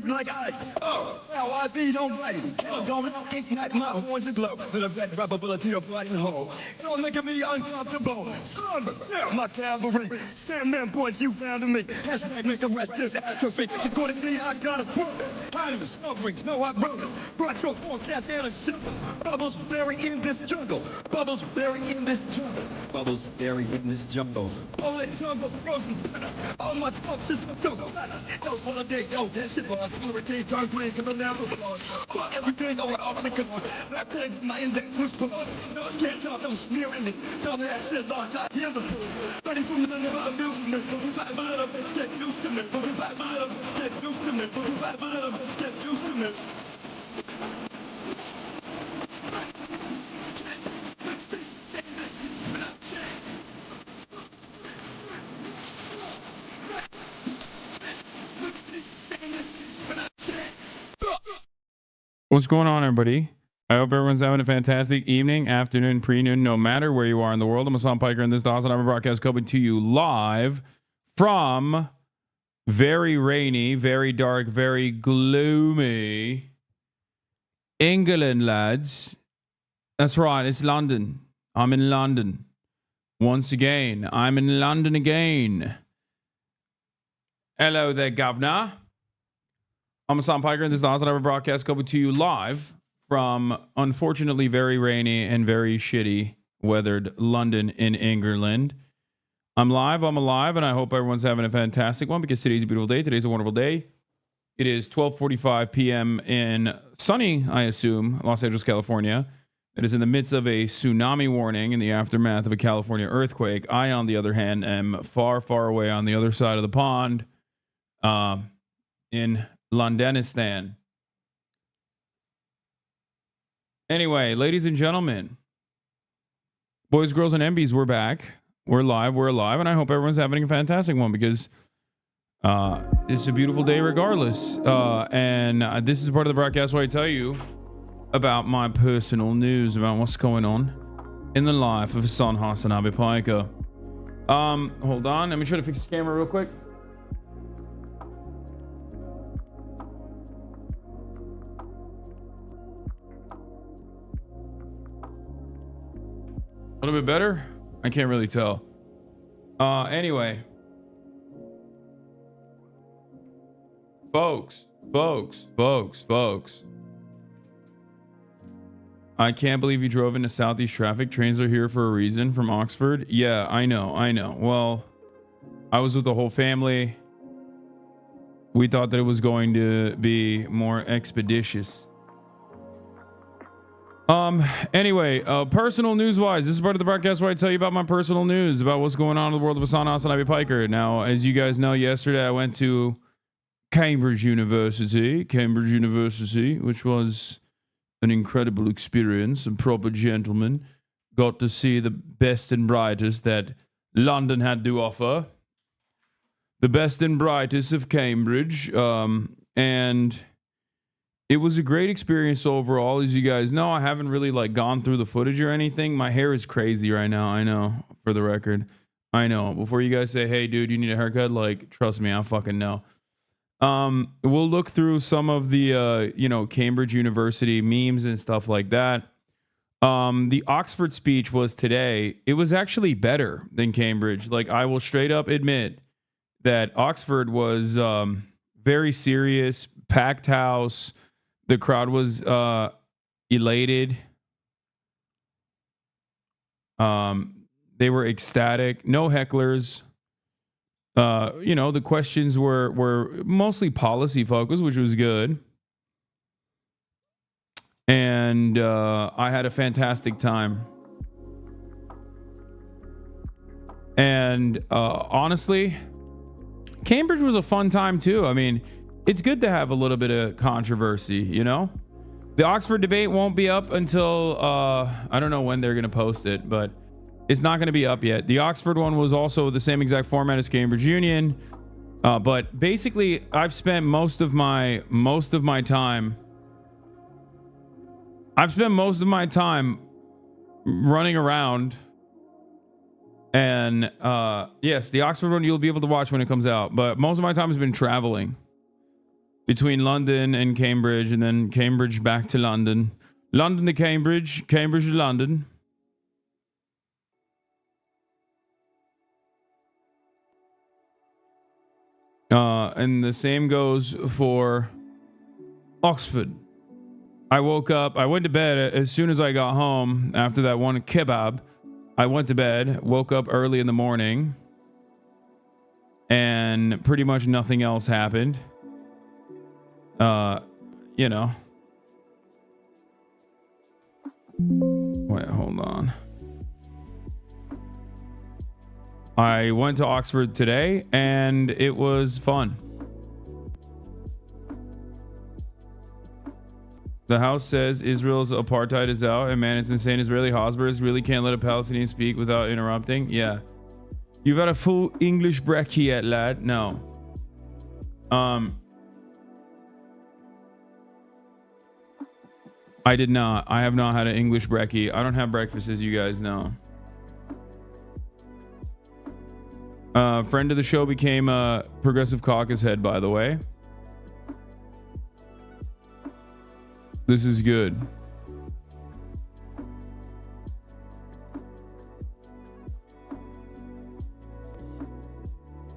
Like now I be don't write. Going out, ignite my horns and glow. Then I bet probability of light and hole. Don't make me uncomfortable. Son, now my cavalry. Stand man points you found in me. Hashtag make the rest is atrophy. According to me, I got a proof. Times of snow brings no hot brothers. Brought your forecast and a simple. Bubbles buried in this jungle. Bubbles buried in this jungle. Bubbles buried in this jungle. All that jungle frozen. All my sculptures are so fast. Those holiday go that shit was. Retain dark brain to the level floor. Everything over obstacle. That thing, my index was put on. Those can't talk, don't sneer at me. Tell me that shit's on top. Here's the proof. Ready from the never amusing me. But if I have a little bit, get used to me. But if I have a little bit, get used to me. But if I have a little bit, get used to me. What's going on, everybody? I hope everyone's having a fantastic evening, afternoon, pre-noon, no matter where you are in the world. I'm Hasan Piker, and this is the Hasanabbi broadcast coming to you live from very rainy, very dark, very gloomy England, lads. That's right, it's London. I'm in London. Once again, I'm in London again. Hello there, governor. I'm Hasan Piker, and this is the Hasanabbi broadcast coming to you live from, unfortunately, very rainy and very shitty weathered London in England. I'm live, I'm alive, and I hope everyone's having a fantastic one because today's a beautiful day. Today's a wonderful day. It is 12:45 p.m. in sunny, I assume, Los Angeles, California. It is in the midst of a tsunami warning in the aftermath of a California earthquake. I, on the other hand, am far, far away on the other side of the pond in Londonistan. Anyway, ladies and gentlemen, boys, girls, and MBs, we're back. We're live, we're alive, and I hope everyone's having a fantastic one because it's a beautiful day regardless. And this is part of the broadcast where I tell you about my personal news about what's going on in the life of Hasan Hasanabi Piker. Hold on, let me try to fix the camera real quick. A little bit better? I can't really tell. Anyway. Folks. I can't believe you drove into Southeast traffic. Trains are here for a reason from Oxford. Yeah, I know. Well, I was with the whole family. We thought that it was going to be more expeditious. Anyway, personal news wise, this is part of the broadcast where I tell you about my personal news about what's going on in the world of Hasan Hasanabi Piker. Now, as you guys know, yesterday I went to Cambridge University, which was an incredible experience. A proper gentleman. Got to see the best and brightest that London had to offer. The best and brightest of Cambridge. And it was a great experience overall. As you guys know, I haven't really gone through the footage or anything. My hair is crazy right now. I know, for the record. I know. Before you guys say, hey, dude, you need a haircut, trust me, I fucking know. We'll look through some of the Cambridge University memes and stuff like that. The Oxford speech was today. It was actually better than Cambridge. Like, I will straight up admit that Oxford was very serious, packed house. The crowd was elated. They were ecstatic. No hecklers. The questions were mostly policy focused, which was good. And I had a fantastic time. And honestly, Cambridge was a fun time too. I mean, it's good to have a little bit of controversy, you know? The Oxford debate won't be up until I don't know when they're going to post it, but it's not going to be up yet. The Oxford one was also the same exact format as Cambridge Union. But basically, I've spent most of my time running around. And yes, the Oxford one you'll be able to watch when it comes out. But most of my time has been traveling between London and Cambridge, and then Cambridge back to London. London to Cambridge, Cambridge to London. And the same goes for Oxford. I woke up, I went to bed as soon as I got home after that one kebab. I went to bed, woke up early in the morning, and pretty much nothing else happened. Wait, hold on. I went to Oxford today and it was fun. The House says Israel's apartheid is out, and man, it's insane. Israeli Hosbers really can't let a Palestinian speak without interrupting. Yeah. You've had a full English brekkie yet, lad? No. I did not. I have not had an English brekkie. I don't have breakfast, as you guys know. Friend of the show became a Progressive Caucus head, by the way. This is good.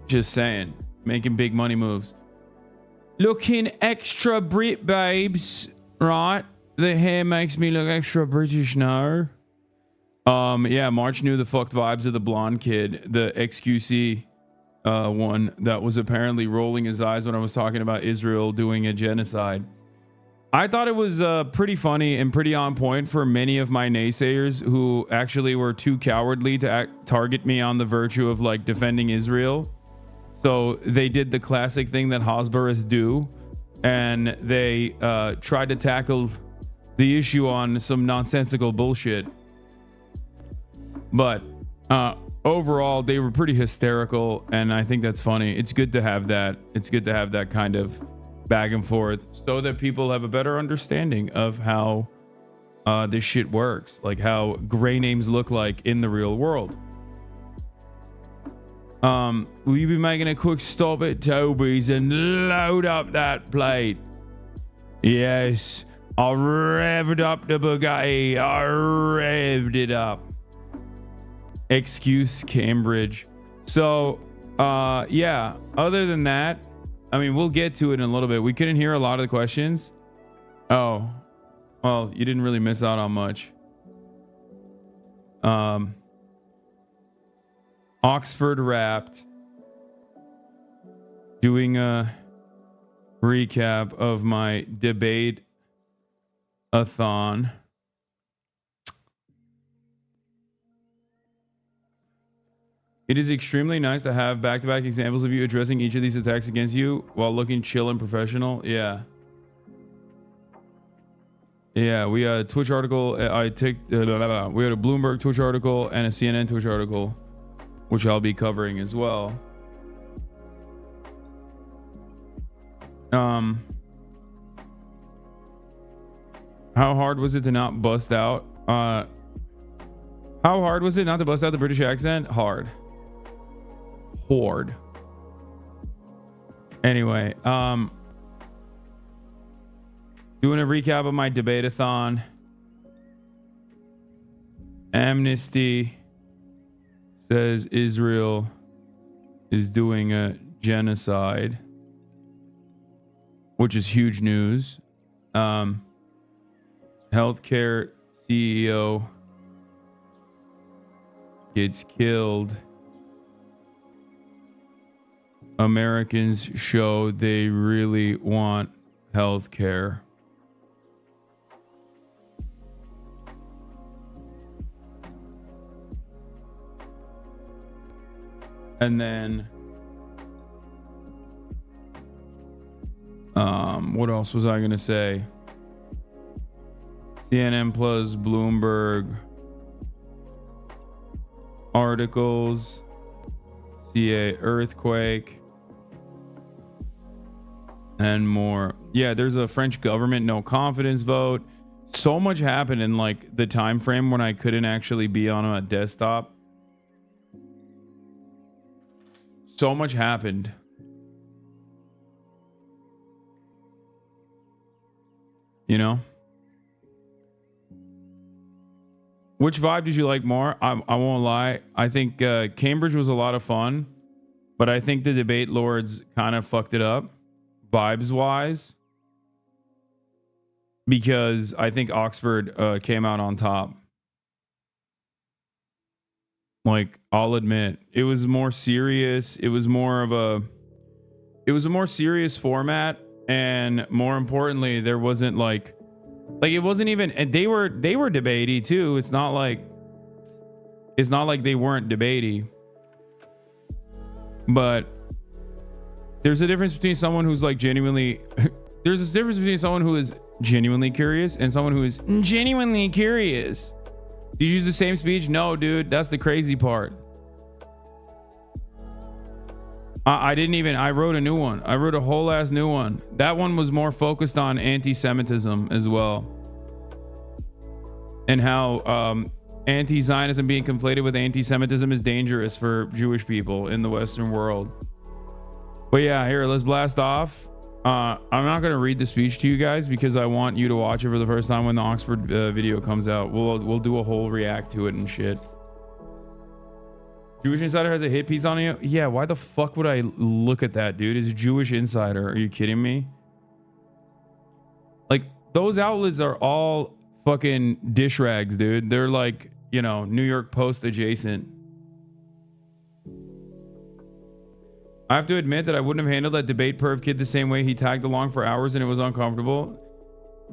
Just saying. Making big money moves. Looking extra Brit, babes. Right? The hair makes me look extra British now. Yeah, March knew the fucked vibes of the blonde kid, the XQC one that was apparently rolling his eyes when I was talking about Israel doing a genocide. I thought it was pretty funny and pretty on point for many of my naysayers who actually were too cowardly to target me on the virtue of like defending Israel. So they did the classic thing that Hosbers do, and they tried to tackle the issue on some nonsensical bullshit. But overall, they were pretty hysterical, and I think that's funny. It's good to have that. It's good to have that kind of back and forth so that people have a better understanding of how this shit works, like how gray names look like in the real world. Will you be making a quick stop at Toby's and load up that plate? Yes, I revved up the Bugatti. I revved it up. Excuse Cambridge. So yeah, other than that, I mean, we'll get to it in a little bit. We couldn't hear a lot of the questions. Oh, well, you didn't really miss out on much. Oxford Wrapped, doing a recap of my debate-a-thon. It is extremely nice to have back-to-back examples of you addressing each of these attacks against you while looking chill and professional. Yeah. Yeah, we had a Twitch article. We had a Bloomberg Twitch article and a CNN Twitch article, which I'll be covering as well. How hard was it to not bust out? How hard was it not to bust out the British accent? Hard. Anyway, doing a recap of my debate-a-thon. Amnesty says Israel is doing a genocide, which is huge news. Healthcare CEO gets killed. Americans show they really want healthcare. And then what else was I going to say? CNN plus Bloomberg articles, CA earthquake, and more. Yeah, there's a French government no confidence vote. So much happened in like the time frame when I couldn't actually be on a desktop. So much happened. You know? Which vibe did you like more? I won't lie. I think Cambridge was a lot of fun, but I think the debate lords kind of fucked it up vibes wise, because I think Oxford came out on top. Like, I'll admit, it was more serious. It was more of a more serious format, and more importantly, there wasn't like it wasn't even, and they were debatey too. It's not like they weren't debatey, but there's a difference between someone who's like genuinely there's a difference between someone who is genuinely curious and someone who is genuinely curious. Did you use the same speech? No, dude. That's the crazy part. I didn't even. I wrote a new one. I wrote a whole ass new one. That one was more focused on anti-Semitism as well, and how anti-Zionism being conflated with anti-Semitism is dangerous for Jewish people in the Western world. But yeah, here, let's blast off. I'm not going to read the speech to you guys because I want you to watch it for the first time when the Oxford video comes out. We'll do a whole react to it and shit. Jewish Insider has a hit piece on you? Yeah, why the fuck would I look at that, dude? It's Jewish Insider. Are you kidding me? Like, those outlets are all fucking dish rags, dude. They're like, you know, New York Post adjacent. I have to admit that I wouldn't have handled that debate perv kid the same way. He tagged along for hours and it was uncomfortable.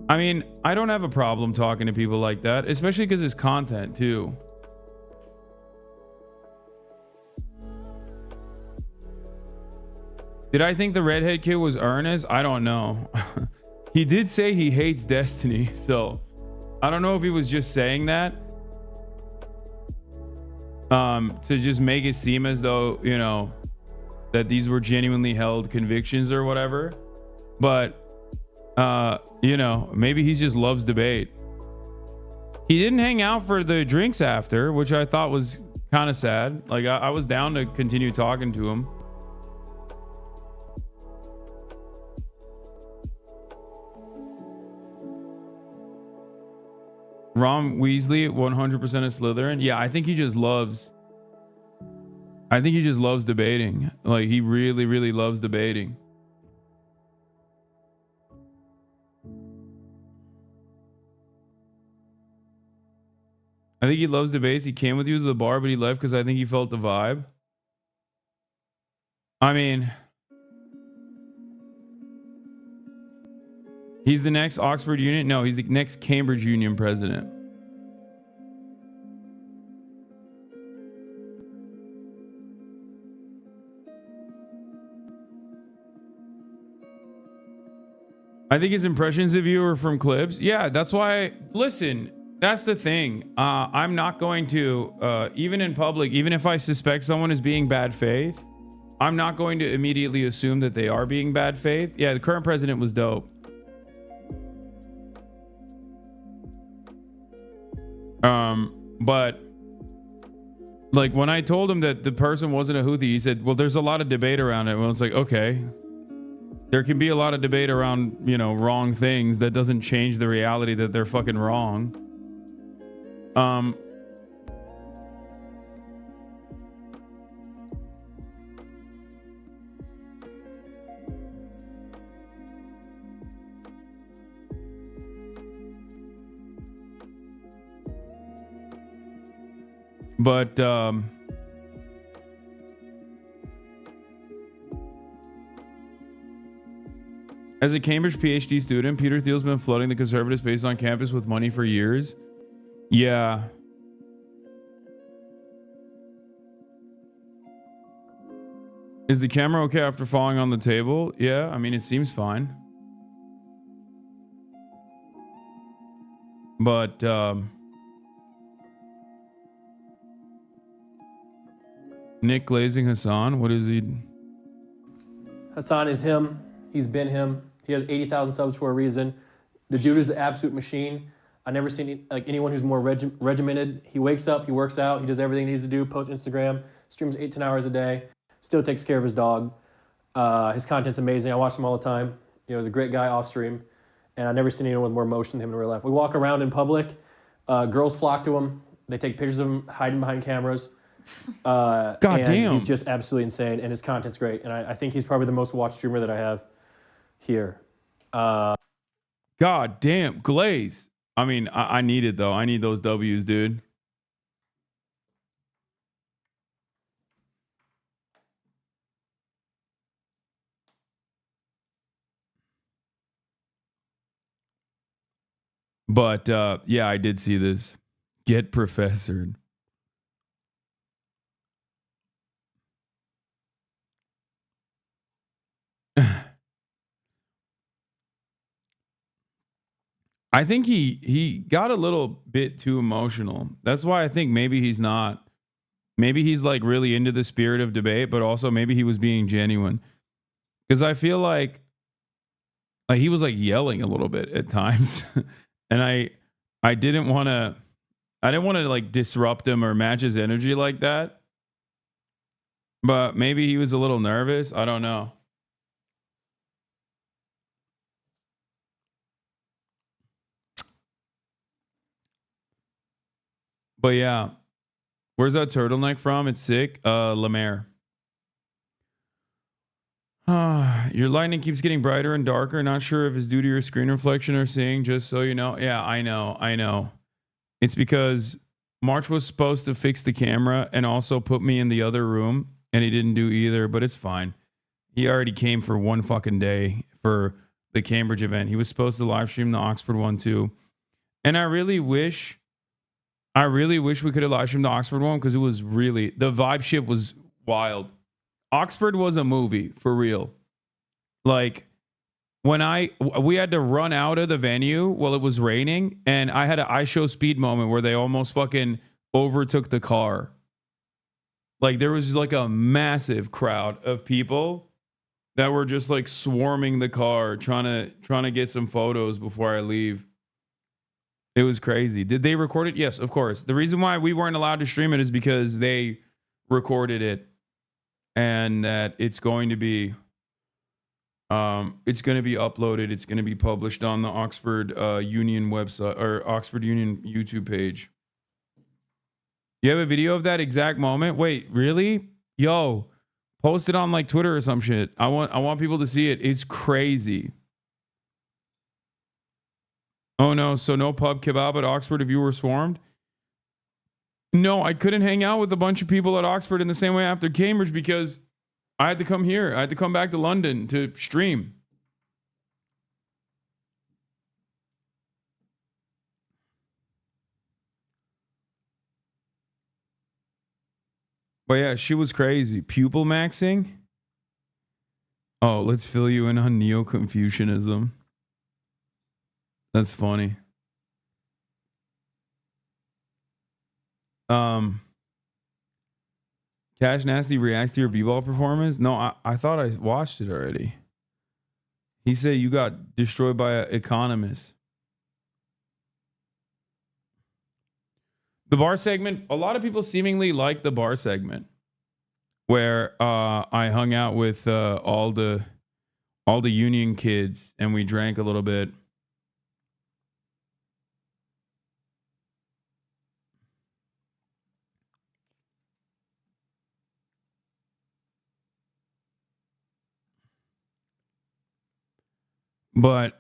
I mean, I don't have a problem talking to people like that, especially because it's content too. Did I think the redhead kid was earnest? I don't know. He did say he hates Destiny, so I don't know if he was just saying that to just make it seem as though, you know, that these were genuinely held convictions or whatever. But you know, maybe he just loves debate. He didn't hang out for the drinks after, which I thought was kind of sad. Like, I was down to continue talking to him. Ron Weasley, 100% a Slytherin. Yeah, I think he just loves debating. Like, he really, really loves debating. I think he loves debates. He came with you to the bar, but he left because I think he felt the vibe. I mean, he's the next Oxford Union. No, he's the next Cambridge Union president. I think his impressions of you are from clips. Yeah, that's why. Listen, that's the thing. I'm not going to, even in public, even if I suspect someone is being bad faith, I'm not going to immediately assume that they are being bad faith. Yeah, the current president was dope. But like when I told him that the person wasn't a Houthi, he said, well, there's a lot of debate around it. Well, it's like, okay, There can be a lot of debate around, you know, wrong things. That doesn't change the reality that they're fucking wrong. But as a Cambridge PhD student, Peter Thiel's been flooding the conservative space on campus with money for years. Yeah. Is the camera okay after falling on the table? Yeah, I mean, it seems fine. But Nick Glazing Hasan, what is he? Hasan is him. He's been him. He has 80,000 subs for a reason. The dude is an absolute machine. I've never seen like anyone who's more regimented. He wakes up, he works out, he does everything he needs to do, posts Instagram, streams 8-10 hours a day, still takes care of his dog. His content's amazing. I watch him all the time. You know, he's a great guy off stream, and I've never seen anyone with more emotion than him in real life. We walk around in public, girls flock to him. They take pictures of him hiding behind cameras. God damn. He's just absolutely insane, and his content's great. And I think he's probably the most watched streamer that I have here. God damn, Glaze. I mean, I need it though. I need those W's, dude. But yeah, I did see this. Get professored. I think he got a little bit too emotional. That's why I think maybe he's not. Maybe he's like really into the spirit of debate, but also maybe he was being genuine. Because I feel like he was like yelling a little bit at times. And I didn't want to like disrupt him or match his energy like that. But maybe he was a little nervous. I don't know. But yeah, where's that turtleneck from? It's sick. Lemaire. Your lightning keeps getting brighter and darker. Not sure if it's due to your screen reflection or seeing, just so you know. Yeah, I know. It's because March was supposed to fix the camera and also put me in the other room, and he didn't do either, but it's fine. He already came for one fucking day for the Cambridge event. He was supposed to live stream the Oxford one too. And I really wish we could have live streamed the Oxford one, because it was really, the vibe shift was wild. Oxford was a movie for real. Like when we had to run out of the venue while it was raining, and I had an I show speed moment where they almost fucking overtook the car. Like there was like a massive crowd of people that were just like swarming the car, trying to get some photos before I leave. It was crazy. Did they record it? Yes, of course. The reason why we weren't allowed to stream it is because they recorded it, and that it's going to be uploaded. It's going to be published on the Oxford Union website, or Oxford Union YouTube page. You have a video of that exact moment? Wait, really? Yo, post it on like Twitter or some shit. I want people to see it. It's crazy. Oh no, so no pub kebab at Oxford if you were swarmed? No, I couldn't hang out with a bunch of people at Oxford in the same way after Cambridge, because I had to come here. I had to come back to London to stream. But yeah, she was crazy. Pupil maxing? Oh, let's fill you in on Neo-Confucianism. That's funny. Cash Nasty reacts to your b-ball performance? No, I thought I watched it already. He said you got destroyed by an economist. The bar segment, a lot of people seemingly like the bar segment where I hung out with all the all the union kids, and we drank a little bit. But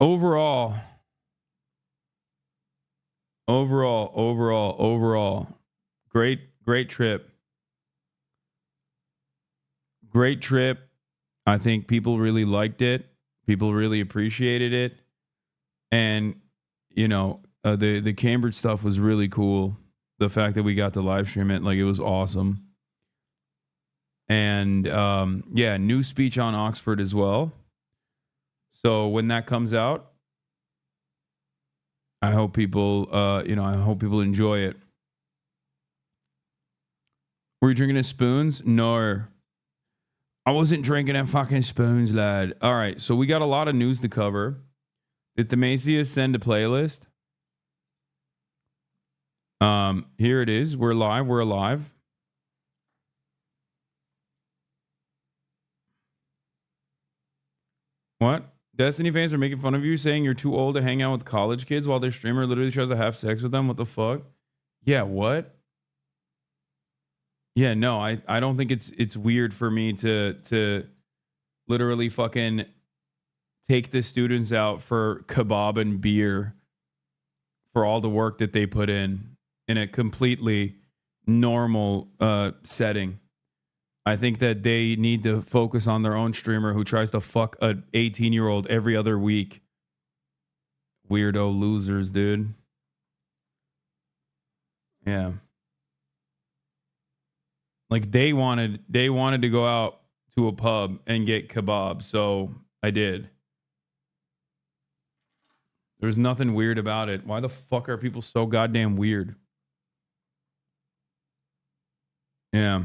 overall, great trip. Great trip. I think people really liked it. People really appreciated it. And, you know, the Cambridge stuff was really cool. The fact that we got to live stream it, like, it was awesome. And, yeah, new speech on Oxford as well. So when that comes out, I hope people, I hope people enjoy it. Were you drinking at Spoons? No. I wasn't drinking at fucking Spoons, lad. All right, so we got a lot of news to cover. Did Themasius send a playlist? Here it is. We're live. We're alive. What? Destiny fans are making fun of you, saying you're too old to hang out with college kids while their streamer literally tries to have sex with them. What the fuck? Yeah, what? Yeah, no, I don't think it's weird for me to literally fucking take the students out for kebab and beer for all the work that they put in a completely normal setting. I think that they need to focus on their own streamer who tries to fuck an 18-year-old every other week. Weirdo losers, dude. Yeah. Like they wanted to go out to a pub and get kebab, so I did. There's nothing weird about it. Why the fuck are people so goddamn weird? Yeah.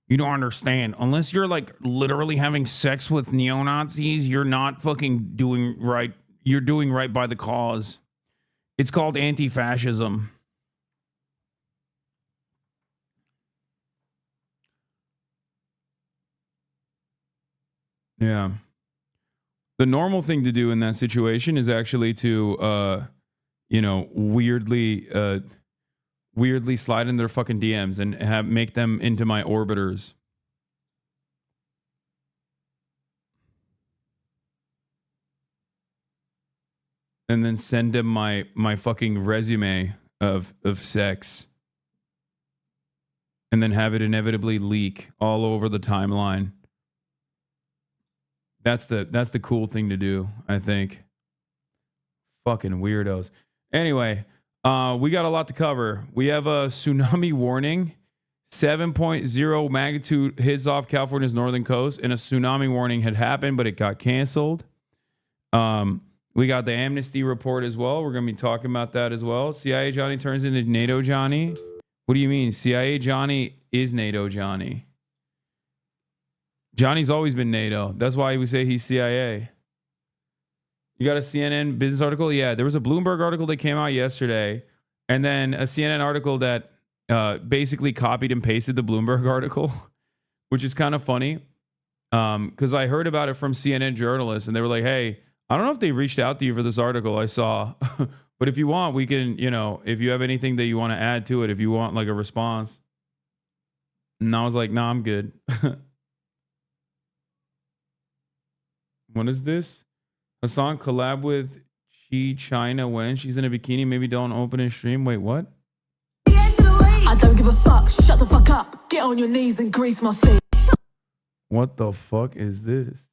You don't understand. Unless you're like literally having sex with neo-Nazis, you're not fucking doing right. You're doing right by the cause. It's called anti-fascism. Yeah. The normal thing to do in that situation is actually to, weirdly slide in their fucking DMs and make them into my orbiters. And then send them my fucking resume of sex. And then have it inevitably leak all over the timeline. That's the cool thing to do, I think. Fucking weirdos. Anyway, we got a lot to cover. We have a tsunami warning. 7.0 magnitude hits off California's northern coast, and a tsunami warning had happened, but it got canceled. We got the amnesty report as well. We're going to be talking about that as well. CIA Johnny turns into NATO Johnny. What do you mean? CIA Johnny is NATO Johnny. Johnny's always been NATO. That's why we say he's CIA. You got a CNN business article? Yeah, there was a Bloomberg article that came out yesterday, and then a CNN article that basically copied and pasted the Bloomberg article, which is kind of funny because I heard about it from CNN journalists, and they were like, hey, I don't know if they reached out to you for this article I saw, but if you want, we can, if you have anything that you want to add to it, if you want like a response. And I was like, nah, I'm good. What is this? Hasan collab with China when she's in a bikini. Maybe don't open and stream. Wait, what? I don't give a fuck. Shut the fuck up. Get on your knees and grease my feet. What the fuck is this?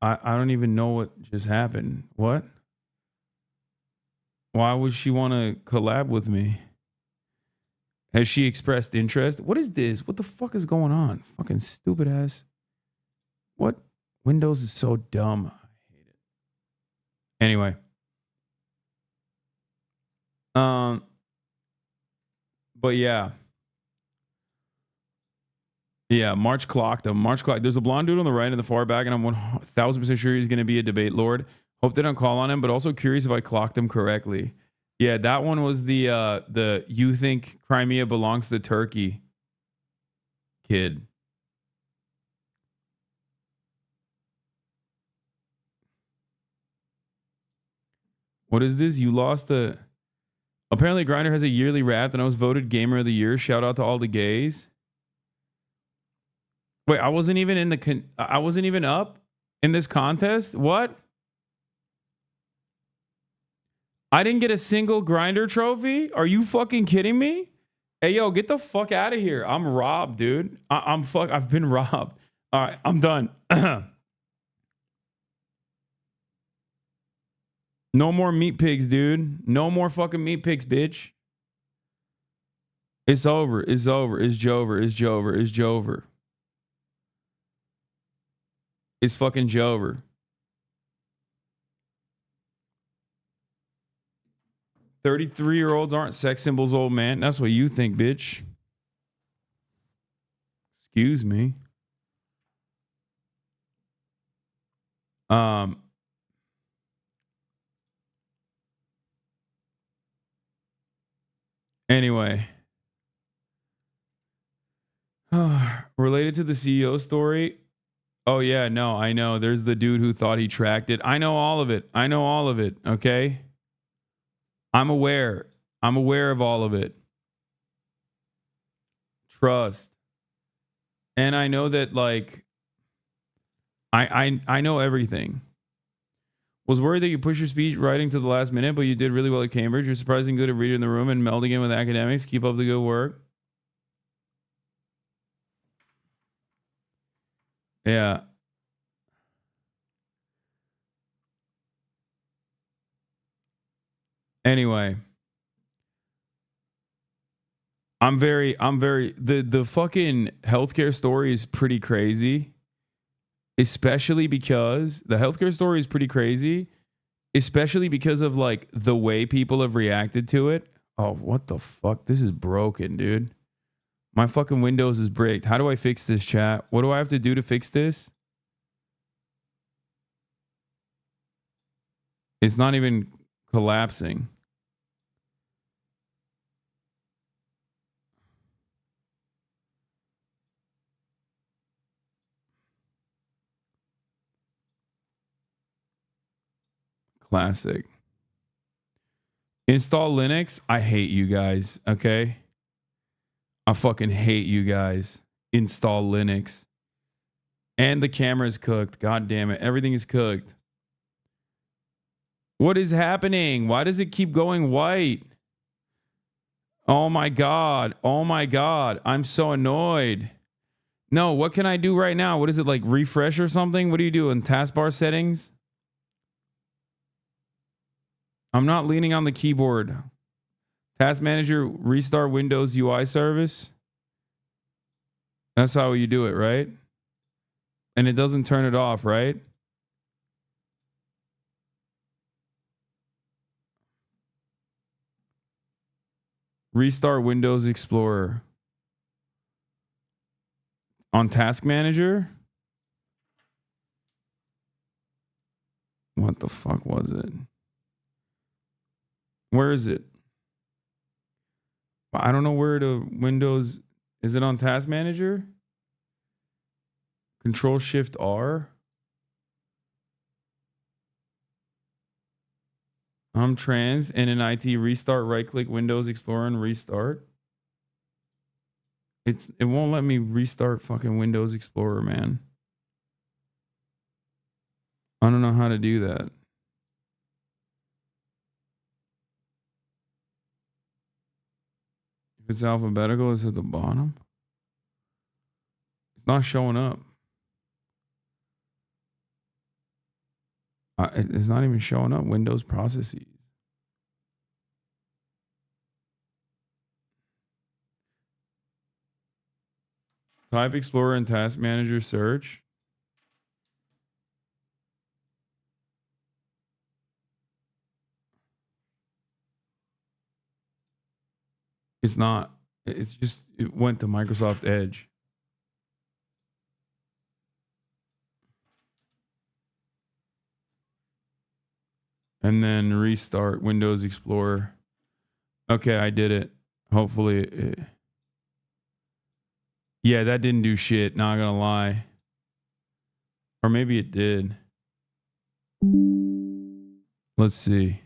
I don't even know what just happened. What? Why would she want to collab with me? Has she expressed interest? What is this? What the fuck is going on? Fucking stupid ass. What? Windows is so dumb. I hate it. Anyway. But yeah. Yeah, March clocked him. There's a blonde dude on the right in the far back, and I'm 1000% sure he's going to be a debate lord. Hope they don't call on him, but also curious if I clocked him correctly. Yeah, that one was the you think Crimea belongs to Turkey kid. What is this? You lost a. Apparently, Grindr has a yearly wrap, and I was voted Gamer of the Year. Shout out to all the gays. Wait, I wasn't even in the. I wasn't even up in this contest. What? I didn't get a single Grindr trophy. Are you fucking kidding me? Hey, yo, get the fuck out of here. I'm robbed, dude. I've been robbed. All right, I'm done. No more meat pigs, dude. No more fucking meat pigs, bitch. It's over. It's over. It's Jover. It's Jover. It's Jover. It's fucking Jover. $33-year-olds aren't sex symbols, old man. That's what you think, bitch. Excuse me. Anyway. Related to the CEO story. Oh, yeah, no, I know. There's the dude who thought he tracked it. I know all of it. I know all of it, okay? I'm aware. I'm aware of all of it. Trust. And I know that, like, I know everything. Was worried that you pushed your speech writing to the last minute, but you did really well at Cambridge. You're surprisingly good at reading in the room and melding in with academics. Keep up the good work. Yeah. Anyway. The fucking healthcare story is pretty crazy. Especially because the healthcare story is pretty crazy. Especially because of like the way people have reacted to it. Oh, what the fuck? This is broken, dude. My fucking Windows is bricked. How do I fix this, chat? What do I have to do to fix this? It's not even collapsing. Classic. Install Linux. I hate you guys, okay? I fucking hate you guys. Install Linux. And the camera's cooked. God damn it. Everything is cooked. What is happening? Why does it keep going white? Oh my God. Oh my God. I'm so annoyed. No, what can I do right now? What is it, like refresh or something? What do you do in taskbar settings? I'm not leaning on the keyboard. Task manager, restart Windows UI service. That's how you do it, right? And it doesn't turn it off, right? Restart Windows Explorer. On Task Manager? What the fuck was it? Where is it? I don't know where to Windows. Is it on Task Manager? Control Shift R. I'm trans and in IT restart, right click Windows Explorer and restart. It won't let me restart fucking Windows Explorer, man. I don't know how to do that. If it's alphabetical, it's at the bottom. It's not showing up. It's not even showing up. Windows processes. Type Explorer and Task Manager search. It's not. It's just, it went to Microsoft Edge. And then restart Windows Explorer. Okay, I did it. Hopefully yeah, that didn't do shit. Not gonna lie. Or maybe it did. Let's see.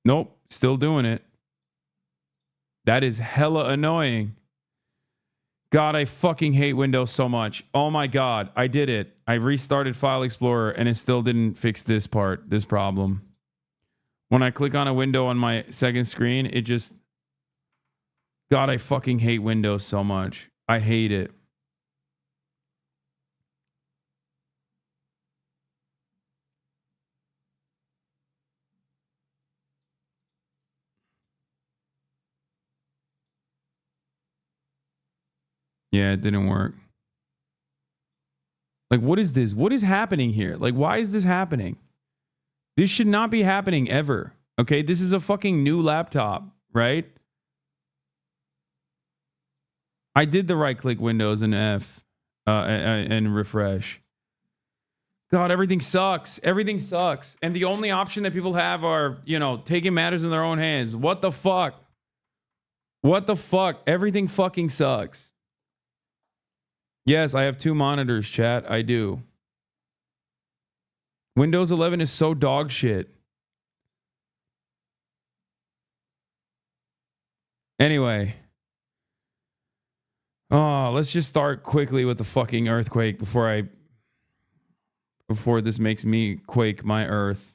Nope, still doing it. That is hella annoying. God, I fucking hate Windows so much. Oh my God, I did it. I restarted File Explorer and it still didn't fix this problem. When I click on a window on my second screen, it just... God, I fucking hate Windows so much. I hate it. Yeah, it didn't work. Like, what is this? What is happening here? Like, why is this happening? This should not be happening ever. Okay, this is a fucking new laptop, right? I did the right-click Windows and F and refresh. God, everything sucks. Everything sucks. And the only option that people have are, you know, taking matters in their own hands. What the fuck? What the fuck? Everything fucking sucks. Yes, I have 2 monitors, chat. I do. Windows 11 is so dog shit. Anyway. Oh, let's just start quickly with the fucking earthquake before this makes me quake my earth.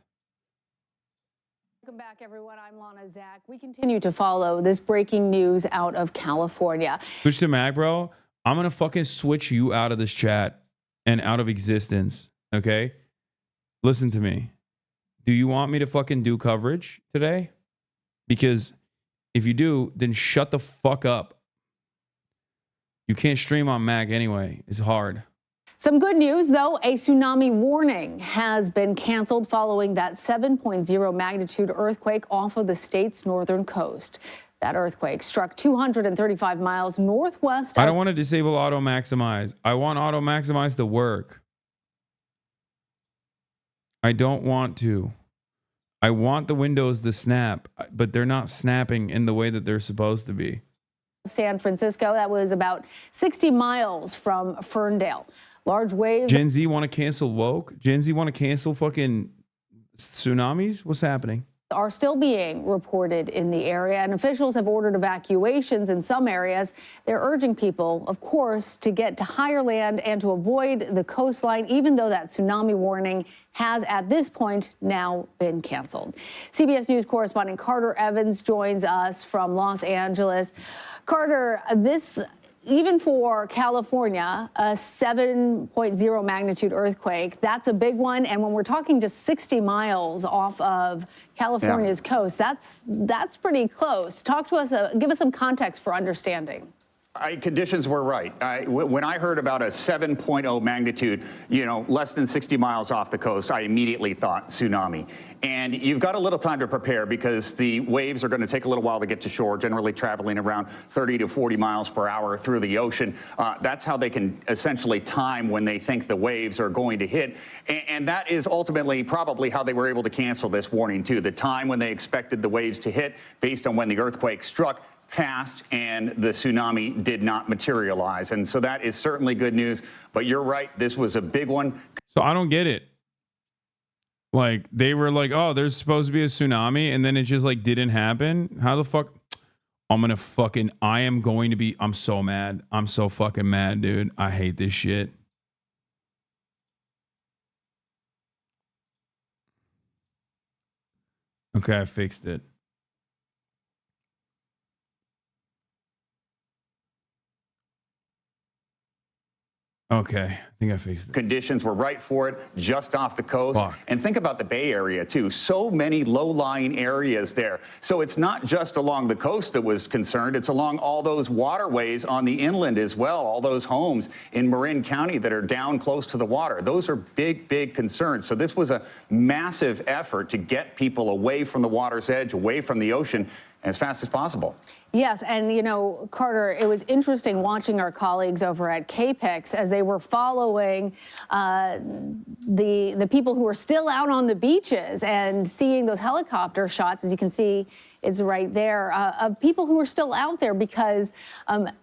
Welcome back, everyone. I'm Lana Zach. We continue to follow this breaking news out of California. Switch to Mac, bro. I'm going to fucking switch you out of this chat and out of existence. Okay? Listen to me. Do you want me to fucking do coverage today? Because if you do, then shut the fuck up. You can't stream on Mac anyway. It's hard. Some good news, though. A tsunami warning has been canceled following that 7.0 magnitude earthquake off of the state's northern coast. That earthquake struck 235 miles northwest. I don't want to disable auto maximize. I want auto maximize to work. I don't want to. I want the windows to snap, but they're not snapping in the way that they're supposed to be. San Francisco, that was about 60 miles from Ferndale. Large waves. Gen Z want to cancel woke? Gen Z want to cancel fucking tsunamis? What's happening? Are still being reported in the area, and officials have ordered evacuations in some areas. They're urging people, of course, to get to higher land and to avoid the coastline, even though that tsunami warning has at this point now been canceled. CBS News correspondent Carter Evans joins us from Los Angeles. Carter, this, even for California, a 7.0 magnitude earthquake, that's a big one. And when we're talking just 60 miles off of California's coast, that's pretty close. Talk to us, give us some context for understanding. Conditions were right. When I heard about a 7.0 magnitude, less than 60 miles off the coast, I immediately thought tsunami. And you've got a little time to prepare because the waves are going to take a little while to get to shore, generally traveling around 30 to 40 miles per hour through the ocean. That's how they can essentially time when they think the waves are going to hit. And that is ultimately probably how they were able to cancel this warning, too. The time when they expected the waves to hit based on when the earthquake struck passed and the tsunami did not materialize. And so that is certainly good news. But you're right, this was a big one. So I don't get it. Like, they were like, oh, there's supposed to be a tsunami, and then it just like didn't happen. How the fuck? I'm so mad. I'm so fucking mad, dude. I hate this shit. Okay, I fixed it. Okay, I think I fixed it. Conditions were right for it, just off the coast. Fuck. And think about the Bay Area, too. So many low-lying areas there. So it's not just along the coast that was concerned. It's along all those waterways on the inland as well, all those homes in Marin County that are down close to the water. Those are big, big concerns. So this was a massive effort to get people away from the water's edge, away from the ocean, as fast as possible. Yes, and Carter, it was interesting watching our colleagues over at KPIX as they were following the people who were still out on the beaches and seeing those helicopter shots, as you can see It's right there of people who are still out there because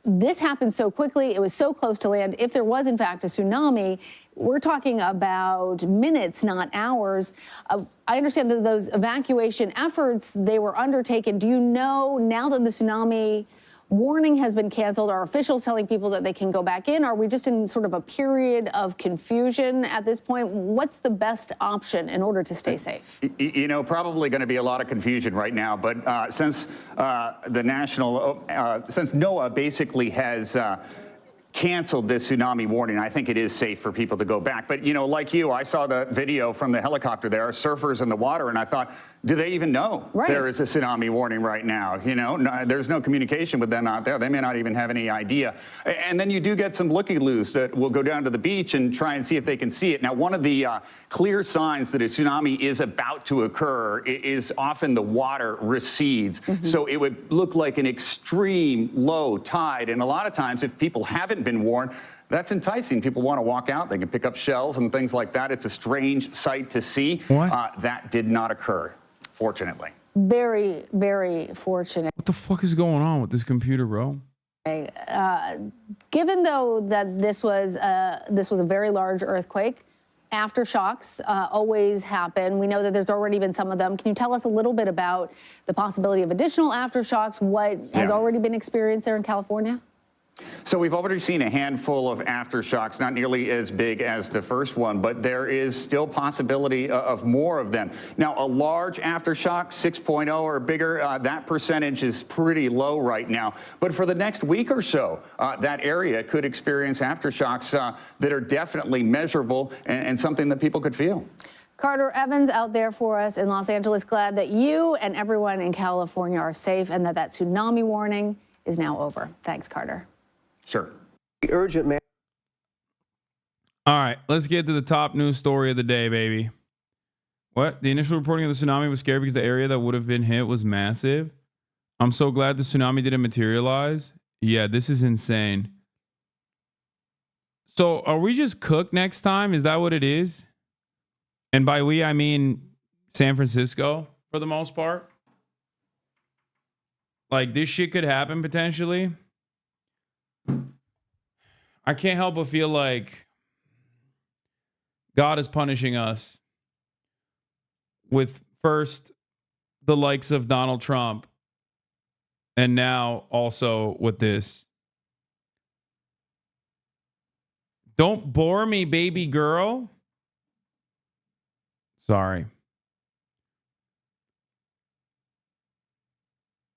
this happened so quickly. It was so close to land. If there was, in fact, a tsunami, we're talking about minutes, not hours. I understand that those evacuation efforts, they were undertaken. Do you know now that the tsunami warning has been canceled, are officials telling people that they can go back in? Are we just in sort of a period of confusion at this point? What's the best option in order to stay safe? You know, probably going to be a lot of confusion right now. But since since NOAA basically has canceled this tsunami warning, I think it is safe for people to go back. But, you know, like you, I saw the video from the helicopter there, surfers in the water, and I thought, do they even know there is a tsunami warning right now? You know, there's no communication with them out there. They may not even have any idea. And then you do get some looky-loos that will go down to the beach and try and see if they can see it. Now, one of the clear signs that a tsunami is about to occur is often the water recedes. So it would look like an extreme low tide. And a lot of times, if people haven't been warned, that's enticing. People want to walk out. They can pick up shells and things like that. It's a strange sight to see. That did not occur, fortunately. Very, very fortunate. What the fuck is going on with this computer, bro? Given though that this was a very large earthquake, aftershocks always happen. We know that there's already been some of them. Can you tell us a little bit about the possibility of additional aftershocks? What has already been experienced there in California? So we've already seen a handful of aftershocks, not nearly as big as the first one, but there is still possibility of more of them. Now, a large aftershock, 6.0 or bigger, that percentage is pretty low right now. But for the next week or so, that area could experience aftershocks that are definitely measurable and something that people could feel. Carter Evans out there for us in Los Angeles. Glad that you and everyone in California are safe and that tsunami warning is now over. Thanks, Carter. Sure. Urgent, man. All right, let's get to the top news story of the day, baby. What? The initial reporting of the tsunami was scary because the area that would have been hit was massive. I'm so glad the tsunami didn't materialize. Yeah, this is insane. So are we just cooked next time? Is that what it is? And by we, I mean San Francisco for the most part. Like, this shit could happen potentially. I can't help but feel like God is punishing us with first the likes of Donald Trump and now also with this. Don't bore me, baby girl. Sorry.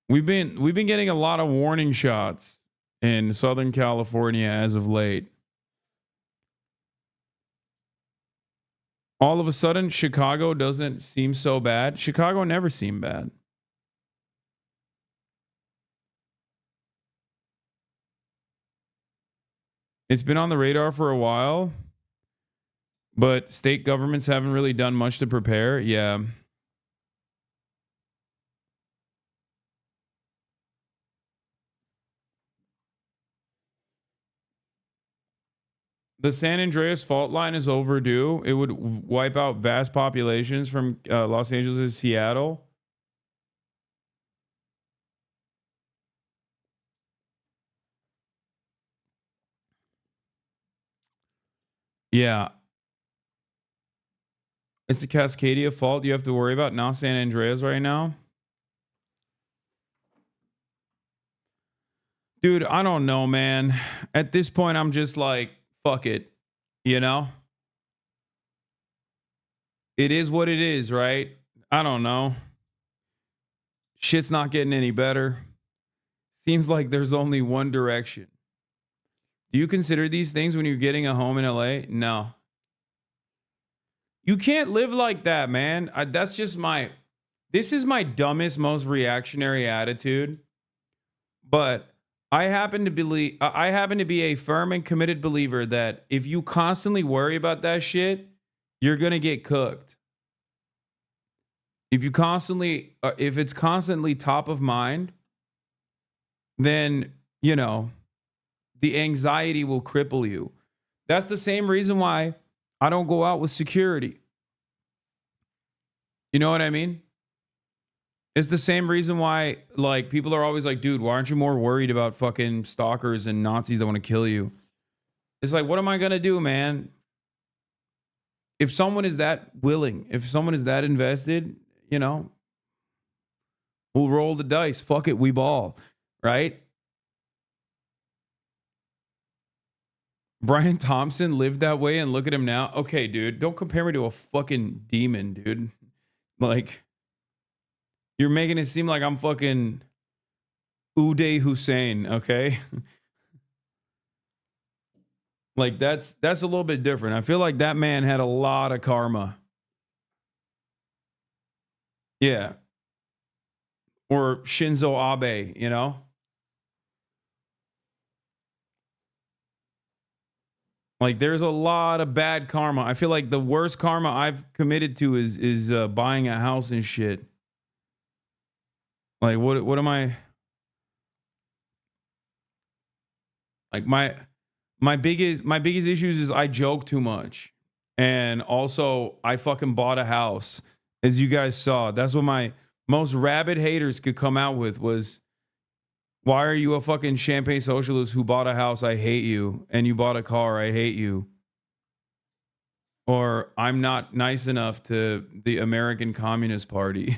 We've been getting a lot of warning shots in Southern California as of late. All of a sudden, Chicago doesn't seem so bad. Chicago never seemed bad. It's been on the radar for a while, but state governments haven't really done much to prepare. Yeah. The San Andreas fault line is overdue. It would wipe out vast populations from Los Angeles to Seattle. Yeah. It's the Cascadia fault you have to worry about, not San Andreas right now. Dude, I don't know, man. At this point, I'm just like, fuck it, you know? It is what it is, right? I don't know. Shit's not getting any better. Seems like there's only one direction. Do you consider these things when you're getting a home in LA? No. You can't live like that, man. That's just this is my dumbest, most reactionary attitude. But I happen to be a firm and committed believer that if you constantly worry about that shit, you're going to get cooked. If it's constantly top of mind, then, you know, the anxiety will cripple you. That's the same reason why I don't go out with security. You know what I mean? It's the same reason why, like, people are always like, dude, why aren't you more worried about fucking stalkers and Nazis that want to kill you? It's like, what am I going to do, man? If someone is that willing, if someone is that invested, you know, we'll roll the dice. Fuck it, we ball, right? Brian Thompson lived that way, and look at him now. Okay, dude, don't compare me to a fucking demon, dude. Like, you're making it seem like I'm fucking Uday Hussein, okay? Like, that's a little bit different. I feel like that man had a lot of karma. Yeah. Or Shinzo Abe, you know? Like, there's a lot of bad karma. I feel like the worst karma I've committed to is buying a house and shit. Like, what am I? Like, my biggest issues is I joke too much. And also, I fucking bought a house. As you guys saw, that's what my most rabid haters could come out with was, why are you a fucking champagne socialist who bought a house? I hate you. And you bought a car. I hate you. Or I'm not nice enough to the American Communist Party.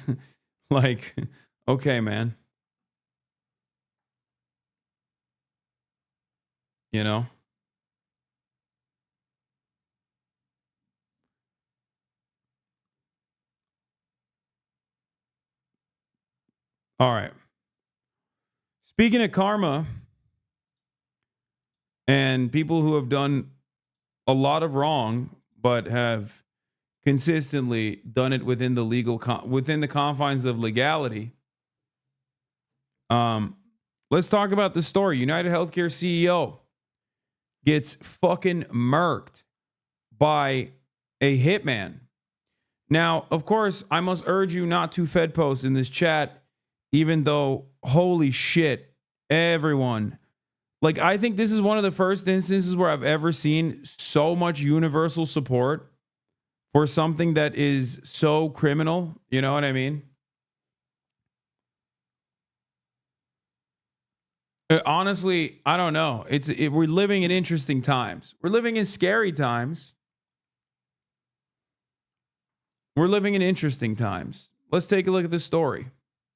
Like, okay, man. You know? All right. Speaking of karma and people who have done a lot of wrong, but have consistently done it within the within the confines of legality. Let's talk about the story. United Healthcare CEO gets fucking murked by a hitman. Now, of course, I must urge you not to Fed post in this chat, even though, holy shit, everyone. Like, I think this is one of the first instances where I've ever seen so much universal support for something that is so criminal. You know what I mean? Honestly, I don't know. We're living in interesting times. We're living in scary times. We're living in interesting times. Let's take a look at this story.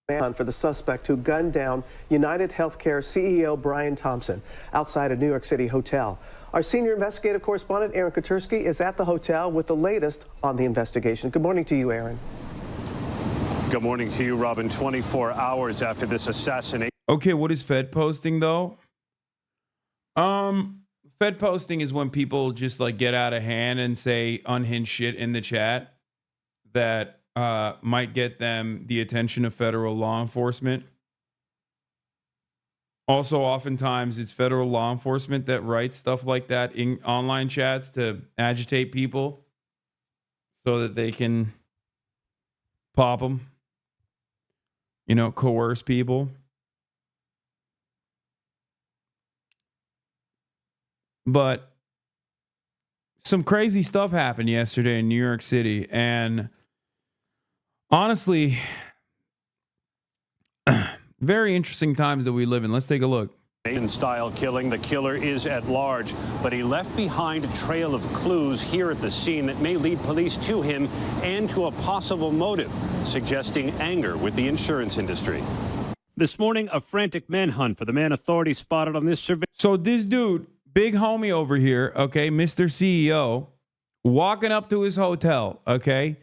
For the suspect who gunned down United Healthcare CEO Brian Thompson outside a New York City hotel. Our senior investigative correspondent, Aaron Katursky, is at the hotel with the latest on the investigation. Good morning to you, Aaron. Good morning to you, Robin. 24 hours after this assassination. Okay, what is Fed posting, though? Fed posting is when people just, like, get out of hand and say unhinged shit in the chat that might get them the attention of federal law enforcement. Also, oftentimes, it's federal law enforcement that writes stuff like that in online chats to agitate people so that they can pop them, you know, coerce people. But some crazy stuff happened yesterday in New York City, and honestly, very interesting times that we live in. Let's take a look. Style killing. The killer is at large, but he left behind a trail of clues here at the scene that may lead police to him and to a possible motive, suggesting anger with the insurance industry. This morning, a frantic manhunt for the man authorities spotted on this survey. So this dude, big homie over here, okay, Mr. CEO, walking up to his hotel, okay,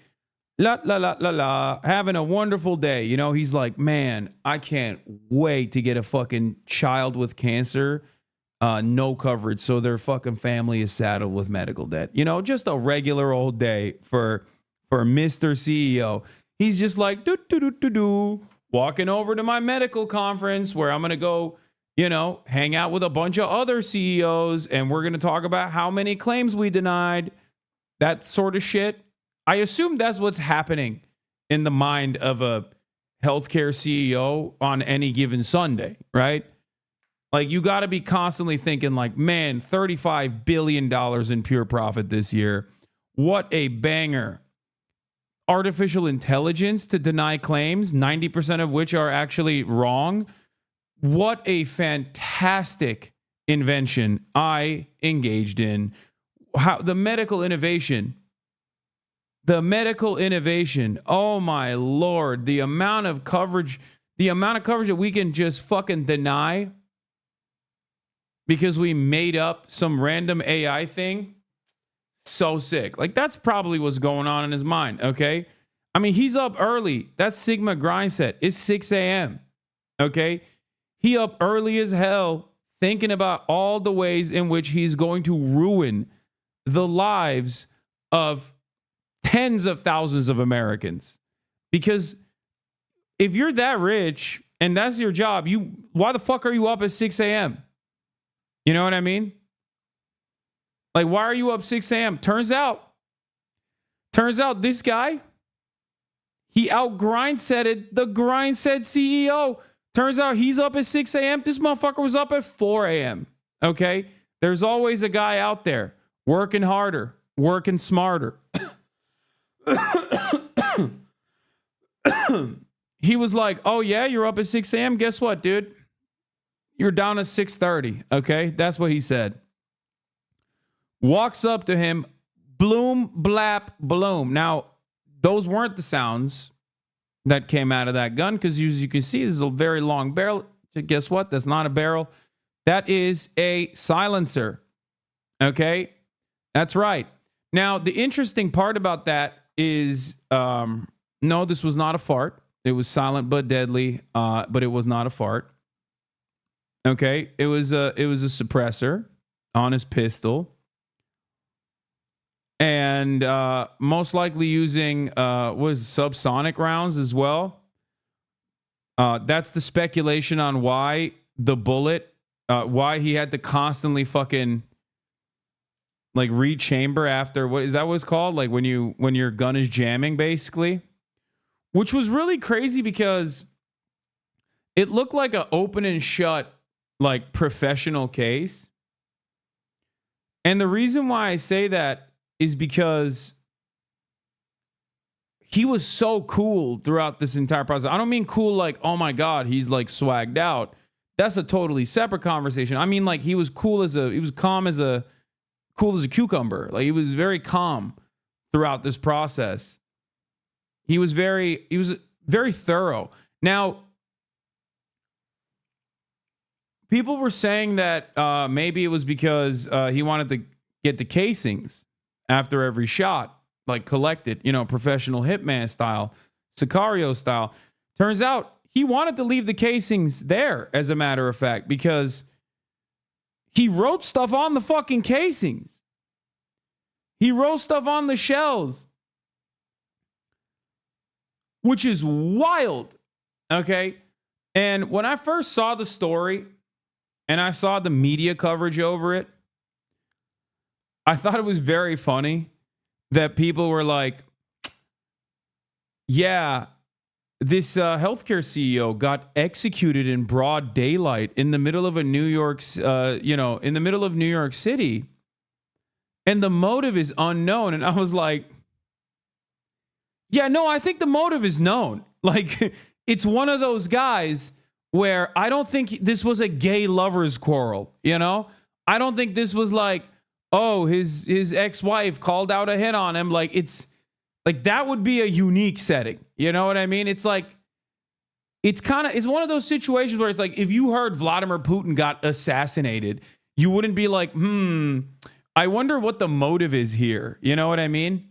having a wonderful day. You know, he's like, man, I can't wait to get a fucking child with cancer, no coverage, so their fucking family is saddled with medical debt. You know, just a regular old day for Mr. CEO. He's just like, walking over to my medical conference where I'm going to go, you know, hang out with a bunch of other CEOs, and we're going to talk about how many claims we denied, that sort of shit. I assume that's what's happening in the mind of a healthcare CEO on any given Sunday, right? Like, you got to be constantly thinking like, man, $35 billion in pure profit this year. What a banger. artificial intelligence to deny claims, 90% of which are actually wrong. What a fantastic invention I engaged in. How the medical innovation. Oh my Lord. The amount of coverage that we can just fucking deny because we made up some random AI thing. So sick. Like, that's probably what's going on in his mind. Okay. I mean, he's up early. That's Sigma grind set. It's 6 a.m. Okay. He up early as hell thinking about all the ways in which he's going to ruin the lives of tens of thousands of Americans. Because if you're that rich and that's your job, why the fuck are you up at 6 a.m.? You know what I mean? Like, why are you up 6 a.m.? Turns out this guy, he out-grindsetted the grindset CEO. Turns out he's up at 6 a.m. This motherfucker was up at 4 a.m. Okay? There's always a guy out there working harder, working smarter. He was like, oh, yeah, you're up at 6 a.m.? Guess what, dude? You're down at 6:30. Okay? That's what he said. Walks up to him, bloom, blap, bloom. Now, those weren't the sounds that came out of that gun because, as you can see, this is a very long barrel. Guess what? That's not a barrel. That is a silencer. Okay? That's right. Now, the interesting part about that is, no, this was not a fart. It was silent but deadly, but it was not a fart. Okay? It was a suppressor on his pistol. And most likely using subsonic rounds as well. That's the speculation on why the bullet, why he had to constantly fucking like rechamber after, what is that what's called? Like when your gun is jamming, basically. Which was really crazy because it looked like an open and shut, like, professional case. And the reason why I say that is because he was so cool throughout this entire process. I don't mean cool like, oh my God, he's like swagged out. That's a totally separate conversation. I mean, like, he was cool as a cucumber. Like, he was very calm throughout this process. He was very thorough. Now, people were saying that maybe it was because he wanted to get the casings after every shot, like collected, professional hitman style, Sicario style. Turns out he wanted to leave the casings there, as a matter of fact, because he wrote stuff on the fucking casings. He wrote stuff on the shells, which is wild. Okay. And when I first saw the story and I saw the media coverage over it, I thought it was very funny that people were like, yeah, this healthcare CEO got executed in broad daylight in the middle of in the middle of New York City. And the motive is unknown. And I was like, yeah, no, I think the motive is known. Like, it's one of those guys where I don't think this was a gay lovers quarrel, I don't think this was like, oh, his ex-wife called out a hit on him. Like, it's like, that would be a unique setting. You know what I mean? It's like, it's one of those situations where it's like, if you heard Vladimir Putin got assassinated, you wouldn't be like, I wonder what the motive is here. You know what I mean?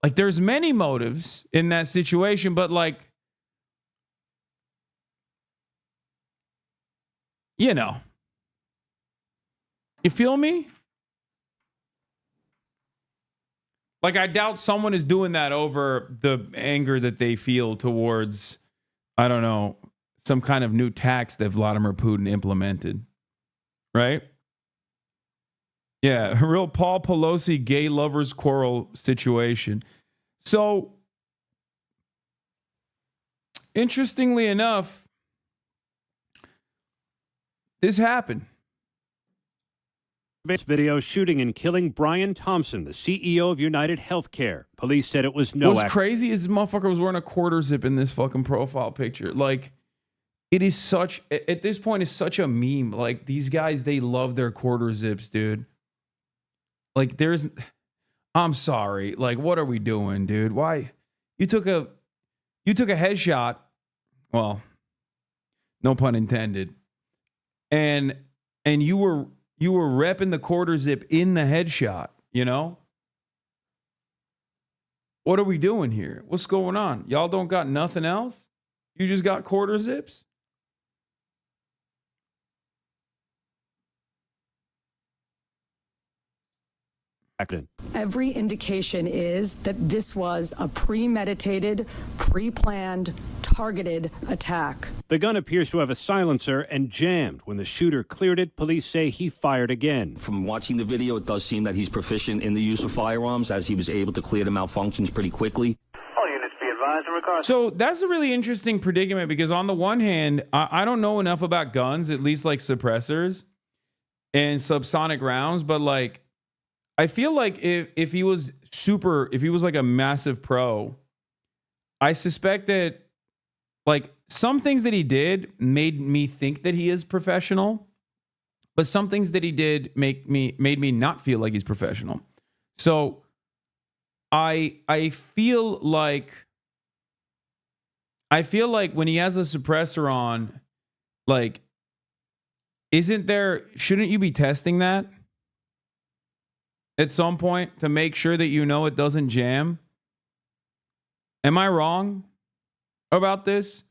Like, there's many motives in that situation, but like, you feel me? Like, I doubt someone is doing that over the anger that they feel towards, I don't know, some kind of new tax that Vladimir Putin implemented. Right? Yeah, a real Paul Pelosi gay lovers quarrel situation. So, interestingly enough, this happened. video shooting and killing Brian Thompson, the CEO of United Healthcare. Police said it was no What's crazy is this motherfucker was wearing a quarter zip in this fucking profile picture. Like, it is such, at this point, it's such a meme. Like, these guys, they love their quarter zips, dude. Like, I'm sorry. Like, what are we doing, dude? Why? You took a headshot. Well, no pun intended. And you were repping the quarter zip in the headshot, you know? What are we doing here? What's going on? Y'all don't got nothing else? You just got quarter zips? Every indication is that this was a premeditated, pre-planned, targeted attack. The gun appears to have a silencer and jammed. When the shooter cleared it, police say he fired again. From watching the video, it does seem that he's proficient in the use of firearms, as he was able to clear the malfunctions pretty quickly. All units be advised in regards. So that's a really interesting predicament because on the one hand, I don't know enough about guns, at least like suppressors and subsonic rounds, but like, I feel like if he was like a massive pro, I suspect that like some things that he did made me think that he is professional, but some things that he did made me not feel like he's professional. So I feel like when he has a suppressor on, like, shouldn't you be testing that at some point to make sure that you know it doesn't jam? Am I wrong about this?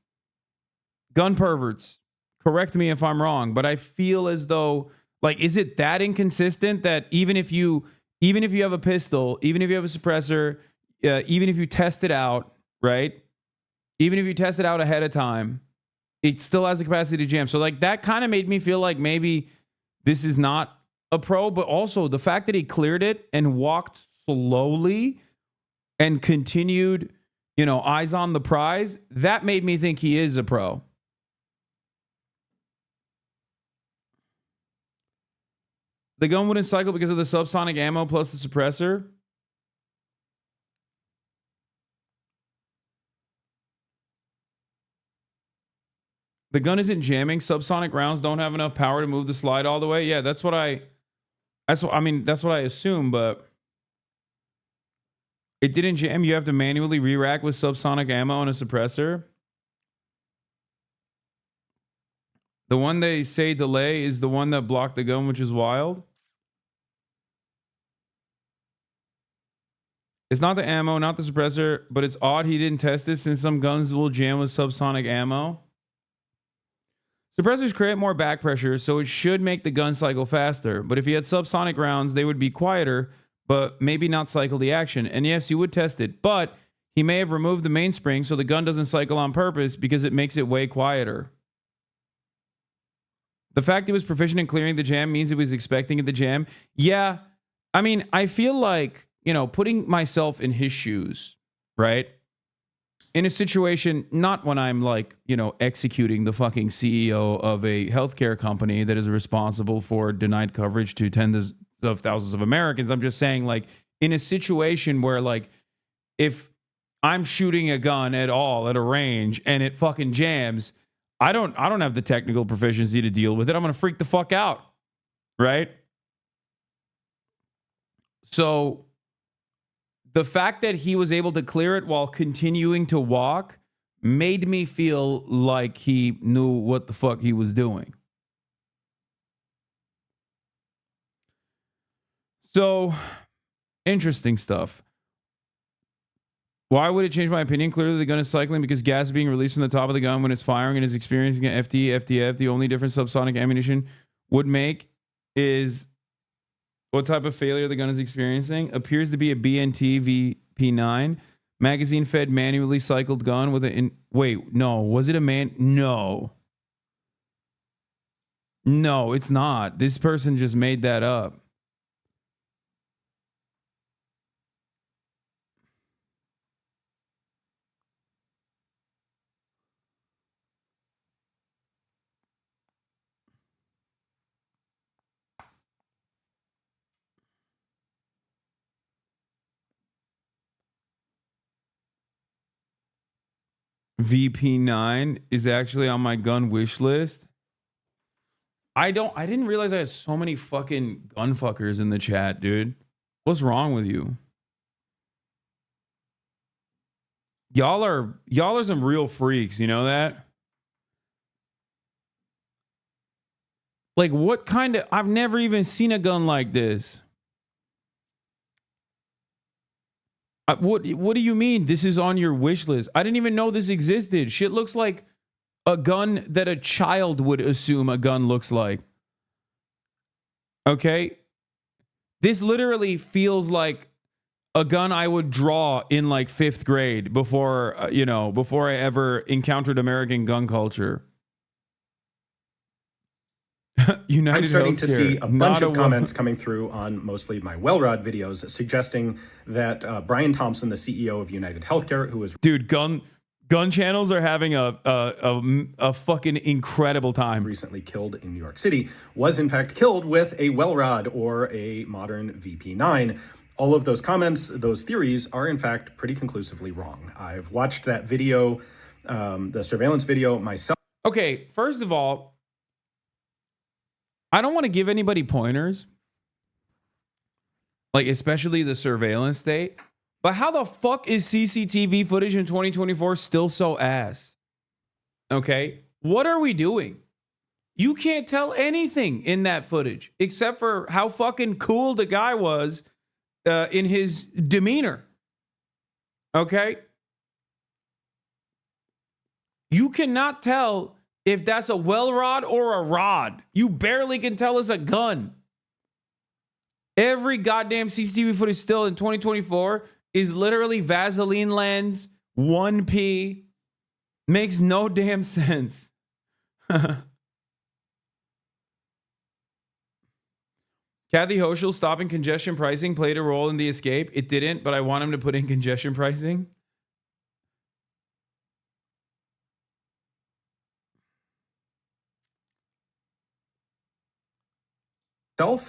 Gun perverts, correct me if I'm wrong, but I feel as though, like, is it that inconsistent that even if you have a pistol, even if you have a suppressor, even if you test it out, right? Even if you test it out ahead of time, it still has the capacity to jam. So like that kind of made me feel like maybe this is not a pro, but also the fact that he cleared it and walked slowly and continued, eyes on the prize, that made me think he is a pro. The gun wouldn't cycle because of the subsonic ammo plus the suppressor. The gun isn't jamming. Subsonic rounds don't have enough power to move the slide all the way. Yeah, that's what I assume, but it didn't jam. You have to manually re-rack with subsonic ammo and a suppressor. The one they say delay is the one that blocked the gun, which is wild. It's not the ammo, not the suppressor, but it's odd he didn't test this since some guns will jam with subsonic ammo. Suppressors create more back pressure, so it should make the gun cycle faster. But if he had subsonic rounds, they would be quieter, but maybe not cycle the action. And yes, you would test it, but he may have removed the mainspring so the gun doesn't cycle on purpose because it makes it way quieter. The fact he was proficient in clearing the jam means he was expecting it to jam. Yeah, I mean, I feel like, putting myself in his shoes, right? In a situation, not when I'm like, executing the fucking CEO of a healthcare company that is responsible for denied coverage to tens of thousands of Americans. I'm just saying, like, in a situation where, like, if I'm shooting a gun at all at a range and it fucking jams, I don't have the technical proficiency to deal with it. I'm going to freak the fuck out. Right? So the fact that he was able to clear it while continuing to walk made me feel like he knew what the fuck he was doing. So, interesting stuff. Why would it change my opinion? Clearly, the gun is cycling because gas is being released from the top of the gun when it's firing and is experiencing an FTF. The only difference subsonic ammunition would make is what type of failure the gun is experiencing. Appears to be a BNT VP9 magazine fed manually cycled gun with wait, no, was it a man? No, it's not. This person just made that up. VP9 is actually on my gun wish list. I didn't realize I had so many fucking gun fuckers in the chat, dude. What's wrong with you? Y'all are some real freaks, you know that? Like, what kind of... I've never even seen a gun like this. What do you mean this is on your wish list? I didn't even know this existed. Shit looks like a gun that a child would assume a gun looks like. Okay? This literally feels like a gun I would draw in like 5th grade before, before I ever encountered American gun culture. United I'm starting to see a bunch of comments coming through on mostly my Wellrod videos suggesting that Brian Thompson, the CEO of United Healthcare, who is... Dude, gun channels are having a fucking incredible time. ...recently killed in New York City, was in fact killed with a Wellrod or a modern VP9. All of those comments, those theories are in fact pretty conclusively wrong. I've watched that video, the surveillance video myself. Okay, first of all, I don't want to give anybody pointers, like especially the surveillance state, but how the fuck is CCTV footage in 2024 still so ass? Okay, what are we doing? You can't tell anything in that footage except for how fucking cool the guy was in his demeanor. Okay? You cannot tell if that's a well rod or a rod. You barely can tell it's a gun. Every goddamn CCTV footage still in 2024 is literally Vaseline lens, 1P. Makes no damn sense. Kathy Hochul stopping congestion pricing played a role in the escape. It didn't, but I want him to put in congestion pricing.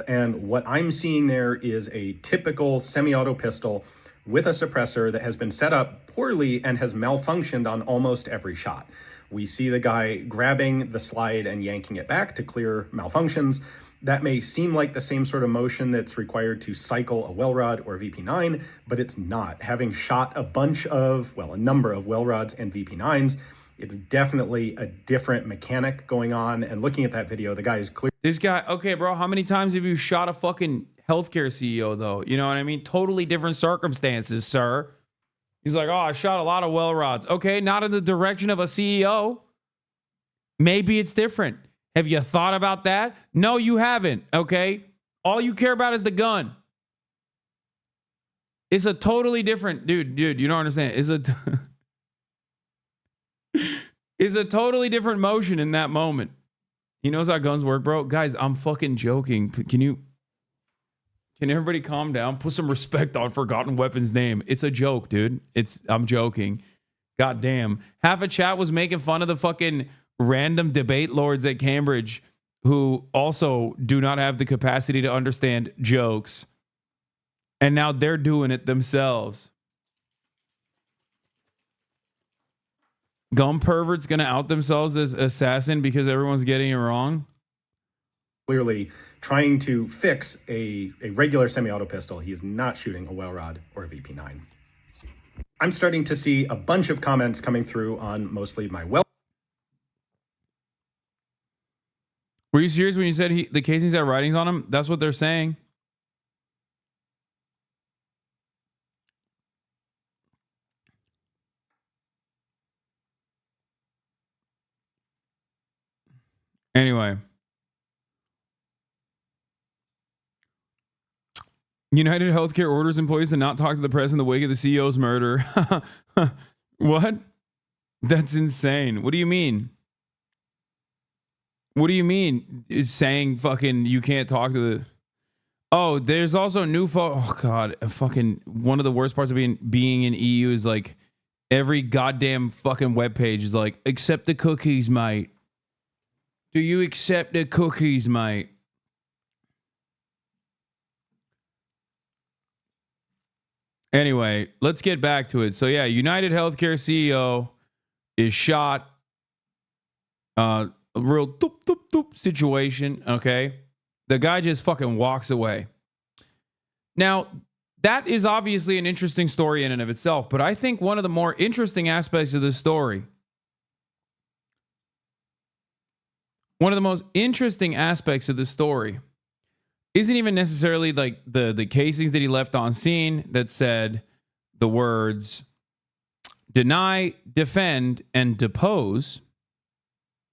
And what I'm seeing there is a typical semi-auto pistol with a suppressor that has been set up poorly and has malfunctioned on almost every shot. We see the guy grabbing the slide and yanking it back to clear malfunctions. That may seem like the same sort of motion that's required to cycle a Wellrod or VP9, but it's not. Having shot a number of Wellrods and VP9s, it's definitely a different mechanic going on. And looking at that video, the guy is clear. This guy, okay, bro, how many times have you shot a fucking healthcare CEO, though? You know what I mean? Totally different circumstances, sir. He's like, oh, I shot a lot of well rods. Okay, not in the direction of a CEO. Maybe it's different. Have you thought about that? No, you haven't, okay? All you care about is the gun. It's a totally different... Dude, you don't understand. It's a totally different motion in that moment. He knows how guns work, bro. Guys, I'm fucking joking. Can everybody calm down? Put some respect on Forgotten Weapon's name. It's a joke, dude. I'm joking. God damn. Half a chat was making fun of the fucking random debate lords at Cambridge who also do not have the capacity to understand jokes. And now they're doing it themselves. Gun perverts gonna out themselves as assassin because everyone's getting it wrong? Clearly trying to fix a regular semi-auto pistol. He is not shooting a Wellrod or a VP9. I'm starting to see a bunch of comments coming through on mostly my Were you serious when you said the casings had writings on them? That's what they're saying. Anyway. United Healthcare orders employees to not talk to the press in the wake of the CEO's murder. What? That's insane. What do you mean? What do you mean? It's saying fucking you can't talk to the... Oh, there's also new... Oh, God. Fucking one of the worst parts of being in EU is like every goddamn fucking webpage is like, accept the cookies, mate. Do you accept the cookies, mate? Anyway, let's get back to it. So yeah, United Healthcare CEO is shot. A real doop, doop, doop situation. Okay. The guy just fucking walks away. Now, that is obviously an interesting story in and of itself, but I think one of the more interesting aspects of this story, one of the most interesting aspects of this story isn't even necessarily like the casings that he left on scene that said the words deny, defend, and depose,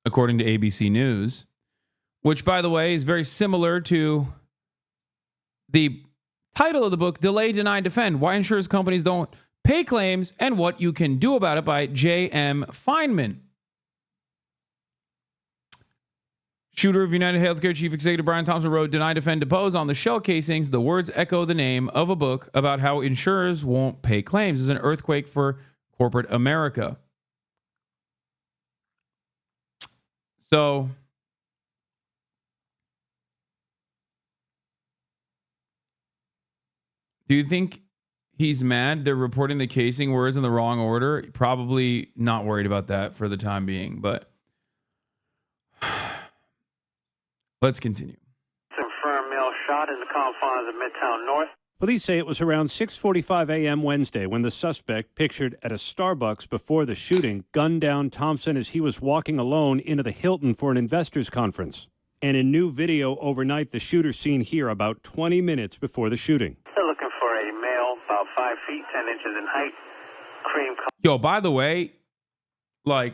according to ABC News, which, by the way, is very similar to the title of the book, Delay, Deny, Defend, Why Insurance Companies Don't Pay Claims and What You Can Do About It by J.M. Feynman. Shooter of United Healthcare Chief Executive Brian Thompson wrote, Deny, Defend, Depose on the shell casings. The words echo the name of a book about how insurers won't pay claims. It's an earthquake for corporate America. So, do you think he's mad they're reporting the casing words in the wrong order? Probably not worried about that for the time being, but let's continue. Confirmed male shot in the confines of Midtown North. Police say it was around 6:45 a.m. Wednesday when the suspect, pictured at a Starbucks before the shooting, gunned down Thompson as he was walking alone into the Hilton for an investors conference. And in new video overnight, the shooter seen here about 20 minutes before the shooting. They're looking for a male about 5 feet 10 inches in height, cream color. Yo, by the way, like,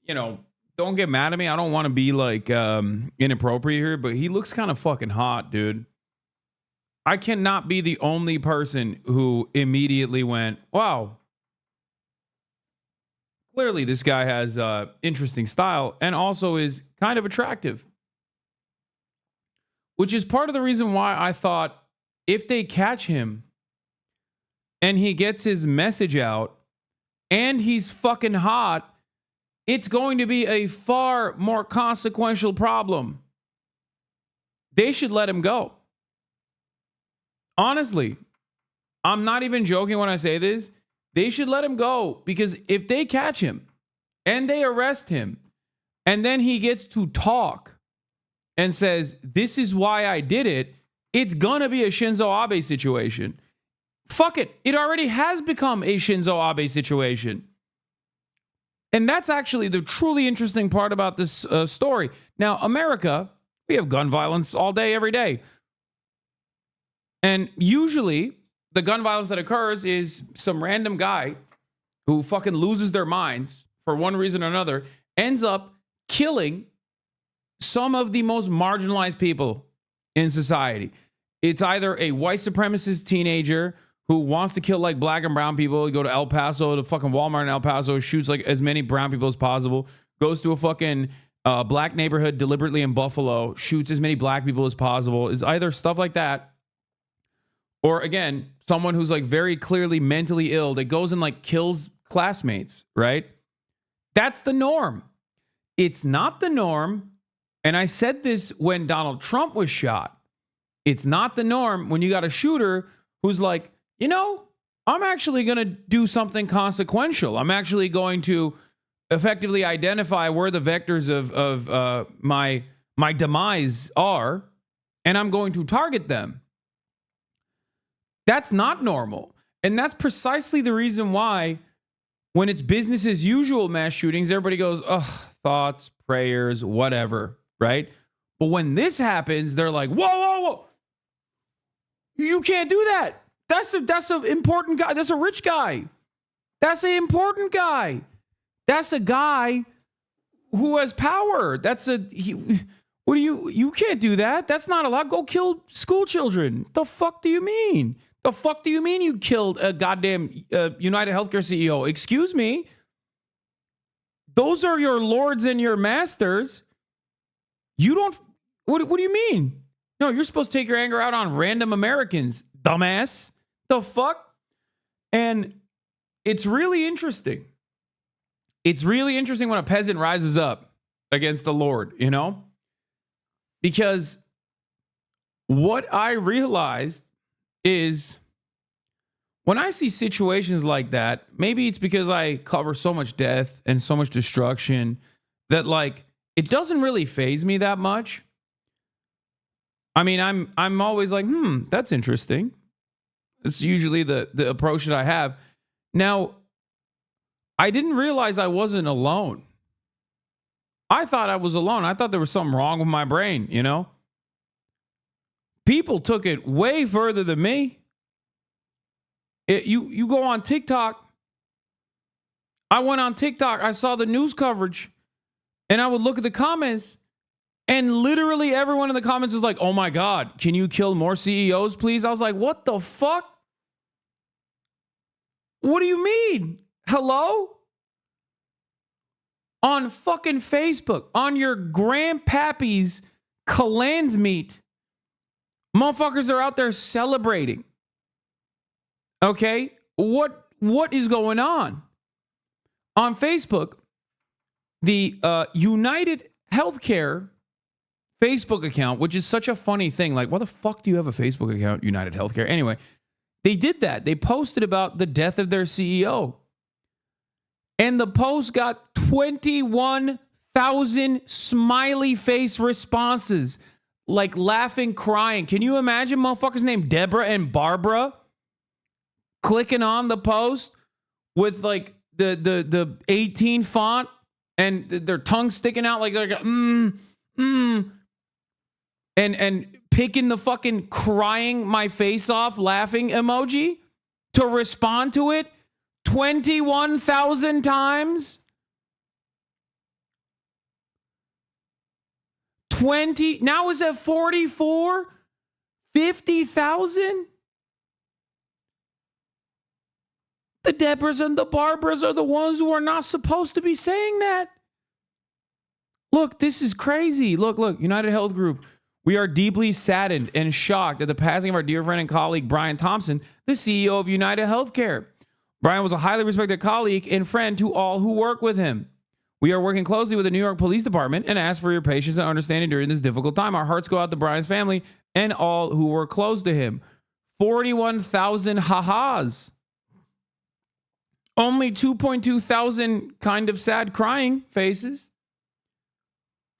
you know, don't get mad at me. I don't want to be like inappropriate here, but he looks kind of fucking hot, dude. I cannot be the only person who immediately went, wow, clearly this guy has interesting style and also is kind of attractive. Which is part of the reason why I thought if they catch him and he gets his message out and he's fucking hot, it's going to be a far more consequential problem. They should let him go. Honestly, I'm not even joking when I say this. They should let him go, because if they catch him and they arrest him and then he gets to talk and says, this is why I did it, it's going to be a Shinzo Abe situation. Fuck it. It already has become a Shinzo Abe situation. And that's actually the truly interesting part about this story. Now, America, we have gun violence all day, every day. And usually the gun violence that occurs is some random guy who fucking loses their minds for one reason or another, ends up killing some of the most marginalized people in society. It's either a white supremacist teenager who wants to kill like black and brown people. You go to El Paso, to fucking Walmart in El Paso, shoots like as many brown people as possible, goes to a fucking black neighborhood deliberately in Buffalo, shoots as many black people as possible. It's either stuff like that, or again, someone who's like very clearly mentally ill that goes and like kills classmates, right? That's the norm. It's not the norm. And I said this when Donald Trump was shot. It's not the norm when you got a shooter who's like, you know, I'm actually going to do something consequential. I'm actually going to effectively identify where the vectors of my demise are, and I'm going to target them. That's not normal. And that's precisely the reason why when it's business as usual mass shootings, everybody goes, ugh, thoughts, prayers, whatever, right? But when this happens, they're like, whoa, whoa, whoa. You can't do that. That's an important guy. That's a rich guy. That's an important guy. That's a guy who has power. You can't do that. That's not allowed. Go kill school children. The fuck do you mean? The fuck do you mean you killed a goddamn United Healthcare CEO? Excuse me. Those are your lords and your masters. You don't. What do you mean? No, you're supposed to take your anger out on random Americans, dumbass. The fuck? And it's really interesting. It's really interesting when a peasant rises up against the Lord, you know? Because what I realized is when I see situations like that, maybe it's because I cover so much death and so much destruction that like it doesn't really faze me that much. I mean, I'm always like, that's interesting. It's usually the approach that I have. Now, I didn't realize I wasn't alone. I thought I was alone. I thought there was something wrong with my brain, you know? People took it way further than me. You go on TikTok. I went on TikTok. I saw the news coverage and I would look at the comments and literally everyone in the comments was like, oh my God, can you kill more CEOs, please? I was like, what the fuck? What do you mean? Hello? On fucking Facebook, on your grandpappy's Kalan's meat, motherfuckers are out there celebrating. Okay? What is going on? On Facebook, the United Healthcare Facebook account, which is such a funny thing. Like, why the fuck do you have a Facebook account, United Healthcare? Anyway, they did that. They posted about the death of their CEO. And the post got 21,000 smiley face responses, like laughing, crying. Can you imagine motherfuckers named Deborah and Barbara clicking on the post with like the 18 font and their tongue sticking out like and picking the fucking crying my face off laughing emoji to respond to it 21,000 times? 20, now is at 44? 50,000? The Deborahs and the Barbaras are the ones who are not supposed to be saying that. Look, this is crazy. Look, United Health Group. We are deeply saddened and shocked at the passing of our dear friend and colleague, Brian Thompson, the CEO of United Healthcare. Brian was a highly respected colleague and friend to all who work with him. We are working closely with the New York Police Department and ask for your patience and understanding during this difficult time. Our hearts go out to Brian's family and all who were close to him. 41,000 ha-has. Only 2.2 thousand kind of sad crying faces.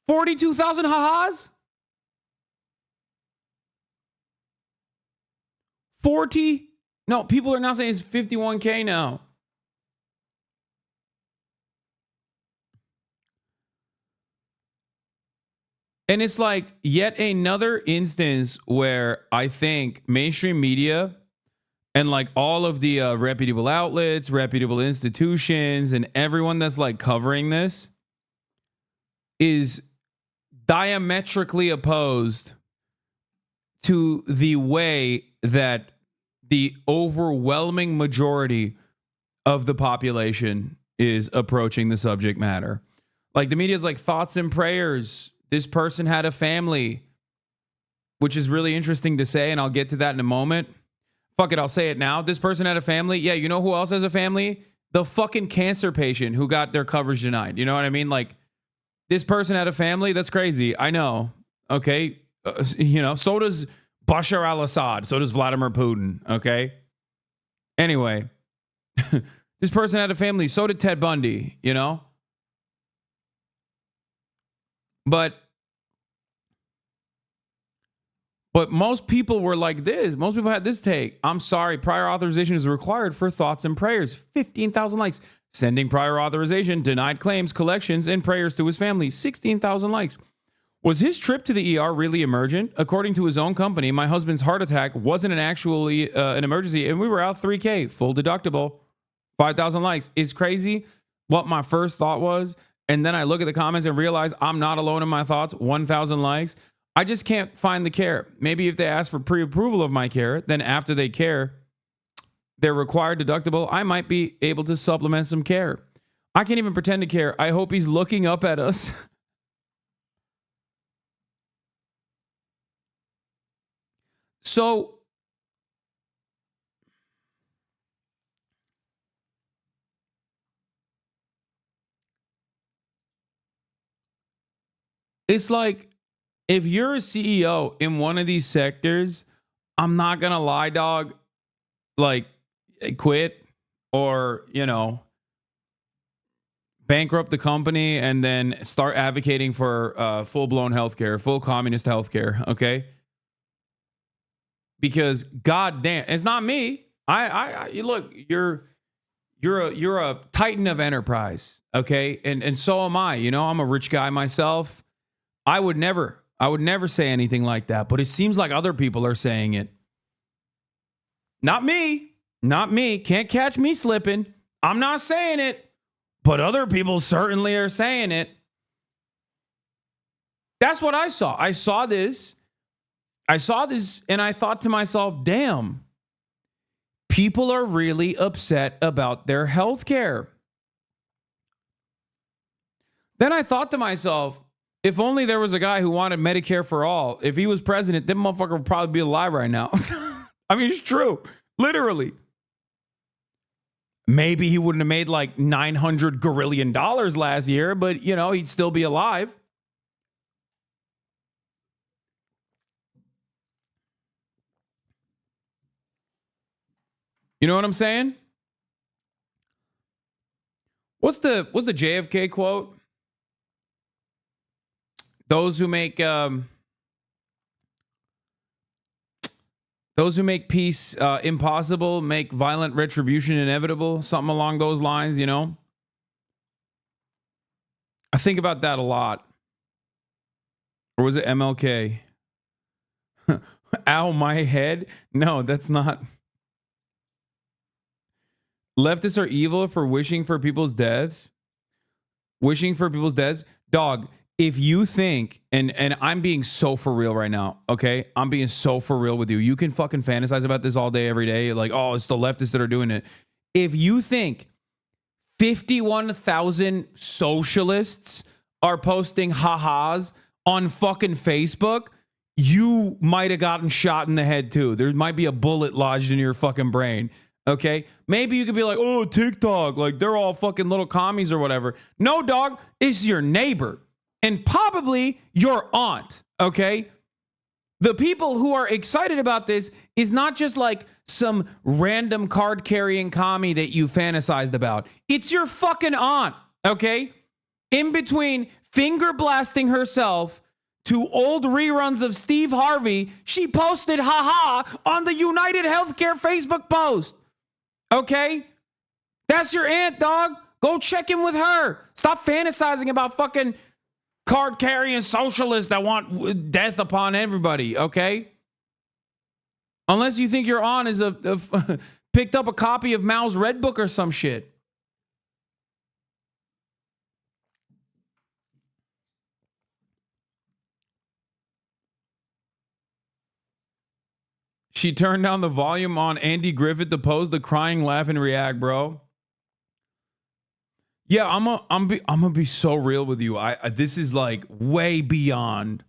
42,000 ha-has? 40? No, people are now saying it's 51K now. And it's like yet another instance where I think mainstream media and like all of the reputable outlets, reputable institutions, and everyone that's like covering this is diametrically opposed to the way that the overwhelming majority of the population is approaching the subject matter. Like the media is like thoughts and prayers. This person had a family, which is really interesting to say, and I'll get to that in a moment. Fuck it, I'll say it now. This person had a family. Yeah, you know who else has a family? The fucking cancer patient who got their coverage denied. You know what I mean? Like, this person had a family. That's crazy. I know. Okay. So does Bashar al-Assad. So does Vladimir Putin. Okay. Anyway, this person had a family. So did Ted Bundy, you know? But most people were like this. Most people had this take. I'm sorry, prior authorization is required for thoughts and prayers. 15,000 likes. Sending prior authorization, denied claims, collections, and prayers to his family. 16,000 likes. Was his trip to the ER really emergent? According to his own company, my husband's heart attack wasn't an emergency, and we were out $3K, full deductible. 5,000 likes. It's crazy what my first thought was. And then I look at the comments and realize I'm not alone in my thoughts. 1,000 likes. I just can't find the care. Maybe if they ask for pre-approval of my care, then after they care, their required deductible, I might be able to supplement some care. I can't even pretend to care. I hope he's looking up at us. So it's like, if you're a CEO in one of these sectors, I'm not going to lie, dog. Like, quit or, bankrupt the company and then start advocating for full-blown healthcare, full communist healthcare, okay? Because goddamn, it's not me. You look, you're a titan of enterprise, okay? And so am I. I'm a rich guy myself. I would never say anything like that, but it seems like other people are saying it. Not me. Can't catch me slipping. I'm not saying it, but other people certainly are saying it. That's what I saw. I saw this and I thought to myself, damn, people are really upset about their health care. Then I thought to myself, if only there was a guy who wanted Medicare for all. If he was president, that motherfucker would probably be alive right now. I mean, it's true. Literally. Maybe he wouldn't have made like $900 gorillion last year, but, he'd still be alive. You know what I'm saying? What's the JFK quote? Those who make peace impossible make violent retribution inevitable. Something along those lines, I think about that a lot. Or was it MLK? Ow, my head? No, that's not. Leftists are evil for wishing for people's deaths. Wishing for people's deaths. Dog, if you think, and I'm being so for real right now, okay? I'm being so for real with you. You can fucking fantasize about this all day, every day. Like, oh, it's the leftists that are doing it. If you think 51,000 socialists are posting ha-has on fucking Facebook, you might have gotten shot in the head too. There might be a bullet lodged in your fucking brain. Okay, maybe you could be like, oh, TikTok, like they're all fucking little commies or whatever. No, dog, it's your neighbor and probably your aunt. Okay, the people who are excited about this is not just like some random card carrying commie that you fantasized about. It's your fucking aunt. Okay, in between finger blasting herself to old reruns of Steve Harvey, she posted haha on the United Healthcare Facebook post. Okay? That's your aunt, dog. Go check in with her. Stop fantasizing about fucking card-carrying socialists that want death upon everybody, okay? Unless you think your aunt is picked up a copy of Mao's Red Book or some shit. She turned down the volume on Andy Griffith to pose the crying, laugh, and react, bro. Yeah, I'm gonna be so real with you. This is like way beyond.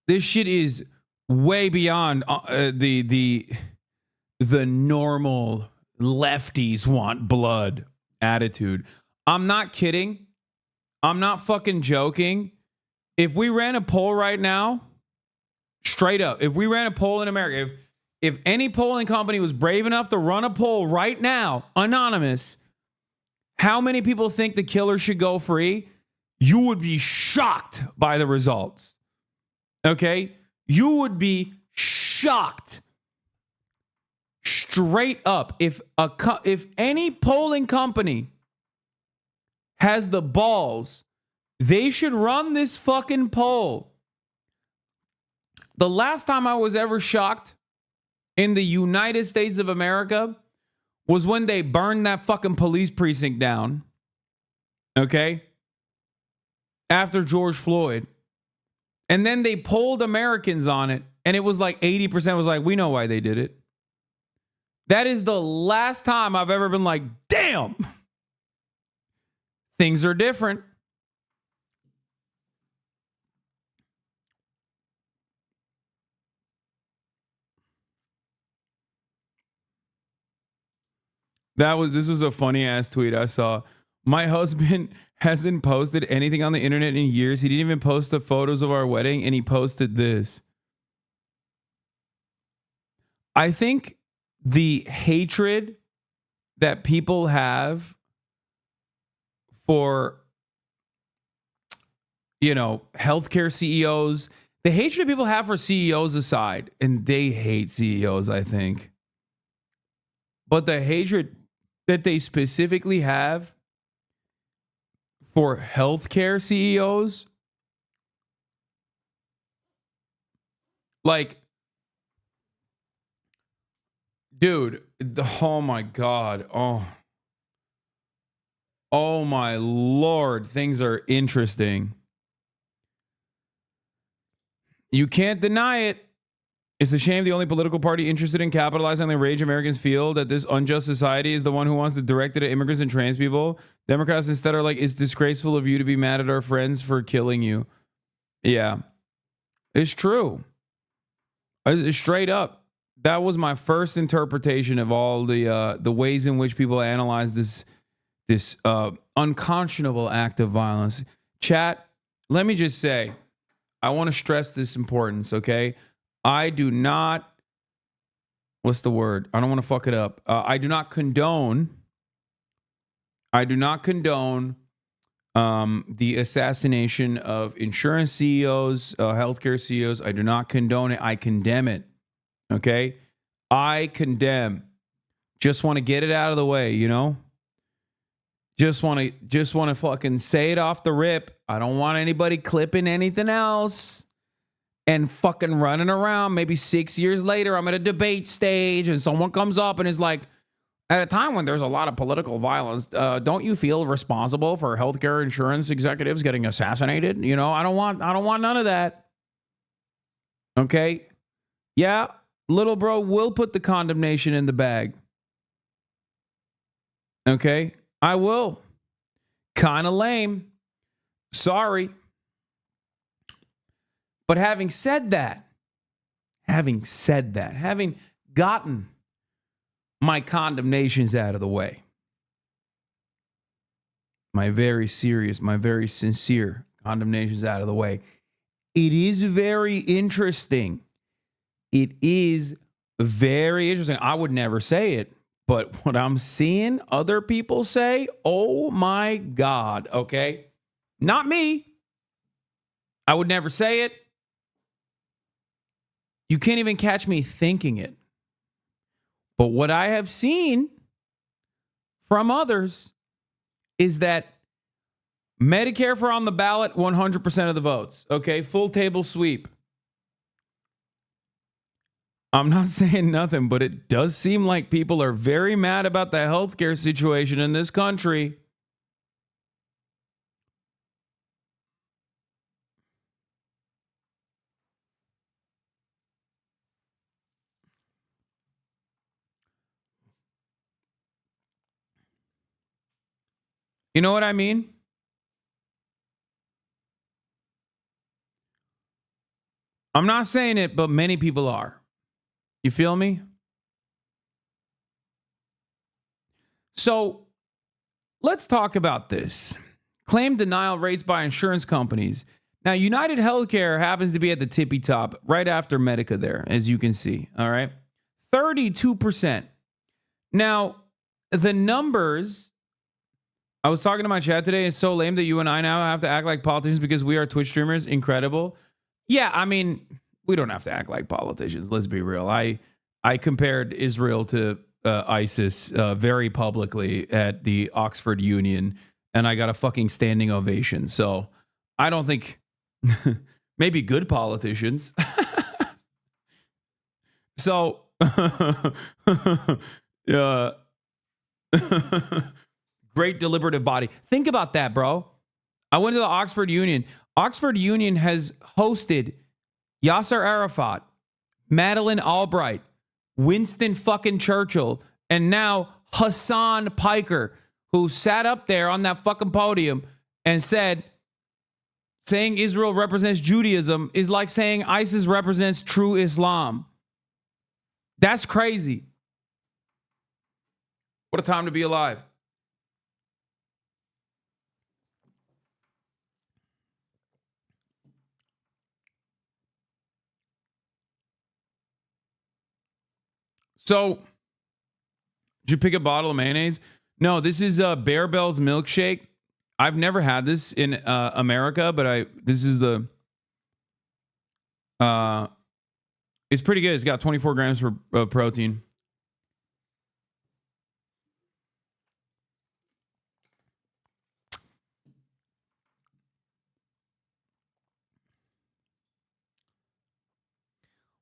This shit is way beyond the normal lefties want blood attitude. I'm not kidding. I'm not fucking joking. If we ran a poll right now, straight up, if we ran a poll in America, if any polling company was brave enough to run a poll right now, anonymous, how many people think the killer should go free? You would be shocked by the results. Okay? You would be shocked. Straight up. If any polling company has the balls, they should run this fucking poll. The last time I was ever shocked in the United States of America was when they burned that fucking police precinct down. Okay? After George Floyd. And then they polled Americans on it, and it was like 80% was like, we know why they did it. That is the last time I've ever been like, damn, things are different. This was a funny ass tweet I saw. My husband hasn't posted anything on the internet in years. He didn't even post the photos of our wedding, and he posted this. I think the hatred that people have for, healthcare CEOs, the hatred people have for CEOs aside, and they hate CEOs, I think. But the hatred that they specifically have for healthcare CEOs, like, dude, oh my God. Oh my Lord. Things are interesting. You can't deny it. It's a shame the only political party interested in capitalizing on the rage Americans feel that this unjust society is the one who wants to direct it at immigrants and trans people. Democrats instead are like, it's disgraceful of you to be mad at our friends for killing you. Yeah, it's true. Straight up. That was my first interpretation of all the ways in which people analyze this unconscionable act of violence. Chat, let me just say, I want to stress this importance, okay? I do not, what's the word? I don't want to fuck it up. I do not condone the assassination of insurance CEOs, healthcare CEOs. I do not condone it. I condemn it. Okay? I condemn. Just want to get it out of the way, Just want to fucking say it off the rip. I don't want anybody clipping anything else and fucking running around. Maybe 6 years later, I'm at a debate stage and someone comes up and is like, at a time when there's a lot of political violence, don't you feel responsible for healthcare insurance executives getting assassinated? I don't want none of that. Okay? Yeah, little bro will put the condemnation in the bag. Okay? I will. Kind of lame. Sorry. But having said that, having gotten my condemnations out of the way, my very serious, my very sincere condemnations out of the way, it is very interesting. It is very interesting. I would never say it, but what I'm seeing other people say, oh my God, okay? Not me. I would never say it. You can't even catch me thinking it. But what I have seen from others is that Medicare for on the ballot, 100% of the votes. Okay, full table sweep. I'm not saying nothing, but it does seem like people are very mad about the healthcare situation in this country. You know what I mean? I'm not saying it, but many people are. You feel me? So let's talk about this. Claim denial rates by insurance companies. Now, United Healthcare happens to be at the tippy top right after Medica there, as you can see. All right. 32%. Now, the numbers, I was talking to my chat today. It's so lame that you and I now have to act like politicians because we are Twitch streamers. Incredible. Yeah, I mean, we don't have to act like politicians. Let's be real. I compared Israel to ISIS very publicly at the Oxford Union, and I got a fucking standing ovation. So I don't think maybe good politicians. So great deliberative body. Think about that, bro. I went to the Oxford Union. Oxford Union has hosted Yasser Arafat, Madeleine Albright, Winston fucking Churchill, and now Hasan Piker, who sat up there on that fucking podium and said, saying Israel represents Judaism is like saying ISIS represents true Islam. That's crazy. What a time to be alive. So, you pick a bottle of mayonnaise? No, this is Bear Bell's milkshake. I've never had this in America, but this is the it's pretty good. It's got 24 grams of protein.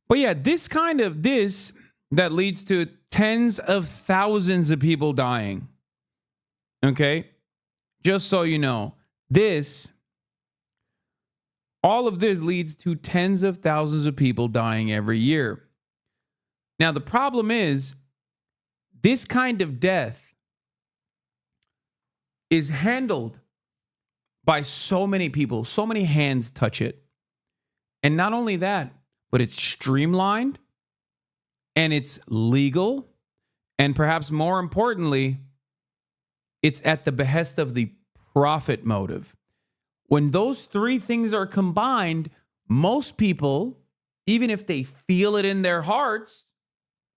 But yeah, this that leads to tens of thousands of people dying. Okay? Just so you know, all of this leads to tens of thousands of people dying every year. Now, the problem is, this kind of death is handled by so many people, so many hands touch it. And not only that, but it's streamlined and it's legal. And perhaps more importantly, it's at the behest of the profit motive. When those three things are combined, most people, even if they feel it in their hearts,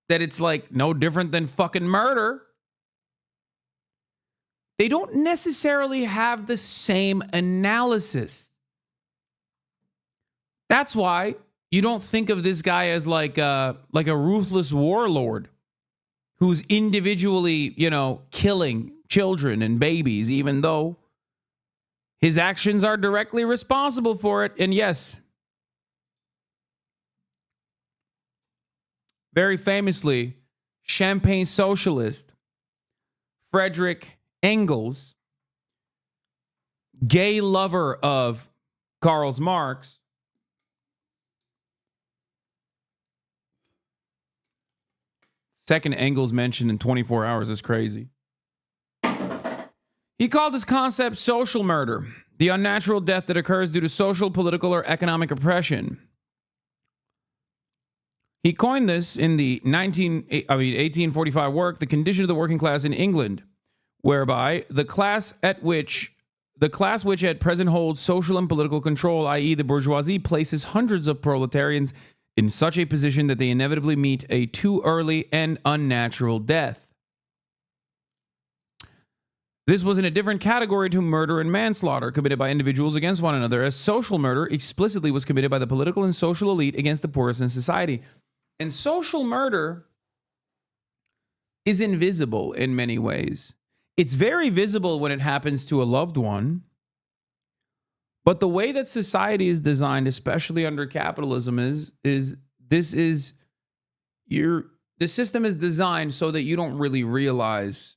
that it's like no different than fucking murder, they don't necessarily have the same analysis. That's why you don't think of this guy as like a ruthless warlord who's individually, killing children and babies, even though his actions are directly responsible for it. And yes, very famously, Champagne socialist Friedrich Engels, gay lover of Karl Marx, second Engels mentioned in 24 hours is crazy. He called this concept social murder, the unnatural death that occurs due to social, political, or economic oppression. He coined this in the 1845 work, The Condition of the Working Class in England, whereby the class which at present holds social and political control, i.e. the bourgeoisie, places hundreds of proletarians in such a position that they inevitably meet a too early and unnatural death. This was in a different category to murder and manslaughter committed by individuals against one another, as social murder explicitly was committed by the political and social elite against the poorest in society. And social murder is invisible in many ways. It's very visible when it happens to a loved one. But the way that society is designed, especially under capitalism, the system is designed so that you don't really realize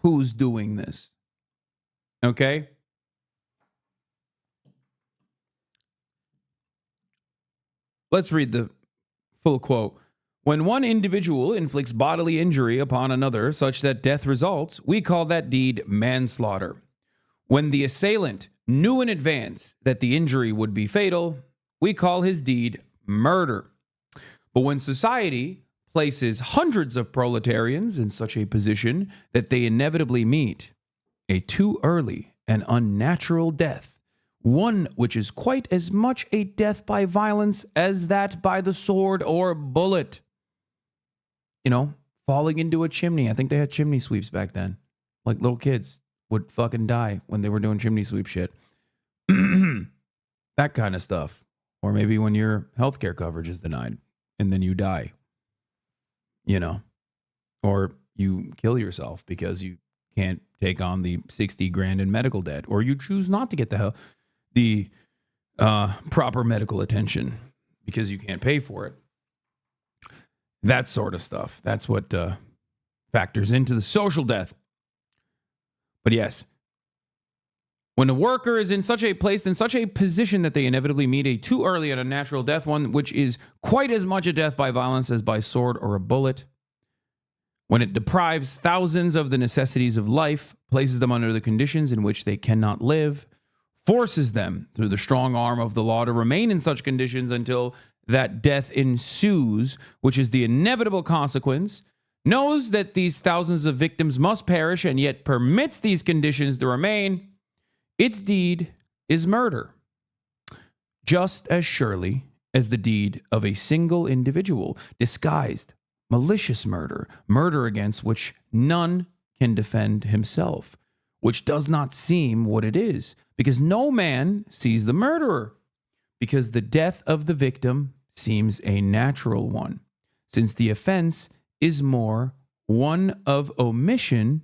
who's doing this. Okay? Let's read the full quote. When one individual inflicts bodily injury upon another such that death results, we call that deed manslaughter. When the assailant knew in advance that the injury would be fatal, we call his deed murder. But when society places hundreds of proletarians in such a position that they inevitably meet a too early and unnatural death, one which is quite as much a death by violence as that by the sword or bullet. Falling into a chimney. I think they had chimney sweeps back then. Like little kids would fucking die when they were doing chimney sweep shit. That kind of stuff. Or maybe when your healthcare coverage is denied and then you die. Or you kill yourself because you can't take on the 60 grand in medical debt, or you choose not to get the proper medical attention because you can't pay for it. That sort of stuff. That's what factors into the social death. But yes, when a worker is in such a position that they inevitably meet a too early and unnatural death, one which is quite as much a death by violence as by sword or a bullet, when it deprives thousands of the necessities of life, places them under the conditions in which they cannot live, forces them through the strong arm of the law to remain in such conditions until that death ensues, which is the inevitable consequence, knows that these thousands of victims must perish and yet permits these conditions to remain, its deed is murder. Just as surely as the deed of a single individual, disguised malicious murder, murder against which none can defend himself, which does not seem what it is, because no man sees the murderer, because the death of the victim seems a natural one, since the offense is more one of omission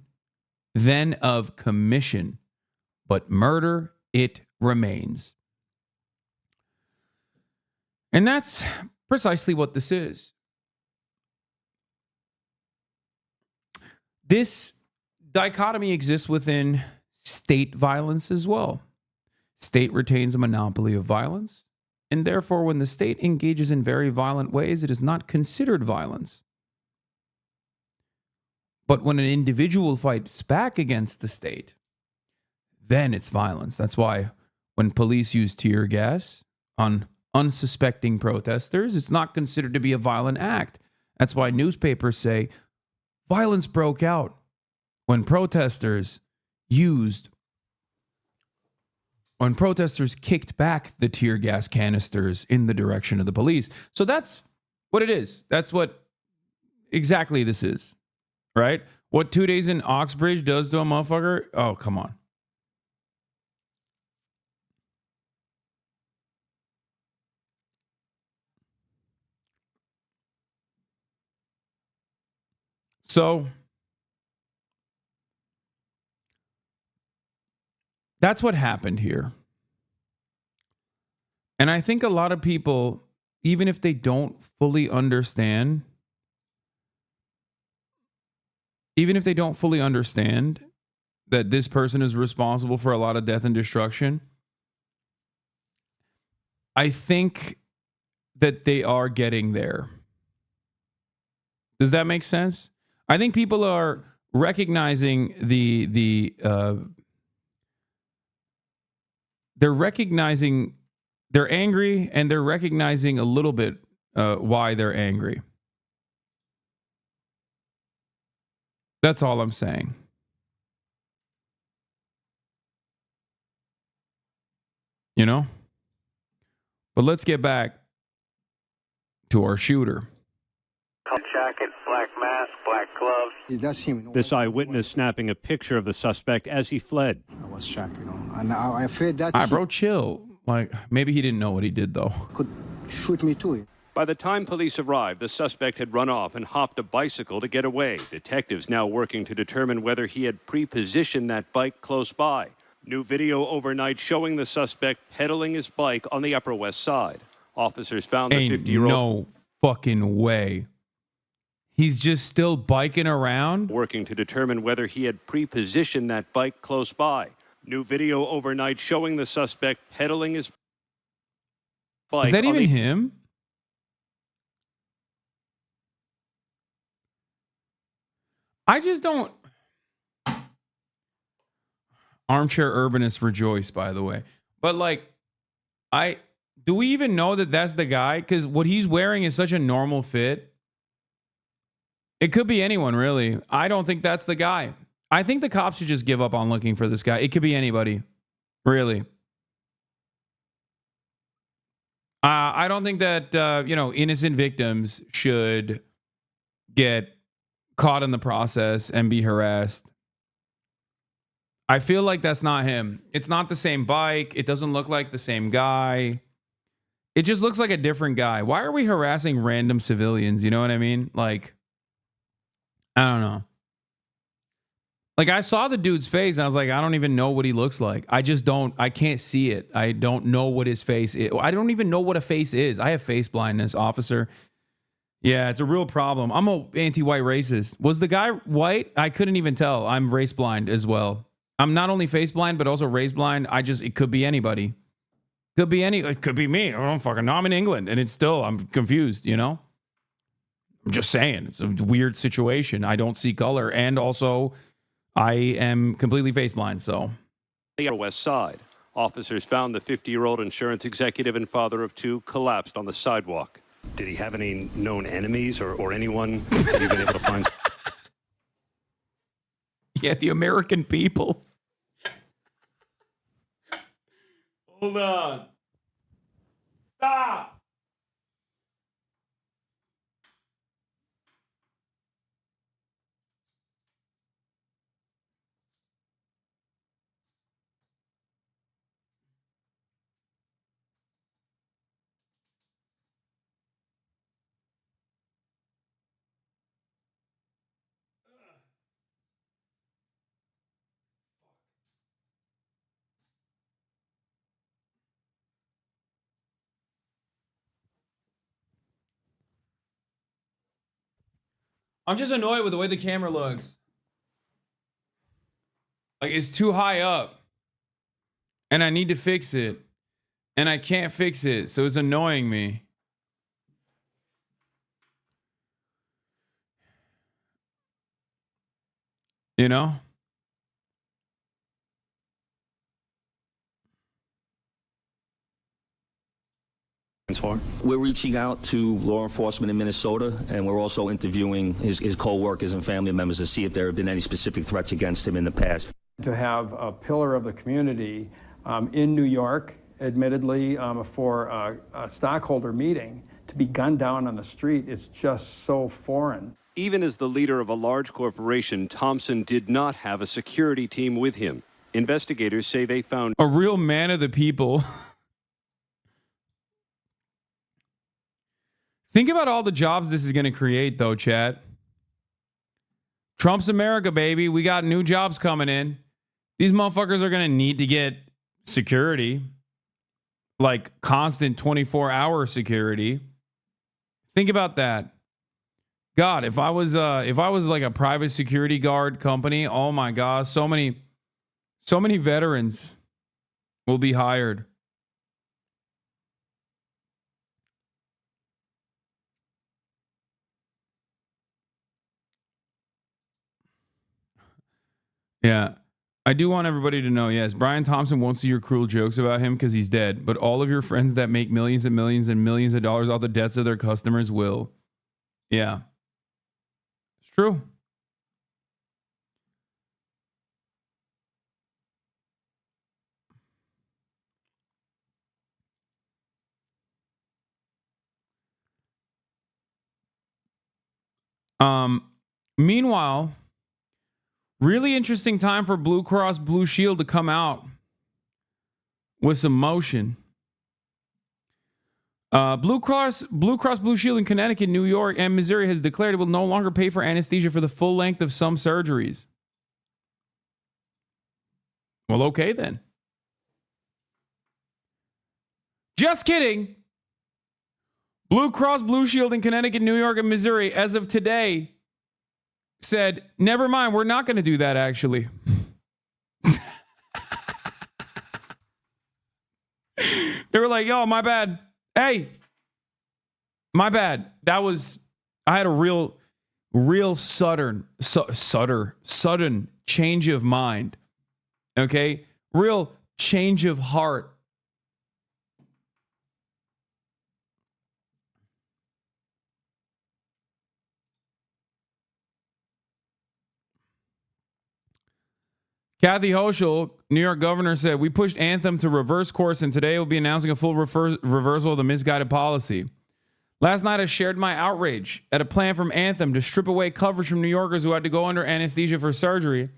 than of commission, but murder it remains. And that's precisely what this is. This dichotomy exists within state violence as well. State retains a monopoly of violence, and therefore when the state engages in very violent ways, it is not considered violence. But when an individual fights back against the state, then it's violence. That's why when police use tear gas on unsuspecting protesters, it's not considered to be a violent act. That's why newspapers say violence broke out when protesters kicked back the tear gas canisters in the direction of the police. So that's what it is. That's what exactly this is, right? What 2 days in Oxbridge does to a motherfucker? Oh, come on. So that's what happened here. And I think a lot of people, even if they don't fully understand, that this person is responsible for a lot of death and destruction, I think that they are getting there. Does that make sense? I think people are recognizing they're angry, and they're recognizing a little bit why they're angry. That's all I'm saying. You know? But let's get back to our shooter. Jacket, black mask, black gloves. It does seem. This eyewitness snapping a picture of the suspect as he fled. I was shocked, and I feared that. All right, bro, chill. Like, maybe he didn't know what he did, though. Could shoot me too. By the time police arrived, the suspect had run off and hopped a bicycle to get away. Detectives now working to determine whether he had pre-positioned that bike close by. New video overnight showing the suspect pedaling his bike on the Upper West Side. Officers found the 50-year-old... No fucking way. He's just still biking around? Working to determine whether he had pre-positioned that bike close by. New video overnight showing the suspect pedaling his bike. Is that even him? I just don't... Armchair urbanists rejoice, by the way. But like, do we even know that that's the guy? Because what he's wearing is such a normal fit. It could be anyone, really. I don't think that's the guy. I think the cops should just give up on looking for this guy. It could be anybody, really. I don't think that innocent victims should get caught in the process and be harassed. I feel like that's not him. It's not the same bike. It doesn't look like the same guy. It just looks like a different guy. Why are we harassing random civilians? You know what I mean? Like, I don't know. Like, I saw the dude's face and I was like, I don't even know what he looks like. I can't see it. I don't know what his face is. I don't even know what a face is. I have face blindness, officer. Yeah, it's a real problem. I'm an anti-white racist. Was the guy white? I couldn't even tell. I'm race blind as well. I'm not only face blind, but also race blind. It could be anybody. It could be me. I don't fucking know. I'm in England and I'm confused, you know? I'm just saying. It's a weird situation. I don't see color. And also, I am completely face blind, so. The West Side. Officers found the 50-year-old insurance executive and father of two collapsed on the sidewalk. Did he have any known enemies or anyone that you've been able to find? Yeah, the American people. Hold on. Stop. I'm just annoyed with the way the camera looks. Like, it's too high up. And I need to fix it. And I can't fix it. So it's annoying me. You know? We're reaching out to law enforcement in Minnesota, and we're also interviewing his co-workers and family members to see if there have been any specific threats against him in the past. To have a pillar of the community in New York, admittedly, for a stockholder meeting, to be gunned down on the street, it's just so foreign. Even as the leader of a large corporation, Thompson did not have a security team with him. Investigators say they found a real man of the people. Think about all the jobs this is going to create, though, chat. Trump's America, baby. We got new jobs coming in. These motherfuckers are going to need to get security, like constant 24-hour security. Think about that. God, if I was like a private security guard company, oh my gosh, so many veterans will be hired. Yeah. I do want everybody to know, yes, Brian Thompson won't see your cruel jokes about him because he's dead, but all of your friends that make millions and millions and millions of dollars off the debts of their customers will. Yeah. It's true. Meanwhile, really interesting time for Blue Cross Blue Shield to come out with some motion. Blue Cross Blue Shield in Connecticut, New York, and Missouri has declared it will no longer pay for anesthesia for the full length of some surgeries. Well, okay then. Just kidding. Blue Cross Blue Shield in Connecticut, New York, and Missouri, as of today, said, never mind, we're not going to do that, actually. They were like, yo, my bad. Hey, my bad. I had a real sudden change of mind. Okay? Real change of heart. Kathy Hochul, New York governor, said, we pushed Anthem to reverse course, and today we'll be announcing a full reversal of the misguided policy. Last night, I shared my outrage at a plan from Anthem to strip away coverage from New Yorkers who had to go under anesthesia for surgery.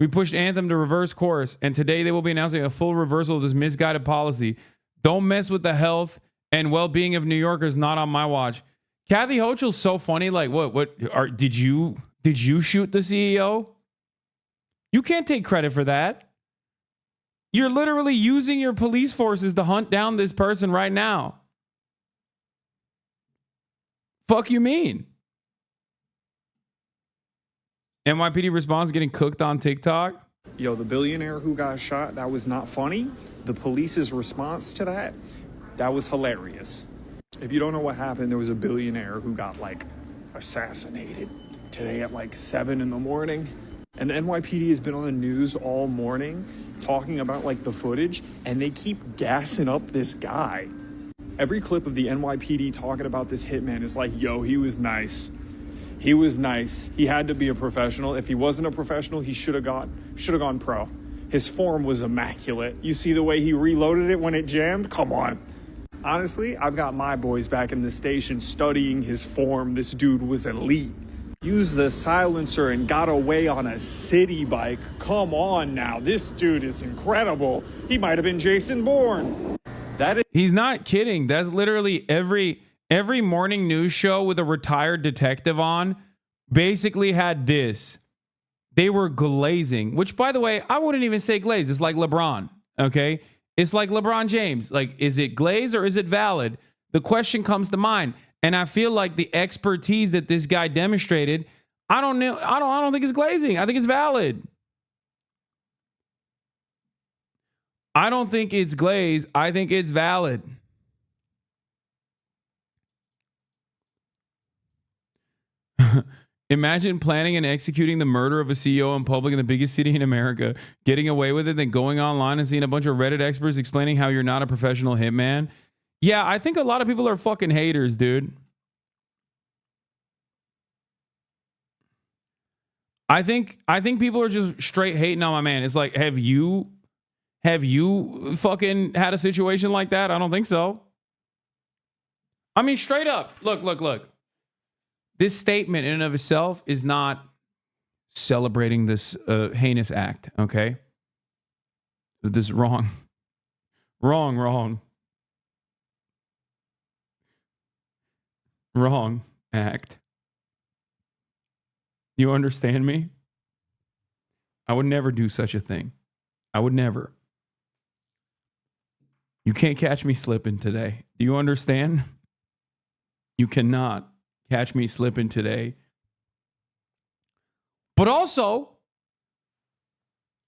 We pushed Anthem to reverse course, and today they will be announcing a full reversal of this misguided policy. Don't mess with the health and well-being of New Yorkers, not on my watch. Kathy Hochul's so funny. Like, did you shoot the CEO? You can't take credit for that. You're literally using your police forces to hunt down this person right now. Fuck you mean? NYPD response getting cooked on TikTok. Yo, the billionaire who got shot, that was not funny. The police's response to that was hilarious. If you don't know what happened, there was a billionaire who got assassinated today at 7 in the morning. And the NYPD has been on the news all morning talking about the footage, and they keep gassing up this guy. Every clip of the NYPD talking about this hitman is like, yo, he was nice. He was nice. He had to be a professional. If he wasn't a professional, he should have gone pro. His form was immaculate. You see the way he reloaded it when it jammed? Come on. Honestly, I've got my boys back in the station studying his form. This dude was elite. Used the silencer and got away on a city bike. Come on now. This dude is incredible. He might have been Jason Bourne. He's not kidding. That's literally every morning news show with a retired detective on basically had this. They were glazing, which, by the way, I wouldn't even say glaze. It's like LeBron, okay? It's like LeBron James. Is it glaze or is it valid? The question comes to mind. And I feel like the expertise that this guy demonstrated, I don't know. I don't think it's glazing. I think it's valid. I don't think it's glazed. I think it's valid. Imagine planning and executing the murder of a CEO in public in the biggest city in America, getting away with it, then going online and seeing a bunch of Reddit experts explaining how you're not a professional hitman. Yeah, I think a lot of people are fucking haters, dude. I think people are just straight hating on my man. It's like, have you fucking had a situation like that? I don't think so. I mean, straight up. Look. This statement in and of itself is not celebrating this heinous act, okay? This is wrong. Wrong act. You understand me? I would never do such a thing. I would never. You can't catch me slipping today. Do you understand? You cannot catch me slipping today. But also,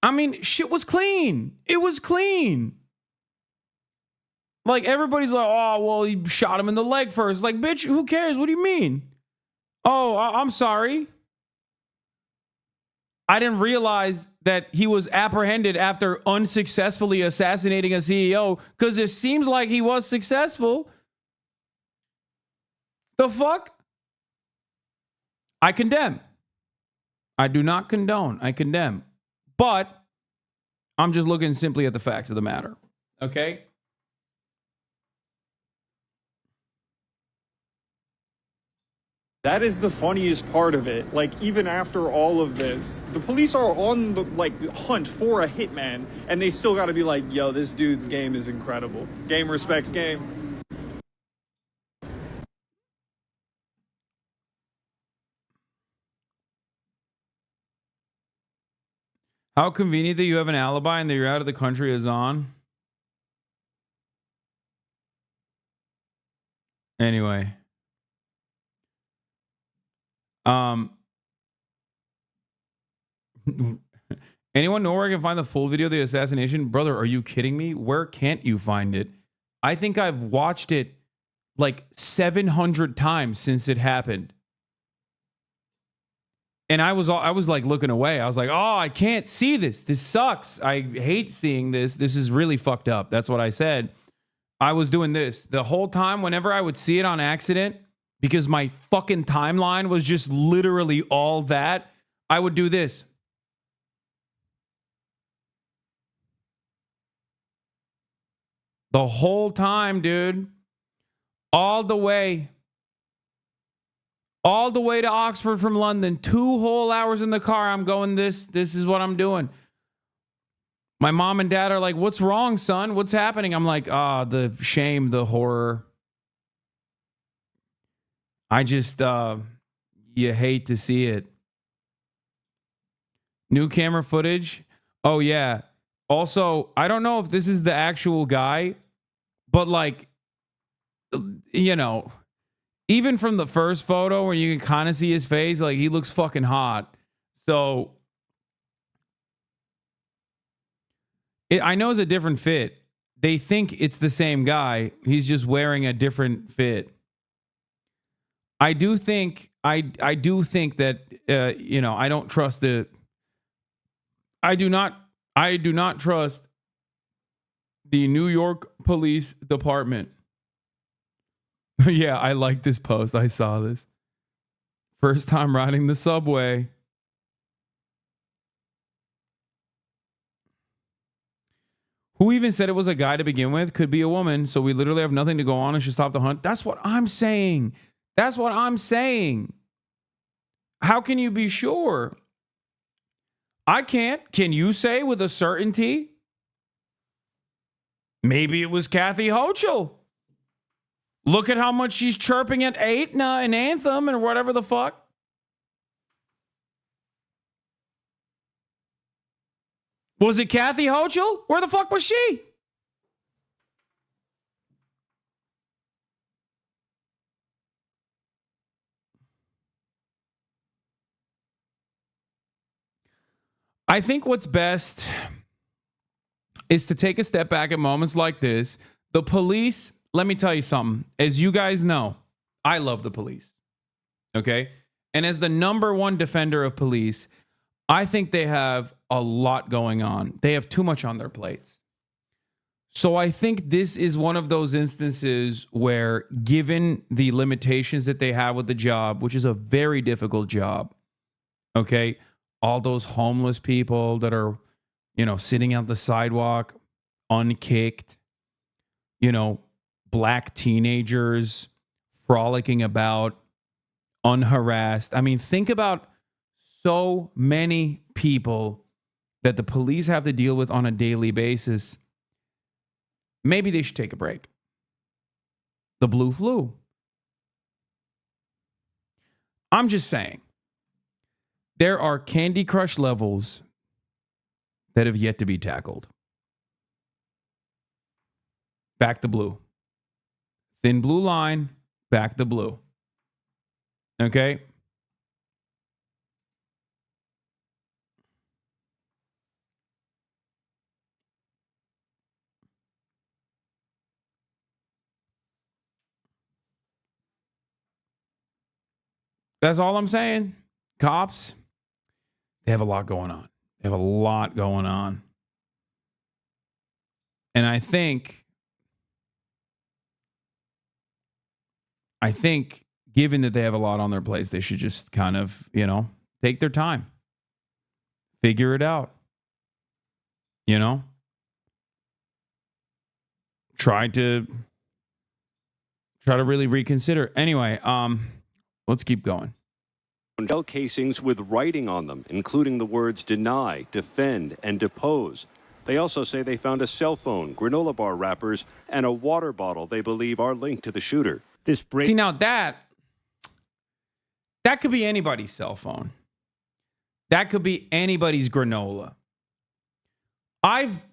I mean, shit was clean. It was clean. Like, everybody's like, oh, well, he shot him in the leg first. Like, bitch, who cares? What do you mean? Oh, I'm sorry. I didn't realize that he was apprehended after unsuccessfully assassinating a CEO, because it seems like he was successful. The fuck? I condemn. I do not condone. I condemn. But I'm just looking simply at the facts of the matter. Okay? That is the funniest part of it. Like, even after all of this, the police are on the hunt for a hitman, and they still got to be like, yo, this dude's game is incredible. Game respects game. How convenient that you have an alibi and that you're out of the country, Hassan. Anyway. Anyone know where I can find the full video of the assassination? Brother, are you kidding me? Where can't you find it? I think I've watched it like 700 times since it happened. And I was like looking away. I was like, oh, I can't see this. This sucks. I hate seeing this. This is really fucked up. That's what I said. I was doing this the whole time whenever I would see it on accident, because my fucking timeline was just literally all that. I would do this. The whole time, dude. All the way to Oxford from London. 2 whole hours in the car. I'm going this. This is what I'm doing. My mom and dad are like, what's wrong, son? What's happening? I'm like, the shame, the horror. I just, you hate to see it. New camera footage. Oh, yeah. Also, I don't know if this is the actual guy, but like, you know, even from the first photo where you can kind of see his face, like he looks fucking hot. So I know it's a different fit. They think it's the same guy. He's just wearing a different fit. I do think that you know, I don't trust the. I do not trust the New York Police Department. Yeah, I like this post. I saw this. First time riding the subway. Who even said it was a guy to begin with? Could be a woman. So we literally have nothing to go on and should stop the hunt. That's what I'm saying. That's what I'm saying. How can you be sure? I can't. Can you say with a certainty? Maybe it was Kathy Hochul. Look at how much she's chirping at Aetna and Anthem and whatever the fuck. Was it Kathy Hochul? Where the fuck was she? I think what's best is to take a step back at moments like this. The police, let me tell you something. As you guys know, I love the police. Okay? And as the number one defender of police, I think they have a lot going on. They have too much on their plates. So I think this is one of those instances where, given the limitations that they have with the job, which is a very difficult job, okay, all those homeless people that are, sitting on the sidewalk, unkicked, black teenagers frolicking about, unharassed. I mean, think about so many people that the police have to deal with on a daily basis. Maybe they should take a break. The blue flu. I'm just saying, there are Candy Crush levels that have yet to be tackled. Back the blue. Thin blue line, back the blue. Okay? That's all I'm saying. Cops, they have a lot going on. They have a lot going on. And I think given that they have a lot on their plates, they should just kind of, take their time. Figure it out. Try to really reconsider. Anyway, let's keep going. Shell casings with writing on them, including the words deny, defend, and depose. They also say they found a cell phone, granola bar wrappers, and a water bottle they believe are linked to the shooter. See, now that could be anybody's cell phone. That could be anybody's granola. I've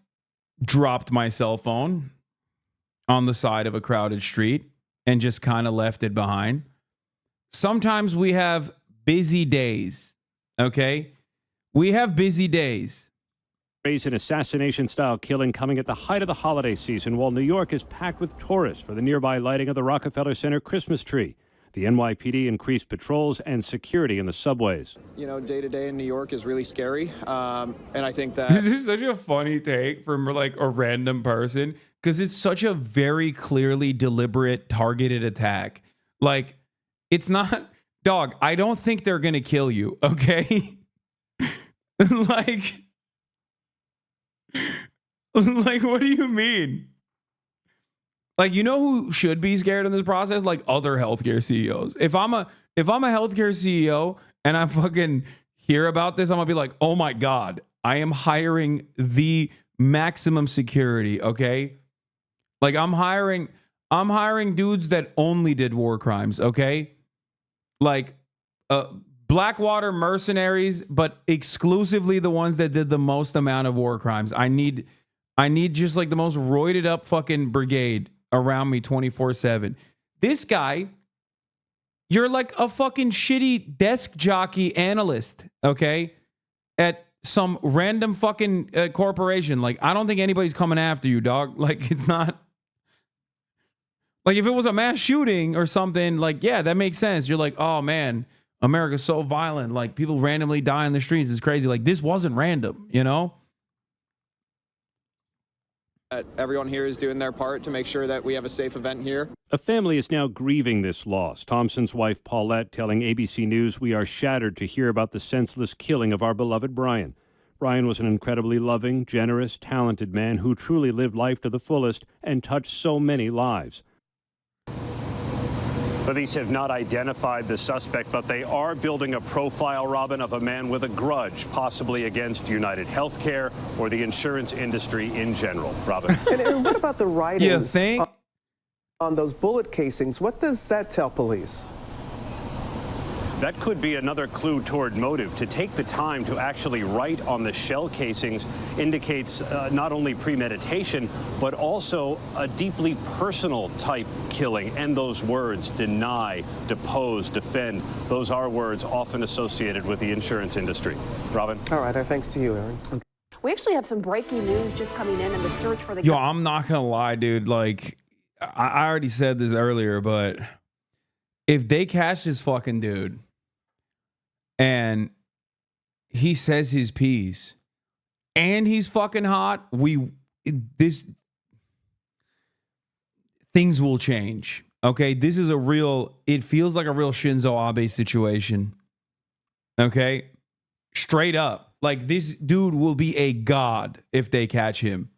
dropped my cell phone on the side of a crowded street and just kind of left it behind. Sometimes we have busy days, okay? We have busy days. An assassination-style killing coming at the height of the holiday season while New York is packed with tourists for the nearby lighting of the Rockefeller Center Christmas tree. The NYPD increased patrols and security in the subways. Day-to-day in New York is really scary, and I think that... This is such a funny take from like a random person because it's such a very clearly deliberate, targeted attack. Like, it's not... Dog, I don't think they're going to kill you, okay? Like, what do you mean? Like, who should be scared in this process? Like, other healthcare CEOs. If I'm a healthcare CEO and I fucking hear about this, I'm gonna be like, oh my God, I am hiring the maximum security, okay? Like, I'm hiring dudes that only did war crimes, okay? Like, Blackwater mercenaries, but exclusively the ones that did the most amount of war crimes. I need just like the most roided up fucking brigade around me 24/7. This guy, you're like a fucking shitty desk jockey analyst, okay? At some random fucking corporation. Like, I don't think anybody's coming after you, dog. Like, it's not... Like, if it was a mass shooting or something, like, yeah, that makes sense. You're like, oh, man, America's so violent. Like, people randomly die in the streets. It's crazy. Like, this wasn't random, Everyone here is doing their part to make sure that we have a safe event here. A family is now grieving this loss. Thompson's wife, Paulette, telling ABC News, "We are shattered to hear about the senseless killing of our beloved Brian. Brian was an incredibly loving, generous, talented man who truly lived life to the fullest and touched so many lives." Police have not identified the suspect, but they are building a profile, Robin, of a man with a grudge, possibly against United Healthcare or the insurance industry in general. Robin. And what about the writings on those bullet casings? What does that tell police? That could be another clue toward motive. To take the time to actually write on the shell casings indicates not only premeditation, but also a deeply personal type killing. And those words, deny, depose, defend, those are words often associated with the insurance industry. Robin? All right, our thanks to you, Aaron. We actually have some breaking news just coming in the search for the... Yo, I'm not gonna lie, dude. Like, I already said this earlier, but if they catch this fucking dude and he says his piece and he's fucking hot, things will change. Okay, this is it feels like a real Shinzo Abe situation. Okay, straight up. Like, this dude will be a god if they catch him.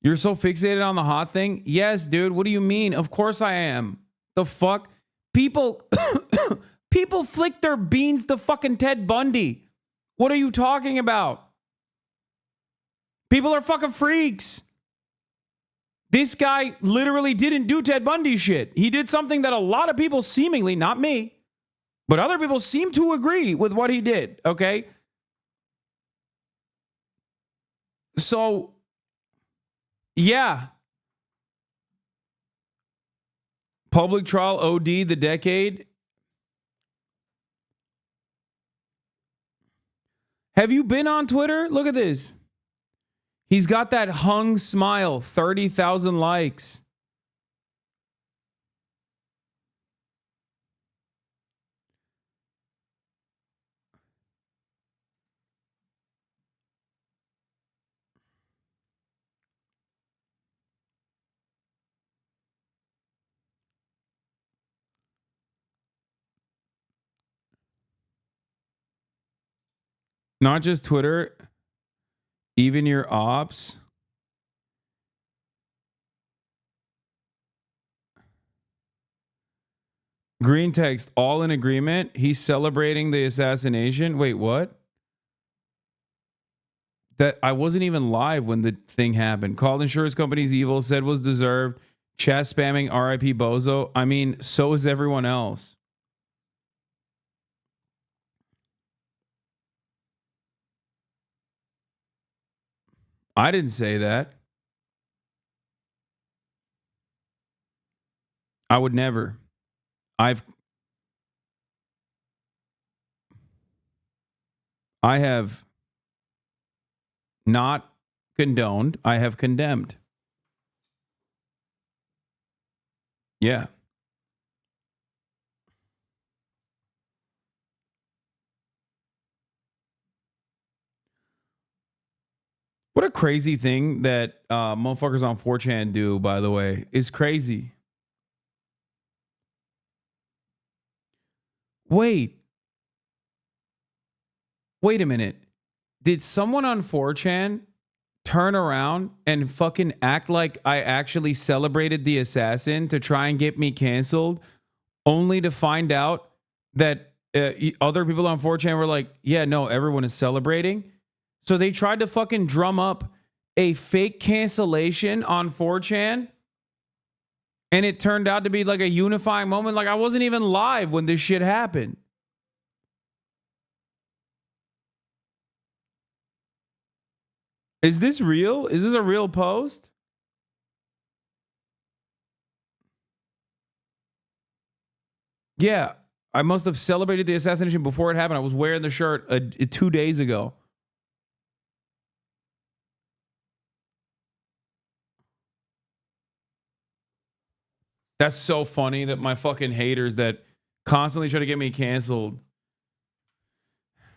You're so fixated on the hot thing? Yes, dude. What do you mean? Of course I am. The fuck? People flick their beans to fucking Ted Bundy. What are you talking about? People are fucking freaks. This guy literally didn't do Ted Bundy shit. He did something that a lot of people seemingly, not me, but other people seem to agree with what he did, okay? So, yeah. Public trial OD the decade. Have you been on Twitter? Look at this. He's got that hung smile, 30,000 likes. Not just Twitter, even your ops. Green text, all in agreement. He's celebrating the assassination. Wait, what? That I wasn't even live when the thing happened. Called insurance companies evil, said was deserved. Chat spamming RIP Bozo. I mean, so is everyone else. I didn't say that. I would never. I have not condoned. I have condemned. Yeah. What a crazy thing that motherfuckers on 4chan do, by the way, is crazy. Wait a minute. Did someone on 4chan turn around and fucking act like I actually celebrated the assassin to try and get me canceled, only to find out that other people on 4chan were like, yeah, no, everyone is celebrating? So they tried to fucking drum up a fake cancellation on 4chan, and it turned out to be like a unifying moment. Like, I wasn't even live when this shit happened. Is this real? Is this a real post? Yeah, I must have celebrated the assassination before it happened. I was wearing the shirt 2 days ago. That's so funny that my fucking haters that constantly try to get me canceled.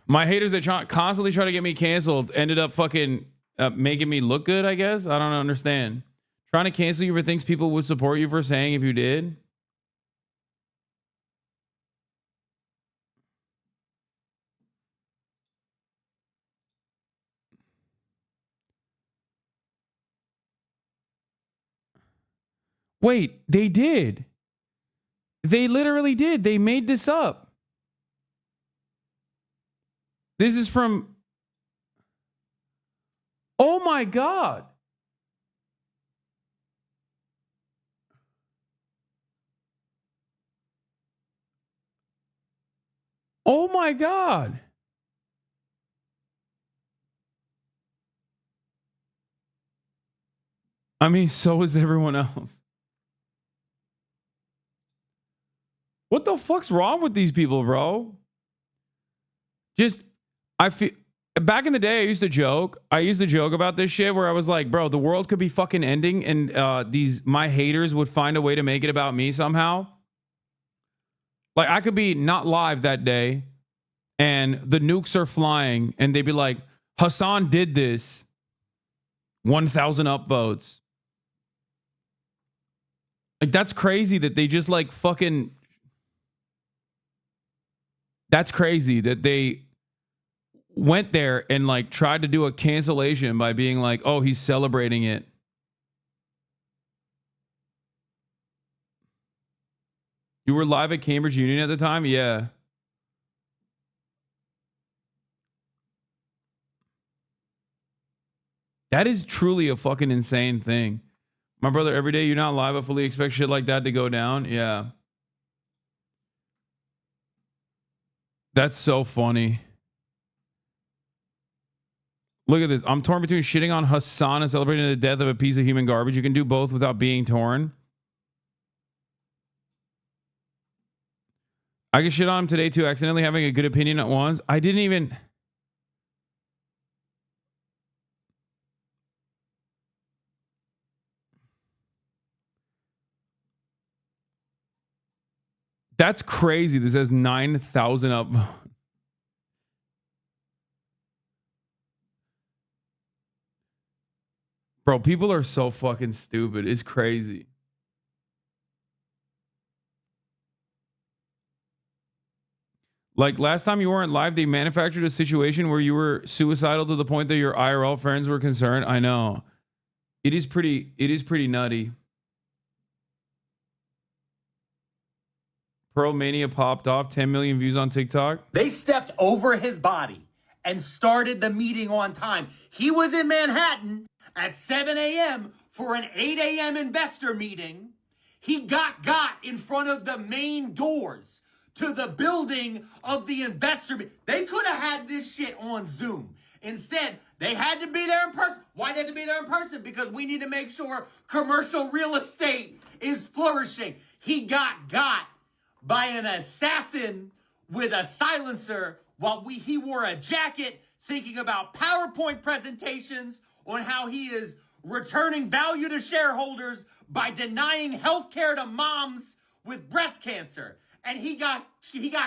My haters that constantly try to get me canceled ended up fucking making me look good, I guess. I don't understand. Trying to cancel you for things people would support you for saying if you did. Wait, they did. They literally did. They made this up. This is from... Oh my God. Oh my God. I mean, so is everyone else. What the fuck's wrong with these people, bro? Just, I feel, back in the day, I used to joke about this shit where I was like, bro, the world could be fucking ending and my haters would find a way to make it about me somehow. Like, I could be not live that day and the nukes are flying and they'd be like, Hasan did this. 1,000 upvotes. Like, that's crazy that they just like fucking. That's crazy that they went there and like tried to do a cancellation by being like, oh, he's celebrating it. You were live at Cambridge Union at the time? Yeah. That is truly a fucking insane thing. My brother, every day you're not live, I fully expect shit like that to go down. Yeah. That's so funny. Look at this. I'm torn between shitting on Hasan and celebrating the death of a piece of human garbage. You can do both without being torn. I can shit on him today too, accidentally having a good opinion at once. I didn't even. That's crazy. This has 9,000 up. Bro, people are so fucking stupid. It's crazy. Like last time you weren't live, they manufactured a situation where you were suicidal to the point that your IRL friends were concerned. I know. It is pretty nutty. Pearl Mania popped off, 10 million views on TikTok. They stepped over his body and started the meeting on time. He was in Manhattan at 7 a.m. for an 8 a.m. investor meeting. He got in front of the main doors to the building of the investor meeting. They could have had this shit on Zoom. Instead, they had to be there in person. Why they had to be there in person? Because we need to make sure commercial real estate is flourishing. He got by an assassin with a silencer while he wore a jacket thinking about PowerPoint presentations on how he is returning value to shareholders by denying health care to moms with breast cancer. And he got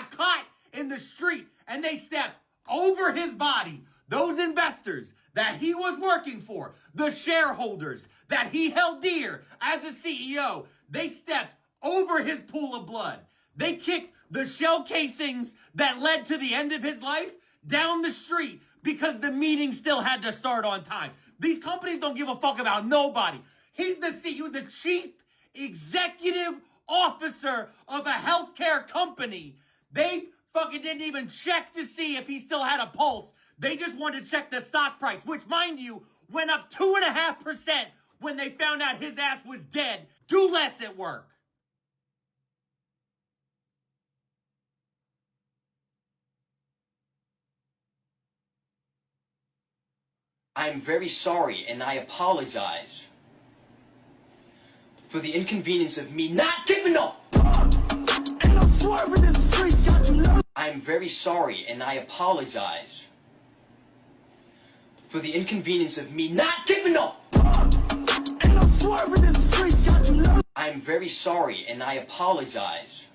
caught in the street and they stepped over his body. Those investors that he was working for, the shareholders that he held dear as a CEO, they stepped over his pool of blood. They kicked the shell casings that led to the end of his life down the street because the meeting still had to start on time. These companies don't give a fuck about nobody. He's the CEO, he was the chief executive officer of a healthcare company. They fucking didn't even check to see if he still had a pulse. They just wanted to check the stock price, which, mind you, went up 2.5% when they found out his ass was dead. Do less at work. I am very sorry and I apologize for the inconvenience of me not giving up. And I'm swerving in the streets, got you low. I am very sorry and I apologize for the inconvenience of me not giving up. And I'm swerving in the streets, got you low. I am very sorry and I apologize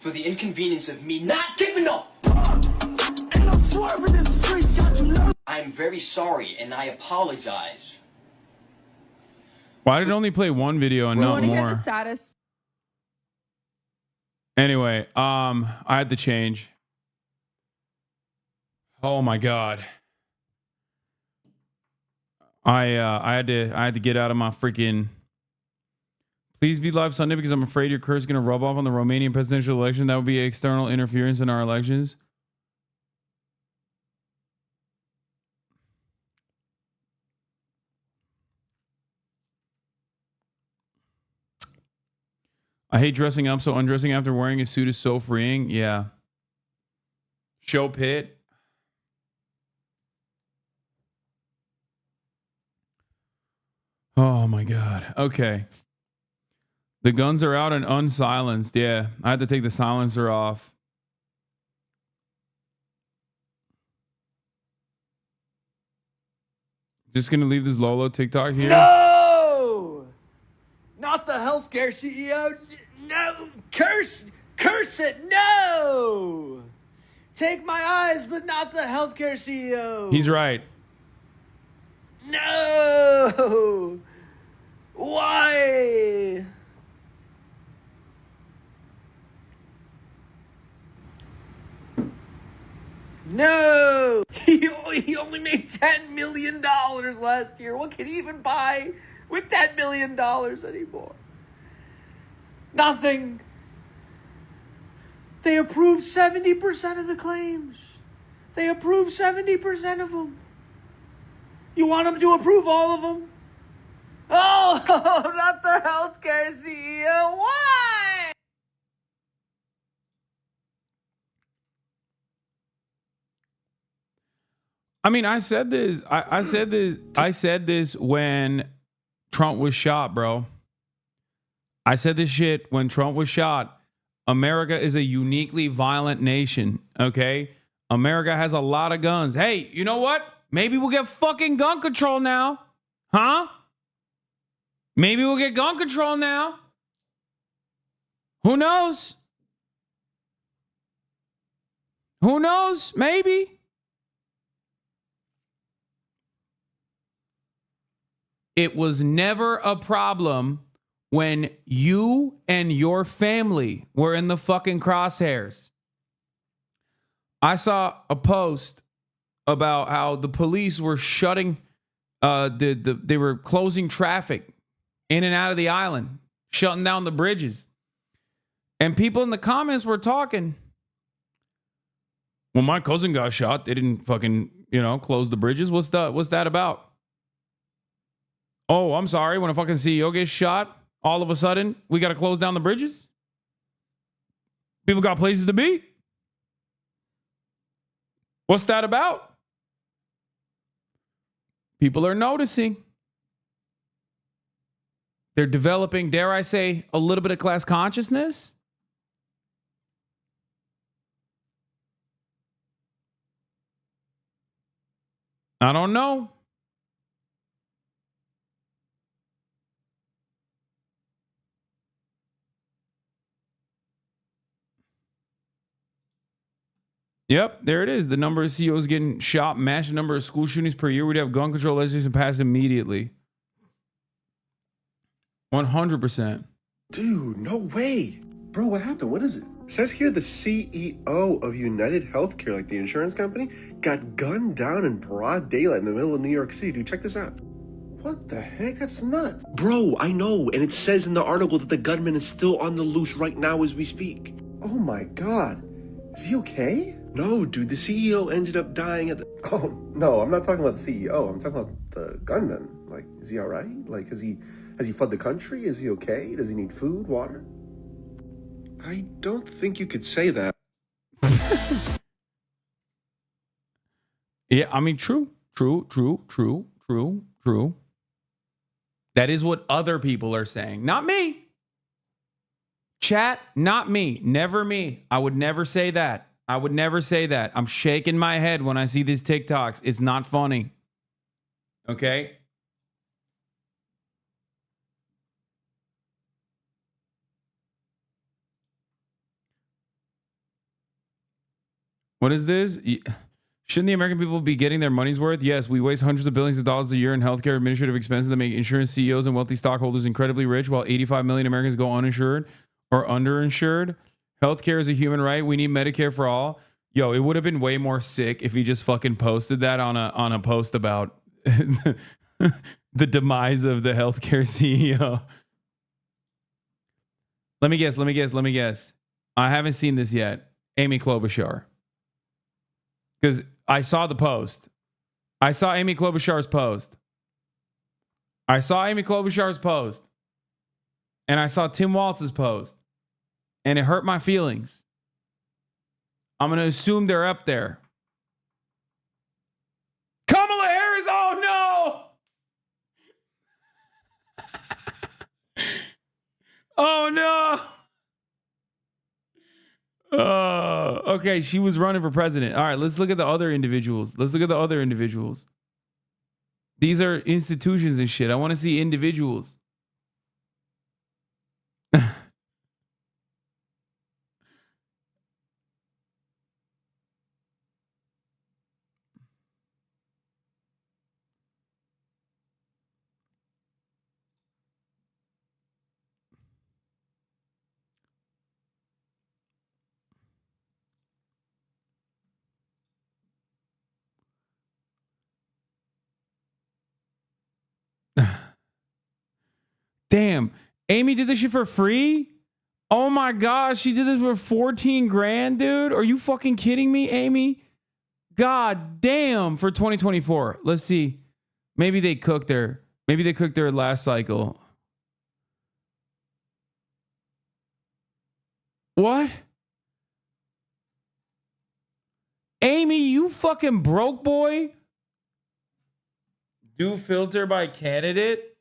for the inconvenience of me not giving up. And I'm swerving in the streets, got you low. I am very sorry and I apologize. Why did it only play one video and not more? Hear the status. Anyway, I had to change. Oh my God. I had to get out of my freaking. Please be live Sunday because I'm afraid your curse is going to rub off on the Romanian presidential election. That would be external interference in our elections. I hate dressing up, so undressing after wearing a suit is so freeing. Yeah. Show Pitt. Oh my God. Okay. The guns are out and unsilenced. Yeah. I had to take the silencer off. Just gonna leave this Lolo TikTok here. No! Not the healthcare CEO. No! Curse it! No! Take my eyes, but not the healthcare CEO. He's right. No! Why? No! He only made $10 million last year. What can he even buy with $10 million anymore? Nothing. They approved 70% of the claims. They approved 70% of them. You want them to approve all of them? Oh, not the healthcare CEO. Why? I mean, I said this when Trump was shot, bro. I said this shit when Trump was shot. America is a uniquely violent nation, okay? America has a lot of guns. Hey, you know what? Maybe we'll get fucking gun control now. Huh? Maybe we'll get gun control now. Who knows? Who knows? Maybe. It was never a problem when you and your family were in the fucking crosshairs. I saw a post about how the police were shutting, they were closing traffic in and out of the island, shutting down the bridges. And people in the comments were talking, when my cousin got shot, they didn't fucking, close the bridges. What's that about? Oh, I'm sorry. When a fucking CEO gets shot, all of a sudden, we got to close down the bridges? People got places to be? What's that about? People are noticing. They're developing, dare I say, a little bit of class consciousness. I don't know. Yep, there it is. The number of CEOs getting shot matched the number of school shootings per year. We'd have gun control legislation passed immediately. 100%. Dude, no way. Bro, what happened? What is it? It says here the CEO of United Healthcare, like the insurance company, got gunned down in broad daylight in the middle of New York City. Dude, check this out. What the heck? That's nuts. Bro, I know. And it says in the article that the gunman is still on the loose right now as we speak. Oh my God. Is he okay? No, dude, the CEO ended up dying at the... Oh, no, I'm not talking about the CEO. I'm talking about the gunman. Like, is he all right? Like, has he fled the country? Is he okay? Does he need food, water? I don't think you could say that. Yeah, I mean, true. That is what other people are saying. Not me. Chat, not me. Never me. I would never say that. I'm shaking my head when I see these TikToks. It's not funny. Okay? What is this? Shouldn't the American people be getting their money's worth? Yes, we waste hundreds of billions of dollars a year in healthcare administrative expenses that make insurance CEOs and wealthy stockholders incredibly rich, while 85 million Americans go uninsured or underinsured. Healthcare is a human right. We need Medicare for all. Yo, it would have been way more sick if he just fucking posted that on a post about the demise of the healthcare CEO. Let me guess. I haven't seen this yet. Amy Klobuchar. Because I saw the post. I saw Amy Klobuchar's post. And I saw Tim Walz's post. and it hurt my feelings. I'm going to assume they're up there. Kamala Harris, oh no! Oh no! Okay, she was running for president. All right, let's look at the other individuals. These are institutions and shit. I want to see individuals. Damn, Amy did this shit for free? Oh my gosh, she did this for 14 grand, dude. Are you fucking kidding me, Amy? God damn, for 2024. Let's see. Maybe they cooked her. Maybe they cooked her last cycle. What? Amy, you fucking broke, boy. Do filter by candidate?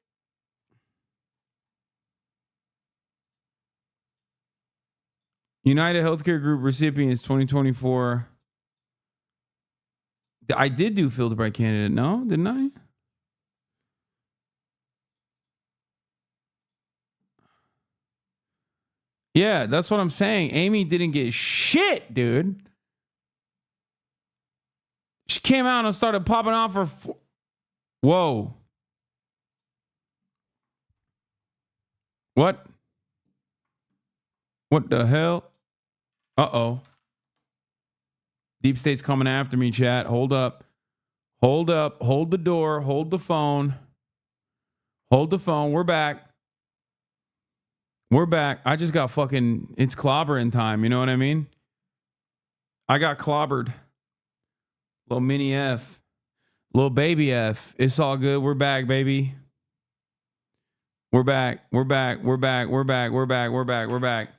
United Healthcare Group recipients 2024. I did do filter by candidate, no? Didn't I? Yeah, that's what I'm saying. Amy didn't get shit, dude. She came out and started popping off her... Whoa. What? What the hell? Uh-oh. Deep State's coming after me, chat. Hold up. Hold up. Hold the door. Hold the phone. Hold the phone. We're back. We're back. I just got fucking... It's clobbering time. You know what I mean? I got clobbered. Little mini F. Little baby F. It's all good. We're back, baby. We're back. We're back. We're back. We're back. We're back. We're back. We're back.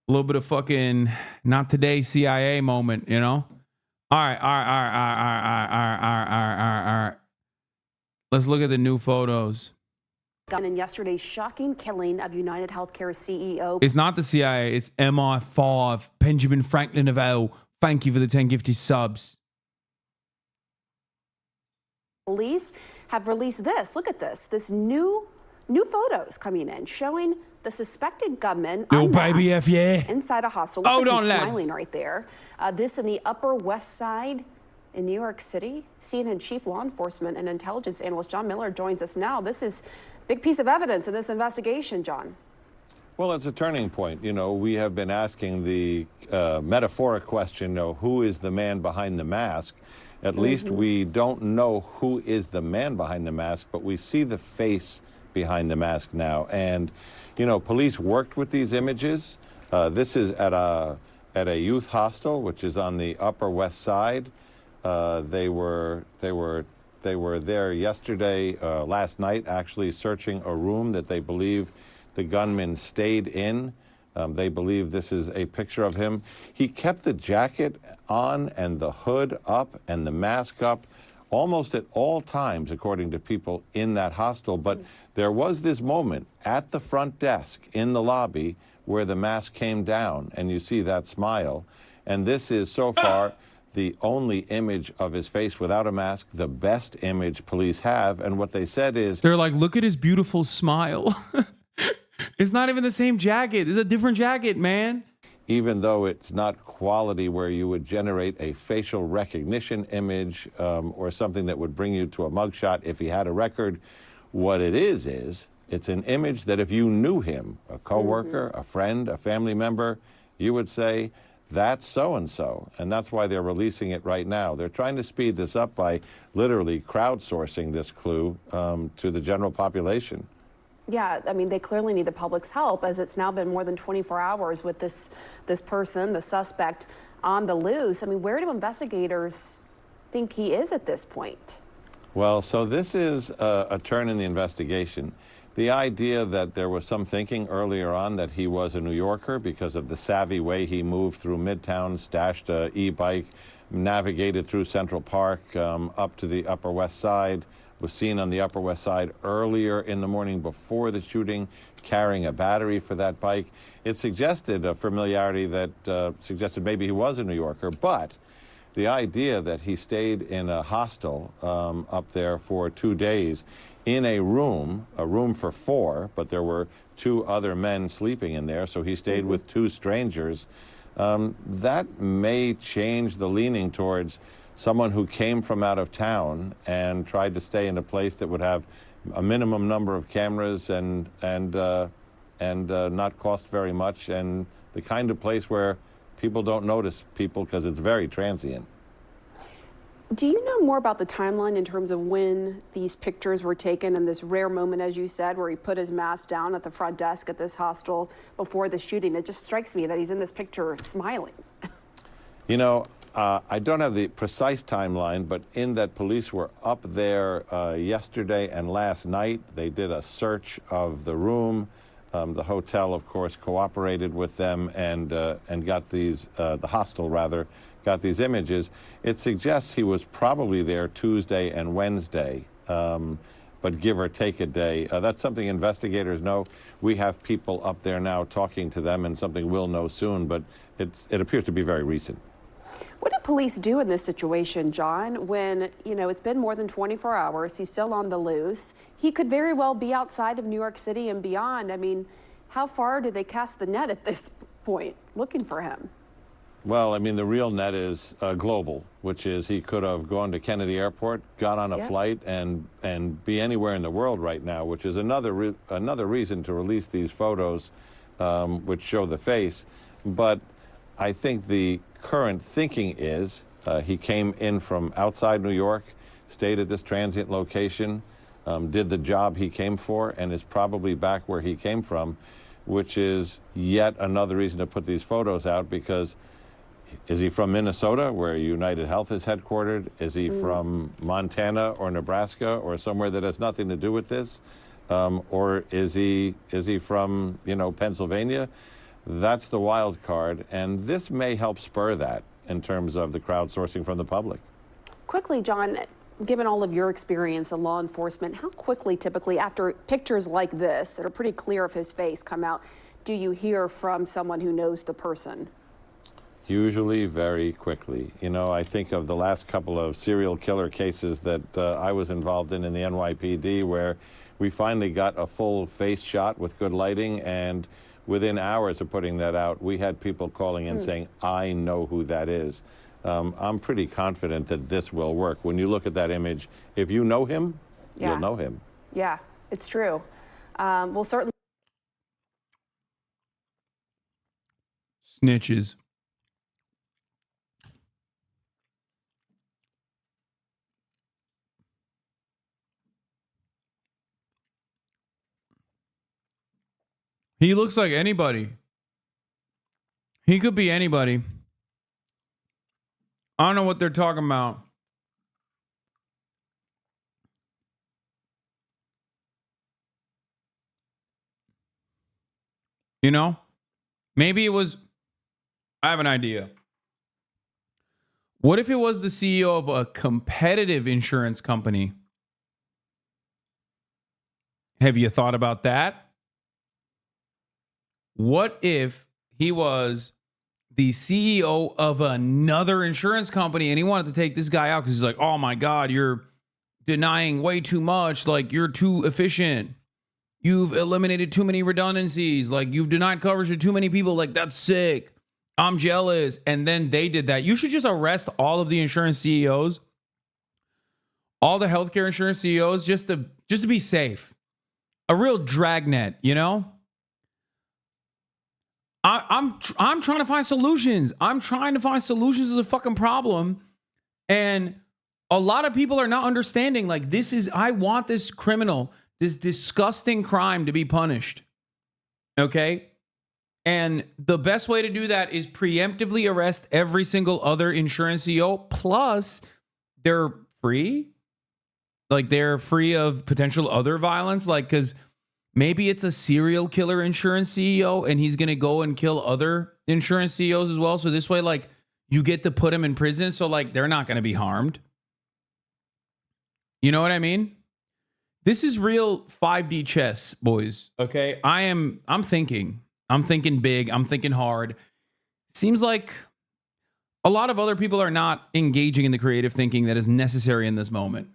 A little bit of fucking not today CIA moment, you know? All right. Let's look at the new photos. In yesterday's shocking killing of United Healthcare CEO. It's not the CIA. It's MI5. Benjamin Franklin of L. Thank you for the 10 gifted subs. Police have released this. Look at this. This new photos coming in showing the suspected gunman baby F, yeah. inside a hostel. Hold like on, he's lads. smiling right there. This in the Upper West Side in New York City. CNN Chief Law Enforcement and Intelligence Analyst John Miller joins us now. This is a big piece of evidence in this investigation, John. Well, it's a turning point. You know, we have been asking the metaphoric question, who is the man behind the mask? At least we don't know who is the man behind the mask, but we see the face behind the mask now. And, you know, police worked with these images. This is at a youth hostel, which is on the Upper West Side. They were there yesterday, last night, actually searching a room that they believe the gunman stayed in. They believe this is a picture of him. He kept the jacket on and the hood up and the mask up almost at all times, according to people in that hostel. But there was this moment at the front desk in the lobby where the mask came down, and you see that smile. And this is so far the only image of his face without a mask, the best image police have. And what they said is... They're like, look at his beautiful smile. It's not even the same jacket. It's a different jacket, man. Even though it's not quality where you would generate a facial recognition image or something that would bring you to a mugshot if he had a record, what it is it's an image that if you knew him, a coworker, a friend, a family member, you would say, that's so-and-so. And that's why they're releasing it right now. They're trying to speed this up by literally crowdsourcing this clue to the general population. Yeah, I mean, they clearly need the public's help, as it's now been more than 24 hours with this person, the suspect, on the loose. I mean, where do investigators think he is at this point? Well, so this is a turn in the investigation. the idea that there was some thinking earlier on that he was a New Yorker because of the savvy way he moved through Midtown, stashed a e-bike, navigated through Central Park up to the Upper West Side, was seen on the Upper West Side earlier in the morning before the shooting, carrying a battery for that bike. It suggested a familiarity that suggested maybe he was a New Yorker, but the idea that he stayed in a hostel up there for 2 days in a room for 4, but there were 2 other men sleeping in there, so he stayed with 2 strangers, that may change the leaning towards someone who came from out of town and tried to stay in a place that would have a minimum number of cameras and not cost very much, and the kind of place where people don't notice people because it's very transient. Do you know more about the timeline in terms of when these pictures were taken and this rare moment, as you said, where he put his mask down at the front desk at this hostel before the shooting? It just strikes me that he's in this picture smiling. You know, I don't have the precise timeline, but in that police were up there yesterday and last night. They did a search of the room. The hotel, of course, cooperated with them and got these, the hostel rather, got these images. It suggests he was probably there Tuesday and Wednesday, but give or take a day. That's something investigators know. We have people up there now talking to them, and something we'll know soon, but it appears to be very recent. What do police do in this situation, John, when, you know, it's been more than 24 hours, he's still on the loose, he could very well be outside of New York City and beyond? I mean, how far do they cast the net at this point looking for him? Well, I mean, the real net is global, which is he could have gone to Kennedy Airport, got on a flight, and be anywhere in the world right now, which is another reason to release these photos, which show the face. But I think the current thinking is he came in from outside New York, stayed at this transient location, did the job he came for, and is probably back where he came from, which is yet another reason to put these photos out, because is he from Minnesota, where United Health is headquartered? Is he from Montana or Nebraska or somewhere that has nothing to do with this? Or is he from, you know, Pennsylvania? That's the wild card, and this may help spur that in terms of the crowdsourcing from the public. Quickly, John, given all of your experience in law enforcement, how quickly, typically, after pictures like this that are pretty clear of his face come out, do you hear from someone who knows the person? Usually very quickly. You know, I think of the last couple of serial killer cases that I was involved in the NYPD, where we finally got a full face shot with good lighting, and within hours of putting that out, we had people calling in saying, I know who that is. I'm pretty confident that this will work. When you look at that image, if you know him, you'll know him. Yeah, it's true. We'll certainly. Snitches. He looks like anybody. He could be anybody. I don't know what they're talking about. You know? Maybe it was... I have an idea. What if it was the CEO of a competitive insurance company? Have you thought about that? What if he was the CEO of another insurance company and he wanted to take this guy out because he's like, oh my God, you're denying way too much. Like, you're too efficient. You've eliminated too many redundancies. Like, you've denied coverage to too many people. Like, that's sick. I'm jealous. And then they did that. You should just arrest all of the insurance CEOs, all the healthcare insurance CEOs, just to be safe. A real dragnet, you know? I'm trying to find solutions. I'm trying to find solutions to the fucking problem. And a lot of people are not understanding, like, I want this criminal, this disgusting crime to be punished. Okay? And the best way to do that is preemptively arrest every single other insurance CEO. Plus, they're free. Like, they're free of potential other violence. Like, because Maybe it's a serial killer insurance CEO and he's going to go and kill other insurance CEOs as well. So this way, like, you get to put them in prison. So like, they're not going to be harmed. You know what I mean? This is real 5D chess, boys. Okay. I'm thinking big. I'm thinking hard. Seems like a lot of other people are not engaging in the creative thinking that is necessary in this moment.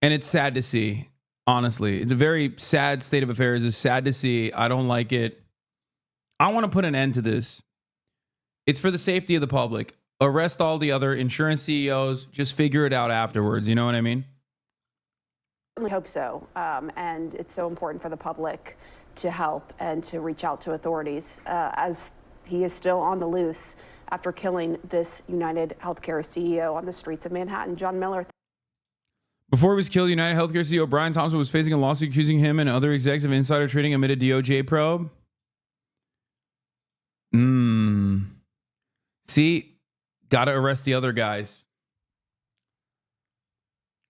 And it's sad to see, honestly. It's a very sad state of affairs. It's sad to see. I don't like it. I want to put an end to this. It's for the safety of the public. Arrest all the other insurance CEOs. Just figure it out afterwards. You know what I mean? I hope so. And it's so important for the public to help and to reach out to authorities as he is still on the loose after killing this United Healthcare CEO on the streets of Manhattan. John Miller. Before he was killed, United Healthcare CEO Brian Thompson was facing a lawsuit accusing him and other execs of insider trading amid a DOJ probe. See, got to arrest the other guys.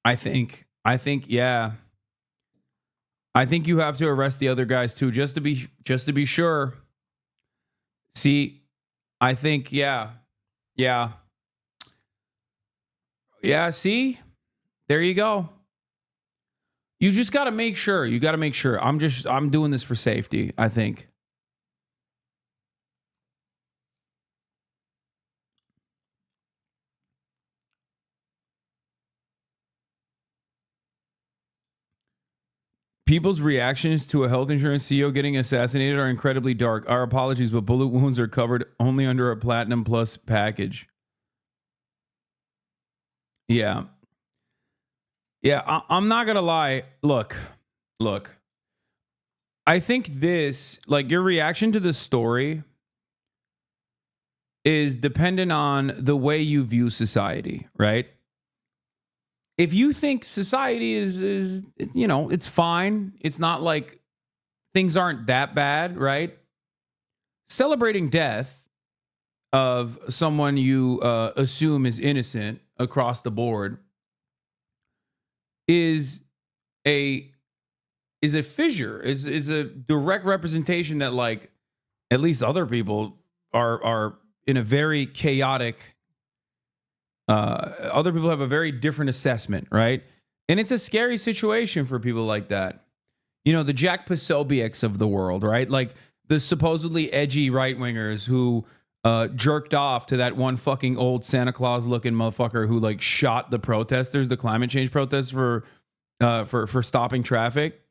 I think, yeah. I think you have to arrest the other guys too, just to be sure. See, I think, yeah. See, there you go. You just got to make sure. You got to make sure. I'm doing this for safety, I think. People's reactions to a health insurance CEO getting assassinated are incredibly dark. Our apologies, but bullet wounds are covered only under a Platinum Plus package. Yeah. I'm not going to lie. Look. I think this, like, your reaction to the story is dependent on the way you view society, right? If you think society is it's fine, it's not like things aren't that bad, right? Celebrating death of someone you assume is innocent across the board is a fissure, is a direct representation that, like, at least other people are in a very chaotic. Other people have a very different assessment, right? And it's a scary situation for people like that. You know, the Jack Posobiec's of the world, right? Like the supposedly edgy right-wingers who jerked off to that one fucking old Santa Claus looking motherfucker who like shot the protesters, the climate change protests for stopping traffic.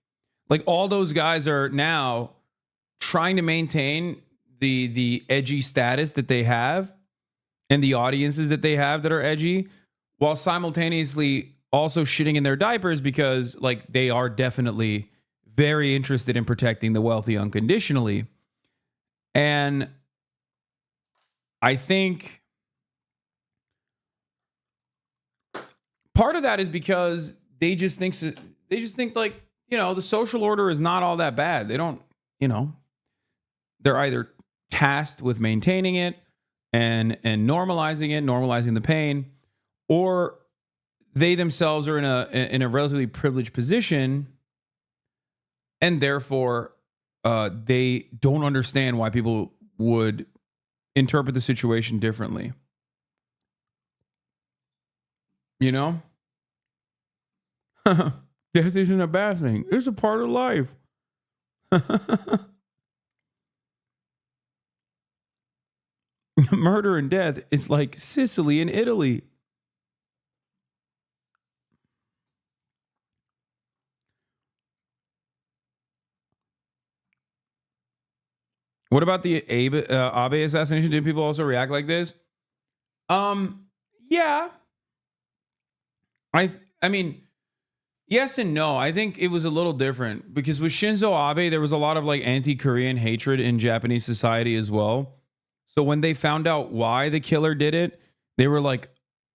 Like all those guys are now trying to maintain the edgy status that they have and the audiences that they have that are edgy, while simultaneously also shitting in their diapers because, like, they are definitely very interested in protecting the wealthy unconditionally. And I think part of that is because they just think like, you know, the social order is not all that bad. They don't, you know, they're either tasked with maintaining it and normalizing the pain, or they themselves are in a relatively privileged position, and therefore they don't understand why people would interpret the situation differently. You know? Death isn't a bad thing. It's a part of life. Murder and death is like Sicily and Italy. What about the Abe assassination? Did people also react like this? Yeah. I mean, yes and no. I think it was a little different because with Shinzo Abe, there was a lot of like anti-Korean hatred in Japanese society as well. So when they found out why the killer did it, they were like,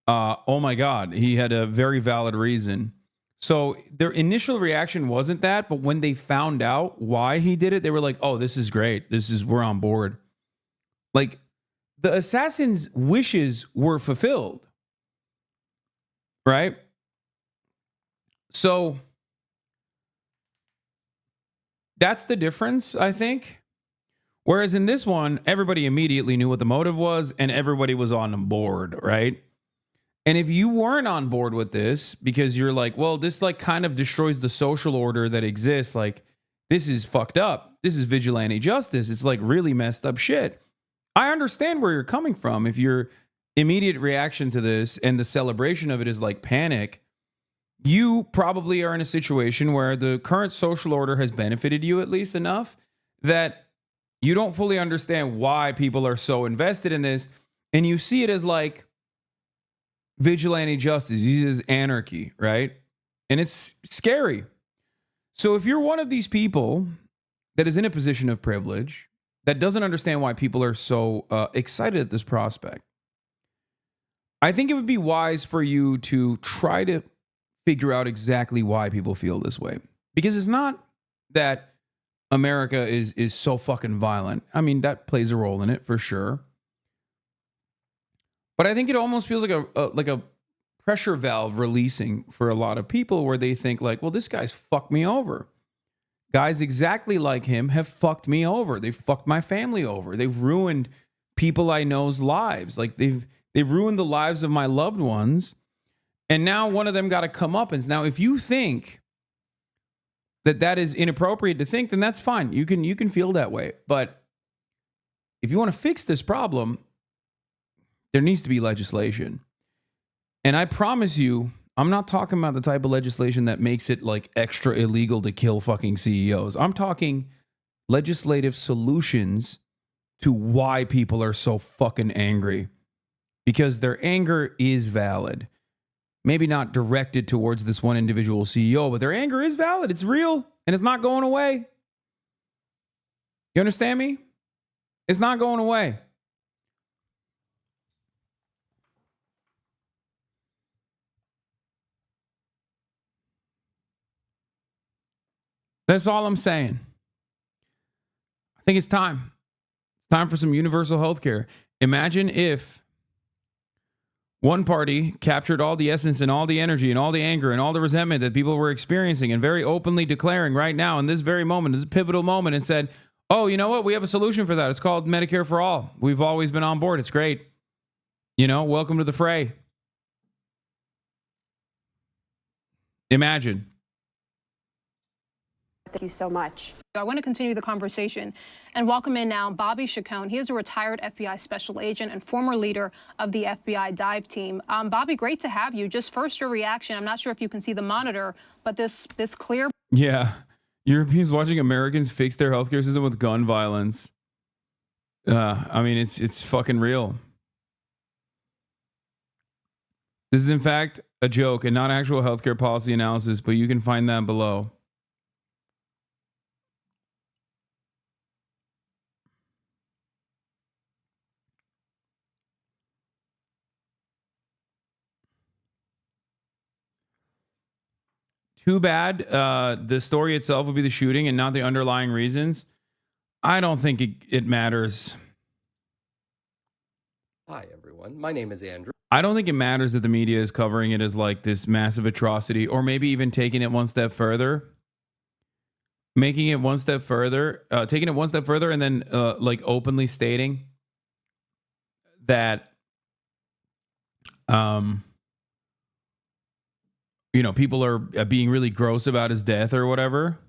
oh my God, he had a very valid reason. So their initial reaction wasn't that, but when they found out why he did it, they were like, oh, this is great. We're on board. Like the assassin's wishes were fulfilled. Right? So That's the difference, I think. Whereas in this one, everybody immediately knew what the motive was and everybody was on board, right? And if you weren't on board with this because you're like, well, this like kind of destroys the social order that exists, like this is fucked up. This is vigilante justice. It's like really messed up shit. I understand where you're coming from. If your immediate reaction to this and the celebration of it is like panic, you probably are in a situation where the current social order has benefited you at least enough that you don't fully understand why people are so invested in this. And you see it as like vigilante justice, you see it as anarchy, right? And it's scary. So if you're one of these people that is in a position of privilege, that doesn't understand why people are so excited at this prospect, I think it would be wise for you to try to figure out exactly why people feel this way. Because it's not that America is so fucking violent. I mean, that plays a role in it for sure. But I think it almost feels like a pressure valve releasing for a lot of people where they think like, well, this guy's fucked me over. Guys exactly like him have fucked me over. They've fucked my family over. They've ruined people I know's lives. Like they've ruined the lives of my loved ones. And now one of them got to come up. And now if you think that is inappropriate to think, then that's fine. You can feel that way. But if you want to fix this problem, there needs to be legislation. And I promise you, I'm not talking about the type of legislation that makes it like extra illegal to kill fucking CEOs. I'm talking legislative solutions to why people are so fucking angry. Because their anger is valid. Maybe not directed towards this one individual CEO, but their anger is valid. It's real and it's not going away. You understand me? It's not going away. That's all I'm saying. I think it's time. It's time for some universal health care. Imagine if one party captured all the essence and all the energy and all the anger and all the resentment that people were experiencing and very openly declaring right now in this very moment, this pivotal moment, and said, oh, you know what? We have a solution for that. It's called Medicare for All. We've always been on board. It's great. You know, welcome to the fray. Imagine. Thank you so much. I want to continue the conversation and welcome in now Bobby Chacon. He is a retired FBI special agent and former leader of the FBI dive team. Bobby, great to have you. Just first your reaction. I'm not sure if you can see the monitor, but this clear. Yeah. Europeans watching Americans fix their healthcare system with gun violence. I mean, it's fucking real. This is in fact a joke and not actual healthcare policy analysis, but you can find that below. Too bad the story itself would be the shooting and not the underlying reasons. I don't think it matters. Hi, everyone. My name is Andrew. I don't think it matters that the media is covering it as like this massive atrocity, or maybe even taking it one step further. Taking it one step further, and then like openly stating that you know, people are being really gross about his death or whatever.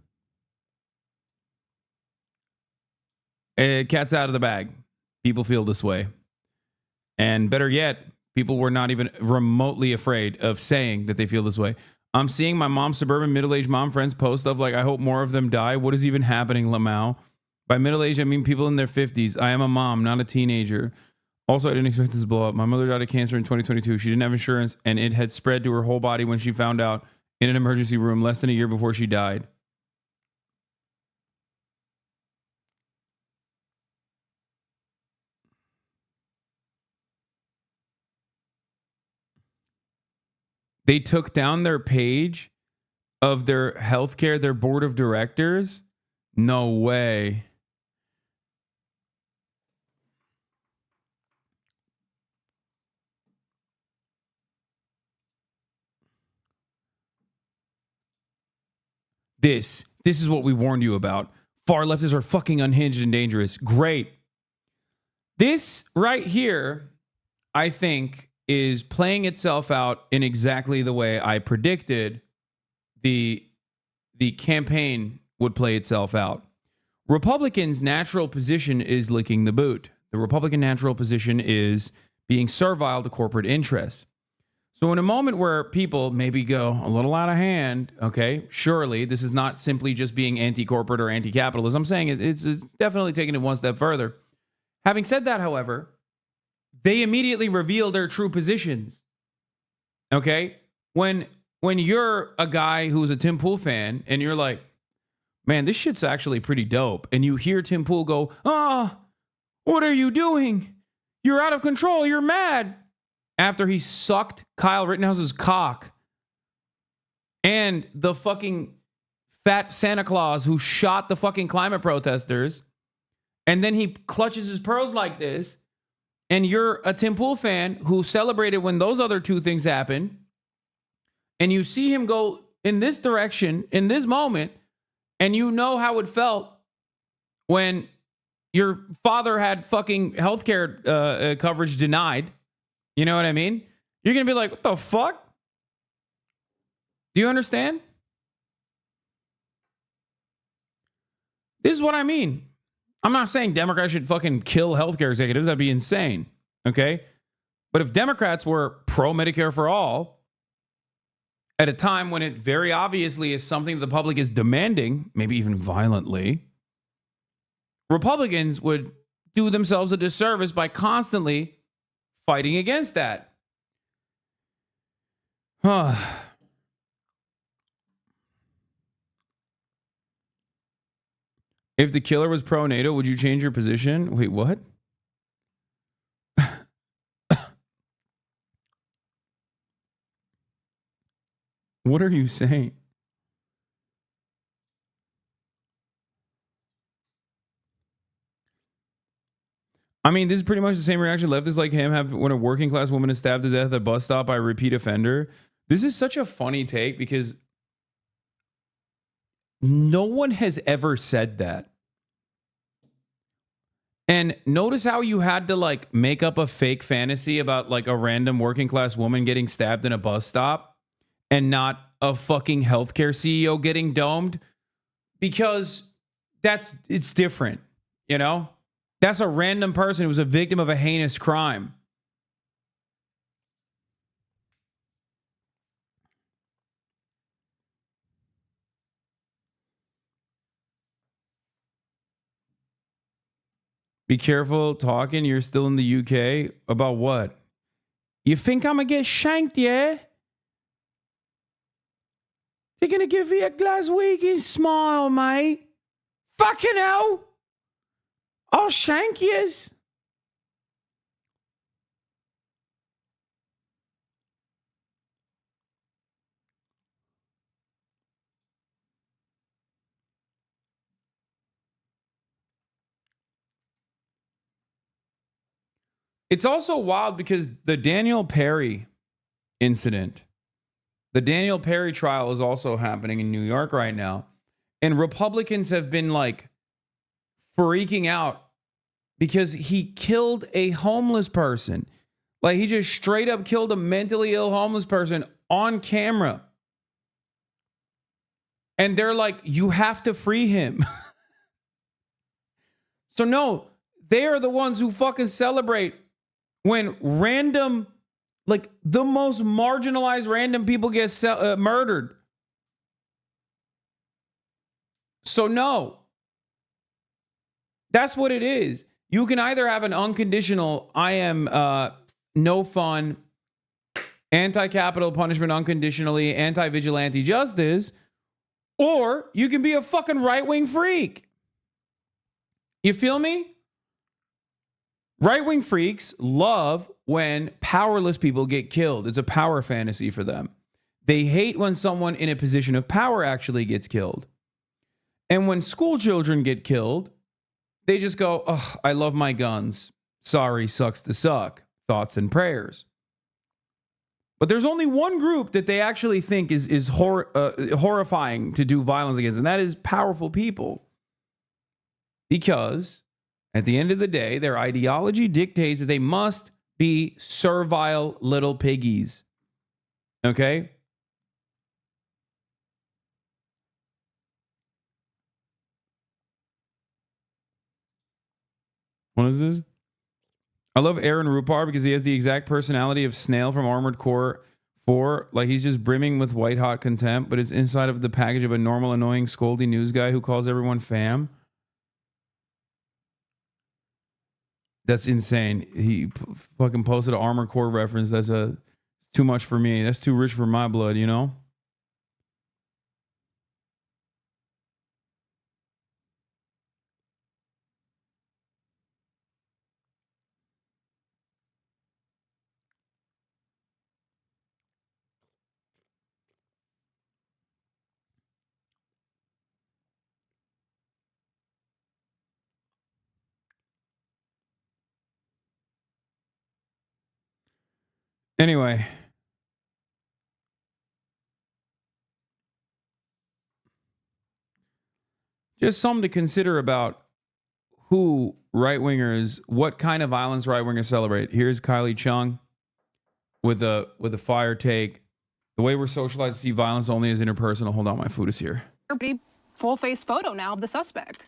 Cat's out of the bag. People feel this way. And better yet, people were not even remotely afraid of saying that they feel this way. I'm seeing my mom's suburban middle-aged mom friends post stuff like, I hope more of them die. What is even happening, Lamau? By middle-aged, I mean people in their 50s. I am a mom, not a teenager. Also, I didn't expect this to blow up. My mother died of cancer in 2022. She didn't have insurance, and it had spread to her whole body when she found out in an emergency room less than a year before she died. They took down their page of their healthcare, their board of directors? No way. This is what we warned you about. far leftists are fucking unhinged and dangerous. Great. This right here, I think, is playing itself out in exactly the way I predicted the campaign would play itself out. Republicans' natural position is licking the boot. The Republican natural position is being servile to corporate interests. So in a moment where people maybe go a little out of hand, okay, surely this is not simply just being anti-corporate or anti-capitalist. I'm saying it's definitely taking it one step further. Having said that, however, they immediately reveal their true positions. Okay? When you're a guy who's a Tim Pool fan and you're like, man, this shit's actually pretty dope. And you hear Tim Pool go, what are you doing? You're out of control. You're mad. After he sucked Kyle Rittenhouse's cock and the fucking fat Santa Claus who shot the fucking climate protesters. And then he clutches his pearls like this. And you're a Tim Pool fan who celebrated when those other two things happened. And you see him go in this direction, in this moment. And you know how it felt when your father had fucking healthcare coverage denied. You know what I mean? You're going to be like, what the fuck? Do you understand? This is what I mean. I'm not saying Democrats should fucking kill healthcare executives. That'd be insane. Okay? But if Democrats were pro-Medicare for all, at a time when it very obviously is something the public is demanding, maybe even violently, Republicans would do themselves a disservice by constantly fighting against that. If the killer was pro-NATO, would you change your position? Wait, what? What are you saying? I mean, this is pretty much the same reaction leftists like him have when a working class woman is stabbed to death at a bus stop by a repeat offender. This is such a funny take because no one has ever said that. And notice how you had to like make up a fake fantasy about like a random working class woman getting stabbed in a bus stop and not a fucking healthcare CEO getting domed, because it's different, you know? That's a random person who was a victim of a heinous crime. Be careful talking. You're still in the UK. About what? You think I'm going to get shanked, yeah? They're going to give you a Glaswegian smile, mate. Fucking hell. I'll shank yous. It's also wild because the Daniel Perry incident, the Daniel Perry trial is also happening in New York right now. And Republicans have been like freaking out because he killed a homeless person. Like he just straight up killed a mentally ill homeless person on camera. And they're like, you have to free him. So no, they are the ones who fucking celebrate when random, like the most marginalized random people get murdered. So no, that's what it is. You can either have an unconditional, I am no fun, anti-capital punishment unconditionally, anti-vigilante justice, or you can be a fucking right-wing freak. You feel me? Right-wing freaks love when powerless people get killed. It's a power fantasy for them. They hate when someone in a position of power actually gets killed. And when school children get killed, they just go, oh, I love my guns. Sorry, sucks to suck. Thoughts and prayers. But there's only one group that they actually think is horrifying to do violence against, and that is powerful people. because at the end of the day, their ideology dictates that they must be servile little piggies. Okay? What is this? I love Aaron Rupar because he has the exact personality of Snail from Armored Core 4. Like, he's just brimming with white hot contempt, but it's inside of the package of a normal, annoying, scoldy news guy who calls everyone fam. That's insane. He fucking posted an Armored Core reference. That's too much for me. That's too rich for my blood, you know? Anyway. Just something to consider about who right-wingers, what kind of violence right-wingers celebrate. Here's Kylie Chung with a fire take. The way we're socialized to see violence only as interpersonal. Hold on, my food is here. Pretty full-face photo now of the suspect.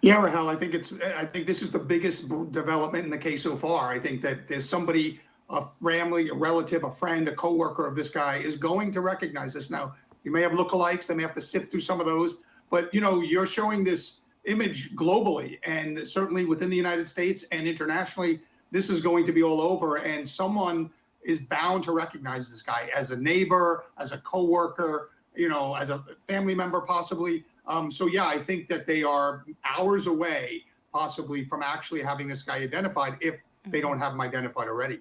Yeah, Rahel, I think this is the biggest development in the case so far. I think that there's somebody, a family, a relative, a friend, a coworker of this guy is going to recognize this. Now, you may have lookalikes, they may have to sift through some of those, but you're showing this image globally, and certainly within the United States and internationally, this is going to be all over, and someone is bound to recognize this guy as a neighbor, as a coworker, as a family member possibly. So yeah, I think that they are hours away possibly from actually having this guy identified if they don't have him identified already.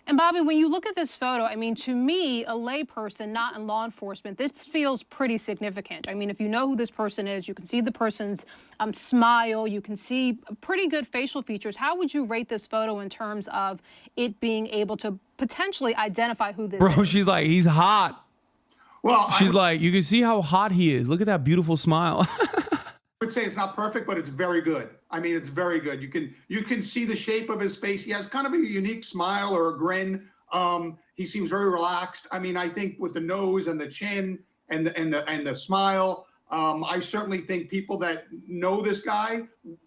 And Bobby, when you look at this photo, I mean, to me, a layperson, not in law enforcement, this feels pretty significant. I mean, if you know who this person is, you can see the person's smile, you can see pretty good facial features. How would you rate this photo in terms of it being able to potentially identify who this is? Bro, she's like, he's hot. Well, she's like, you can see how hot he is. Look at that beautiful smile. I would say it's not perfect, but it's very good. I mean, it's very good. You can see the shape of his face. He has kind of a unique smile or a grin. He seems very relaxed. I mean, I think with the nose and the chin and the smile, I certainly think people that know this guy,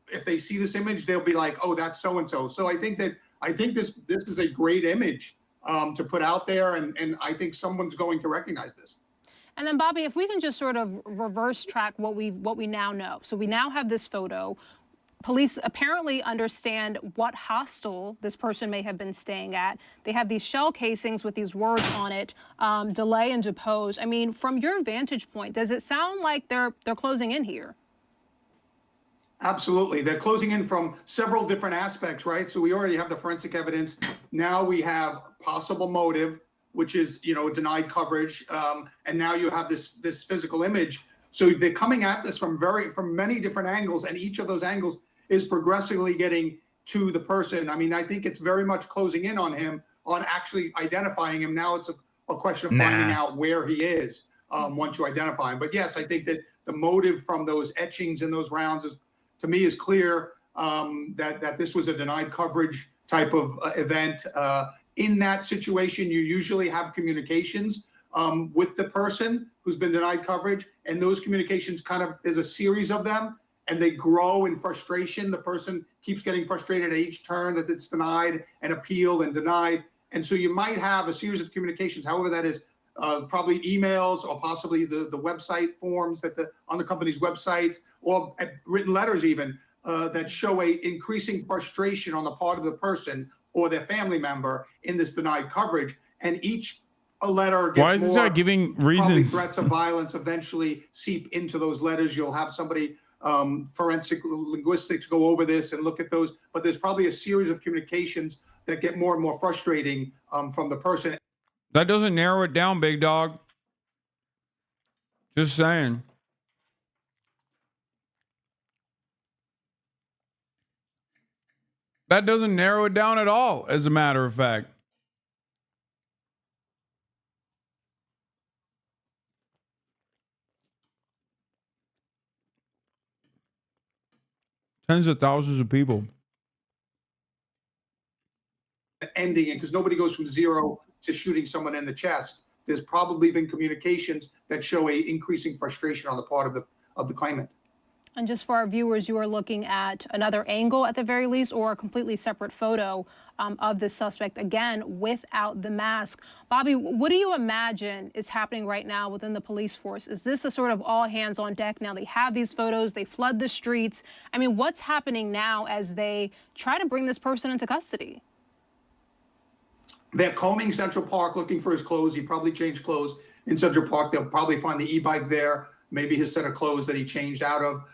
if they see this image, they'll be like, oh, that's so and so. So I think this is a great image to put out there, and I think someone's going to recognize this. And then, Bobby, if we can just sort of reverse track what we now know. So we now have this photo. Police apparently understand what hostel this person may have been staying at. They have these shell casings with these words on it, delay and depose. I mean, from your vantage point, does it sound like they're closing in here? Absolutely. They're closing in from several different aspects, right? So we already have the forensic evidence. Now we have possible motive, which is, denied coverage. And now you have this physical image. So they're coming at this from many different angles, and each of those angles is progressively getting to the person. I mean, I think it's very much closing in on him, on actually identifying him. Now it's a question of finding out where he is once you identify him. But yes, I think that the motive from those etchings and those rounds to me is clear, that this was a denied coverage type of event. In that situation, you usually have communications with the person who's been denied coverage, and those communications there's a series of them, and they grow in frustration. The person keeps getting frustrated at each turn that it's denied and appealed and denied. And so you might have a series of communications, however that is, probably emails or possibly the website forms on the company's websites, or written letters even, that show a increasing frustration on the part of the person or their family member in this denied coverage. And each letter gets Why is this guy giving reasons? Threats of violence eventually seep into those letters. You'll have somebody, forensic linguistics, go over this and look at those. But there's probably a series of communications that get more and more frustrating from the person. That doesn't narrow it down, big dog. Just saying. That doesn't narrow it down at all, as a matter of fact. Tens of thousands of people. Ending it, because nobody goes from zero to shooting someone in the chest. There's probably been communications that show a increasing frustration on the part of the claimant. And just for our viewers, you are looking at another angle at the very least, or a completely separate photo of the suspect, again, without the mask. Bobby, what do you imagine is happening right now within the police force? Is this a sort of all hands on deck? Now they have these photos, they flood the streets. I mean, what's happening now as they try to bring this person into custody? They're combing Central Park looking for his clothes. He probably changed clothes in Central Park. They'll probably find the e-bike there, maybe his set of clothes that he changed out of.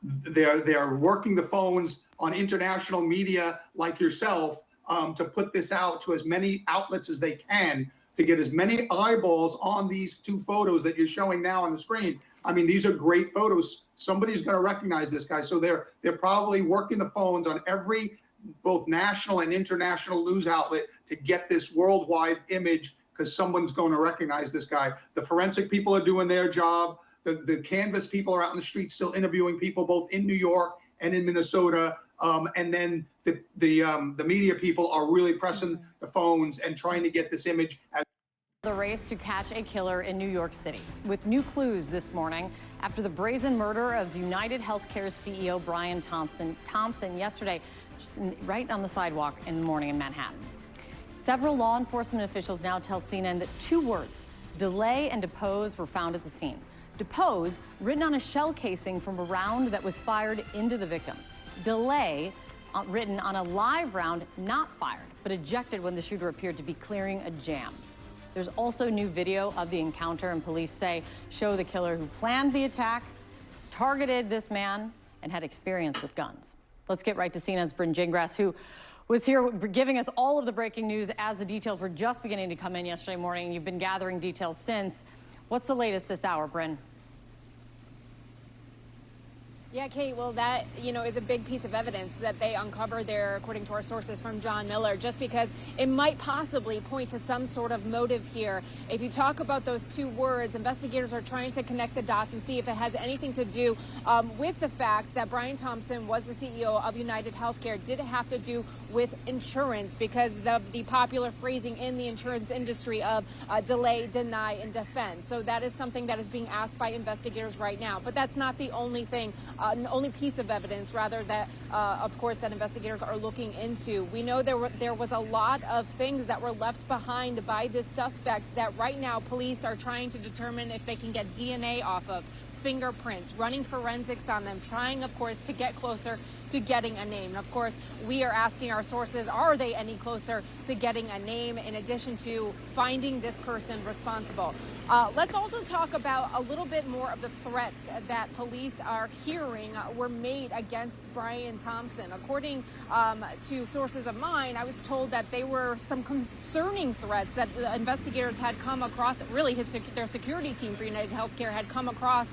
They're working the phones on international media like yourself to put this out to as many outlets as they can to get as many eyeballs on these two photos that you're showing now on the screen. I mean, these are great photos. Somebody's going to recognize this guy. So they're probably working the phones on every both national and international news outlet to get this worldwide image, because someone's going to recognize this guy. The forensic people are doing their job. The canvas people are out in the street still interviewing people both in New York and in Minnesota. And then the media people are really pressing the phones and trying to get this image. The race to catch a killer in New York City, with new clues this morning after the brazen murder of United Healthcare's CEO Brian Thompson yesterday, just right on the sidewalk in the morning in Manhattan. Several law enforcement officials now tell CNN that two words, delay and depose, were found at the scene. Depose, written on a shell casing from a round that was fired into the victim. Delay, written on a live round not fired, but ejected when the shooter appeared to be clearing a jam. There's also new video of the encounter, and police say show the killer who planned the attack, targeted this man, and had experience with guns. Let's get right to CNN's Bryn Gingras, who was here giving us all of the breaking news as the details were just beginning to come in yesterday morning. You've been gathering details since. What's the latest this hour, Bryn? Yeah, Kate, well, that, is a big piece of evidence that they uncovered there, according to our sources from John Miller, just because it might possibly point to some sort of motive here. If you talk about those two words, investigators are trying to connect the dots and see if it has anything to do with the fact that Brian Thompson was the CEO of United Healthcare. Did it have to do with insurance, because of the popular phrasing in the insurance industry of delay, deny, and defend? So that is something that is being asked by investigators right now. But that's not the only thing. Only piece of evidence, rather, that, of course, that investigators are looking into. We know there was a lot of things that were left behind by this suspect that right now police are trying to determine if they can get DNA off of, fingerprints, running forensics on them, trying, of course, to get closer to getting a name. And of course, we are asking our sources, are they any closer to getting a name in addition to finding this person responsible? Let's also talk about a little bit more of the threats that police are hearing were made against Brian Thompson. According to sources of mine, I was told that they were some concerning threats that the investigators had come across, really their security team for United Healthcare had come across,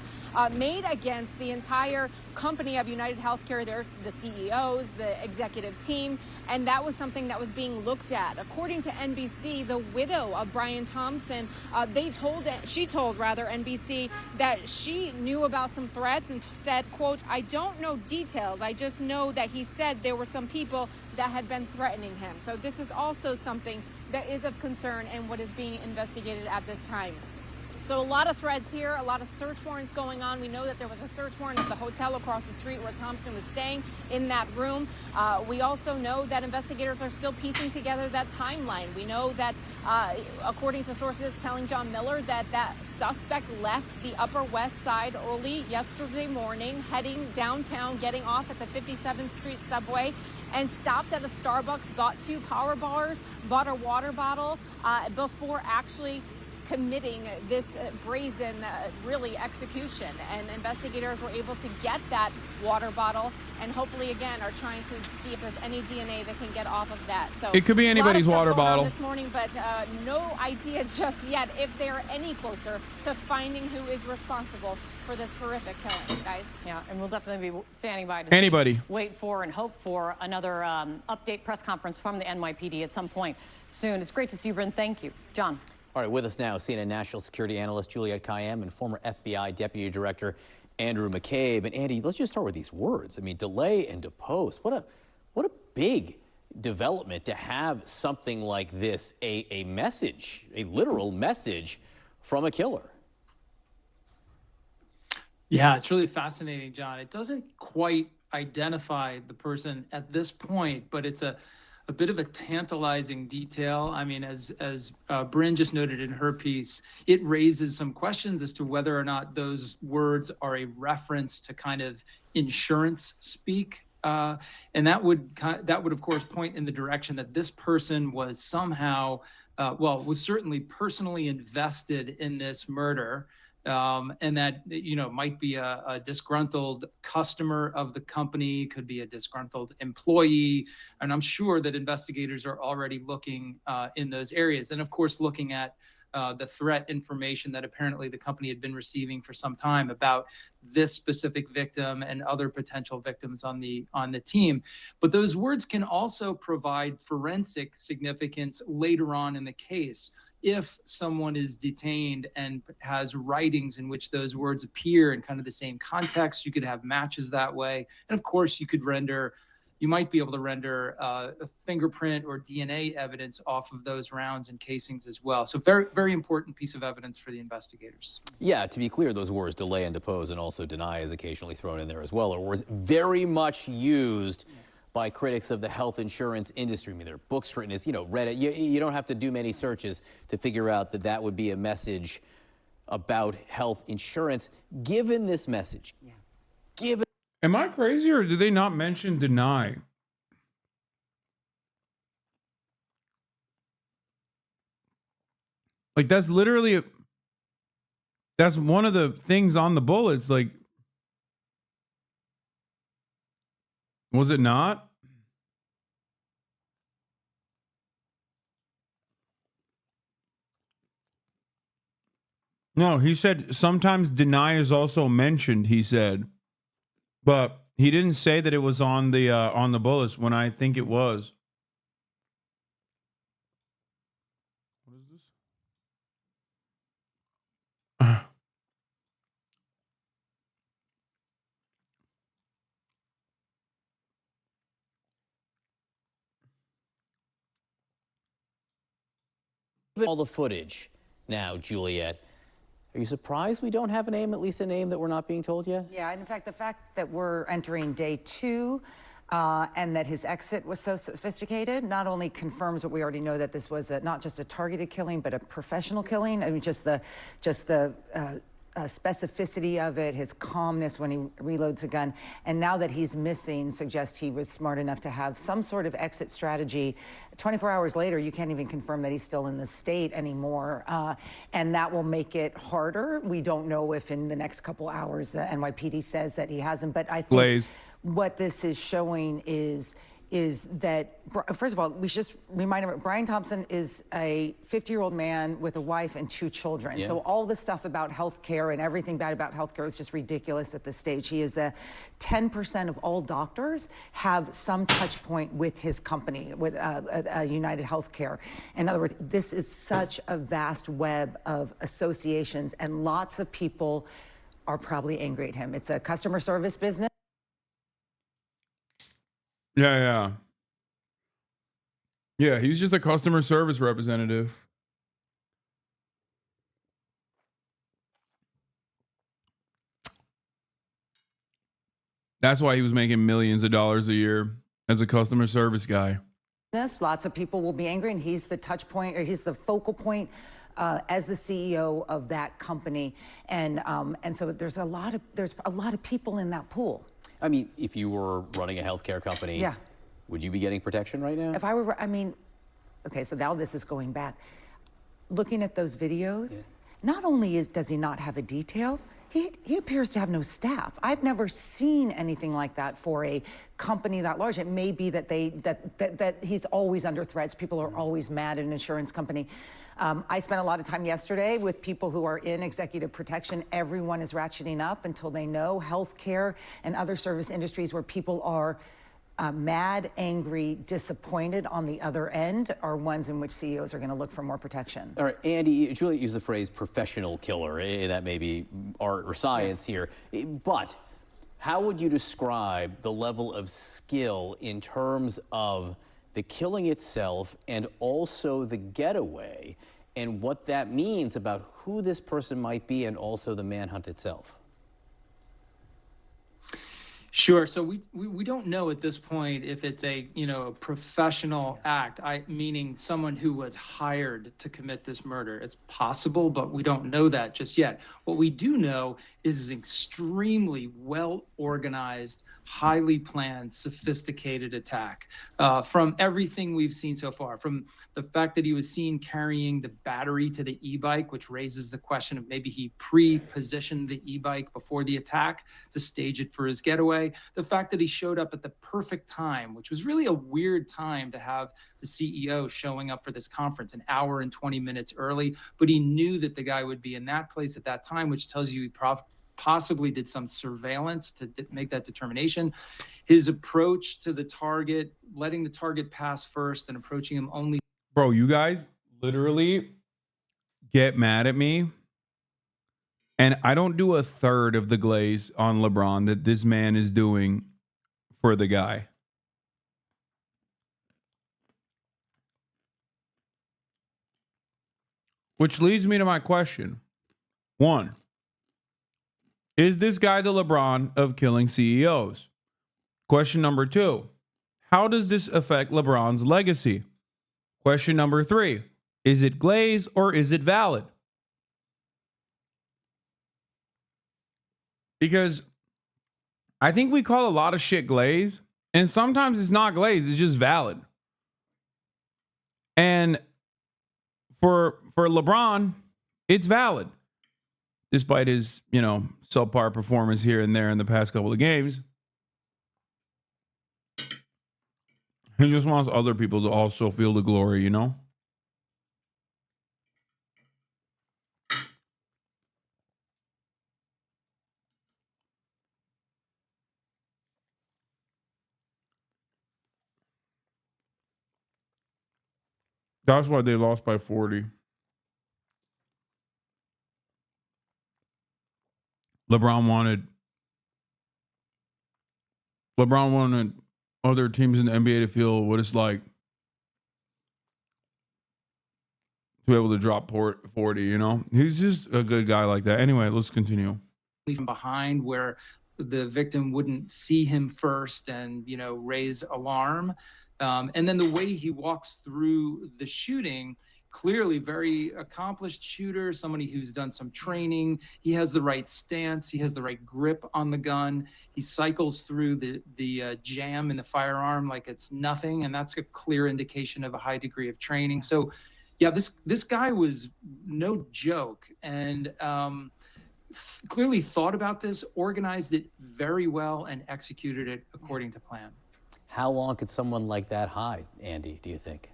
made against the entire company of United Healthcare, the CEOs, the executive team, and that was something that was being looked at. According to NBC, the widow of Brian Thompson, she told NBC that she knew about some threats and said, quote, "I don't know details. I just know that he said there were some people that had been threatening him." So this is also something that is of concern and what is being investigated at this time. So a lot of threads here, a lot of search warrants going on. We know that there was a search warrant at the hotel across the street where Thompson was staying in that room. We also know that investigators are still piecing together that timeline. We know that, according to sources telling John Miller, that suspect left the Upper West Side early yesterday morning, heading downtown, getting off at the 57th Street subway, and stopped at a Starbucks, got 2 power bars, bought a water bottle before actually committing this brazen, really, execution. And investigators were able to get that water bottle and hopefully, again, are trying to see if there's any DNA that can get off of that. So it could be anybody's water bottle this morning, but no idea just yet if they're any closer to finding who is responsible for this horrific killing, guys. Yeah, and we'll definitely be standing by to wait for and hope for another update press conference from the NYPD at some point soon. It's great to see you, Bryn. Thank you. John. All right, with us now, CNN national security analyst Juliette Kayyem and former FBI Deputy Director Andrew McCabe. And Andy, let's just start with these words. I mean, delay and depose. What a big development to have something like this, a message, a literal message from a killer. Yeah, it's really fascinating, John. It doesn't quite identify the person at this point, but it's a bit of a tantalizing detail. I mean, as Bryn just noted in her piece, it raises some questions as to whether or not those words are a reference to kind of insurance speak. And that would of course point in the direction that this person was somehow, was certainly personally invested in this murder. And that, might be a disgruntled customer of the company, could be a disgruntled employee. And I'm sure that investigators are already looking in those areas. And of course, looking at the threat information that apparently the company had been receiving for some time about this specific victim and other potential victims on the team. But those words can also provide forensic significance later on in the case. If someone is detained and has writings in which those words appear in kind of the same context, you could have matches that way. And of course, you might be able to render a fingerprint or DNA evidence off of those rounds and casings as well. So very, very important piece of evidence for the investigators. Yeah, to be clear, those words delay and depose and also deny is occasionally thrown in there as well, are words very much used by critics of the health insurance industry. I mean, there are books written, it's, Reddit. You don't have to do many searches to figure out that that would be a message about health insurance. Given this message, Am I crazy, or did they not mention deny? Like, that's literally, that's one of the things on the bullets. Like, was it not? No, he said sometimes deny is also mentioned, he said. But he didn't say that it was on the bullets when I think it was. What is this? all the footage now, Juliet, are you surprised we don't have a name, at least a name that we're not being told yet? Yeah, and in fact, the fact that we're entering day 2 and that his exit was so sophisticated not only confirms what we already know, that this was not just a targeted killing, but a professional killing. I mean, just the specificity of it, his calmness when he reloads a gun. And now that he's missing suggests he was smart enough to have some sort of exit strategy. 24 hours later, you can't even confirm that he's still in the state anymore. And that will make it harder. We don't know if in the next couple hours the NYPD says that he hasn't, but I think what this is showing is that, first of all, we should just remind him, Brian Thompson is a 50-year-old man with a wife and 2 children. Yeah. So all the stuff about healthcare and everything bad about healthcare is just ridiculous at this stage. He is 10% of all doctors have some touch point with his company, with United Healthcare. In other words, this is such a vast web of associations, and lots of people are probably angry at him. It's a customer service business. Yeah, he's just a customer service representative. That's why he was making millions of dollars a year as a customer service guy. Lots of people will be angry, and he's the touch point, or he's the focal point as the CEO of that company, and so there's a lot of people in that pool. I mean, if you were running a healthcare company, yeah, would you be getting protection right now? If I were, okay, so now this is going back. Looking at those videos, not only does he not have a detail, he appears to have no staff. I've never seen anything like that for a company that large. It may be that that he's always under threats. People are always mad at an insurance company. I spent a lot of time yesterday with people who are in executive protection. Everyone is ratcheting up until they know healthcare and other service industries where people are mad, angry, disappointed on the other end are ones in which CEOs are going to look for more protection. All right, Andy, Julia used the phrase professional killer. That may be art or science here. But how would you describe the level of skill in terms of the killing itself and also the getaway, and what that means about who this person might be and also the manhunt itself? Sure. So we don't know at this point if it's a a professional act, meaning someone who was hired to commit this murder. It's possible, but we don't know that just yet. What we do know is an extremely well organized, highly planned, sophisticated attack. From everything we've seen so far, from the fact that he was seen carrying the battery to the e-bike, which raises the question of maybe he pre-positioned the e-bike before the attack to stage it for his getaway. The fact that he showed up at the perfect time, which was really a weird time to have the CEO showing up for this conference an hour and 20 minutes early, but he knew that the guy would be in that place at that time, which tells you he possibly did some surveillance to make that determination. His approach to the target, letting the target pass first and approaching him only. Bro, you guys literally get mad at me, and I don't do a third of the glaze on LeBron that this man is doing for the guy. Which leads me to my question. One, is this guy the LeBron of killing CEOs? Question number two, how does this affect LeBron's legacy? Question number three, is it glaze or is it valid? Because I think we call a lot of shit glaze, and sometimes it's not glaze, it's just valid. And for LeBron, it's valid. Despite his, subpar performance here and there in the past couple of games. He just wants other people to also feel the glory, That's why they lost by 40. LeBron wanted other teams in the NBA to feel what it's like to be able to drop 40, He's just a good guy like that. Anyway, let's continue. From behind where the victim wouldn't see him first and, raise alarm. And then the way he walks through the shooting, clearly very accomplished shooter, somebody who's done some training. He has the right stance. He has the right grip on the gun. He cycles through the jam in the firearm like it's nothing. And that's a clear indication of a high degree of training. So yeah, this guy was no joke, and clearly thought about this, organized it very well, and executed it according to plan. How long could someone like that hide, Andy, do you think?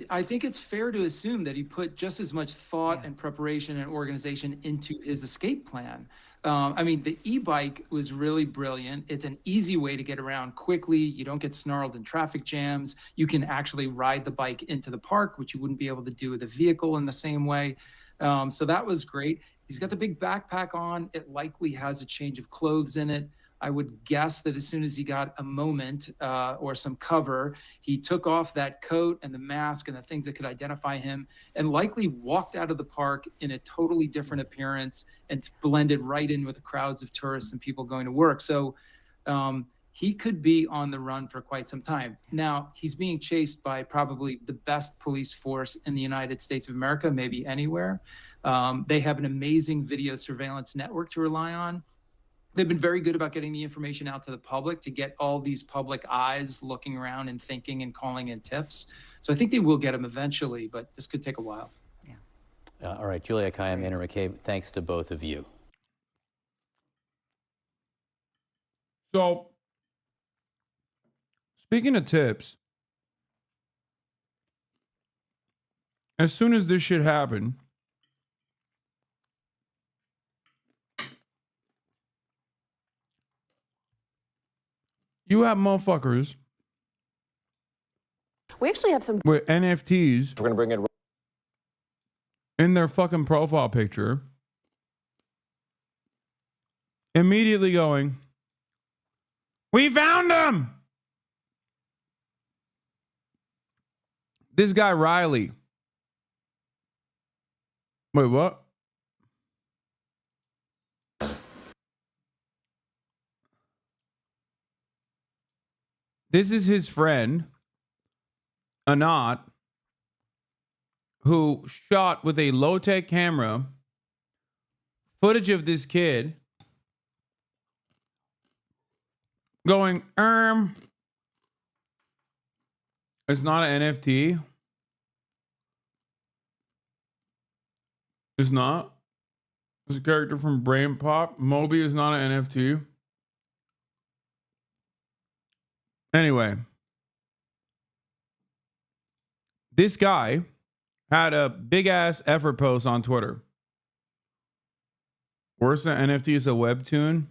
I think it's fair to assume that he put just as much thought and preparation and organization into his escape plan. The e-bike was really brilliant. It's an easy way to get around quickly. You don't get snarled in traffic jams. You can actually ride the bike into the park, which you wouldn't be able to do with a vehicle in the same way. So that was great. He's got the big backpack on. It likely has a change of clothes in it. I would guess that as soon as he got a moment or some cover, he took off that coat and the mask and the things that could identify him, and likely walked out of the park in a totally different appearance and blended right in with the crowds of tourists and people going to work. So he could be on the run for quite some time. Now, he's being chased by probably the best police force in the United States of America, maybe anywhere. They have an amazing video surveillance network to rely on. They've been very good about getting the information out to the public to get all these public eyes looking around and thinking and calling in tips. So I think they will get him eventually, but this could take a while. All right, Julia Kayyem, Andrew McCabe, thanks to both of you. So, speaking of tips, as soon as this shit happened, You have motherfuckers We actually have some. with NFTs. We're going to bring in. In their fucking profile picture, immediately going, "We found him!" This guy, Riley. Wait, what? This is his friend, Anat, who shot with a low-tech camera footage of this kid going, it's not an NFT. It's not. It's a character from Brain Pop. Moby is not an NFT. Anyway, this guy had a big ass effort post on Twitter. Worse than NFT is a webtoon.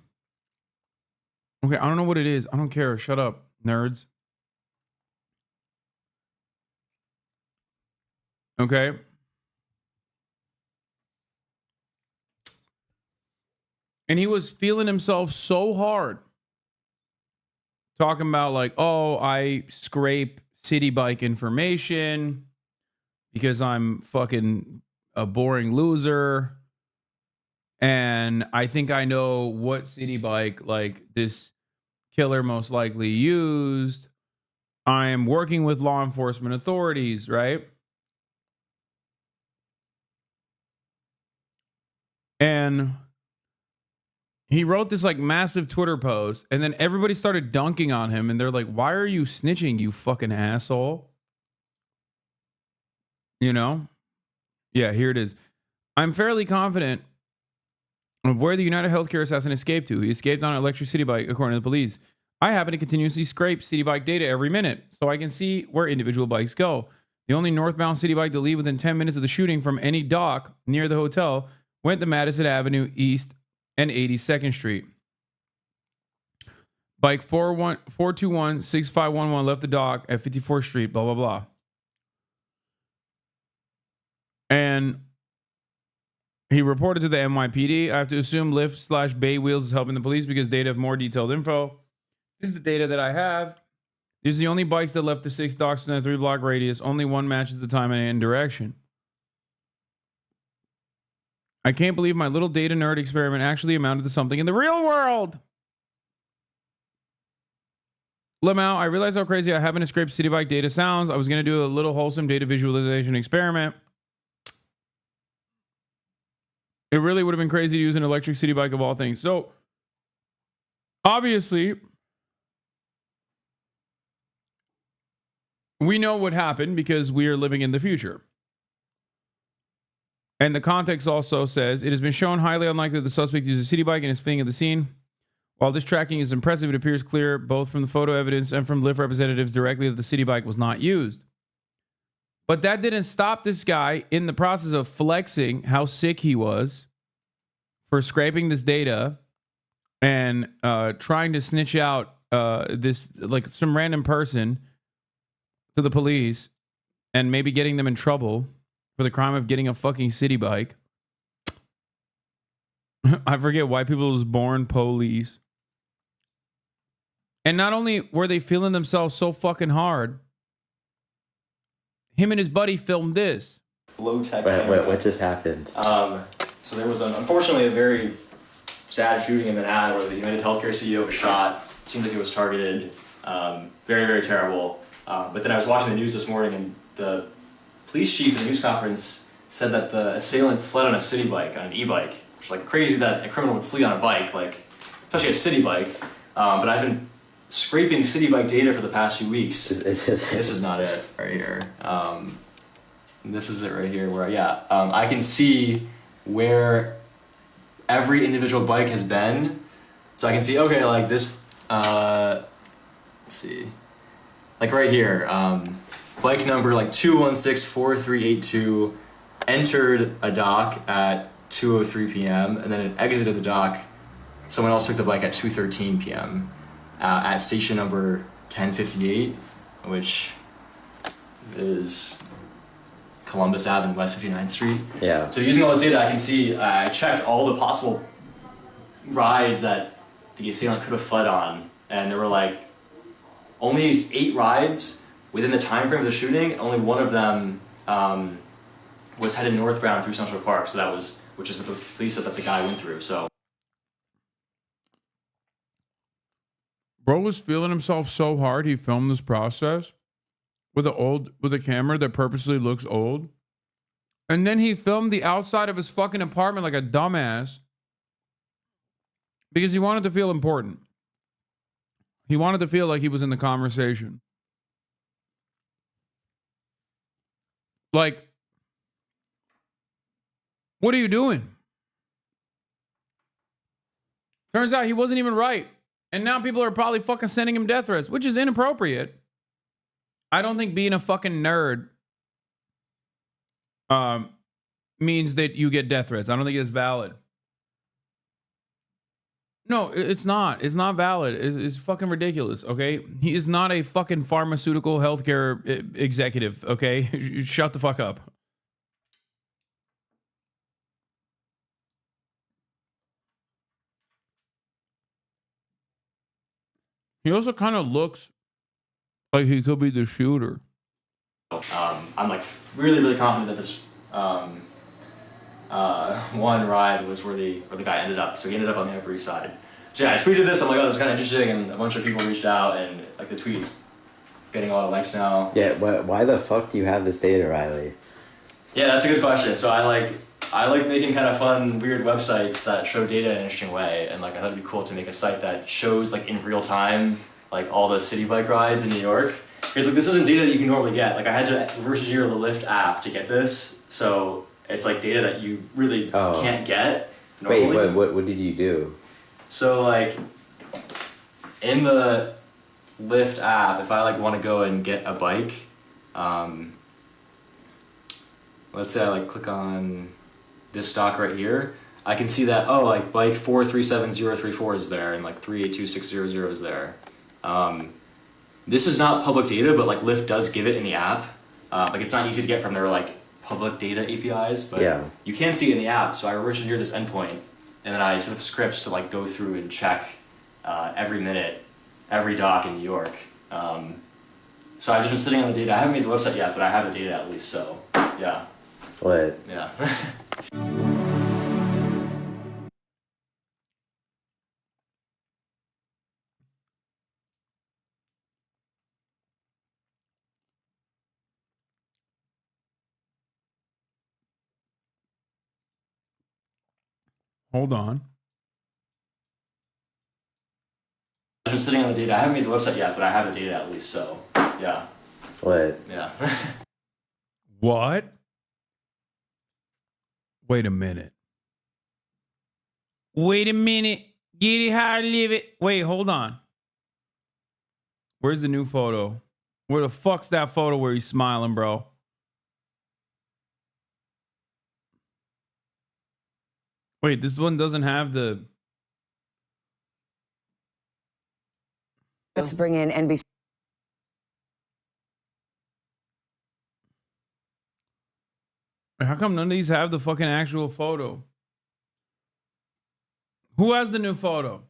Okay, I don't know what it is. I don't care. Shut up, nerds. Okay. And he was feeling himself so hard. Talking about like, oh, I scrape city bike information because I'm fucking a boring loser. And I think I know what city bike like this killer most likely used. I am working with law enforcement authorities, right? And he wrote this like massive Twitter post, and then everybody started dunking on him, and they're like, "Why are you snitching, you fucking asshole?" You know? Yeah, here it is. I'm fairly confident of where the United Healthcare assassin escaped to. He escaped on an electric city bike, according to the police. I happen to continuously scrape city bike data every minute, so I can see where individual bikes go. The only northbound city bike to leave within 10 minutes of the shooting from any dock near the hotel went to Madison Avenue East and 82nd Street. Bike 421-6511 left the dock at 54th Street, blah, blah, blah. And he reported to the NYPD. I have to assume Lyft/Bay Wheels is helping the police because they have more detailed info. This is the data that I have. These are the only bikes that left the 6 docks in a 3-block radius. Only one matches the time and direction. I can't believe my little data nerd experiment actually amounted to something in the real world. Lamau, I realized how crazy I haven't scraped city bike data sounds. I was going to do a little wholesome data visualization experiment. It really would have been crazy to use an electric city bike of all things. So, obviously, we know what happened because we are living in the future. And the context also says, it has been shown highly unlikely that the suspect used a city bike and is fleeing at the scene. While this tracking is impressive, it appears clear both from the photo evidence and from Lyft representatives directly that the city bike was not used. But that didn't stop this guy in the process of flexing how sick he was for scraping this data and trying to snitch out this, like some random person to the police and maybe getting them in trouble for the crime of getting a fucking city bike. I forget why people was born police. And not only were they feeling themselves so fucking hard, him and his buddy filmed this. Low tech. What just happened? So there was unfortunately a very sad shooting in Manhattan where the United Healthcare CEO was shot. Seemed like he was targeted. Very, very terrible. But then I was watching the news this morning, and the police chief in the news conference said that the assailant fled on a city bike, on an e-bike, which is like crazy that a criminal would flee on a bike, like especially a city bike. But I've been scraping city bike data for the past few weeks. This is not it right here. This is it right here where, I can see where every individual bike has been. So I can see, okay, like this, let's see, like right here, bike number like 2164382 entered a dock at 2:03 p.m. and then it exited the dock. Someone else took the bike at 2:13 p.m. at station number 1058, which is Columbus Ave and West 59th Street. Yeah. So using all this data, I can see, I checked all the possible rides that the assailant could have fled on, and there were like only 8 rides within the time frame of the shooting. Only one of them was headed northbound through Central Park, so that was, which is what the police said that the guy went through. So Bro was feeling himself so hard he filmed this process with a camera that purposely looks old. And then he filmed the outside of his fucking apartment like a dumbass because he wanted to feel important. He wanted to feel like he was in the conversation. Like, what are you doing? Turns out he wasn't even right. And now people are probably fucking sending him death threats, which is inappropriate. I don't think being a fucking nerd means that you get death threats. I don't think it's valid. No, it's not. It's not valid. It's fucking ridiculous, okay? He is not a fucking pharmaceutical healthcare executive, okay? Shut the fuck up. He also kind of looks like he could be the shooter. I'm like really, really confident that this one ride was where the guy ended up. So he ended up on the Upper East Side. So yeah, I tweeted this. I'm like, oh, this is kind of interesting, and a bunch of people reached out, and like the tweets getting a lot of likes now. Yeah. Why the fuck do you have this data, Riley? Yeah, that's a good question. So I like making kind of fun, weird websites that show data in an interesting way, and like I thought it'd be cool to make a site that shows like in real time like all the city bike rides in New York. Because like this isn't data that you can normally get. Like I had to reverse engineer the Lyft app to get this, so it's like data that you really can't get normally. Wait, what did you do? So like in the Lyft app, if I like want to go and get a bike, let's say I like click on this stock right here, I can see that, oh, like bike 437034 is there and like 382600 is there. This is not public data, but like Lyft does give it in the app. Like it's not easy to get from their like public data APIs, but you can see it in the app. So I reverse engineer this endpoint, and then I set up scripts to like go through and check every minute, every dock in New York. So I've just been sitting on the data. I haven't made the website yet, but I have the data at least. So yeah. What? Yeah. Hold on. I've been sitting on the data. I haven't made the website yet, but I have the data at least. So yeah. What? Yeah. What? Wait a minute. Wait a minute. Get it how I live it. Wait, hold on. Where's the new photo? Where the fuck's that photo where he's smiling, bro? Wait, this one doesn't have the... Let's bring in NBC. How come none of these have the fucking actual photo? Who has the new photo?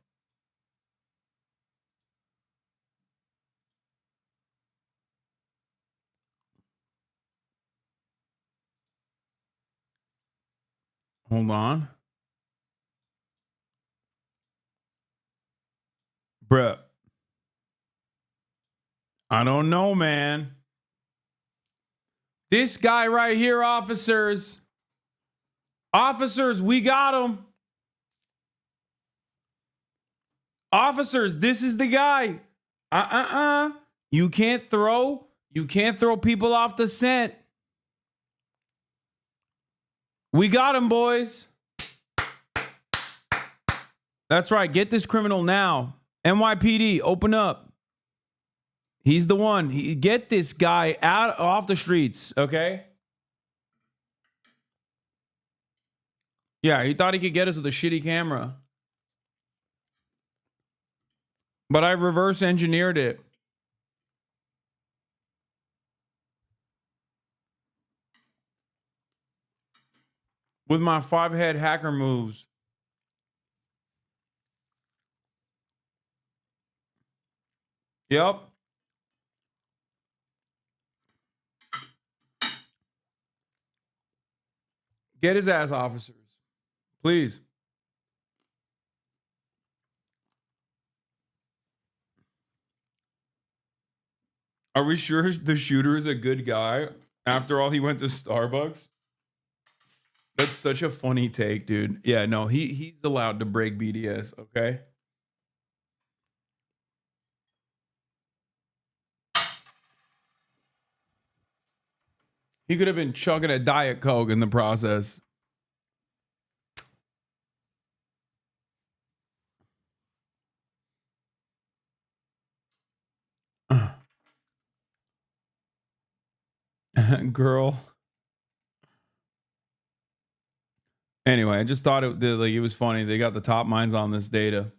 Hold on. Bruh. I don't know, man. This guy right here, officers. Officers, we got him. Officers, this is the guy. You can't throw people off the scent. We got him, boys. That's right. Get this criminal now. NYPD, open up. He's the one. Get this guy off the streets, okay? Yeah, he thought he could get us with a shitty camera. But I reverse engineered it. With my 5-head hacker moves. Yep. Get his ass, officers. Please. Are we sure the shooter is a good guy? After all, he went to Starbucks? That's such a funny take, dude. Yeah, no, he's allowed to break BDS, okay? He could have been chugging a Diet Coke in the process. Girl. Anyway, I just thought it was funny. They got the top minds on this data.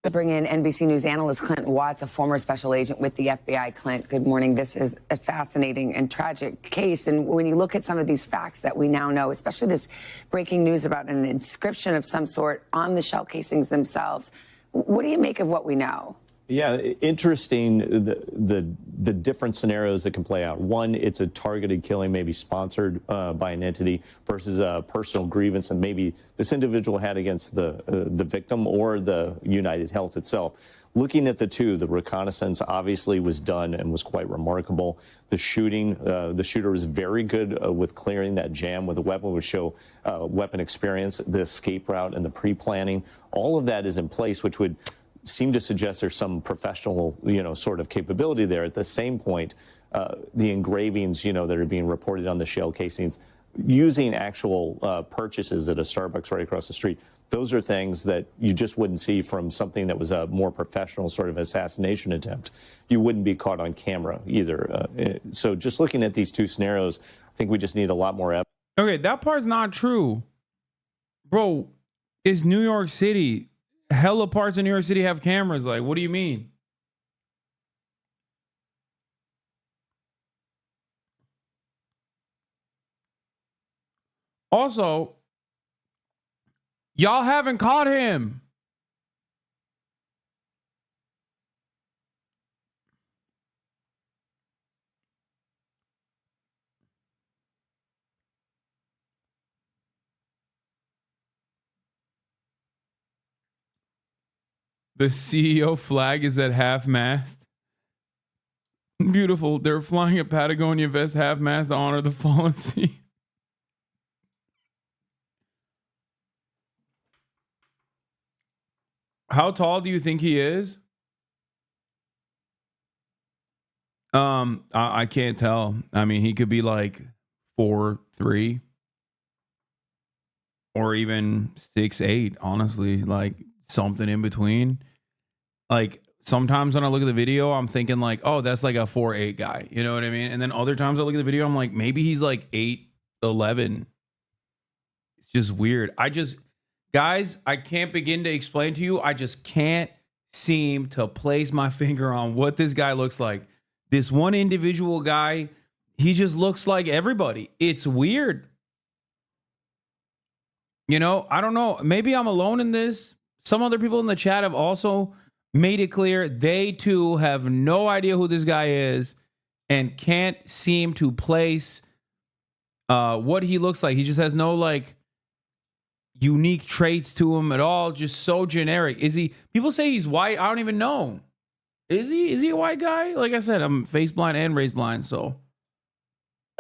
To bring in NBC News analyst Clint Watts, a former special agent with the FBI. Clint, good morning. This is a fascinating and tragic case. And when you look at some of these facts that we now know, especially this breaking news about an inscription of some sort on the shell casings themselves, what do you make of what we know? Yeah, interesting, the different scenarios that can play out. One, it's a targeted killing, maybe sponsored by an entity, versus a personal grievance that maybe this individual had against the victim or the United Health itself. Looking at the two, the reconnaissance obviously was done and was quite remarkable. The shooting, the shooter was very good with clearing that jam with a weapon, would show weapon experience, the escape route and the pre-planning. All of that is in place, which would seem to suggest there's some professional, sort of capability there. At the same point, the engravings, that are being reported on the shell casings, using actual purchases at a Starbucks right across the street, those are things that you just wouldn't see from something that was a more professional sort of assassination attempt. You wouldn't be caught on camera either. So just looking at these two scenarios, I think we just need a lot more evidence. Okay, that part's not true. Bro, it's New York City. Hella parts in New York City have cameras. Like, what do you mean? Also, y'all haven't caught him. The CEO flag is at half-mast. Beautiful. They're flying a Patagonia vest half-mast to honor the fallen sea. How tall do you think he is? I can't tell. I mean, he could be like 4'3", or even 6'8", honestly, like something in between. Like sometimes when I look at the video, I'm thinking like, oh, that's like a 4'8" guy. You know what I mean? And then other times I look at the video, I'm like, maybe he's like 8'11". It's just weird. Guys, I can't begin to explain to you. I just can't seem to place my finger on what this guy looks like. This one individual guy, he just looks like everybody. It's weird. I don't know. Maybe I'm alone in this. Some other people in the chat have also made it clear they too have no idea who this guy is and can't seem to place what he looks like. He just has no like unique traits to him at all. Just so generic. Is he? People say he's white. I don't even know. Is he a white guy? Like I said, I'm face blind and race blind, so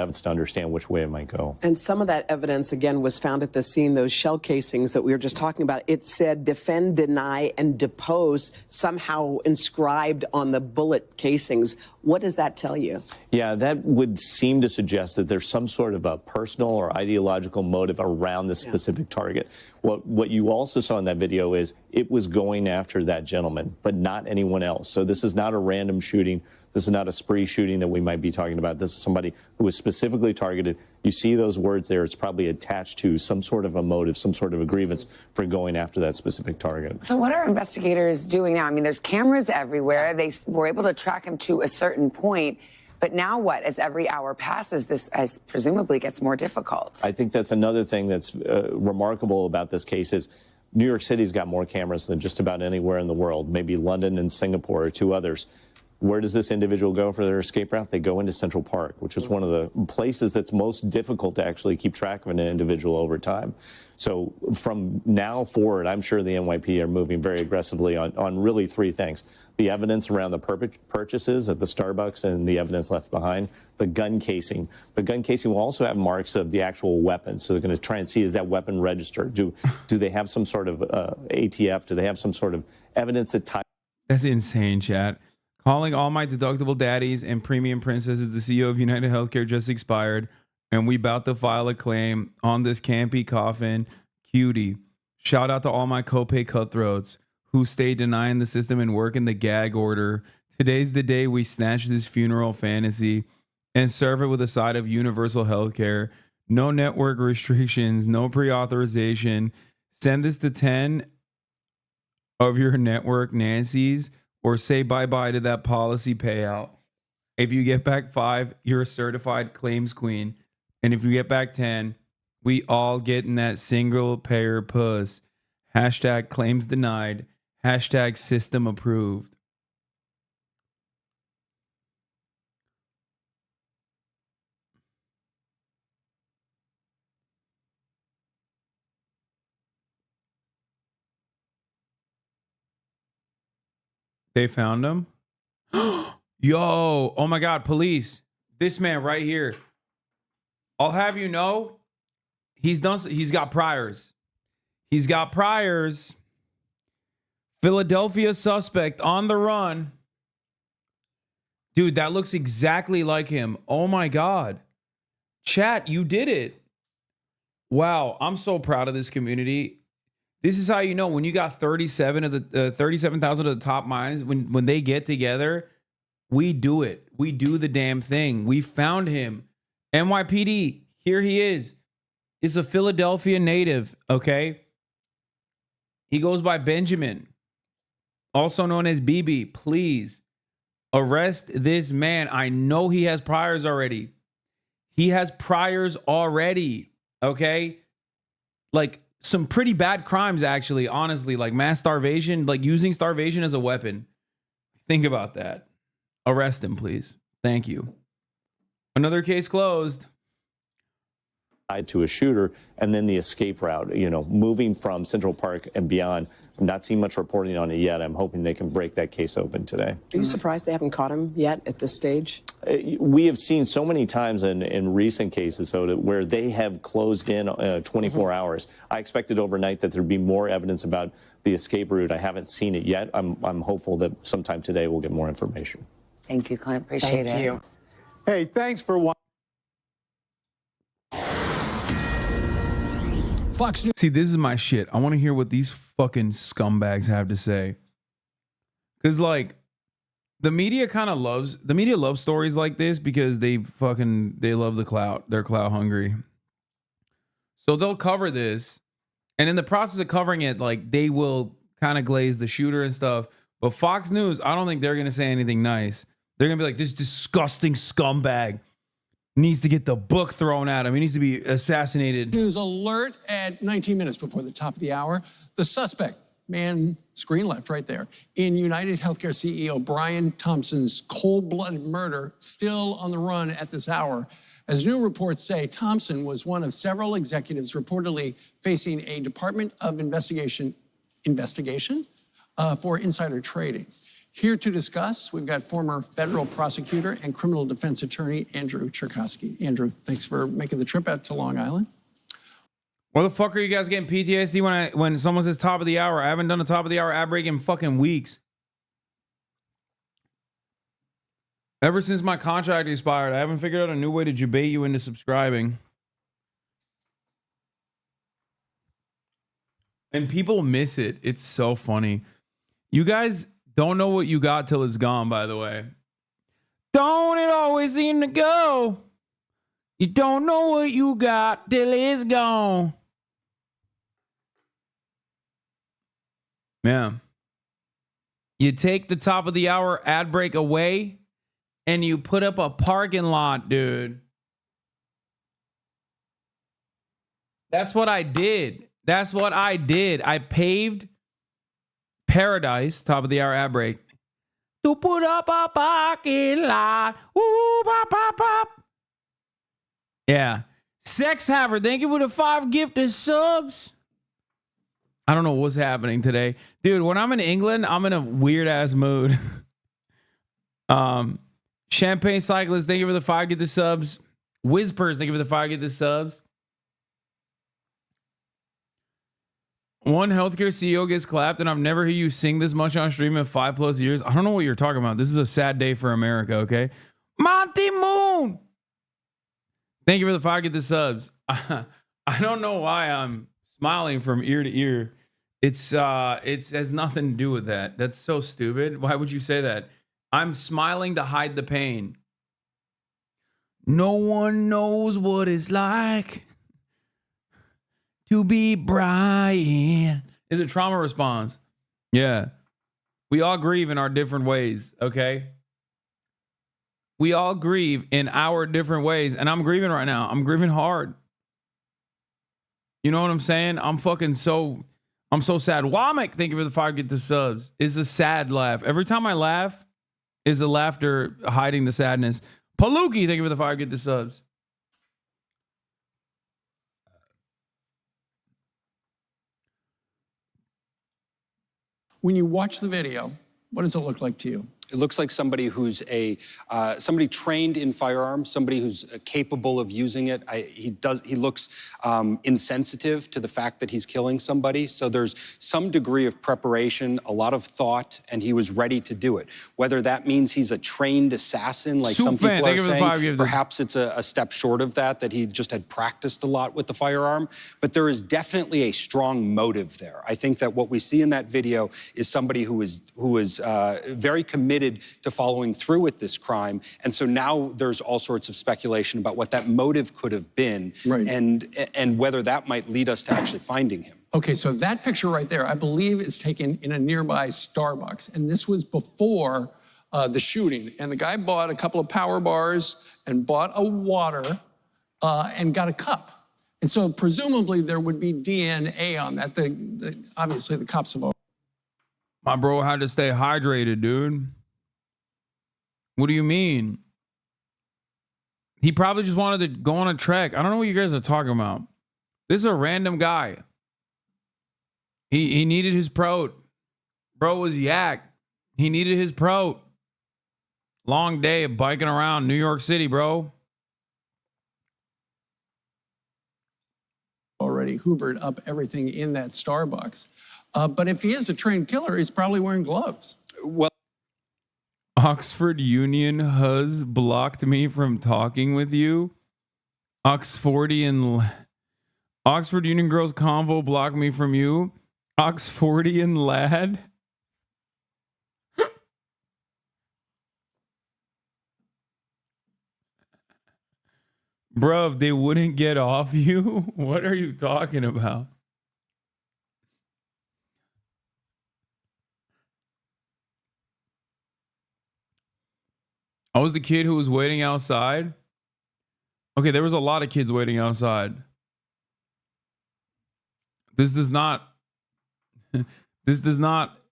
Evidence to understand which way it might go. And some of that evidence, again, was found at the scene, those shell casings that we were just talking about. It said defend, deny, and depose, somehow inscribed on the bullet casings. What does that tell you? Yeah, that would seem to suggest that there's some sort of a personal or ideological motive around this specific target. What you also saw in that video is it was going after that gentleman, but not anyone else. So this is not a random shooting. This is not a spree shooting that we might be talking about. This is somebody who was specifically targeted. You see those words there. It's probably attached to some sort of a motive, some sort of a grievance for going after that specific target. So what are investigators doing now? I mean, there's cameras everywhere. They were able to track him to a certain point. But now what? As every hour passes, this as presumably gets more difficult. I think that's another thing that's remarkable about this case is New York City's got more cameras than just about anywhere in the world. Maybe London and Singapore are two others. Where does this individual go for their escape route? They go into Central Park, which is one of the places that's most difficult to actually keep track of an individual over time. So from now forward, I'm sure the NYPD are moving very aggressively on really three things. The evidence around the purchases at the Starbucks and the evidence left behind, the gun casing. The gun casing will also have marks of the actual weapon. So they're going to try and see, is that weapon registered? Do they have some sort of ATF? Do they have some sort of evidence that ties? That's insane, chat. Calling all my deductible daddies and premium princesses, the CEO of United Healthcare just expired, and we about to file a claim on this campy coffin cutie. Shout out to all my copay cutthroats who stay denying the system and working the gag order. Today's the day we snatch this funeral fantasy and serve it with a side of universal healthcare. No network restrictions, no pre-authorization. Send this to 10 of your network Nancy's, or say bye-bye to that policy payout. If you get back 5, you're a certified claims queen. And if you get back 10, we all get in that single payer puss. Hashtag claims denied. Hashtag system approved. They found him? Yo, oh my God, police. This man right here. I'll have you know, he's got priors. He's got priors. Philadelphia suspect on the run. Dude, that looks exactly like him. Oh my God. Chat, you did it. Wow, I'm so proud of this community. This is how you know when you got 37,000 of the top minds, when they get together, we do it. We do the damn thing. We found him. NYPD, here he is. He's a Philadelphia native, okay? He goes by Benjamin, also known as BB. Please arrest this man. I know he has priors already. He has priors already, okay? Like, some pretty bad crimes, actually, honestly, like mass starvation, like using starvation as a weapon. Think about that. Arrest him, please. Thank you. Another case closed. To a shooter, and then the escape route, moving from Central Park and beyond. I'm not seeing much reporting on it yet. I'm hoping they can break that case open today. Are you surprised they haven't caught him yet at this stage? We have seen so many times in recent cases, where they have closed in 24 hours. I expected overnight that there'd be more evidence about the escape route. I haven't seen it yet. I'm hopeful that sometime today we'll get more information. Thank you, Clint. Appreciate it. Thank you. Hey, thanks for watching. Fox News. See, this is my shit. I want to hear what these fucking scumbags have to say. Because, like, the media loves stories like this because they love the clout. They're clout hungry. So they'll cover this. And in the process of covering it, like, they will kind of glaze the shooter and stuff. But Fox News, I don't think they're going to say anything nice. They're going to be like, this disgusting scumbag needs to get the book thrown at him. He needs to be assassinated. News alert at 19 minutes before the top of the hour. The suspect, man, screen left right there, in United Healthcare CEO Brian Thompson's cold-blooded murder, still on the run at this hour. As new reports say, Thompson was one of several executives reportedly facing a Department of Investigation for insider trading. Here to discuss, we've got former federal prosecutor and criminal defense attorney Andrew Cherkowski. Andrew, thanks for making the trip out to Long Island. Why the fuck are you guys getting PTSD when someone says top of the hour? I haven't done a top of the hour ad break in fucking weeks. Ever since my contract expired, I haven't figured out a new way to debate you into subscribing. And people miss it. It's so funny. You guys don't know what you got till it's gone, by the way. Don't it always seem to go? You don't know what you got till it's gone. Yeah. You take the top of the hour ad break away and you put up a parking lot, dude. That's what I did. That's what I did. I paved paradise, top of the hour ad break, to put up a parking lot. Woo, pop, pop, pop. Yeah. Sex Haver, thank you for the 5 gifted subs. I don't know what's happening today. Dude, when I'm in England, I'm in a weird ass mood. Champagne Cyclist, thank you for the 5 gifted subs. Whispers, thank you for the 5 gifted subs. One healthcare CEO gets clapped, and I've never heard you sing this much on stream in 5+ years. I don't know what you're talking about. This is a sad day for America, okay? Monty Moon! Thank you for the 5 gifted subs. I don't know why I'm smiling from ear to ear. It has nothing to do with that. That's so stupid. Why would you say that? I'm smiling to hide the pain. No one knows what it's like to be Brian. Is it trauma response? Yeah. We all grieve in our different ways, okay? We all grieve in our different ways. And I'm grieving right now. I'm grieving hard. You know what I'm saying? I'm so sad. Womack, thank you for the 5 get the subs. Is a sad laugh. Every time I laugh is a laughter hiding the sadness. Paluki, thank you for the 5 get the subs. When you watch the video, what does it look like to you? It looks like somebody who's somebody trained in firearms, somebody who's capable of using it. He looks insensitive to the fact that he's killing somebody. So there's some degree of preparation, a lot of thought, and he was ready to do it. Whether that means he's a trained assassin, like some people are saying, perhaps it's a step short of that he just had practiced a lot with the firearm. But there is definitely a strong motive there. I think that what we see in that video is somebody who is very committed to following through with this crime. And so now there's all sorts of speculation about what that motive could have been, right, and whether that might lead us to actually finding him. Okay, so that picture right there, I believe, is taken in a nearby Starbucks. And this was before the shooting. And the guy bought a couple of power bars and bought a water and got a cup. And so presumably there would be DNA on that. Obviously the cops have. My bro had to stay hydrated, dude. What do you mean? He probably just wanted to go on a trek. I don't know what you guys are talking about. This is a random guy. He needed his prote. Bro was yak. He needed his prote. Long day of biking around New York City, bro. Already hoovered up everything in that Starbucks. But if he is a trained killer, he's probably wearing gloves. Well, Oxford Union has blocked me from talking with you. Oxford Union Girls Convo blocked me from you. Oxfordian lad. Bruv, they wouldn't get off you? What are you talking about? I was the kid who was waiting outside. Okay, there was a lot of kids waiting outside. This does not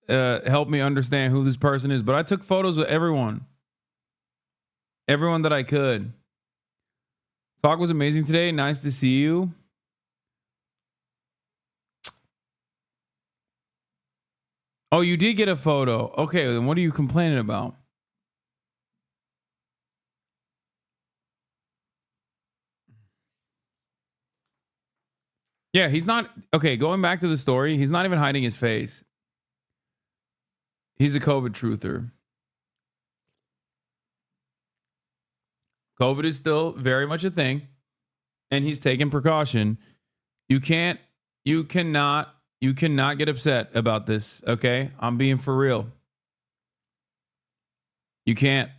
help me understand who this person is, but I took photos with everyone that I could. Talk was amazing today. Nice to see you. Oh, you did get a photo. Okay, then what are you complaining about? Yeah, he's not. Okay, going back to the story, he's not even hiding his face. He's a COVID truther. COVID is still very much a thing, and he's taking precaution. You cannot get upset about this, okay? I'm being for real. You can't.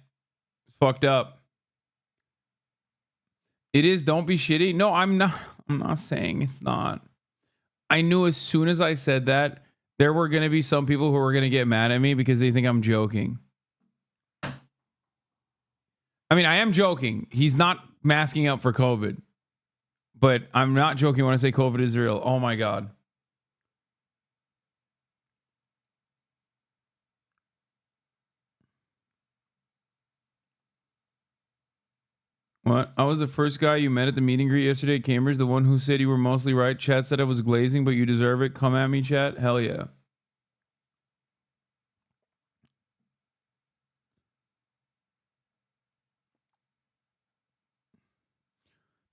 As fucked up. It is. Don't be shitty. No, I'm not. I'm not saying it's not. I knew as soon as I said that there were going to be some people who were going to get mad at me because they think I'm joking. I mean, I am joking. He's not masking up for COVID. But I'm not joking when I say COVID is real. Oh my God. What? I was the first guy you met at the meet and greet yesterday at Cambridge. The one who said you were mostly right. Chat said I was glazing, but you deserve it. Come at me, chat. Hell yeah.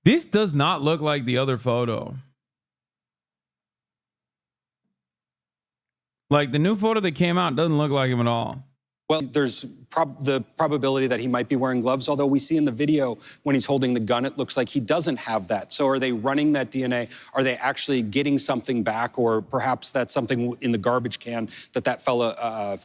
This does not look like the other photo. Like the new photo that came out doesn't look like him at all. Well, there's the probability that he might be wearing gloves, although we see in the video when he's holding the gun, it looks like he doesn't have that. So are they running that DNA? Are they actually getting something back? Or perhaps that's something in the garbage can that fella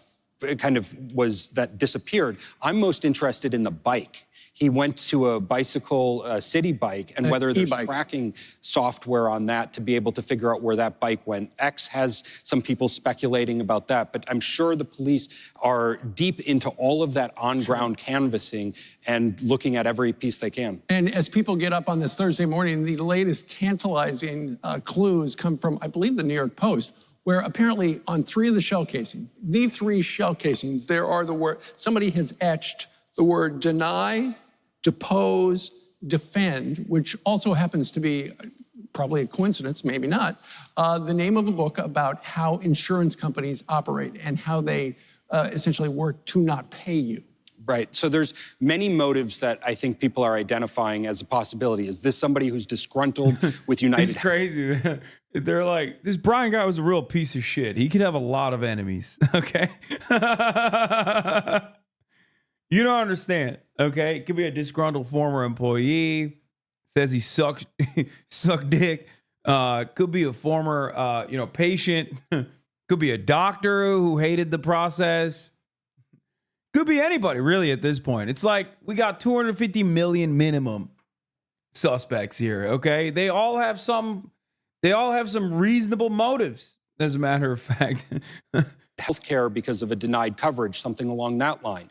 kind of was that disappeared. I'm most interested in the bike. He went to a bicycle, city bike, and whether there's tracking software on that to be able to figure out where that bike went. X has some people speculating about that, but I'm sure the police are deep into all of that on-ground canvassing and looking at every piece they can. And as people get up on this Thursday morning, the latest tantalizing clues come from, I believe, the New York Post, where apparently on 3 of the shell casings, the 3 shell casings, there are the word, somebody has etched the word deny, depose, defend, which also happens to be probably a coincidence, maybe not, the name of a book about how insurance companies operate and how they essentially work to not pay you. Right. So there's many motives that I think people are identifying as a possibility. Is this somebody who's disgruntled with United? It's crazy. They're like, this Brian guy was a real piece of shit. He could have a lot of enemies. Okay. You don't understand. Okay. It could be a disgruntled former employee. Says he sucked dick. Could be a former, patient. Could be a doctor who hated the process. Could be anybody really at this point. It's like we got 250 million minimum suspects here. Okay. They all have some reasonable motives, as a matter of fact. Healthcare because of a denied coverage, something along that line?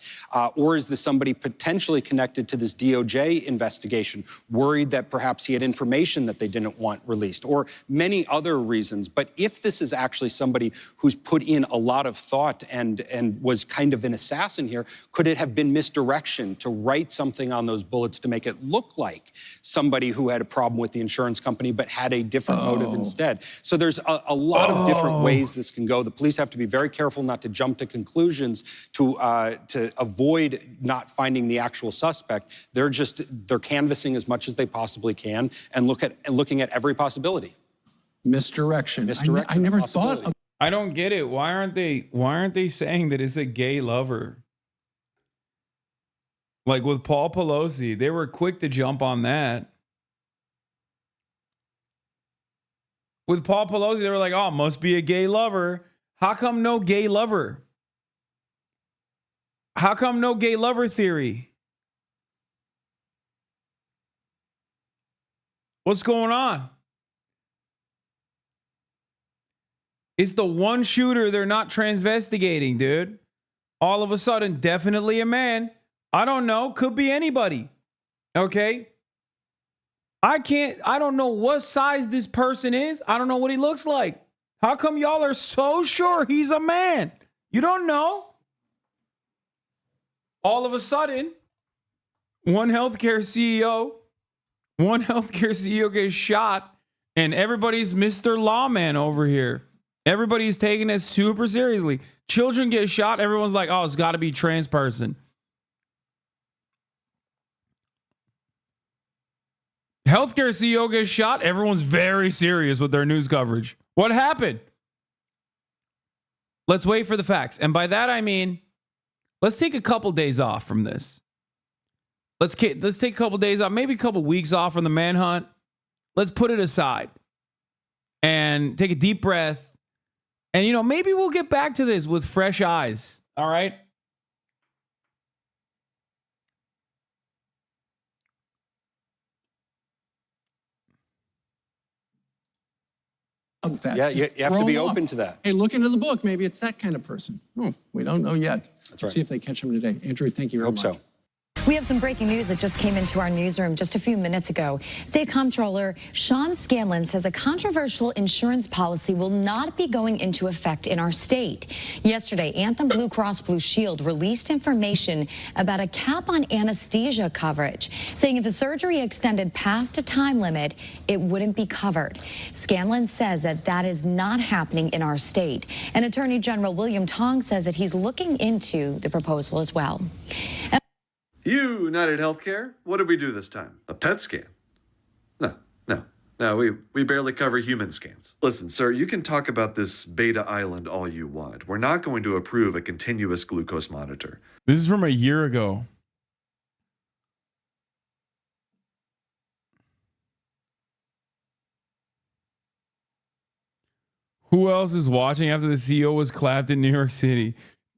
Or is this somebody potentially connected to this DOJ investigation, worried that perhaps he had information that they didn't want released, or many other reasons? But if this is actually somebody who's put in a lot of thought and was kind of an assassin here, could it have been misdirection to write something on those bullets to make it look like somebody who had a problem with the insurance company but had a different motive instead? So there's a lot of different ways this can go. The police have to be very careful not to jump to conclusions to avoid not finding the actual suspect. They're canvassing as much as they possibly can and looking at every possibility. Misdirection. I never thought of. I don't get it. Why aren't they saying that it's a gay lover? Like with Paul Pelosi, they were quick to jump on that. With Paul Pelosi, they were like, oh, must be a gay lover. How come no gay lover? How come no gay lover theory? What's going on? It's the one shooter they're not transvestigating, dude. All of a sudden, definitely a man. I don't know. Could be anybody. Okay? I don't know what size this person is. I don't know what he looks like. How come y'all are so sure he's a man? You don't know. All of a sudden, one healthcare CEO gets shot, and everybody's Mr. Lawman over here. Everybody's taking it super seriously. Children get shot. Everyone's like, oh, it's got to be trans person. Healthcare CEO gets shot. Everyone's very serious with their news coverage. What happened? Let's wait for the facts. And by that, I mean, let's take a couple days off from this. Let's take a couple days off, maybe a couple weeks off from the manhunt. Let's put it aside and take a deep breath. And, maybe we'll get back to this with fresh eyes. All right. That. Yeah, you Just have to throw be him off. open to that. Hey, look into the book. Maybe it's that kind of person. We don't know yet. That's Let's right. see if they catch him today. Andrew, thank you very much. Hope so. We have some breaking news that just came into our newsroom just a few minutes ago. State Comptroller Sean Scanlon says a controversial insurance policy will not be going into effect in our state. Yesterday, Anthem Blue Cross Blue Shield released information about a cap on anesthesia coverage, saying if the surgery extended past a time limit, it wouldn't be covered. Scanlon says that that is not happening in our state. And Attorney General William Tong says that he's looking into the proposal as well. United Healthcare? What did we do this time? A PET scan? No, we barely cover human scans. Listen, sir, you can talk about this Beta Island all you want. We're not going to approve a continuous glucose monitor. This is from a year ago. Who else is watching after the CEO was clapped in New York City?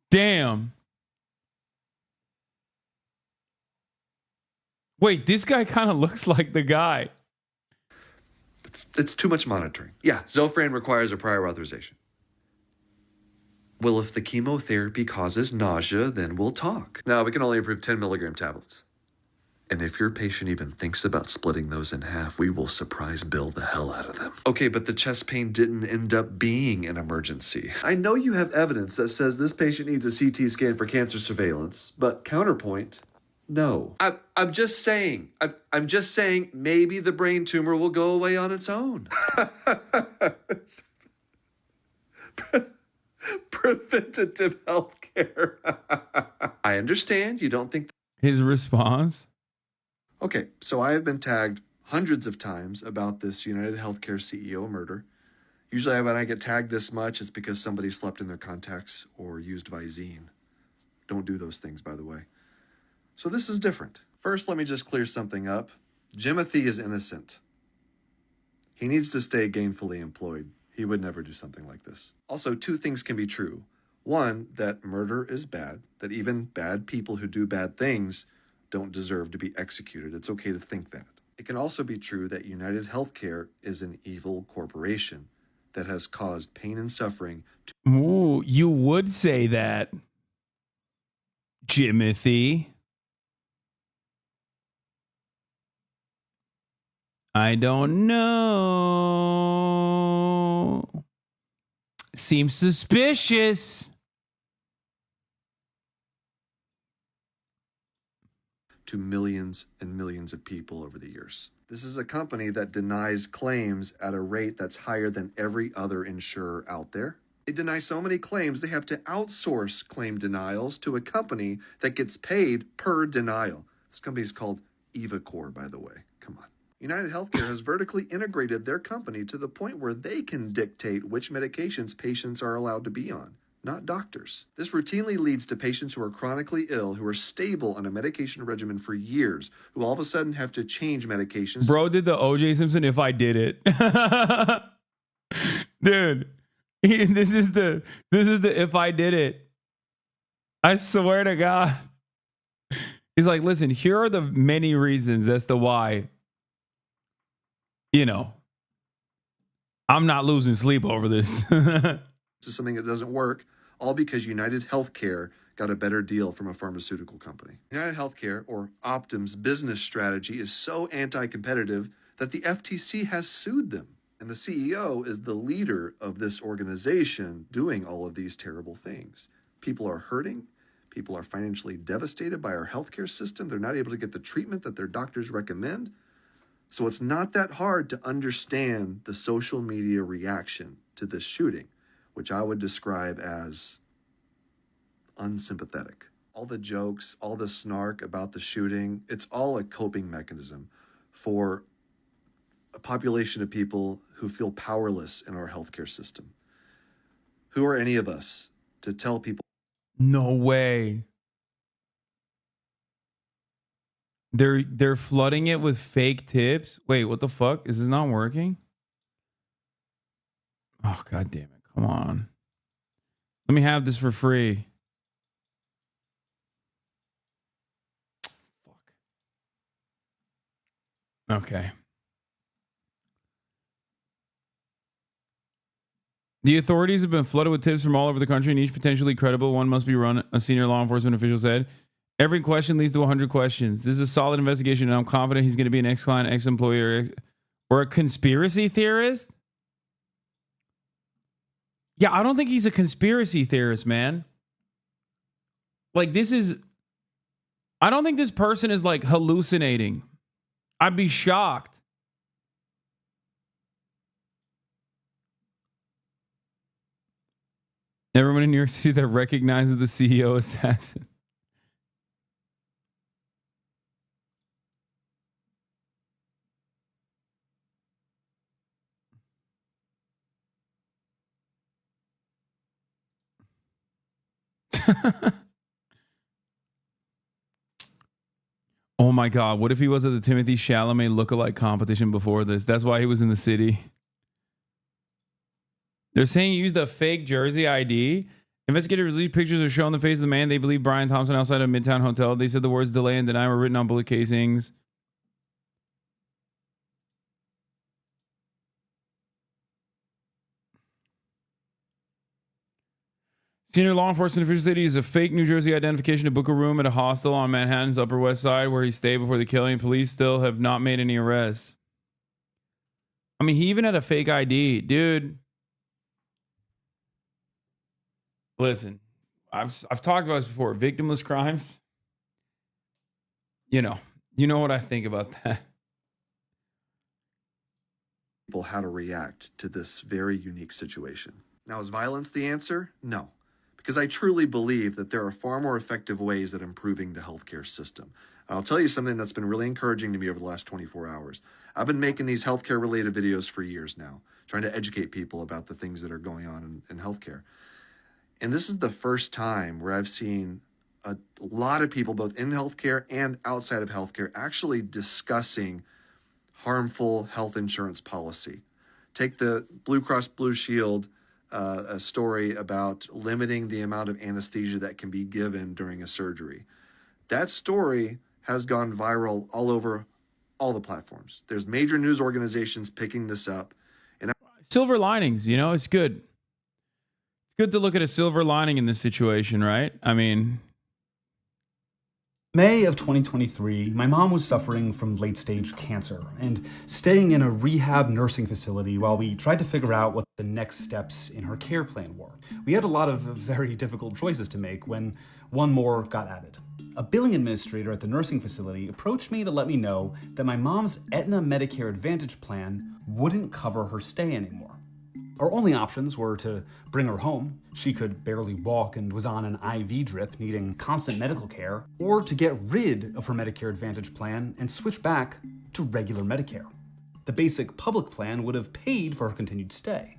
Damn. Wait, this guy kind of looks like the guy. It's too much monitoring. Yeah, Zofran requires a prior authorization. Well, if the chemotherapy causes nausea, then we'll talk. No, we can only approve 10 milligram tablets. And if your patient even thinks about splitting those in half, we will surprise bill the hell out of them. Okay, but the chest pain didn't end up being an emergency. I know you have evidence that says this patient needs a CT scan for cancer surveillance, but counterpoint, no. I'm just saying. I'm just saying maybe the brain tumor will go away on its own. Preventative health care. I understand you don't think. His response? Okay, so I have been tagged hundreds of times about this United Healthcare CEO murder. Usually when I get tagged this much, it's because somebody slept in their contacts or used Visine. Don't do those things, by the way. So this is different. First, let me just clear something up. Jimothy is innocent. He needs to stay gainfully employed. He would never do something like this. Also, two things can be true. One, that murder is bad, that even bad people who do bad things don't deserve to be executed. It's okay to think that. It can also be true that United Healthcare is an evil corporation that has caused pain and suffering to. Ooh, you would say that, Jimothy. I don't know. Seems suspicious. To millions and millions of people over the years. This is a company that denies claims at a rate that's higher than every other insurer out there. They deny so many claims they have to outsource claim denials to a company that gets paid per denial. This company is called EvaCore, by the way. Come on. United Healthcare has vertically integrated their company to the point where they can dictate which medications patients are allowed to be on, not doctors. This routinely leads to patients who are chronically ill, who are stable on a medication regimen for years, who all of a sudden have to change medications. Bro did the OJ Simpson if I did it. Dude, this is the if I did it. I swear to God. He's like, listen, here are the many reasons as to why, you know, I'm not losing sleep over this. This is something that doesn't work, all because United Healthcare got a better deal from a pharmaceutical company. United Healthcare, or Optum's business strategy, is so anti-competitive that the FTC has sued them. And the CEO is the leader of this organization doing all of these terrible things. People are hurting. People are financially devastated by our healthcare system. They're not able to get the treatment that their doctors recommend. So it's not that hard to understand the social media reaction to this shooting, which I would describe as unsympathetic. All the jokes, all the snark about the shooting, it's all a coping mechanism for a population of people who feel powerless in our healthcare system. Who are any of us to tell people? No way. They're flooding it with fake tips. Wait, what the fuck? Is this not working? Oh, God damn it. Come on. Let me have this for free. Fuck. Okay. The authorities have been flooded with tips from all over the country, and each potentially credible one must be run, a senior law enforcement official said. Every question leads to 100 questions. This is a solid investigation, and I'm confident he's going to be an ex-client, ex-employer, or a conspiracy theorist. Yeah, I don't think he's a conspiracy theorist, man. Like, I don't think this person is like hallucinating. I'd be shocked. Everyone in New York City that recognizes the CEO assassin. Oh my God. What if he was at the Timothy Chalamet lookalike competition before this? That's why he was in the city. They're saying he used a fake Jersey ID. Investigators released pictures are showing the face of the man. They believe Brian Thompson outside a Midtown hotel. They said the words delay and deny were written on bullet casings. Senior law enforcement officials said he used a fake New Jersey identification to book a room at a hostel on Manhattan's Upper West Side where he stayed before the killing. Police still have not made any arrests. I mean, he even had a fake ID. Dude. Listen, I've talked about this before. Victimless crimes. You know what I think about that. People how to react to this very unique situation. Now, is violence the answer? No. Because I truly believe that there are far more effective ways at improving the healthcare system. And I'll tell you something that's been really encouraging to me over the last 24 hours. I've been making these healthcare related videos for years now, trying to educate people about the things that are going on in healthcare. And this is the first time where I've seen a lot of people, both in healthcare and outside of healthcare, actually discussing harmful health insurance policy. Take the Blue Cross Blue Shield a story about limiting the amount of anesthesia that can be given during a surgery. That story has gone viral all over all the platforms. There's major news organizations picking this up. And Silver linings, it's good. It's good to look at a silver lining in this situation, right? I mean, May of 2023, my mom was suffering from late-stage cancer and staying in a rehab nursing facility while we tried to figure out what the next steps in her care plan were. We had a lot of very difficult choices to make when one more got added. A billing administrator at the nursing facility approached me to let me know that my mom's Aetna Medicare Advantage plan wouldn't cover her stay anymore. Our only options were to bring her home. She could barely walk and was on an IV drip needing constant medical care, or to get rid of her Medicare Advantage plan and switch back to regular Medicare. The basic public plan would have paid for her continued stay.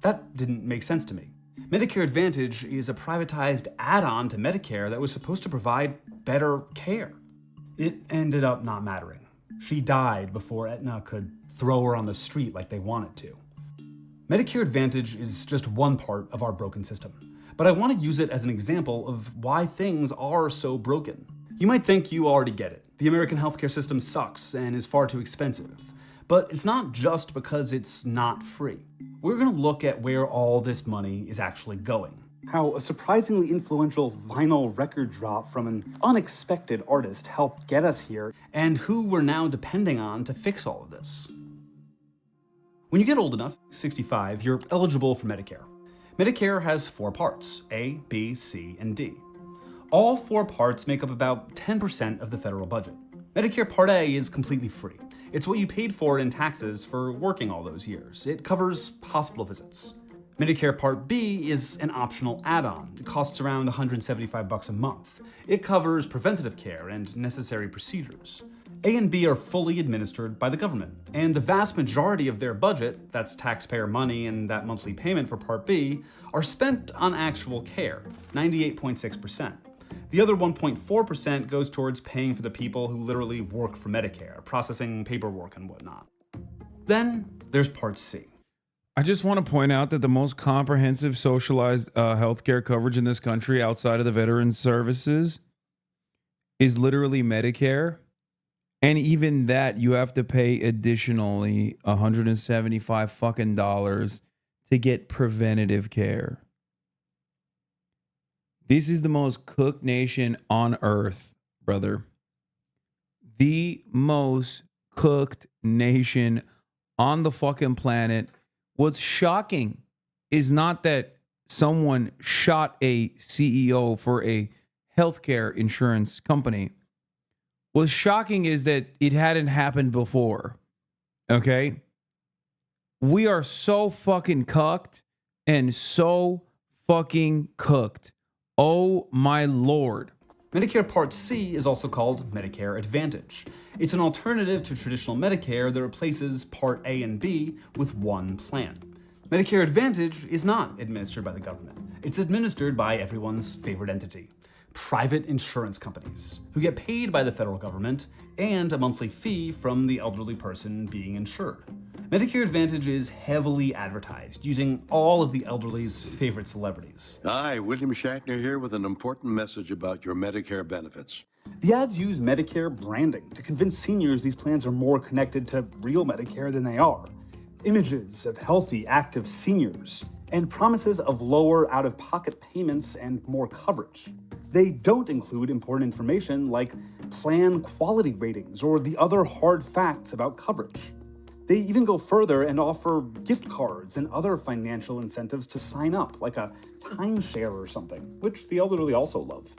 That didn't make sense to me. Medicare Advantage is a privatized add-on to Medicare that was supposed to provide better care. It ended up not mattering. She died before Aetna could throw her on the street like they wanted to. Medicare Advantage is just one part of our broken system, but I want to use it as an example of why things are so broken. You might think you already get it. The American healthcare system sucks and is far too expensive. But it's not just because it's not free. We're going to look at where all this money is actually going. How a surprisingly influential vinyl record drop from an unexpected artist helped get us here, and who we're now depending on to fix all of this. When you get old enough, 65, you're eligible for Medicare. Medicare has 4 parts, A, B, C, and D. All 4 parts make up about 10% of the federal budget. Medicare Part A is completely free. It's what you paid for in taxes for working all those years. It covers hospital visits. Medicare Part B is an optional add-on. It costs around $175 a month. It covers preventative care and necessary procedures. A and B are fully administered by the government, and the vast majority of their budget, that's taxpayer money and that monthly payment for Part B, are spent on actual care, 98.6%. The other 1.4% goes towards paying for the people who literally work for Medicare, processing paperwork and whatnot. Then there's Part C. I just want to point out that the most comprehensive socialized healthcare coverage in this country outside of the veterans services is literally Medicare. And even that, you have to pay additionally $175 fucking dollars to get preventative care. This is the most cooked nation on earth, brother. The most cooked nation on the fucking planet. What's shocking is not that someone shot a CEO for a healthcare insurance company. What's shocking is that it hadn't happened before. Okay? We are so fucking cucked and so fucking cooked. Oh my Lord. Medicare Part C is also called Medicare Advantage. It's an alternative to traditional Medicare that replaces Part A and B with one plan. Medicare Advantage is not administered by the government. It's administered by everyone's favorite entity, private insurance companies, who get paid by the federal government and a monthly fee from the elderly person being insured. Medicare Advantage is heavily advertised, using all of the elderly's favorite celebrities. Hi, William Shatner here with an important message about your Medicare benefits. The ads use Medicare branding to convince seniors these plans are more connected to real Medicare than they are. Images of healthy, active seniors, and promises of lower out-of-pocket payments and more coverage. They don't include important information like plan quality ratings or the other hard facts about coverage. They even go further and offer gift cards and other financial incentives to sign up, like a timeshare or something, which the elderly also love.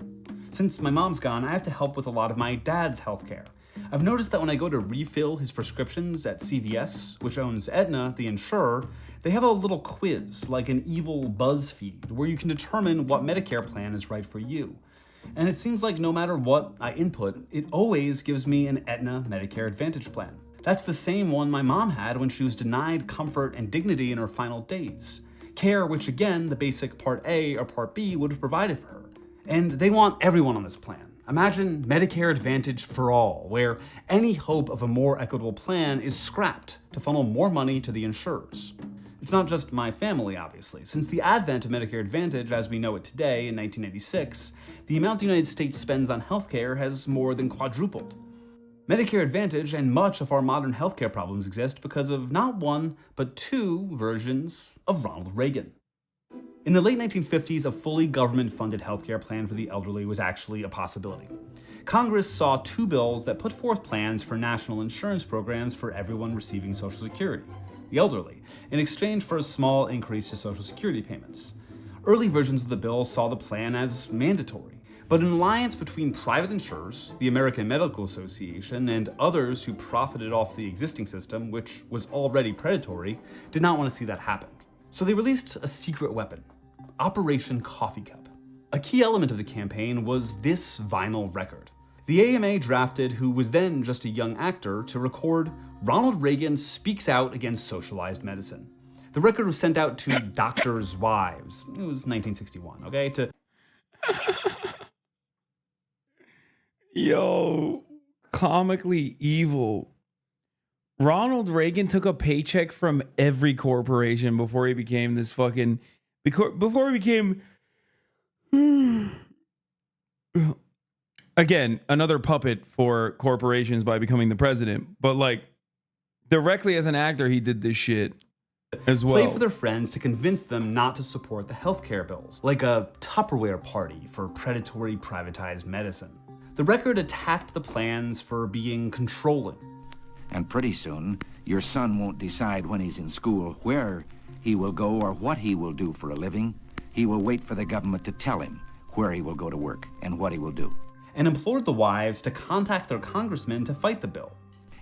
Since my mom's gone, I have to help with a lot of my dad's healthcare. I've noticed that when I go to refill his prescriptions at CVS, which owns Aetna, the insurer, they have a little quiz, like an evil BuzzFeed, where you can determine what Medicare plan is right for you. And it seems like no matter what I input, it always gives me an Aetna Medicare Advantage plan. That's the same one my mom had when she was denied comfort and dignity in her final days. Care which, again, the basic Part A or Part B would have provided for her. And they want everyone on this plan. Imagine Medicare Advantage for all, where any hope of a more equitable plan is scrapped to funnel more money to the insurers. It's not just my family, obviously. Since the advent of Medicare Advantage as we know it today in 1986, the amount the United States spends on healthcare has more than quadrupled. Medicare Advantage and much of our modern healthcare problems exist because of not one, but two versions of Ronald Reagan. In the late 1950s, a fully government-funded healthcare plan for the elderly was actually a possibility. Congress saw two bills that put forth plans for national insurance programs for everyone receiving Social Security, the elderly, in exchange for a small increase to Social Security payments. Early versions of the bill saw the plan as mandatory, but an alliance between private insurers, the American Medical Association, and others who profited off the existing system, which was already predatory, did not want to see that happen. So they released a secret weapon, Operation Coffee Cup. A key element of the campaign was this vinyl record. The AMA drafted who was then just a young actor to record Ronald Reagan speaks out against socialized medicine. The record was sent out to doctors' wives. It was 1961, okay? Yo, comically evil. Ronald Reagan took a paycheck from every corporation before he became this fucking... Before he became... Again, another puppet for corporations by becoming the president. But like, directly as an actor, he did this shit as well. Play for their friends to convince them not to support the healthcare bills, like a Tupperware party for predatory privatized medicine. The record attacked the plans for being controlling. And pretty soon, your son won't decide when he's in school where he will go or what he will do for a living. He will wait for the government to tell him where he will go to work and what he will do. And implored the wives to contact their congressmen to fight the bill.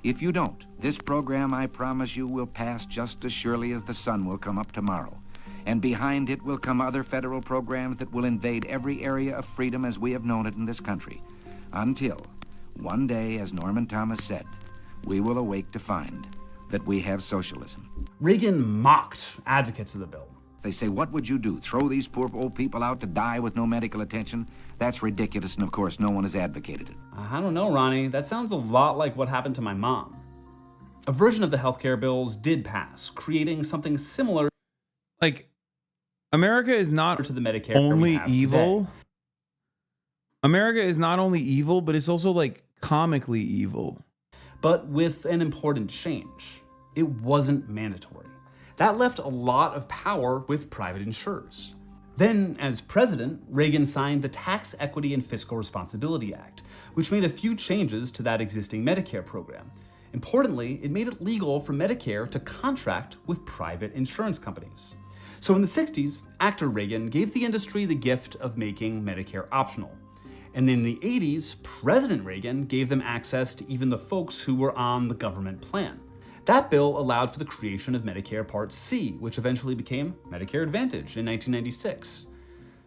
If you don't, this program, I promise you, will pass just as surely as the sun will come up tomorrow. And behind it will come other federal programs that will invade every area of freedom as we have known it in this country. Until, one day, as Norman Thomas said, we will awake to find that we have socialism. Reagan mocked advocates of the bill. They say, what would you do? Throw these poor old people out to die with no medical attention? That's ridiculous, and of course, no one has advocated it. I don't know, Ronnie. That sounds a lot like what happened to my mom. A version of the healthcare bills did pass, creating something similar. Like, America is not to the Medicare only evil. Today. America is not only evil, but it's also like comically evil. But with an important change. It wasn't mandatory. That left a lot of power with private insurers. Then, as president, Reagan signed the Tax Equity and Fiscal Responsibility Act, which made a few changes to that existing Medicare program. Importantly, it made it legal for Medicare to contract with private insurance companies. So in the 60s, actor Reagan gave the industry the gift of making Medicare optional. And then in the 80s, President Reagan gave them access to even the folks who were on the government plan. That bill allowed for the creation of Medicare Part C, which eventually became Medicare Advantage in 1996.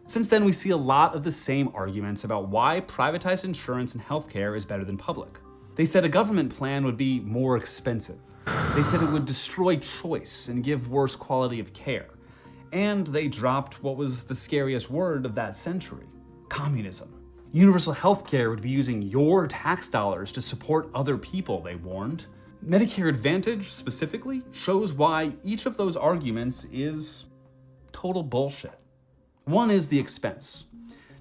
Since then, we see a lot of the same arguments about why privatized insurance and healthcare is better than public. They said a government plan would be more expensive. They said it would destroy choice and give worse quality of care. And they dropped what was the scariest word of that century: communism. Universal healthcare would be using your tax dollars to support other people, they warned. Medicare Advantage, specifically, shows why each of those arguments is total bullshit. One is the expense.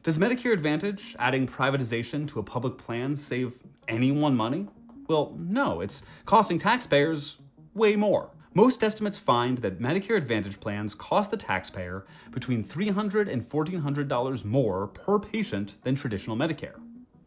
Does Medicare Advantage, adding privatization to a public plan, save anyone money? Well, no, it's costing taxpayers way more. Most estimates find that Medicare Advantage plans cost the taxpayer between $300 and $1,400 more per patient than traditional Medicare.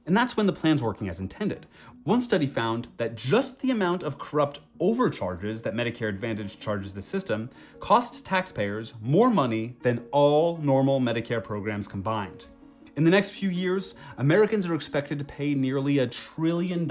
And that's when the plan's working as intended. One study found that just the amount of corrupt overcharges that Medicare Advantage charges the system costs taxpayers more money than all normal Medicare programs combined. In the next few years, Americans are expected to pay nearly $1 trillion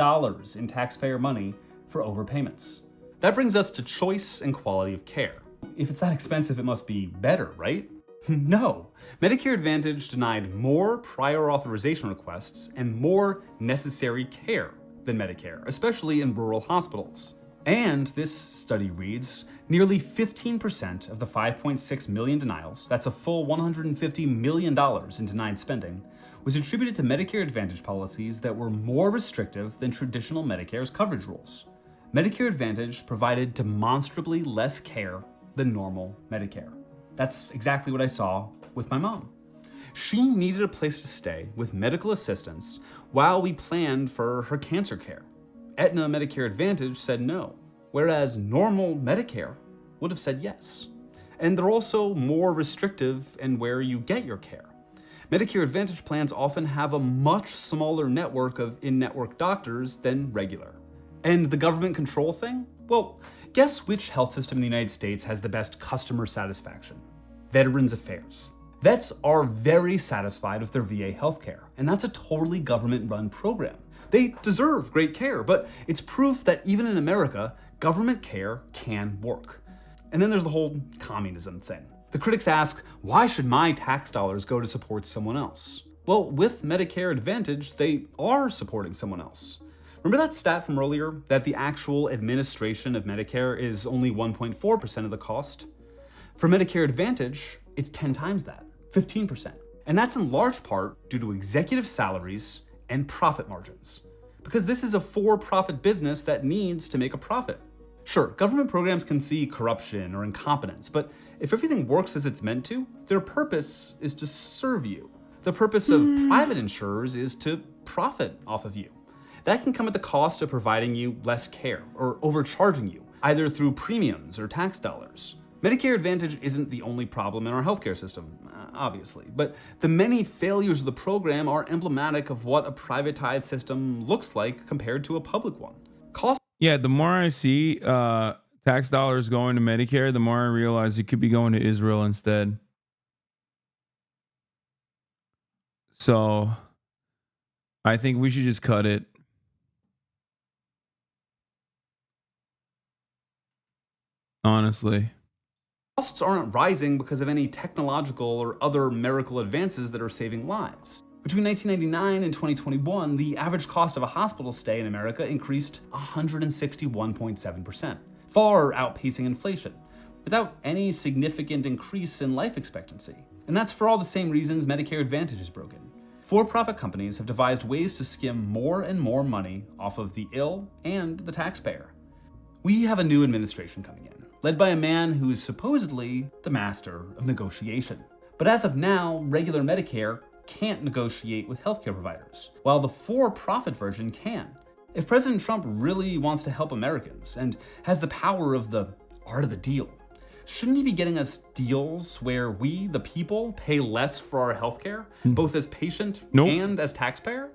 in taxpayer money for overpayments. That brings us to choice and quality of care. If it's that expensive, it must be better, right? No. Medicare Advantage denied more prior authorization requests and more necessary care than Medicare, especially in rural hospitals. And this study reads, nearly 15% of the 5.6 million denials, that's a full $150 million in denied spending, was attributed to Medicare Advantage policies that were more restrictive than traditional Medicare's coverage rules. Medicare Advantage provided demonstrably less care than normal Medicare. That's exactly what I saw with my mom. She needed a place to stay with medical assistance while we planned for her cancer care. Aetna Medicare Advantage said no, whereas normal Medicare would have said yes. And they're also more restrictive in where you get your care. Medicare Advantage plans often have a much smaller network of in-network doctors than regular. And the government control thing? Well, guess which health system in the United States has the best customer satisfaction? Veterans Affairs. Vets are very satisfied with their VA healthcare, and that's a totally government-run program. They deserve great care, but it's proof that even in America, government care can work. And then there's the whole communism thing. The critics ask, why should my tax dollars go to support someone else? Well, with Medicare Advantage, they are supporting someone else. Remember that stat from earlier, that the actual administration of Medicare is only 1.4% of the cost? For Medicare Advantage, it's 10 times that, 15%. And that's in large part due to executive salaries and profit margins. Because this is a for-profit business that needs to make a profit. Sure, government programs can see corruption or incompetence, but if everything works as it's meant to, their purpose is to serve you. The purpose of private insurers is to profit off of you. That can come at the cost of providing you less care or overcharging you, either through premiums or tax dollars. Medicare Advantage isn't the only problem in our healthcare system, obviously, but the many failures of the program are emblematic of what a privatized system looks like compared to a public one. Yeah, the more I see tax dollars going to Medicare, the more I realize it could be going to Israel instead. So I think we should just cut it. Honestly. Costs aren't rising because of any technological or other miracle advances that are saving lives. Between 1999 and 2021, the average cost of a hospital stay in America increased 161.7%, far outpacing inflation, without any significant increase in life expectancy. And that's for all the same reasons Medicare Advantage is broken. For-profit companies have devised ways to skim more and more money off of the ill and the taxpayer. We have a new administration coming in, led by a man who is supposedly the master of negotiation. But as of now, regular Medicare can't negotiate with healthcare providers, while the for-profit version can. If President Trump really wants to help Americans and has the power of the art of the deal, shouldn't he be getting us deals where we, the people, pay less for our healthcare, both as patient and as taxpayer?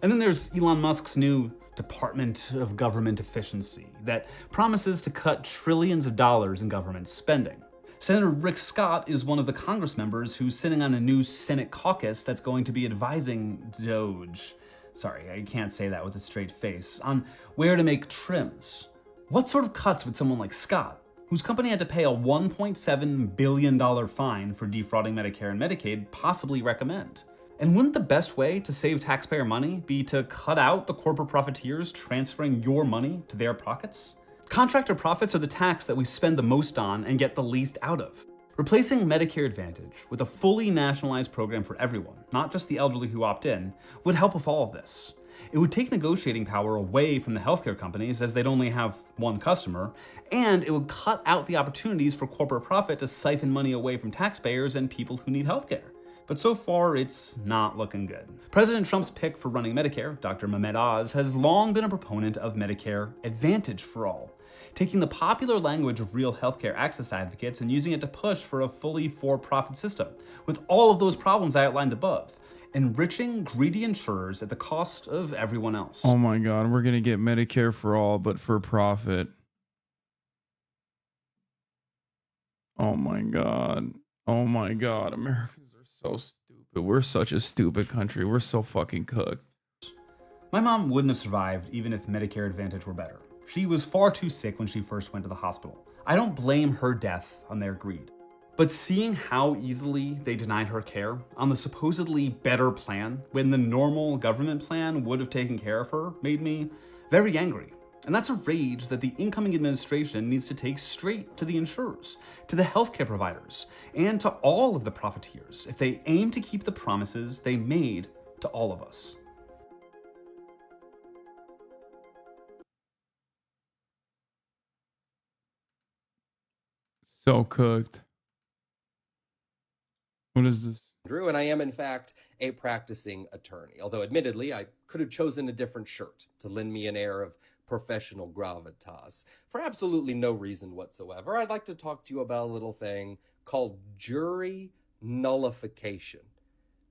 And then there's Elon Musk's new Department of Government Efficiency that promises to cut trillions of dollars in government spending. Senator Rick Scott is one of the Congress members who's sitting on a new Senate caucus that's going to be advising DOGE, sorry, I can't say that with a straight face, on where to make trims. What sort of cuts would someone like Scott, whose company had to pay a $1.7 billion fine for defrauding Medicare and Medicaid, possibly recommend? And wouldn't the best way to save taxpayer money be to cut out the corporate profiteers transferring your money to their pockets? Contractor profits are the tax that we spend the most on and get the least out of. Replacing Medicare Advantage with a fully nationalized program for everyone, not just the elderly who opt in, would help with all of this. It would take negotiating power away from the healthcare companies as they'd only have one customer, and it would cut out the opportunities for corporate profit to siphon money away from taxpayers and people who need healthcare. But so far, it's not looking good. President Trump's pick for running Medicare, Dr. Mehmet Oz, has long been a proponent of Medicare Advantage for all, taking the popular language of real healthcare access advocates and using it to push for a fully for-profit system, with all of those problems I outlined above, enriching greedy insurers at the cost of everyone else. Oh my God, we're gonna get Medicare for all, but for profit. Oh my God. Oh my God, Americans are so stupid. We're such a stupid country. We're so fucking cooked. My mom wouldn't have survived even if Medicare Advantage were better. She was far too sick when she first went to the hospital. I don't blame her death on their greed. But seeing how easily they denied her care on the supposedly better plan when the normal government plan would have taken care of her made me very angry. And that's a rage that the incoming administration needs to take straight to the insurers, to the healthcare providers, and to all of the profiteers if they aim to keep the promises they made to all of us. So cooked. What is this? Drew, and I am in fact a practicing attorney, although admittedly I could have chosen a different shirt to lend me an air of professional gravitas. For absolutely no reason whatsoever, I'd like to talk to you about a little thing called jury nullification.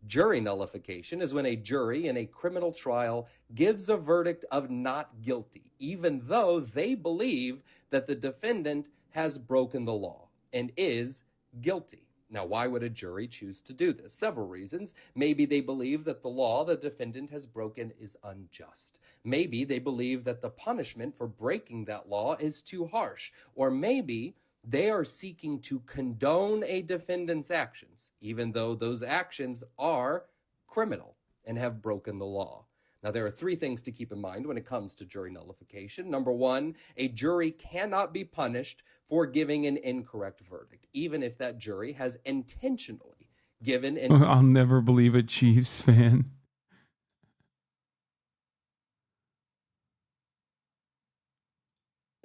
Jury nullification is when a jury in a criminal trial gives a verdict of not guilty, even though they believe that the defendant has broken the law and is guilty. Now, why would a jury choose to do this? Several reasons. Maybe they believe that the law the defendant has broken is unjust. Maybe they believe that the punishment for breaking that law is too harsh. Or maybe they are seeking to condone a defendant's actions, even though those actions are criminal and have broken the law. Now, there are three things to keep in mind when it comes to jury nullification. Number one, a jury cannot be punished for giving an incorrect verdict, even if that jury has intentionally given an I'll never believe a Chiefs fan.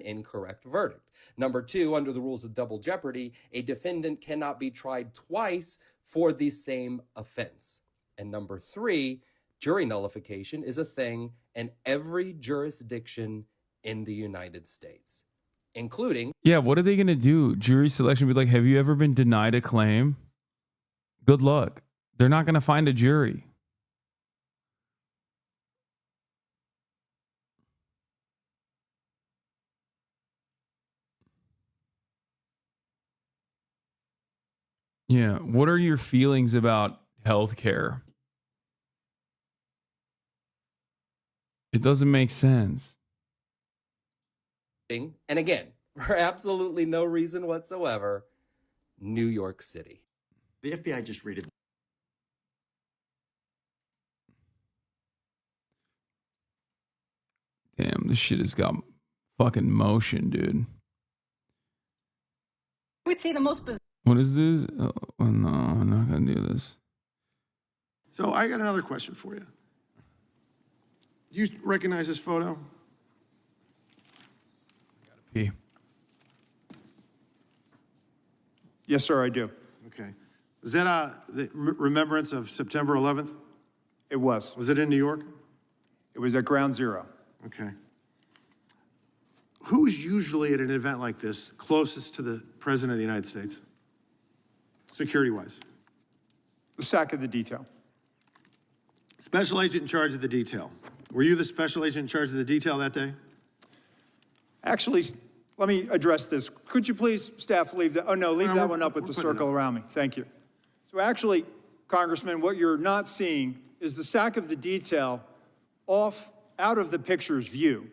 incorrect verdict. Number two, under the rules of double jeopardy, a defendant cannot be tried twice for the same offense. And number three, jury nullification is a thing in every jurisdiction in the United States, including... Yeah, what are they going to do? Jury selection be like, have you ever been denied a claim? Good luck. They're not going to find a jury. Yeah, what are your feelings about healthcare? It doesn't make sense. And again, for absolutely no reason whatsoever, New York City. The FBI just raided. Damn, this shit has got fucking motion, dude. I would say the most bizarre. What is this? Oh, no, I'm not going to do this. So I got another question for you. Do you recognize this photo? P. Yes, sir, I do. Okay. Was that the remembrance of September 11th? It was. Was it in New York? It was at Ground Zero. Okay. Who's usually at an event like this closest to the President of the United States, security-wise? The SAC of the detail. Special agent in charge of the detail. Were you the special agent in charge of the detail that day? Actually, let me address this. Could you please, staff, leave that? Oh, no, leave that one up with the circle around me. Thank you. So actually, Congressman, what you're not seeing is the SAC of the detail out of the picture's view.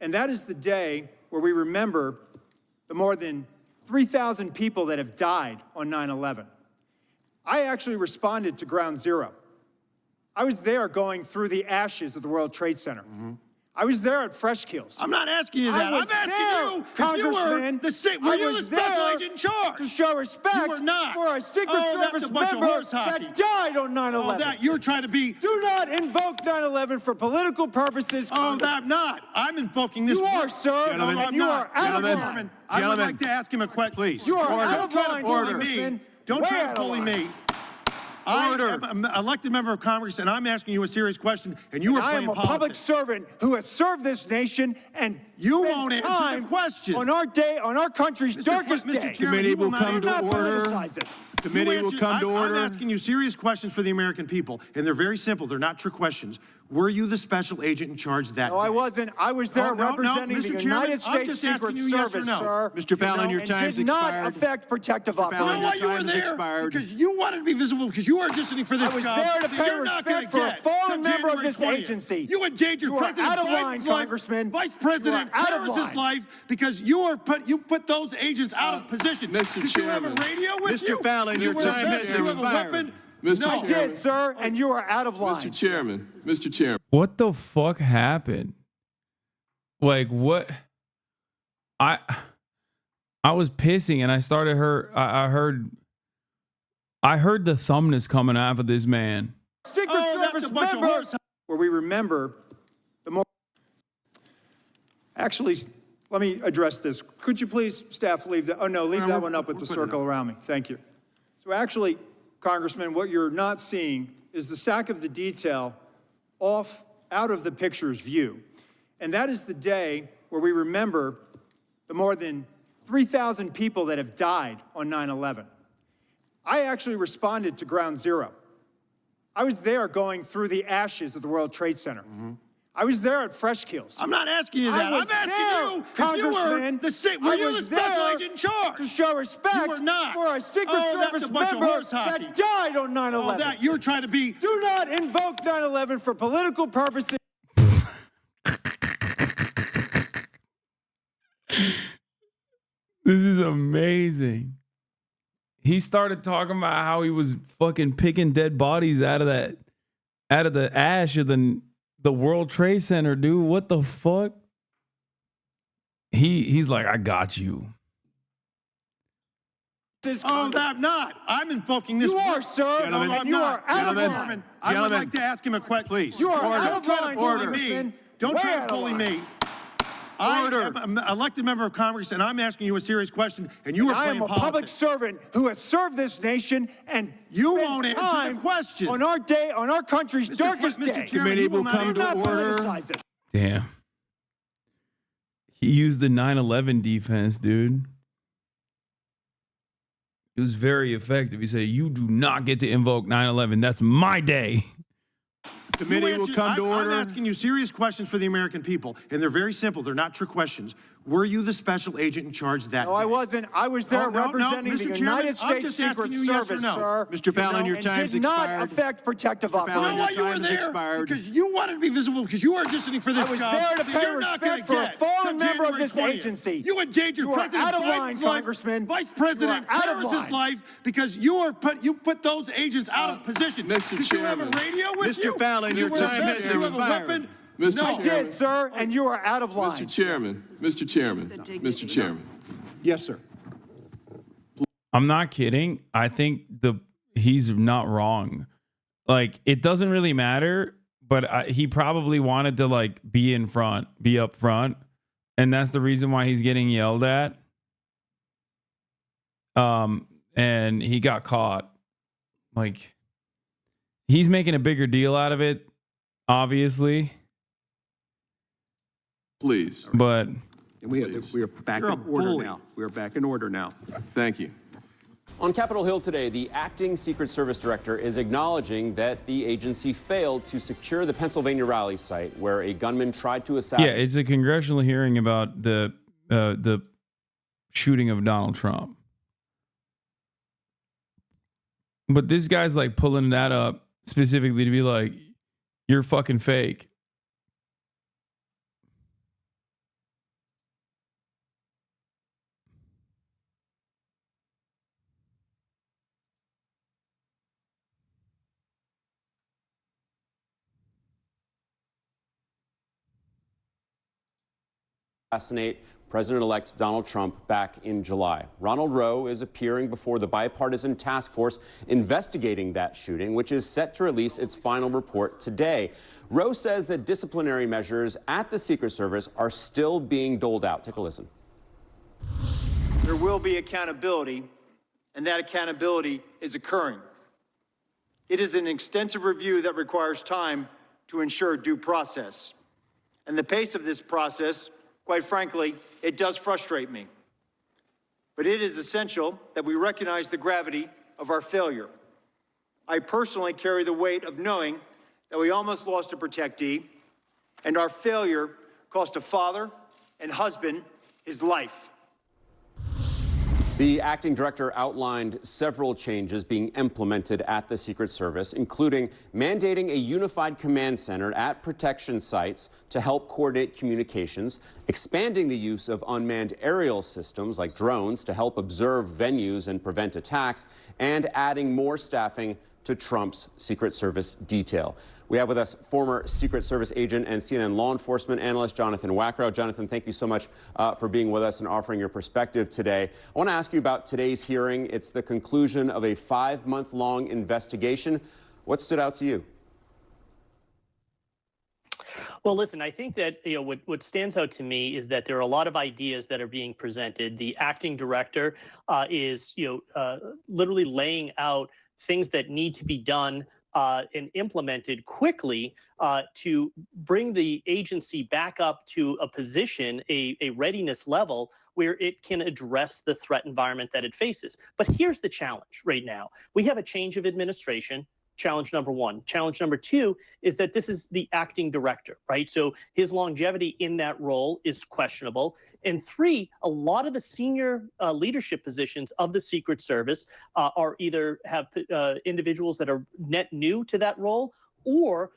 And that is the day where we remember the more than 3,000 people that have died on 9/11. I actually responded to Ground Zero. I was there going through the ashes of the World Trade Center. I was there at Fresh Kills. I'm not asking you that. I'm asking you, Congressman. were you the special agent in charge? To show respect You were not. for a Secret Service that's a bunch of member horse hockey. that died on 9/11. Oh, that you're trying to be. Do not invoke 9/11 for political purposes. Oh, I'm not. I'm invoking this. You are, sir. Gentlemen, And you are out of line. I would like to ask him a question. Please. You are out of line, Congressman. Don't try Way to out of bully line. me. I am an elected member of Congress, and I'm asking you a serious question, and you are I playing am a politics. public servant who has served this nation, and You spent won't answer time the question. on our day, on our country's darkest Mr. day. Chairman, Committee you will not come answer- to Do not order. politicize it. Committee will come to order. I'm asking you serious questions for the American people, and they're very simple. They're not trick questions. Were you the special agent in charge that No, day? I wasn't. I was there Oh, no, representing Mr. the Chairman, United I'm States just Secret asking you yes or Service, no. sir. Mr. Fallon, your and time's did not expired. affect protective operations. You know why you were Time's there? expired. Because you wanted to be visible, because you were auditioning for this I was job. there to that pay you're not gonna respect for a get fallen come member of January this 20th. agency. You endangered You are President out of Biden's line, life, Congressman. Vice President You are out of Harris's line. life, because you put those agents out of position. Mr. Did you have a Chairman. radio with Mr. you? Fallon, Did your you wear a time vest? has Did you have a expired. weapon? Mr. No. I did, sir, and you are out of line. Mr. Chairman, Mr. Chairman. What the fuck happened? Like what? I was pissing and I started I heard the thumbness coming out of this man. Secret that's Service a bunch of member. horse- Where we remember the more. Actually, let me address this. Could you please, staff, leave that? Oh, no, leave that one up with the circle around me. Thank you. So actually, Congressman, what you're not seeing is the SAC of the detail out of the picture's view. And that is the day where we remember the more than 3,000 people that have died on 9/11. I actually responded to Ground Zero. I was there going through the ashes of the World Trade Center. I was there at Fresh Kills. I'm not asking you that. I I'm was asking there, you Congressman. were I you was the special there agent in charge? to show respect You were not. for a Secret Oh, that's Service a bunch of member horse hockey. that died on 9/11. Oh, that you're trying to be. Do not invoke 9/11 for political purposes. This is amazing. He started talking about how he was fucking picking dead bodies out of the ash of the World Trade Center, dude. What the fuck? He's like, I got you. Oh, I'm not. I'm invoking this. You are, sir. Gentlemen, And you are out of line. I would like to ask him a question. Please. You are Order. out of line, Congressman. Don't Way try out to of bully line. me. I am an elected member of Congress, and I'm asking you a serious question, and you are I playing am a politics. public servant who has served this nation, and You spent won't answer the time question. on our day, on our country's darkest Mr. day. Chairman, Committee you will will not come Do to not order. politicize it. Damn. He used the 9/11 defense, dude. It was very effective. He said, you do not get to invoke 9/11. That's my day. Committee will come to order. I'm asking you serious questions for the American people, and they're very simple. They're not trick questions. Were you the special agent in charge that No, day? I wasn't. I was there Oh, no, representing Mr. the Chairman, United I'm States just Secret asking you yes or Service, no. sir. Mr. Fallon, your and time's did not expired. affect protective You operations. know why you were Time's there? expired. Because you wanted to be visible, because you were auditioning for this I was job. there to that pay you're not gonna respect for a get fallen come member of January this 20th. agency. You endangered You are President out of Biden's line, life, Congressman. Vice President You are out of Harris's line. life, because you put those agents out of position. Mr. Did you have a Chairman. radio with Mr. you? Fallon, Did your you wear a time vest? has Did you have a expired. weapon? Mr. No. I did, sir, and you are out of line. Mr. Chairman, Mr. Chairman, Mr. Chairman. Yes, sir. I'm not kidding. I think he's not wrong. Like, it doesn't really matter, but he probably wanted to like be up front. And that's the reason why he's getting yelled at. And he got caught. Like, he's making a bigger deal out of it, obviously. Please. But And we are back You're in a order bully. now. We are back in order now. Thank you. On Capitol Hill today, the acting Secret Service director is acknowledging that the agency failed to secure the Pennsylvania rally site where a gunman tried to Yeah, assassinate. it's a congressional hearing about the shooting of Donald Trump. But this guy's like pulling that up specifically to be like, you're fucking fake. Assassinate President-elect Donald Trump back in July. Ronald Rowe is appearing before the bipartisan task force investigating that shooting, which is set to release its final report today. Rowe says that disciplinary measures at the Secret Service are still being doled out. Take a listen. There will be accountability, and that accountability is occurring. It is an extensive review that requires time to ensure due process. And the pace of this process, quite frankly, it does frustrate me. But it is essential that we recognize the gravity of our failure. I personally carry the weight of knowing that we almost lost a protectee, and our failure cost a father and husband his life. The acting director outlined several changes being implemented at the Secret Service, including mandating a unified command center at protection sites to help coordinate communications, expanding the use of unmanned aerial systems like drones to help observe venues and prevent attacks, and adding more staffing to Trump's Secret Service detail. We have with us former Secret Service agent and CNN law enforcement analyst Jonathan Wackrow. Jonathan, thank you so much for being with us and offering your perspective today. I want to ask you about today's hearing. It's the conclusion of a 5-month-long investigation. What stood out to you? Well, listen, I think that what stands out to me is that there are a lot of ideas that are being presented. The acting director is literally laying out things that need to be done and implemented quickly to bring the agency back up to a position, a readiness level where it can address the threat environment that it faces. But here's the challenge right now. We have a change of administration. Challenge number one. Challenge number two is that this is the acting director, right? So his longevity in that role is questionable. And three, a lot of the senior leadership positions of the Secret Service are either have individuals that are net new to that role or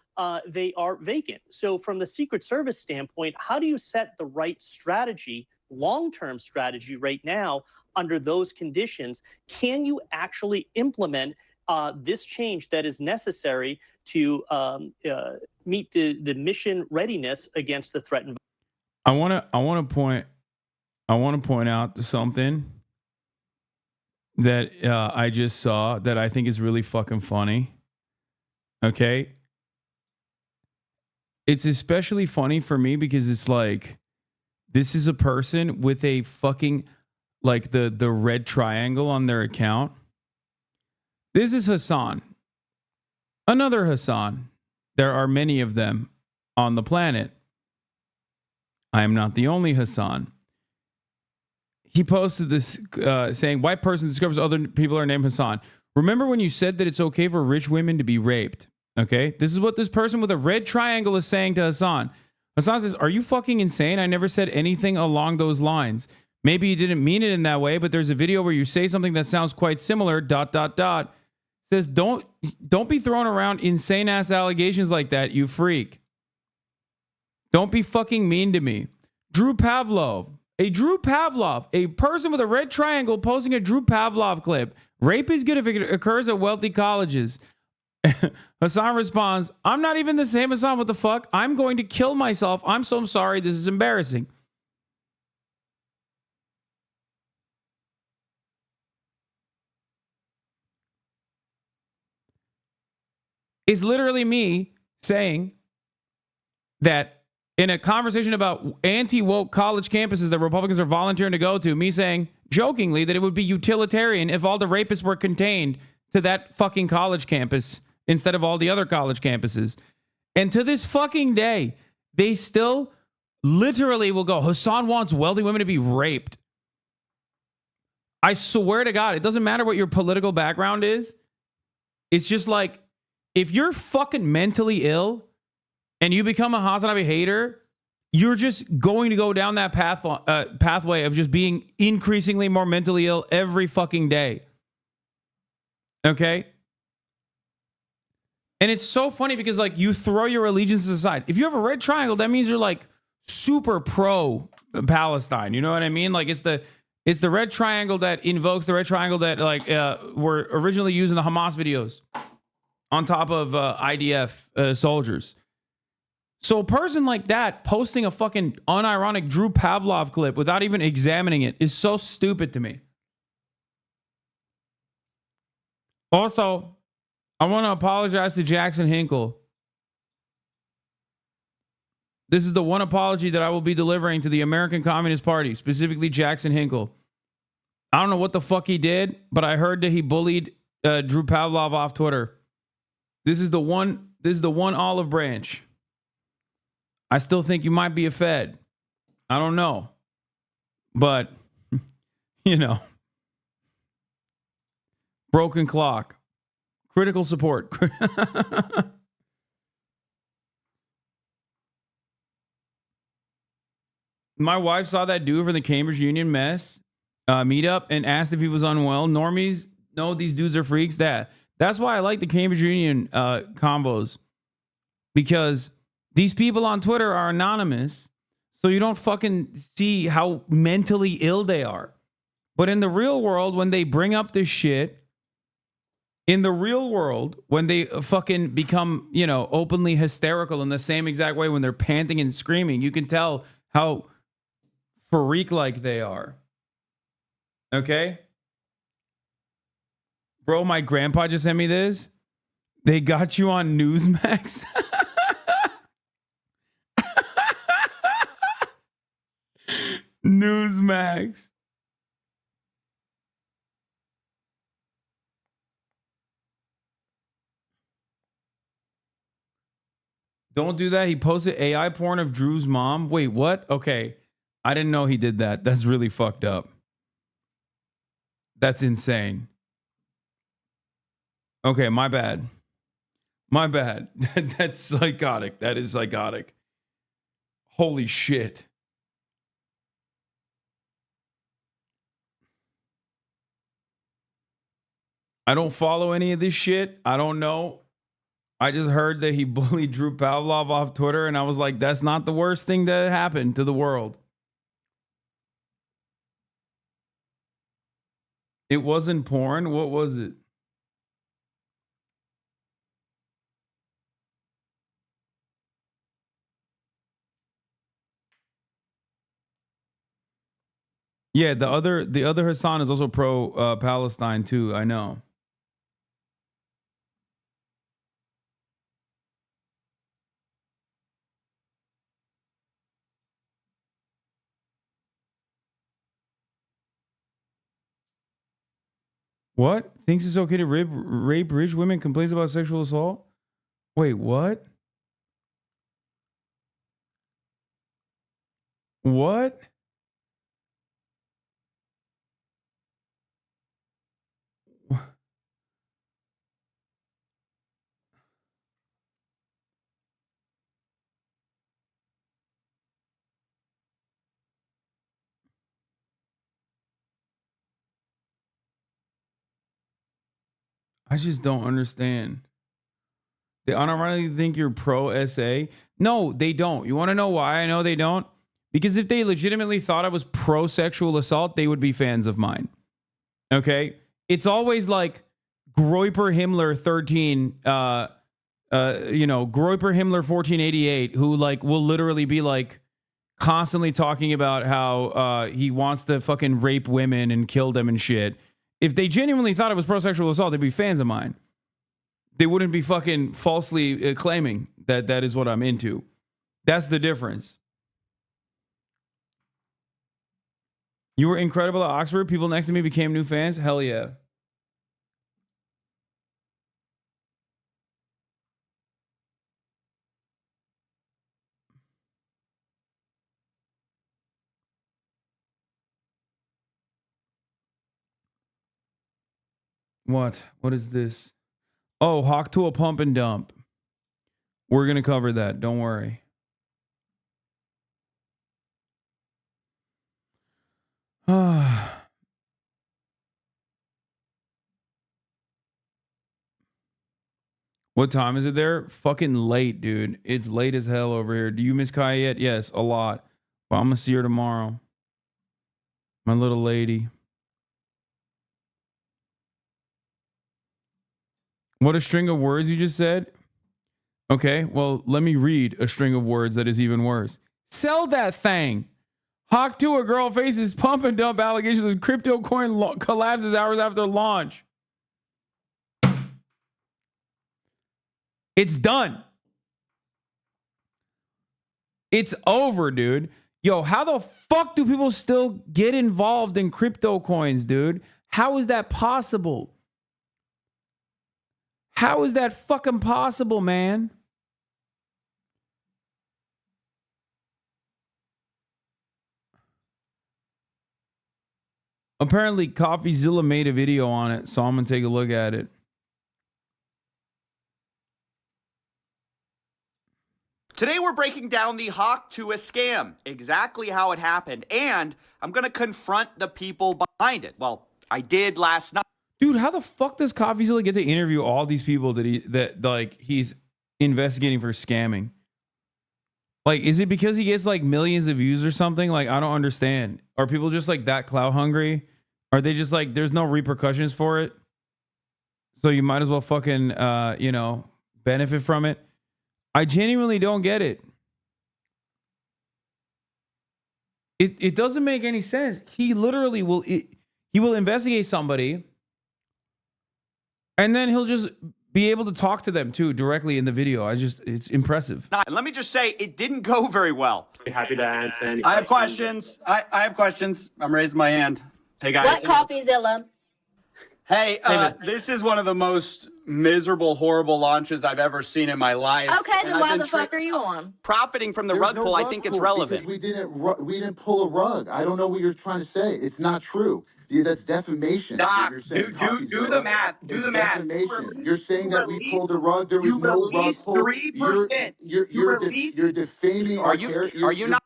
they are vacant. So from the Secret Service standpoint, how do you set the right strategy, long-term strategy right now under those conditions? Can you actually implement this change that is necessary to meet the mission readiness against the threat environment? I want to point out something that I just saw that I think is really fucking funny. Okay, it's especially funny for me because it's like this is a person with a fucking like the red triangle on their account. This is Hasan. Another Hasan. There are many of them on the planet. I am not the only Hasan. He posted this saying, white person discovers other people are named Hasan. Remember when you said that it's okay for rich women to be raped? Okay. This is what this person with a red triangle is saying to Hasan. Hasan says, are you fucking insane? I never said anything along those lines. Maybe you didn't mean it in that way, but there's a video where you say something that sounds quite similar, ... Says, don't be throwing around insane ass allegations like that, you freak. Don't be fucking mean to me. Drew Pavlov, a person with a red triangle posting a Drew Pavlov clip. Rape is good if it occurs at wealthy colleges. Hasan responds, I'm not even the same Hasan, what the fuck? I'm going to kill myself. I'm so sorry. This is embarrassing. Is literally me saying that in a conversation about anti-woke college campuses that Republicans are volunteering to go to, me saying jokingly that it would be utilitarian if all the rapists were contained to that fucking college campus instead of all the other college campuses. And to this fucking day, they still literally will go, Hasan wants wealthy women to be raped. I swear to God, it doesn't matter what your political background is. It's just like, if you're fucking mentally ill and you become a Hasanabi hater, you're just going to go down that pathway of just being increasingly more mentally ill every fucking day. Okay? And it's so funny because, like, you throw your allegiances aside. If you have a red triangle, that means you're like super pro Palestine. You know what I mean? Like, it's the red triangle that invokes the red triangle that were originally used in the Hamas videos on top of IDF soldiers. So a person like that posting a fucking unironic Drew Pavlov clip without even examining it is so stupid to me. Also, I want to apologize to Jackson Hinkle. This is the one apology that I will be delivering to the American Communist Party, specifically Jackson Hinkle. I don't know what the fuck he did, but I heard that he bullied Drew Pavlov off Twitter. This is the one olive branch. I still think you might be a Fed. I don't know. But, you know. Broken clock. Critical support. My wife saw that dude from the Cambridge Union mess meetup and asked if he was unwell. Normies know these dudes are freaks. That's why I like the Cambridge Union combos. Because these people on Twitter are anonymous, so you don't fucking see how mentally ill they are. But in the real world, when they bring up this shit, in the real world, when they fucking become, you know, openly hysterical in the same exact way when they're panting and screaming, you can tell how freak-like they are. Okay? Bro, my grandpa just sent me this. They got you on Newsmax. Newsmax. Don't do that. He posted AI porn of Drew's mom. Wait, what? Okay. I didn't know he did that. That's really fucked up. That's insane. Okay, my bad. My bad. That's psychotic. That is psychotic. Holy shit. I don't follow any of this shit. I don't know. I just heard that he bullied Drew Pavlov off Twitter, and I was like, that's not the worst thing that happened to the world. It wasn't porn. What was it? Yeah, the other Hasan is also pro Palestine too. I know. What? Thinks it's okay to rape rich women, complains about sexual assault? Wait, what? What? I just don't understand. They unironically think you're pro SA. No, they don't. You want to know why I know they don't? Because if they legitimately thought I was pro sexual assault, they would be fans of mine. Okay? It's always like Groiper Himmler 13, Groiper Himmler 1488, who like will literally be like constantly talking about how he wants to fucking rape women and kill them and shit. If they genuinely thought it was pro sexual assault, they'd be fans of mine. They wouldn't be fucking falsely claiming that that is what I'm into. That's the difference. You were incredible at Oxford. People next to me became new fans. Hell yeah. What? What is this? Oh, Hawk to a pump and dump. We're going to cover that. Don't worry. What time is it there? Fucking late, dude. It's late as hell over here. Do you miss Kai yet? Yes, a lot. But I'm going to see her tomorrow. My little lady. What a string of words you just said. Okay, well, let me read a string of words that is even worse. Sell that thing. Hawk 2, a girl faces pump and dump allegations of crypto coin collapses hours after launch. It's done. It's over, dude. Yo, how the fuck do people still get involved in crypto coins, dude? How is that possible? How is that fucking possible, man? Apparently, CoffeeZilla made a video on it, so I'm going to take a look at it. Today we're breaking down the Hawk 2 scam, exactly how it happened, and I'm going to confront the people behind it. Well, I did last night. Dude, how the fuck does CoffeeZilla get to interview all these people that he's investigating for scamming? Like, is it because he gets like millions of views or something? Like, I don't understand. Are people just like that clout hungry? Are they just like, there's no repercussions for it, so you might as well fucking benefit from it? I genuinely don't get it. It doesn't make any sense. He literally will investigate somebody, and then he'll just be able to talk to them too directly in the video. It's impressive. Let me just say, it didn't go very well. Happy to answer any I have questions. I have questions. I'm raising my hand. Hey, guys. What CoffeeZilla? Hey, this is one of the most miserable, horrible launches I've ever seen in my life. Okay, then why the fuck are you on? Profiting from the rug pull, I think it's relevant. We didn't pull a rug. I don't know what you're trying to say. It's not true. That's defamation. Stop. You're saying Do the math. Do the math. Defamation. You're saying that we pulled a rug. There was no rug pull. 3%. You're defaming our character. Are you not?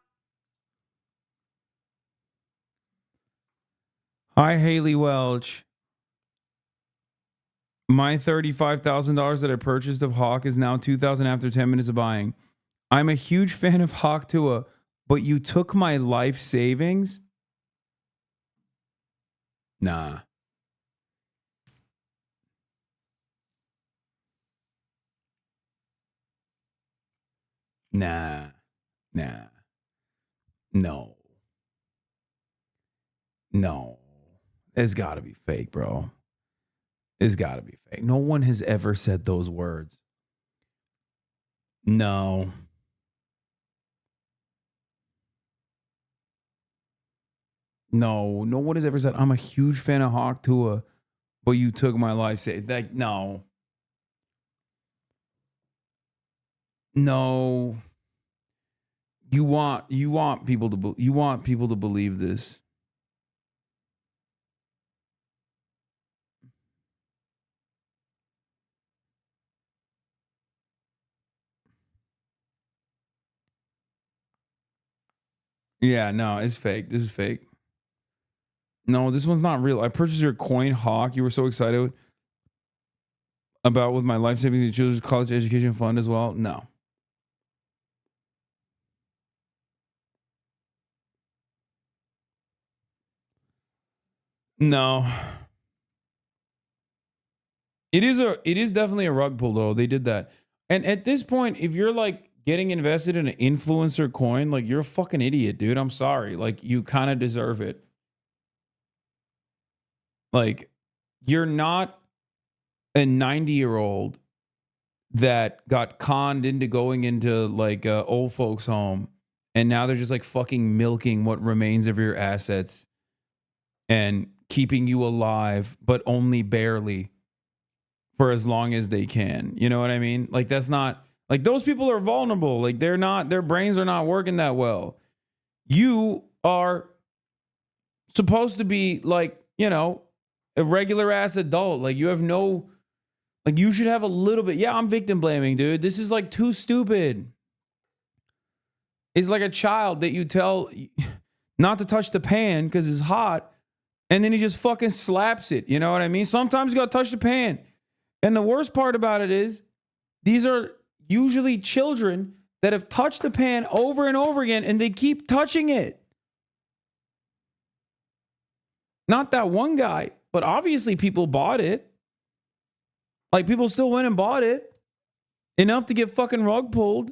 Hi, Haley Welch. My $35,000 that I purchased of Hawk is now $2,000 after 10 minutes of buying. I'm a huge fan of Hawk Tua, but you took my life savings? Nah. Nah. No. It's got to be fake, bro. It's got to be fake. No one has ever said those words. No. No one has ever said, I'm a huge fan of Hawk Tua, but you took my life. Like, no. No. You want people to believe this. Yeah, no, it's fake. This is fake. No, this one's not real. I purchased your coin, Hawk. You were so excited about with my life savings and children's college education fund as well. No. No. It is definitely a rug pull though. They did that. And at this point, if you're like getting invested in an influencer coin, like you're a fucking idiot, dude. I'm sorry. Like you kind of deserve it. Like you're not a 90-year-old that got conned into going into like a old folks home, and now they're just like fucking milking what remains of your assets and keeping you alive, but only barely for as long as they can. You know what I mean? Like that's not like those people are vulnerable. Like their brains are not working that well. You are supposed to be like, a regular ass adult. Like you have no, like you should have a little bit. Yeah, I'm victim blaming, dude. This is like too stupid. It's like a child that you tell not to touch the pan because it's hot, and then he just fucking slaps it. You know what I mean? Sometimes you gotta touch the pan. And the worst part about it is, these are usually children that have touched the pan over and over again, and they keep touching it. Not that one guy, but obviously people bought it. Like people still went and bought it. Enough to get fucking rug pulled.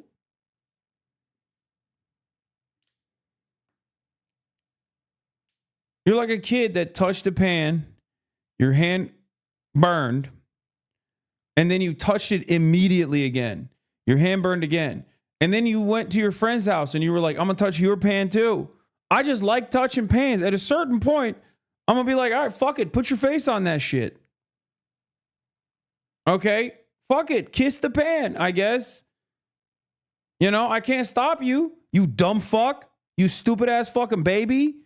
You're like a kid that touched a pan, your hand burned, and then you touched it immediately again. Your hand burned again. And then you went to your friend's house and you were like, I'm going to touch your pan too. I just like touching pans. At a certain point, I'm going to be like, all right, fuck it. Put your face on that shit. Okay? Fuck it. Kiss the pan, I guess. You know, I can't stop you. You dumb fuck. You stupid ass fucking baby.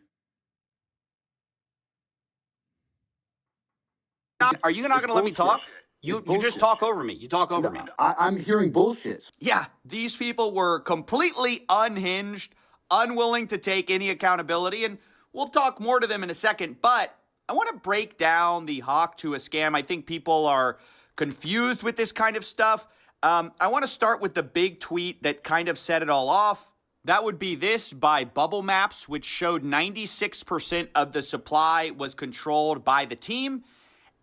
Are you not going to let me talk? You just talk over me. You talk over me. I'm hearing bullshit. Yeah, these people were completely unhinged, unwilling to take any accountability, and we'll talk more to them in a second, but I want to break down the hawk to a scam. I think people are confused with this kind of stuff. I want to start with the big tweet that kind of set it all off. That would be this by Bubble Maps, which showed 96% of the supply was controlled by the team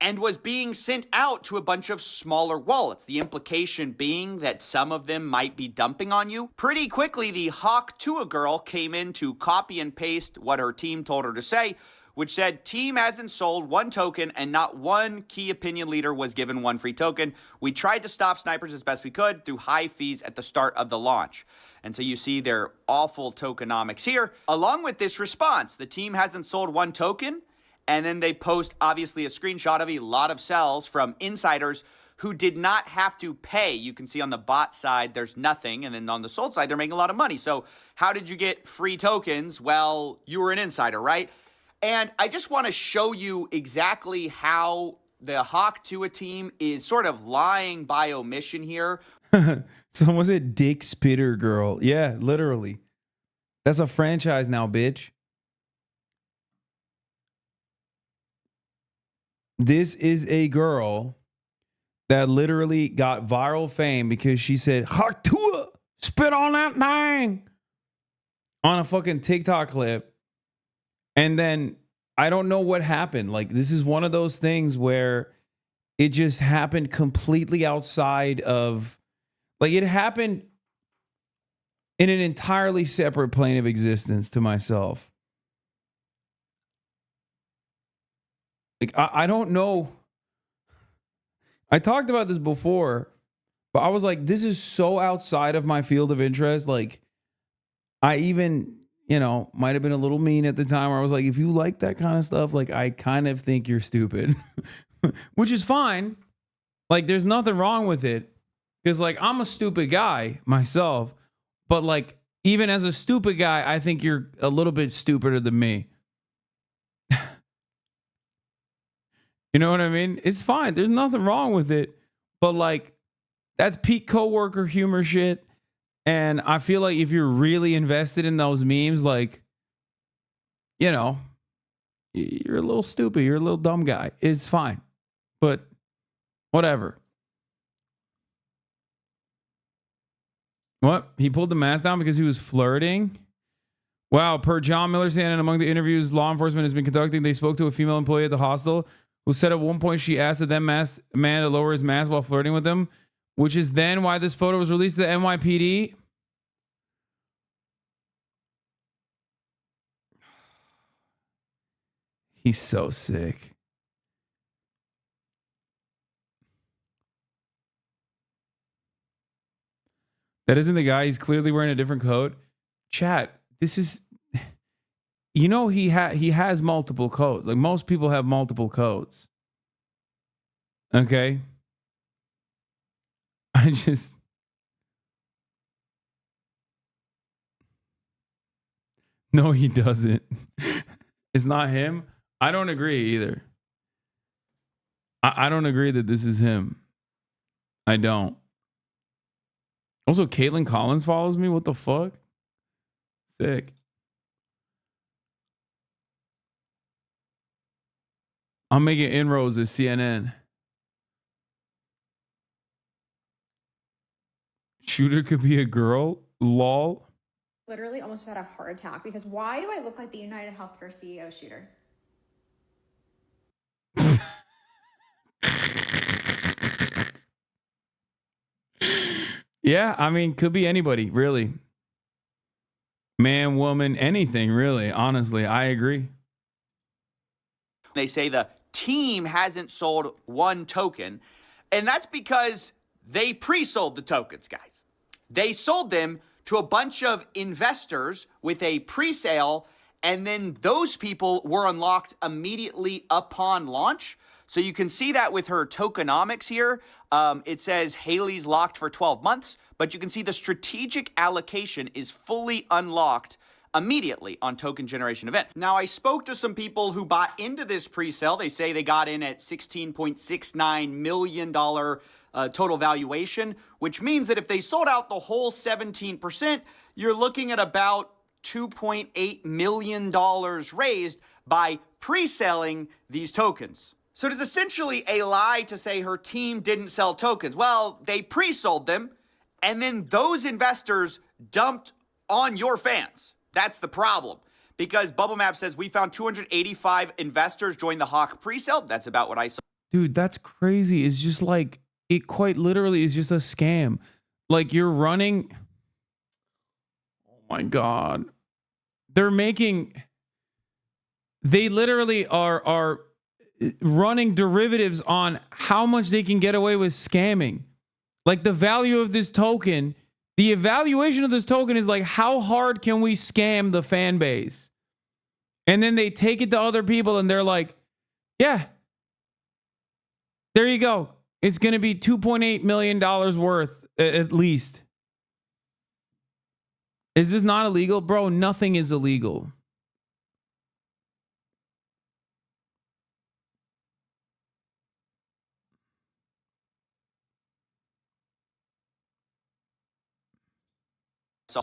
and was being sent out to a bunch of smaller wallets. The implication being that some of them might be dumping on you. Pretty quickly, the hawk to a girl came in to copy and paste what her team told her to say, which said, team hasn't sold one token and not one key opinion leader was given one free token. We tried to stop snipers as best we could through high fees at the start of the launch. And so you see their awful tokenomics here. Along with this response, the team hasn't sold one token. And then they post, obviously, a screenshot of a lot of sells from insiders who did not have to pay. You can see on the bot side, there's nothing. And then on the sold side, they're making a lot of money. So how did you get free tokens? Well, you were an insider, right? And I just want to show you exactly how the hawk to a team is sort of lying by omission here. Someone said Dick Spitter Girl. Yeah, literally. That's a franchise now, bitch. This is a girl that literally got viral fame because she said, Haktua, spit on that thing on a fucking TikTok clip. And then I don't know what happened. Like, this is one of those things where it just happened completely outside of, like, it happened in an entirely separate plane of existence to myself. Like, I don't know. I talked about this before, but I was like, this is so outside of my field of interest. Like, I even, you know, might have been a little mean at the time where I was like, if you like that kind of stuff, like, I kind of think you're stupid, which is fine. Like, there's nothing wrong with it. Because, like, I'm a stupid guy myself, but, like, even as a stupid guy, I think you're a little bit stupider than me. You know what I mean? It's fine. There's nothing wrong with it. But, like, that's peak coworker humor shit. And I feel like if you're really invested in those memes, like, you know, you're a little stupid. You're a little dumb guy. It's fine. But whatever. What? He pulled the mask down because he was flirting? Wow. Per John Miller's and among the interviews law enforcement has been conducting, they spoke to a female employee at the hostel who said at one point she asked the then masked man to lower his mask while flirting with him, which is then why this photo was released to the NYPD. He's so sick. That isn't the guy. He's clearly wearing a different coat. Chat, this is, you know, he has multiple codes. Like, most people have multiple codes. Okay? I just, no, he doesn't. It's not him. I don't agree either. I don't agree that this is him. I don't. Also, Caitlin Collins follows me. What the fuck? Sick. I'm making inroads at CNN. Shooter could be a girl. Lol. Literally almost had a heart attack because why do I look like the United Healthcare CEO shooter? Yeah, I mean, could be anybody, really. Man, woman, anything, really. Honestly, I agree. They say the team hasn't sold one token, and that's because they pre-sold the tokens, guys. They sold them to a bunch of investors with a pre-sale, and then those people were unlocked immediately upon launch. So you can see that with her tokenomics here. It says Haley's locked for 12 months, but you can see the strategic allocation is fully unlocked immediately on token generation event. Now, I spoke to some people who bought into this pre-sale. They say they got in at $16.69 million total valuation, which means that if they sold out the whole 17%, you're looking at about $2.8 million raised by pre-selling these tokens. So it is essentially a lie to say her team didn't sell tokens. Well, they pre-sold them, and then those investors dumped on your fans. That's the problem. Because Bubble Map says we found 285 investors join the Hawk pre-sale. That's about what I saw. Dude, that's crazy. It's just like, it quite literally is just a scam. Like you're running. Oh my God. They literally are running derivatives on how much they can get away with scamming. Like the value of this token, the evaluation of this token is like, how hard can we scam the fan base? And then they take it to other people and they're like, yeah, there you go. It's going to be $2.8 million worth at least. Is this not illegal? Bro, nothing is illegal.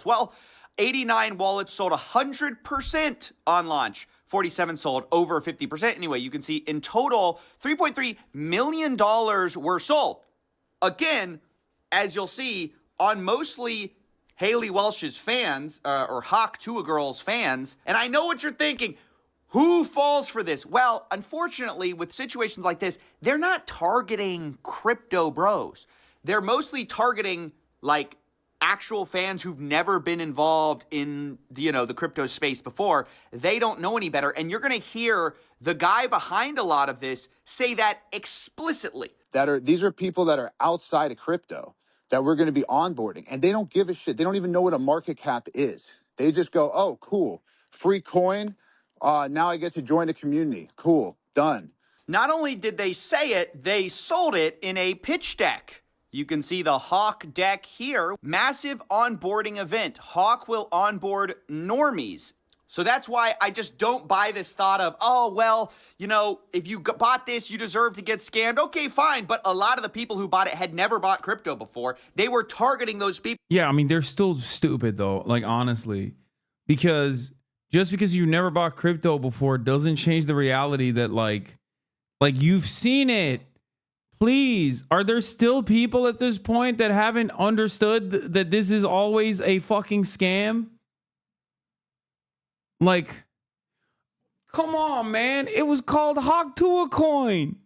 Well, 89 wallets sold 100% on launch. 47 sold over 50%. Anyway, you can see in total, $3.3 million were sold. Again, as you'll see, on mostly Haley Welsh's fans, or Hawk to a Girl's fans. And I know what you're thinking. Who falls for this? Well, unfortunately, with situations like this, they're not targeting crypto bros. They're mostly targeting, like, actual fans who've never been involved in the crypto space before. They don't know any better. And you're going to hear the guy behind a lot of this say that explicitly. These are people that are outside of crypto that we're going to be onboarding, and they don't give a shit. They don't even know what a market cap is. They just go, oh, cool, free coin. Now I get to join a community. Cool, done. Not only did they say it, they sold it in a pitch deck. You can see the Hawk deck here. Massive onboarding event. Hawk will onboard normies. So that's why I just don't buy this thought of, oh, well, if you bought this, you deserve to get scammed. Okay, fine. But a lot of the people who bought it had never bought crypto before. They were targeting those people. Yeah, I mean, they're still stupid, though, like, honestly. Because just because you never bought crypto before doesn't change the reality that, like you've seen it. Please, are there still people at this point that haven't understood that this is always a fucking scam? Like, come on, man. It was called Hawk to a coin.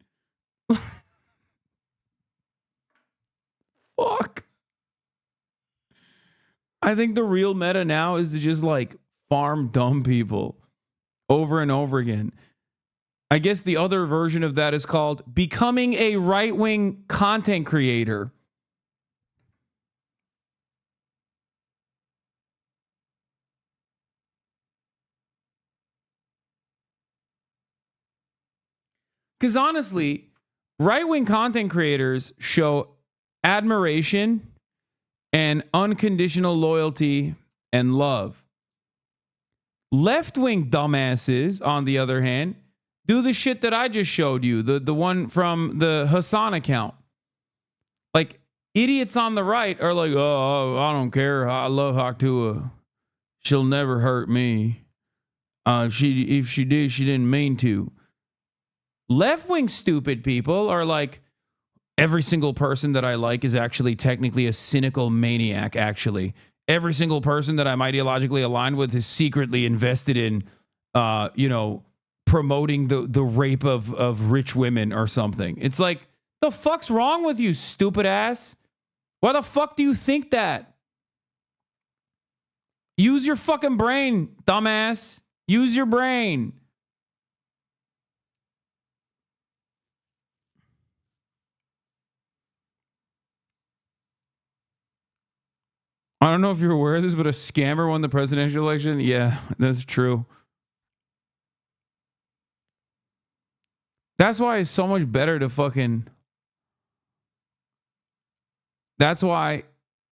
Fuck. I think the real meta now is to just like farm dumb people over and over again. I guess the other version of that is called becoming a right-wing content creator. Because honestly, right-wing content creators show admiration and unconditional loyalty and love. Left-wing dumbasses, on the other hand, Do the shit that I just showed you, the one from the Hasan account. Like, idiots on the right are like, oh, I don't care. I love Haktua. She'll never hurt me. If she did, she didn't mean to. Left-wing stupid people are like, every single person that I like is actually technically a cynical maniac, actually. Every single person that I'm ideologically aligned with is secretly invested in, promoting the rape of rich women or something. It's like, the fuck's wrong with you, stupid ass? Why the fuck do you think that? Use your fucking brain, dumbass. Use your brain. I don't know if you're aware of this, but a scammer won the presidential election. Yeah, that's true. That's why it's so much better to fucking... That's why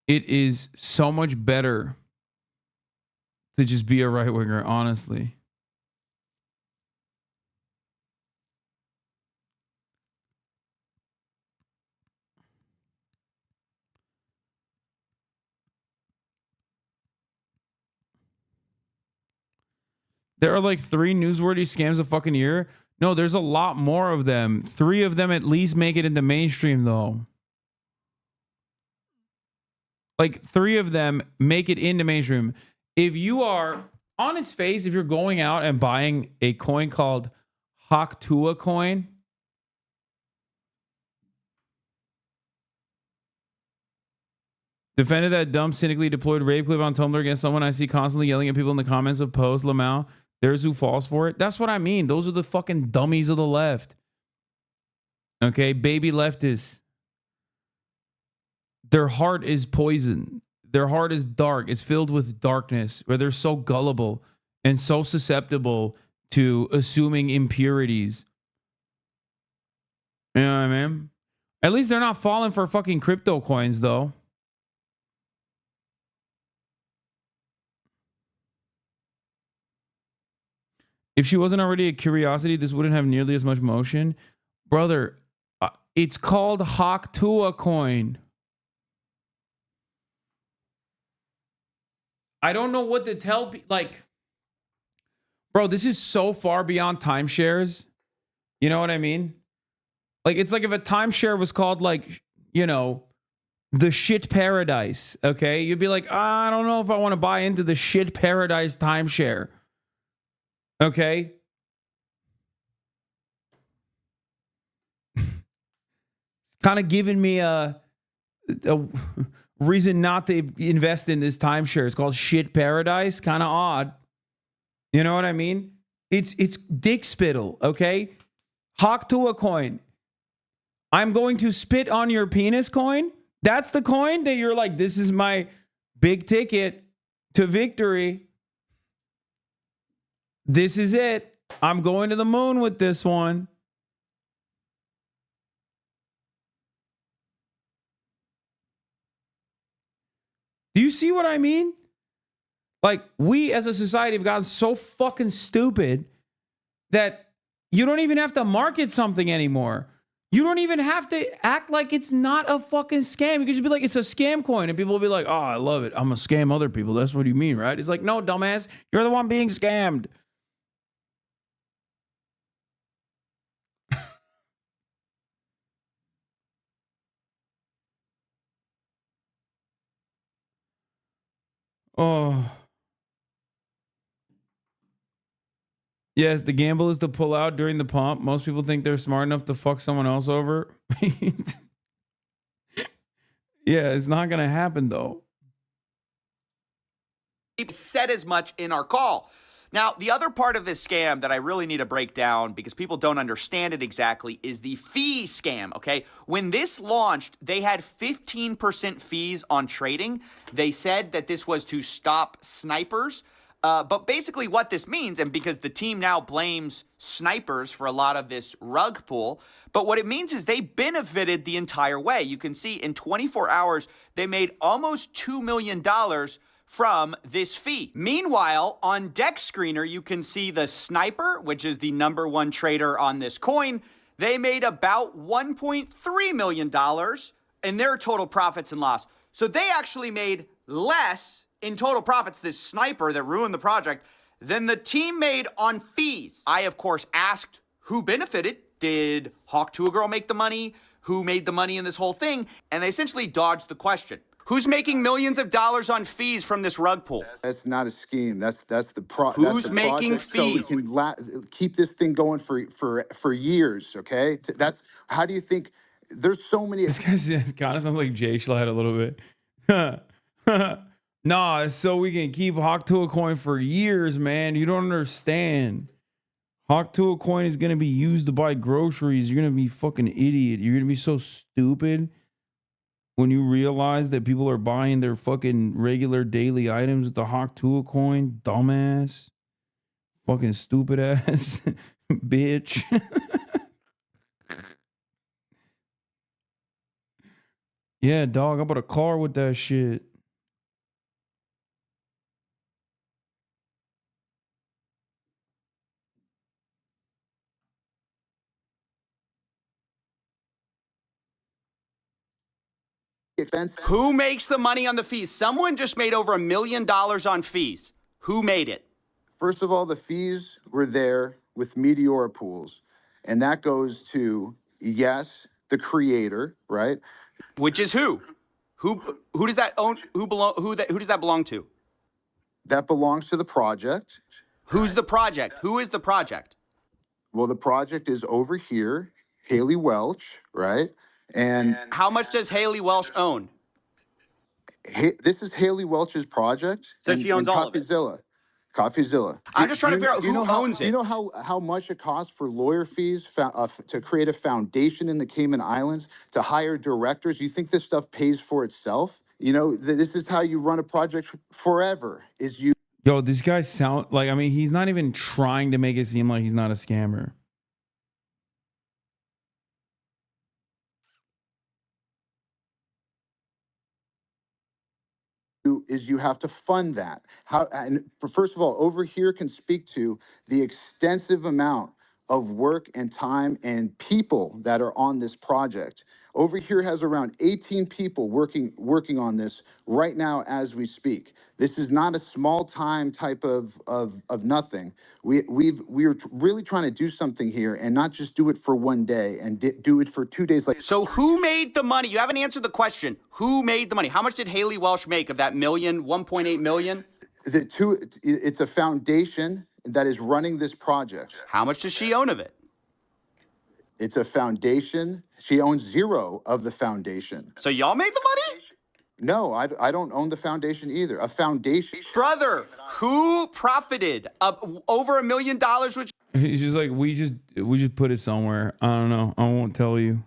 it is so much better to just be a right-winger, honestly. There are like 3 newsworthy scams a fucking year. No, there's a lot more of them. 3 of them at least make it into mainstream, though. Like 3 of them make it into mainstream. If you are on its face, if you're going out and buying a coin called Haktua coin, defended that dumb, cynically deployed rape clip on Tumblr against someone I see constantly yelling at people in the comments of posts, Lamau. There's who falls for it. That's what I mean. Those are the fucking dummies of the left. Okay, baby leftists. Their heart is poison. Their heart is dark. It's filled with darkness, where they're so gullible and so susceptible to assuming impurities. You know what I mean? At least they're not falling for fucking crypto coins, though. If she wasn't already a curiosity, this wouldn't have nearly as much motion. Brother, it's called Haktua coin. I don't know what to tell people. Like, bro, this is so far beyond timeshares. You know what I mean? Like, it's like if a timeshare was called, like, you know, the shit paradise. Okay. You'd be like, I don't know if I want to buy into the shit paradise timeshare. Okay. It's kind of giving me a reason not to invest in this timeshare. It's called shit paradise. Kind of odd. You know what I mean? It's dick spittle. Okay. Haktua coin. I'm going to spit on your penis coin. That's the coin that you're like, this is my big ticket to victory. This is it. I'm going to the moon with this one. Do you see what I mean? Like, we as a society have gotten so fucking stupid that you don't even have to market something anymore. You don't even have to act like it's not a fucking scam. You can just be like, it's a scam coin. And people will be like, oh, I love it. I'm going to scam other people. That's what you mean, right? It's like, no, dumbass. You're the one being scammed. Oh. Yes, the gamble is to pull out during the pump. Most people think they're smart enough to fuck someone else over. Yeah, it's not going to happen, though. Said as much in our call. Now, the other part of this scam that I really need to break down because people don't understand it exactly is the fee scam, okay? When this launched, they had 15% fees on trading. They said that this was to stop snipers. But basically what this means, and because the team now blames snipers for a lot of this rug pull, but what it means is they benefited the entire way. You can see in 24 hours, they made almost $2 million from this fee. Meanwhile, on Deck Screener, you can see the Sniper, which is the #1 trader on this coin. They made about $1.3 million in their total profits and loss. So they actually made less in total profits, this Sniper that ruined the project, than the team made on fees. I, of course, asked who benefited. Did Hawk to a Girl make the money? Who made the money in this whole thing? And they essentially dodged the question. Who's making millions of dollars on fees from this rug pull? That's not a scheme. That's the Who's making fees? So we can keep this thing going for years. Okay. That's how do you think? There's so many. This guy kind of sounds like Jay Schlatt a little bit. Nah, so we can keep Hawk to a Coin for years, man. You don't understand. Hawk to a Coin is gonna be used to buy groceries. You're gonna be fucking idiot. You're gonna be so stupid when you realize that people are buying their fucking regular daily items with the Hawk to a Coin. Dumbass. Fucking stupid ass. Bitch. Yeah, dog, I bought a car with that shit. Who makes the money on the fees? Someone just made over $1 million on fees. Who made it? First of all, the fees were there with Meteora Pools, and that goes to, yes, the creator, right? Which is who? Who does that own? Who does that belong to? That belongs to the project. Who's the project? Who is the project? Well, the project is over here, Haley Welch, right? And how much does Haley Welch own? This is Haley Welch's project. So she owns all of it. CoffeeZilla. I'm just trying to figure out who owns it. Do you know how much it costs for lawyer fees to create a foundation in the Cayman Islands, to hire directors? You think this stuff pays for itself? You know, this is how you run a project forever, is you. Yo, this guy sound like, I mean, he's not even trying to make it seem like he's not a scammer. Is you have to fund that. And first of all, over here can speak to the extensive amount of work and time and people that are on this project. Over here has around 18 people working on this right now as we speak. This is not a small time type of nothing. We're really trying to do something here and not just do it for one day and do it for 2 days. So who made the money? You haven't answered the question. Who made the money? How much did Haley Welch make of that million, 1.8 million? It's a foundation that is running this project. How much does she own of it? It's a foundation. She owns zero of the foundation. So y'all made the money? No, I don't own the foundation either. A foundation. Brother, who profited over $1 million? Which He's just like, we just put it somewhere. I don't know. I won't tell you.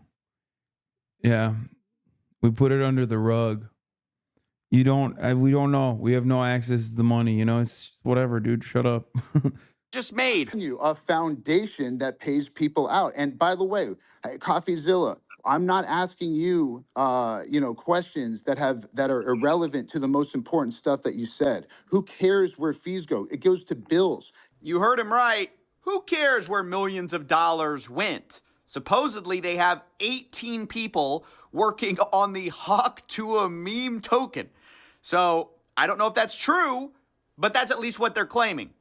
Yeah, we put it under the rug. We don't know. We have no access to the money. You know, it's whatever, dude. Shut up. just made a foundation that pays people out. And by the way, CoffeeZilla, I'm not asking you, questions that are irrelevant to the most important stuff that you said. Who cares where fees go? It goes to bills. You heard him right. Who cares where millions of dollars went? Supposedly, they have 18 people working on the Hawk to a meme token. So I don't know if that's true, but that's at least what they're claiming.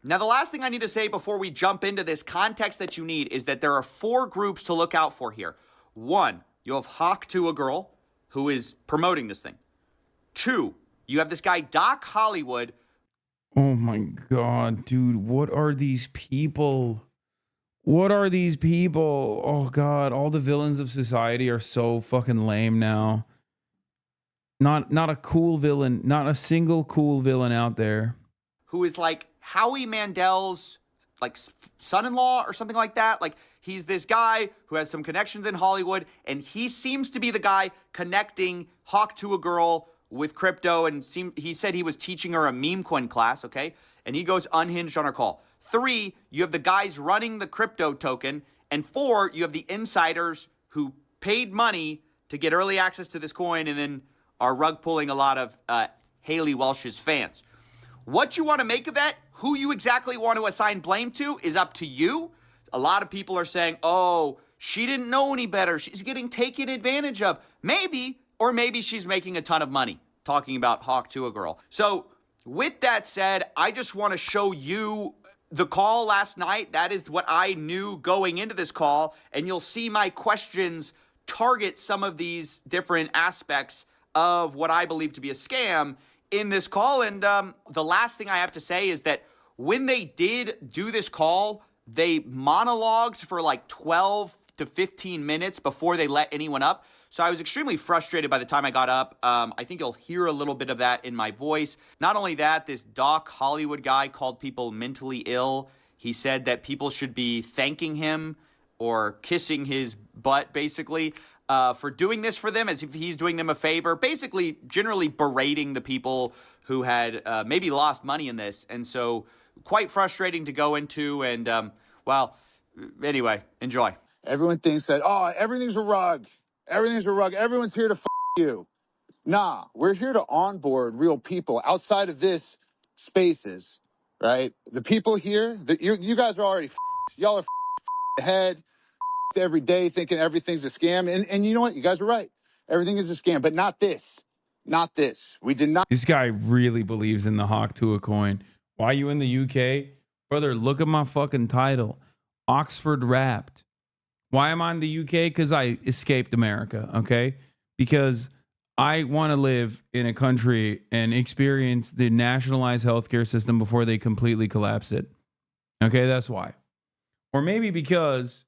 Now, the last thing I need to say before we jump into this context that you need is that there are 4 groups to look out for here. 1, you have Hawk to a Girl, who is promoting this thing. 2, you have this guy, Doc Hollywood. Oh my God, dude. What are these people? What are these people? Oh God, all the villains of society are so fucking lame now. Not a cool villain, not a single cool villain out there. Who is like Howie Mandel's like son-in-law or something like that. Like he's this guy who has some connections in Hollywood, and he seems to be the guy connecting Hawk to a Girl with crypto, and he said he was teaching her a meme coin class, okay? And he goes unhinged on her call. 3, you have the guys running the crypto token, and 4, you have the insiders who paid money to get early access to this coin and then are rug pulling a lot of Haley Welsh's fans. What you want to make of that, who you exactly want to assign blame to, is up to you. A lot of people are saying, oh, she didn't know any better. She's getting taken advantage of. Maybe, or maybe she's making a ton of money. Talking about Hawk to a girl. So with that said, I just want to show you the call last night. That is what I knew going into this call. And you'll see my questions target some of these different aspects of what I believe to be a scam in this call. And the last thing I have to say is that when they did do this call, they monologued for like 12 to 15 minutes before they let anyone up. So I was extremely frustrated by the time I got up. I think you'll hear a little bit of that in my voice. Not only that, this Doc Hollywood guy called people mentally ill. He said that people should be thanking him or kissing his butt, basically, for doing this for them, as if he's doing them a favor. Basically, generally berating the people who had maybe lost money in this. And so quite frustrating to go into. And, well, anyway, enjoy. Everyone thinks that, oh, everything's a rug. Everything's a rug. Everyone's here to you. Nah, we're here to onboard real people outside of this spaces, right? The people here, you guys are already y'all are ahead every day thinking everything's a scam. And you know what? You guys are right. Everything is a scam, but not this. Not this. We did not. This guy really believes in the Hawk to a coin. Why are you in the UK? Brother, look at my fucking title. Oxford Wrapped. Why am I in the UK? Because I escaped America, okay? Because I want to live in a country and experience the nationalized healthcare system before they completely collapse it. Okay, that's why. Or maybe because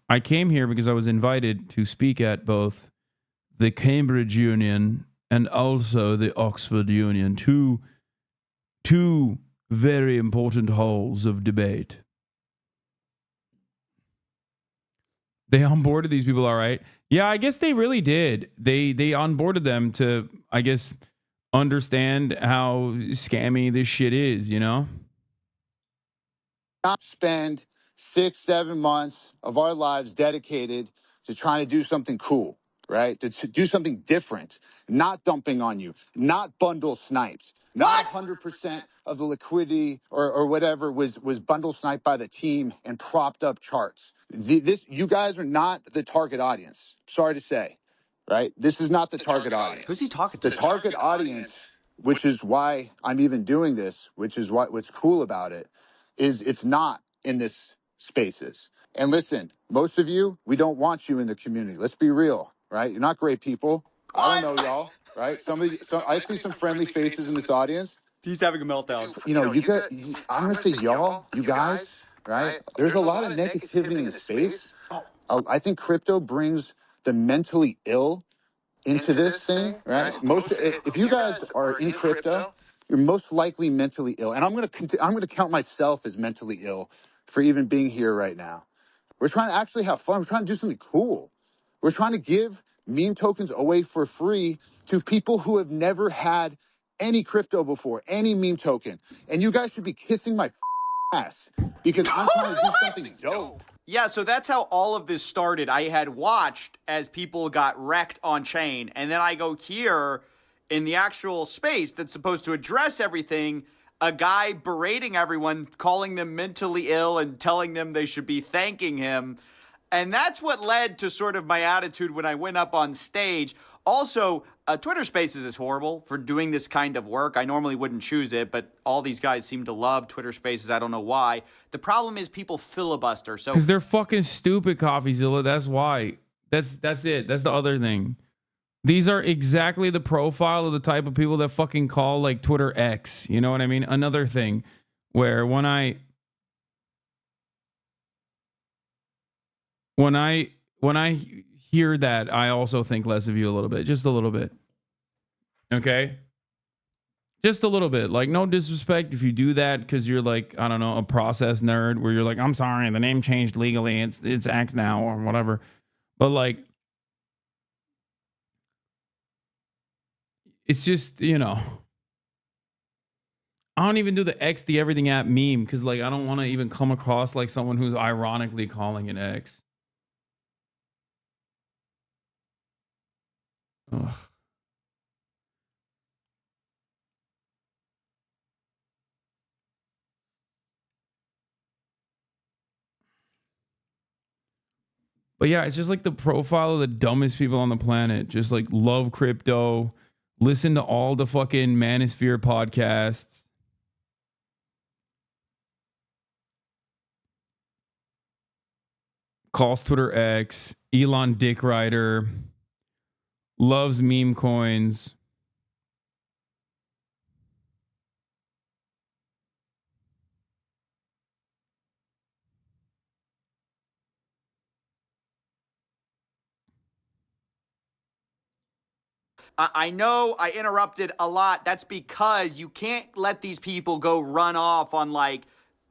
I came here because I was invited to speak at both the Cambridge Union and also the Oxford Union, two very important halls of debate. They onboarded these people, all right. Yeah, I guess they really did. They onboarded them to, I guess, understand how scammy this shit is, you know? Not spend 6-7 months of our lives dedicated to trying to do something cool, right? To do something different, not dumping on you, not bundle snipes. Not 100% of the liquidity or whatever was bundle sniped by the team and propped up charts. You guys are not the target audience. Sorry to say, right? This is not the target audience. Who's he talking to? The target audience, which is why I'm even doing this, which is what's cool about it, is it's not in this spaces. And listen, most of you, we don't want you in the community. Let's be real, right? You're not great people. I don't know y'all, right? I see some friendly faces in this audience. He's having a meltdown. You know, I'm going to say y'all, you guys, right? There's a lot of negativity in the space. I think crypto brings the mentally ill into this thing, right? If you guys are in crypto, you're most likely mentally ill. And I'm going to count myself as mentally ill for even being here right now. We're trying to actually have fun. We're trying to do something cool. We're trying to give meme tokens away for free to people who have never had any crypto before, any meme token. And you guys should be kissing my ass because I'm trying to do something dope. Yeah, so that's how all of this started. I had watched as people got wrecked on chain, and then I go here in the actual space that's supposed to address everything, a guy berating everyone, calling them mentally ill and telling them they should be thanking him. And that's what led to sort of my attitude when I went up on stage. Also, Twitter Spaces is horrible for doing this kind of work. I normally wouldn't choose it, but all these guys seem to love Twitter Spaces. I don't know why. The problem is people filibuster. So because they're fucking stupid, CoffeeZilla. That's why. That's it. That's the other thing. These are exactly the profile of the type of people that fucking call like Twitter X. You know what I mean? Another thing where when I hear that, I also think less of you a little bit, just a little bit. Okay? Just a little bit. Like, no disrespect if you do that because you're like, I don't know, a process nerd where you're like, I'm sorry, the name changed legally. It's X now or whatever. But like, it's just, you know, I don't even do the X the everything app meme because like I don't want to even come across like someone who's ironically calling it X. Ugh. But yeah, it's just like the profile of the dumbest people on the planet. Just like love crypto, listen to all the fucking Manosphere podcasts. Calls Twitter X, Elon Dick Rider, loves meme coins. I know I interrupted a lot. That's because you can't let these people go run off on like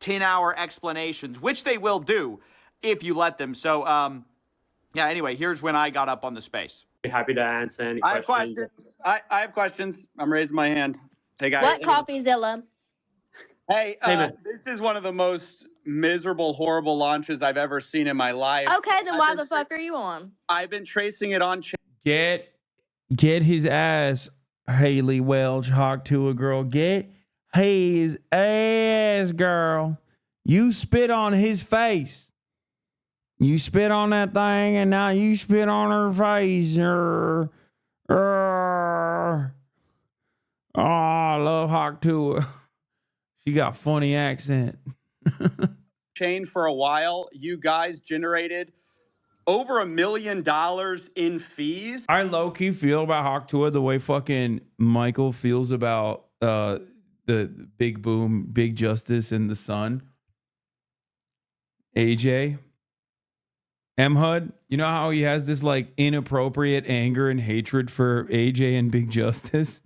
10-hour explanations, which they will do if you let them. So, yeah, anyway, here's when I got up on the space. Happy to answer any I have questions. questions. I have questions. I'm raising my hand. Hey, guys. What CoffeeZilla? Hey, Hey, man. this is one of the most miserable, horrible launches I've ever seen in my life. Okay, then why the fuck are you on? I've been tracing it on. Get his ass, Haley Welch, Hawk to a girl. Get his ass, girl. You spit on his face. You spit on that thing, and now you spit on her face. Oh, I love Hawk to her. She got funny accent. Chain for a while. You guys generated over $1 million in fees. I low-key feel about Hawk Tua the way fucking Michael feels about the Big Boom, Big Justice, and the Sun. AJ. M-Hud. You know how he has this like inappropriate anger and hatred for AJ and Big Justice?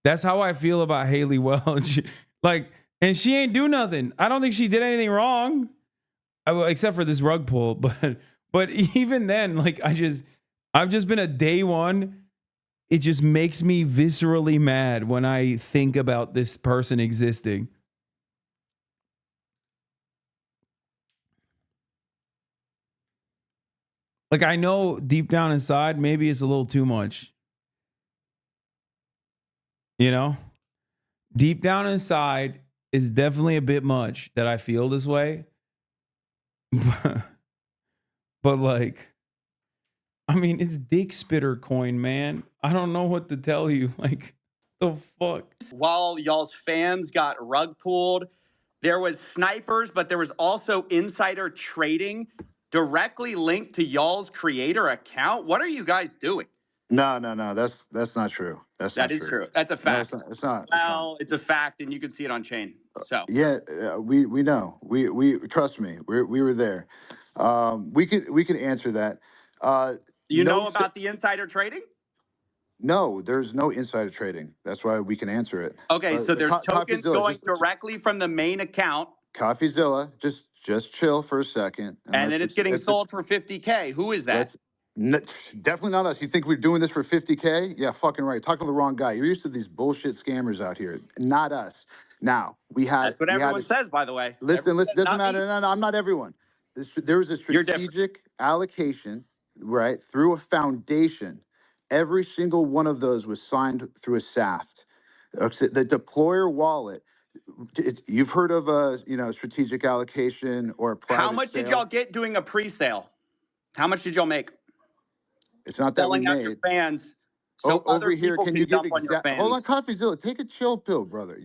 That's how I feel about Haley Welch. Like, and she ain't do nothing. I don't think she did anything wrong. Except for this rug pull, but even then, like I've just been a day one. It just makes me viscerally mad when I think about this person existing. Like I know deep down inside, maybe it's a little too much. You know? Deep down inside is definitely a bit much that I feel this way. But like, I mean, it's Dick Spitter coin, man. I don't know what to tell you. Like, the fuck? While y'all's fans got rug pulled, there was snipers, but there was also insider trading directly linked to y'all's creator account. What are you guys doing? No. That's not true. That is true. That's a fact. No, it's not. Well, it's a fact, and you can see it on chain. So Yeah, we know. We trust me. We were there. We could answer that. you No know about the insider trading? No, there's no insider trading. That's why we can answer it. Okay, so there's tokens CoffeeZilla, going directly from the main account, CoffeeZilla, just chill for a second. and then it's getting sold for $50K. Who is that? Definitely not us. You think we're doing this for $50K? Yeah, fucking right. Talking to the wrong guy. You're used to these bullshit scammers out here. Not us. Now, That's what everyone says, by the way. Listen, Everyone says, doesn't "Not me." matter. No, I'm not everyone. There was a strategic allocation, right, through a foundation. Every single one of those was signed through a SAFT. The deployer wallet, you've heard of a strategic allocation or a private How much did y'all get doing a pre-sale? How much did y'all make? It's not that we Selling out your made. fans. So Over here, people can you give dump on your exact? fans. Hold on, CoffeeZilla, take a chill pill, brother.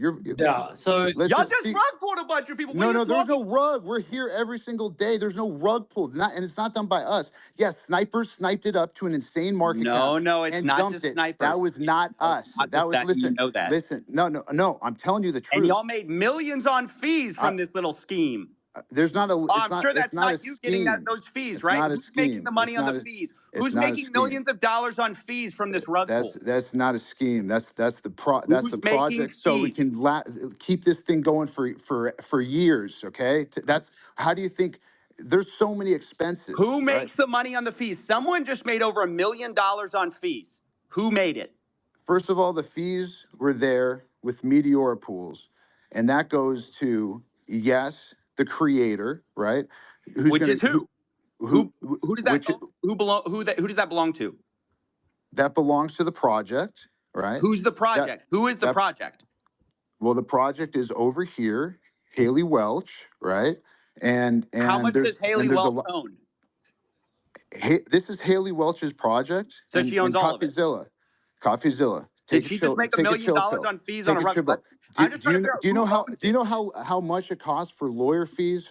So y'all just rug pulled a bunch of people. What are you There's talking- no rug. We're here every single day. There's no rug pulled, and it's not done by us. Yes, snipers sniped it up to an insane market cap. No, it's and not dumped just it. snipers. That was not us. That was You know that. Listen, no. I'm telling you the truth. And y'all made millions on fees from this little scheme. There's not a. I'm sure that's not you getting those fees, right? Who's making the money on the fees? Who's making millions of dollars on fees from this rug pull? That's not a scheme. That's the project. So we can keep this thing going for years. Okay. That's how do you think? There's so many expenses. Who makes the money on the fees? Someone just made over $1 million on fees. Who made it? First of all, the fees were there with Meteora pools, and that goes to the creator, right? Which is who? Who does that who does that belong to? That belongs to the project, right? Who's the project? Who is the project? Well, the project is over here, Haley Welch, right? And how much does Haley Welch own? This is Haley Welch's project. So she owns all of it. CoffeeZilla. Did she just make $1 million on fees on a rug? I'm just trying to figure out Do you know how much it costs for lawyer fees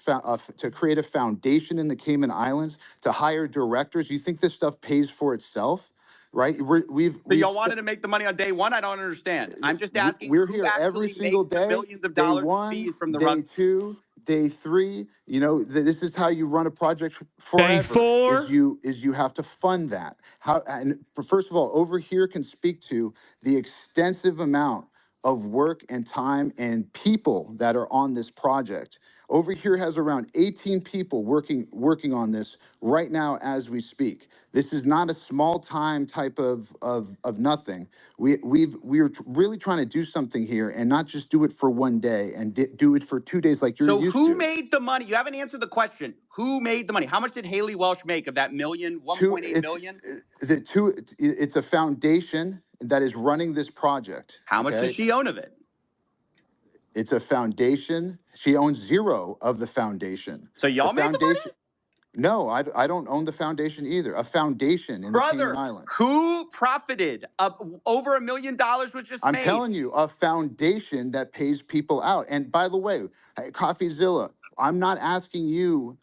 to create a foundation in the Cayman Islands, to hire directors? You think this stuff pays for itself, right? So y'all wanted to make the money on day one? I don't understand. I'm just asking. We're who here every actually single makes the day. millions of Day dollars one, in fees from the day rug? two, day three. You know, this is how you run a project forever. Day four. Is you have to fund that. First of all, over here can speak to the extensive amount of work and time and people that are on this project. Over here has around 18 people working on this right now as we speak. This is not a small time type of nothing. We're really trying to do something here, and not just do it for one day and do it for 2 days like you're used to. So who made the money? You haven't answered the question. Who made the money? How much did Haley Welch make of that million, 1.8 million? It's a foundation that is running this project. How much does she own of it? It's a foundation. She owns zero of the foundation. So y'all made the money? No, I don't own the foundation either. A foundation in the Cayman Islands. Who profited? Over $1 million was just I'm made. telling you, a foundation that pays people out. And by the way, CoffeeZilla, I'm not asking you,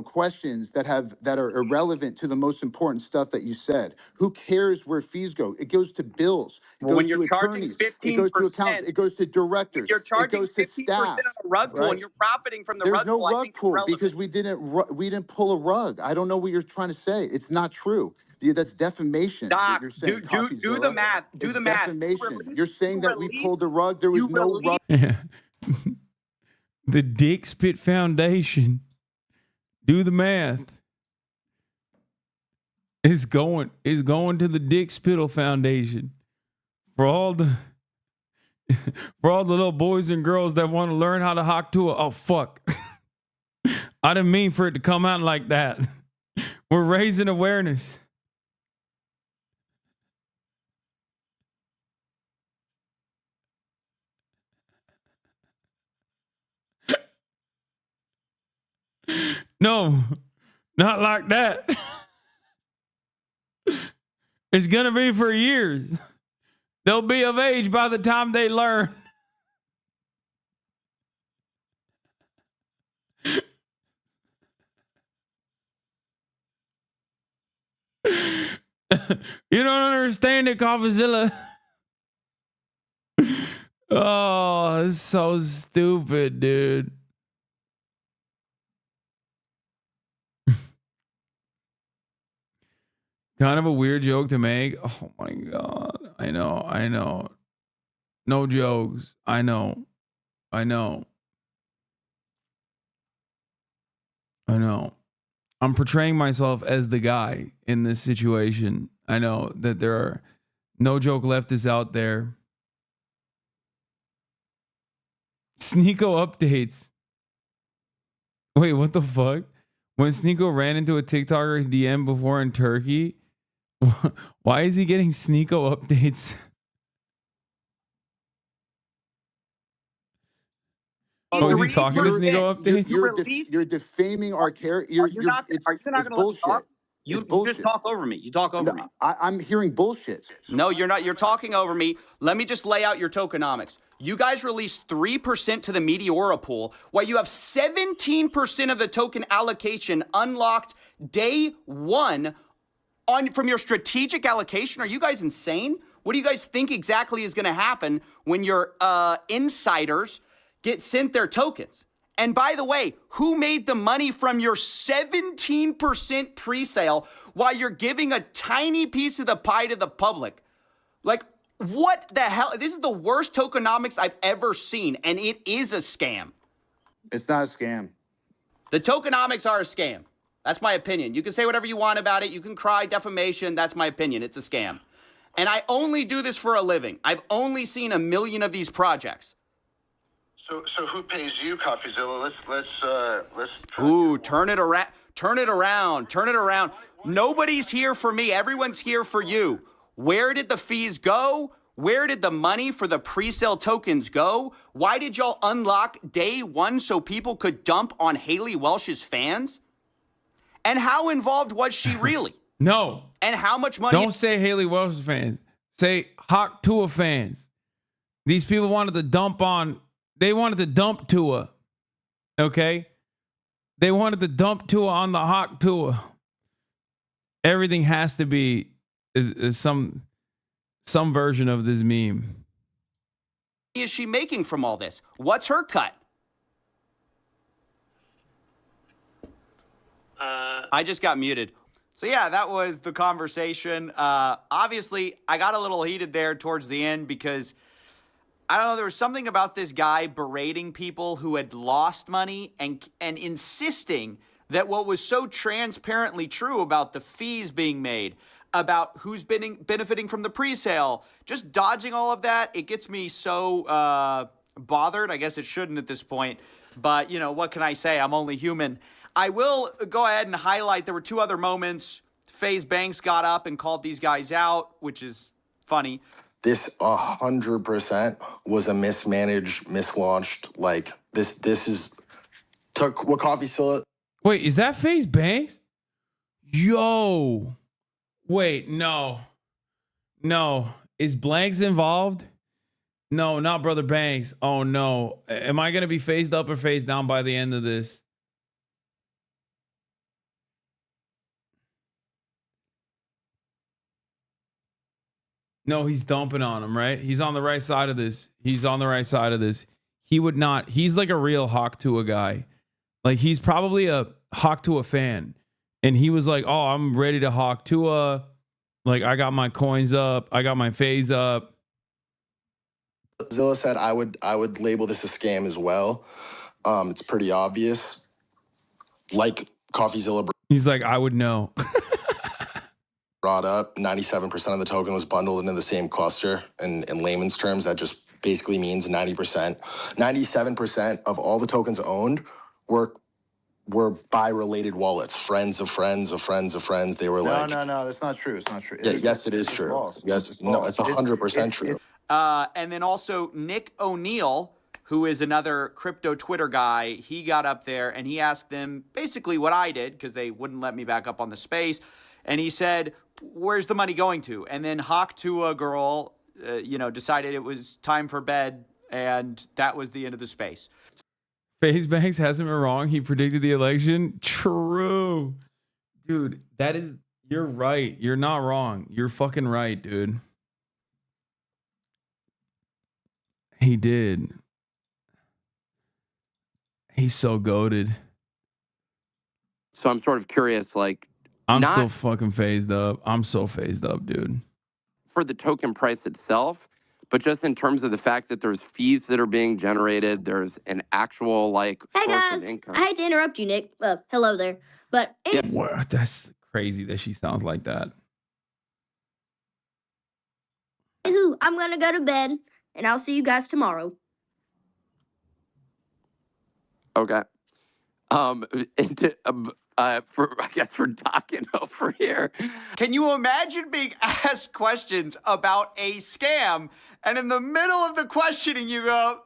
questions that are irrelevant to the most important stuff that you said. Who cares where fees go? It goes to bills. It goes When you're to charging attorneys. 15%, it goes to accountants. It goes to directors. You're charging it goes to 15% staff. on a rug pool, right? and you're profiting from the There's rug no pool. I rug think it's pull relevant. because we didn't pull a rug. I don't know what you're trying to say. It's not true. That's defamation. Doc, You're saying, do the math. Do the math. Defamation. You're saying that we pulled a rug. There was no rug. The Dick Spit Foundation. Do the math. It's going to the Dick Spittle Foundation for all the little boys and girls that want to learn how to hock to a. Oh fuck! I didn't mean for it to come out like that. We're raising awareness. No, not like that. It's gonna be for years. They'll be of age by the time they learn. You don't understand it, CoffeeZilla. Oh, it's so stupid, dude. Kind of a weird joke to make. Oh my God. I know. No jokes. I know. I'm portraying myself as the guy in this situation. I know that there are no joke leftists out there. Sneeko updates. Wait, what the fuck? When Sneeko ran into a TikToker DM before in Turkey, why is he getting Sneeko updates? Oh, is he talking to Sneeko updates? You're defaming our character. Are you not going to let me talk? You just talk over me. You talk over me. I'm hearing bullshit. No, you're not. You're talking over me. Let me just lay out your tokenomics. You guys released 3% to the Meteora pool, while you have 17% of the token allocation unlocked day one from your strategic allocation. Are you guys insane? What do you guys think exactly is going to happen when your insiders get sent their tokens? And by the way, who made the money from your 17% pre-sale while you're giving a tiny piece of the pie to the public? Like, what the hell? This is the worst tokenomics I've ever seen, and it is a scam. It's not a scam. The tokenomics are a scam. That's my opinion. You can say whatever you want about it. You can cry defamation. That's my opinion. It's a scam. And I only do this for a living. I've only seen 1 million of these projects. So who pays you, CoffeeZilla? Let's. Ooh, turn it around. Turn it around. Nobody's here for me. Everyone's here for you. Where did the fees go? Where did the money for the pre-sale tokens go? Why did y'all unlock day one so people could dump on Haley Welch's fans? And how involved was she really? No. And how much money? Don't say Haley Wells fans. Say Hawk Tua fans. These people wanted to dump Tua. Okay? They wanted to dump Tua on the Hawk Tua. Everything has to be some version of this meme. Is she making from all this? What's her cut? I just got muted. So yeah, that was the conversation. Obviously, I got a little heated there towards the end because I don't know, there was something about this guy berating people who had lost money and insisting that what was so transparently true about the fees being made, about who's benefiting from the pre-sale, just dodging all of that, it gets me so bothered. I guess it shouldn't at this point, but you know, what can I say? I'm only human. I will go ahead and highlight there were two other moments. FaZe Banks got up and called these guys out, which is funny. This 100% was a mismanaged, mislaunched, like this is took what Coffeezilla. Wait, is that FaZe Banks? Yo. Wait, no. Is Blanks involved? No, not Brother Banks. Oh no. Am I gonna be phased up or phased down by the end of this? No, he's dumping on him, right? He's on the right side of this. He would not. He's like a real Hawk Tua guy. Like he's probably a Hawk Tua fan. And he was like, oh, I'm ready to Hawk Tua. Like I got my coins up. I got my phase up. Zilla said I would label this a scam as well. It's pretty obvious. Like Coffeezilla. He's like, I would know. Brought up 97% of the token was bundled into the same cluster. And in layman's terms, that just basically means 97% of all the tokens owned were by related wallets, friends of friends of friends of friends. They were No, that's not true. It's not true. Yeah, yes, it is true. False. Yes, no, it's 100% true. And then also Nick O'Neill, who is another crypto Twitter guy, he got up there and he asked them basically what I did because they wouldn't let me back up on the space. And he said, where's the money going to? And then Hawk Tua girl, decided it was time for bed. And that was the end of the space. FaZe Banks hasn't been wrong. He predicted the election. True. Dude, you're right. You're not wrong. You're fucking right, dude. He did. He's so goated. So I'm sort of curious, like, I'm still fucking phased up. I'm so phased up, dude. For the token price itself, but just in terms of the fact that there's fees that are being generated, there's an actual Hey source guys, of income. I hate to interrupt you, Nick. Hello there. But What? That's crazy that she sounds like that. anywho, I'm gonna go to bed, and I'll see you guys tomorrow. Okay. I guess we're talking over here. Can you imagine being asked questions about a scam and in the middle of the questioning you go,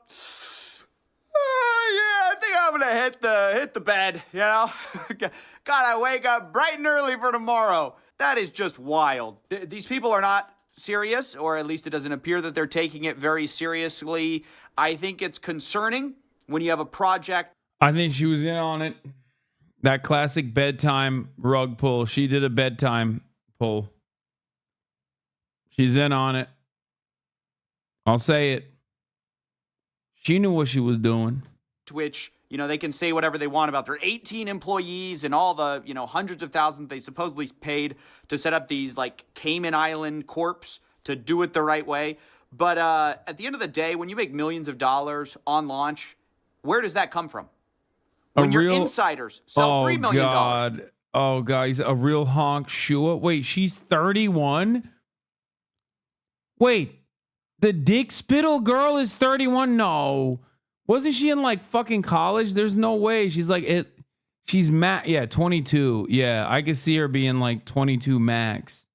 I think I'm gonna hit the bed, you know? Gotta wake up bright and early for tomorrow. That is just wild. These people are not serious, or at least it doesn't appear that they're taking it very seriously. I think it's concerning when you have a project. I think she was in on it. That classic bedtime rug pull. She did a bedtime pull. She's in on it. I'll say it. She knew what she was doing. Which, they can say whatever they want about their 18 employees and all the, hundreds of thousands they supposedly paid to set up these Cayman Island corps to do it the right way. But at the end of the day, when you make millions of dollars on launch, where does that come from? When your insiders sell $3 million. Oh, God. He's a real honk Shua. Wait, she's 31? Wait, the Dick Spittle girl is 31? No. Wasn't she in fucking college? There's no way. She's she's 22. Yeah, I could see her being 22 max.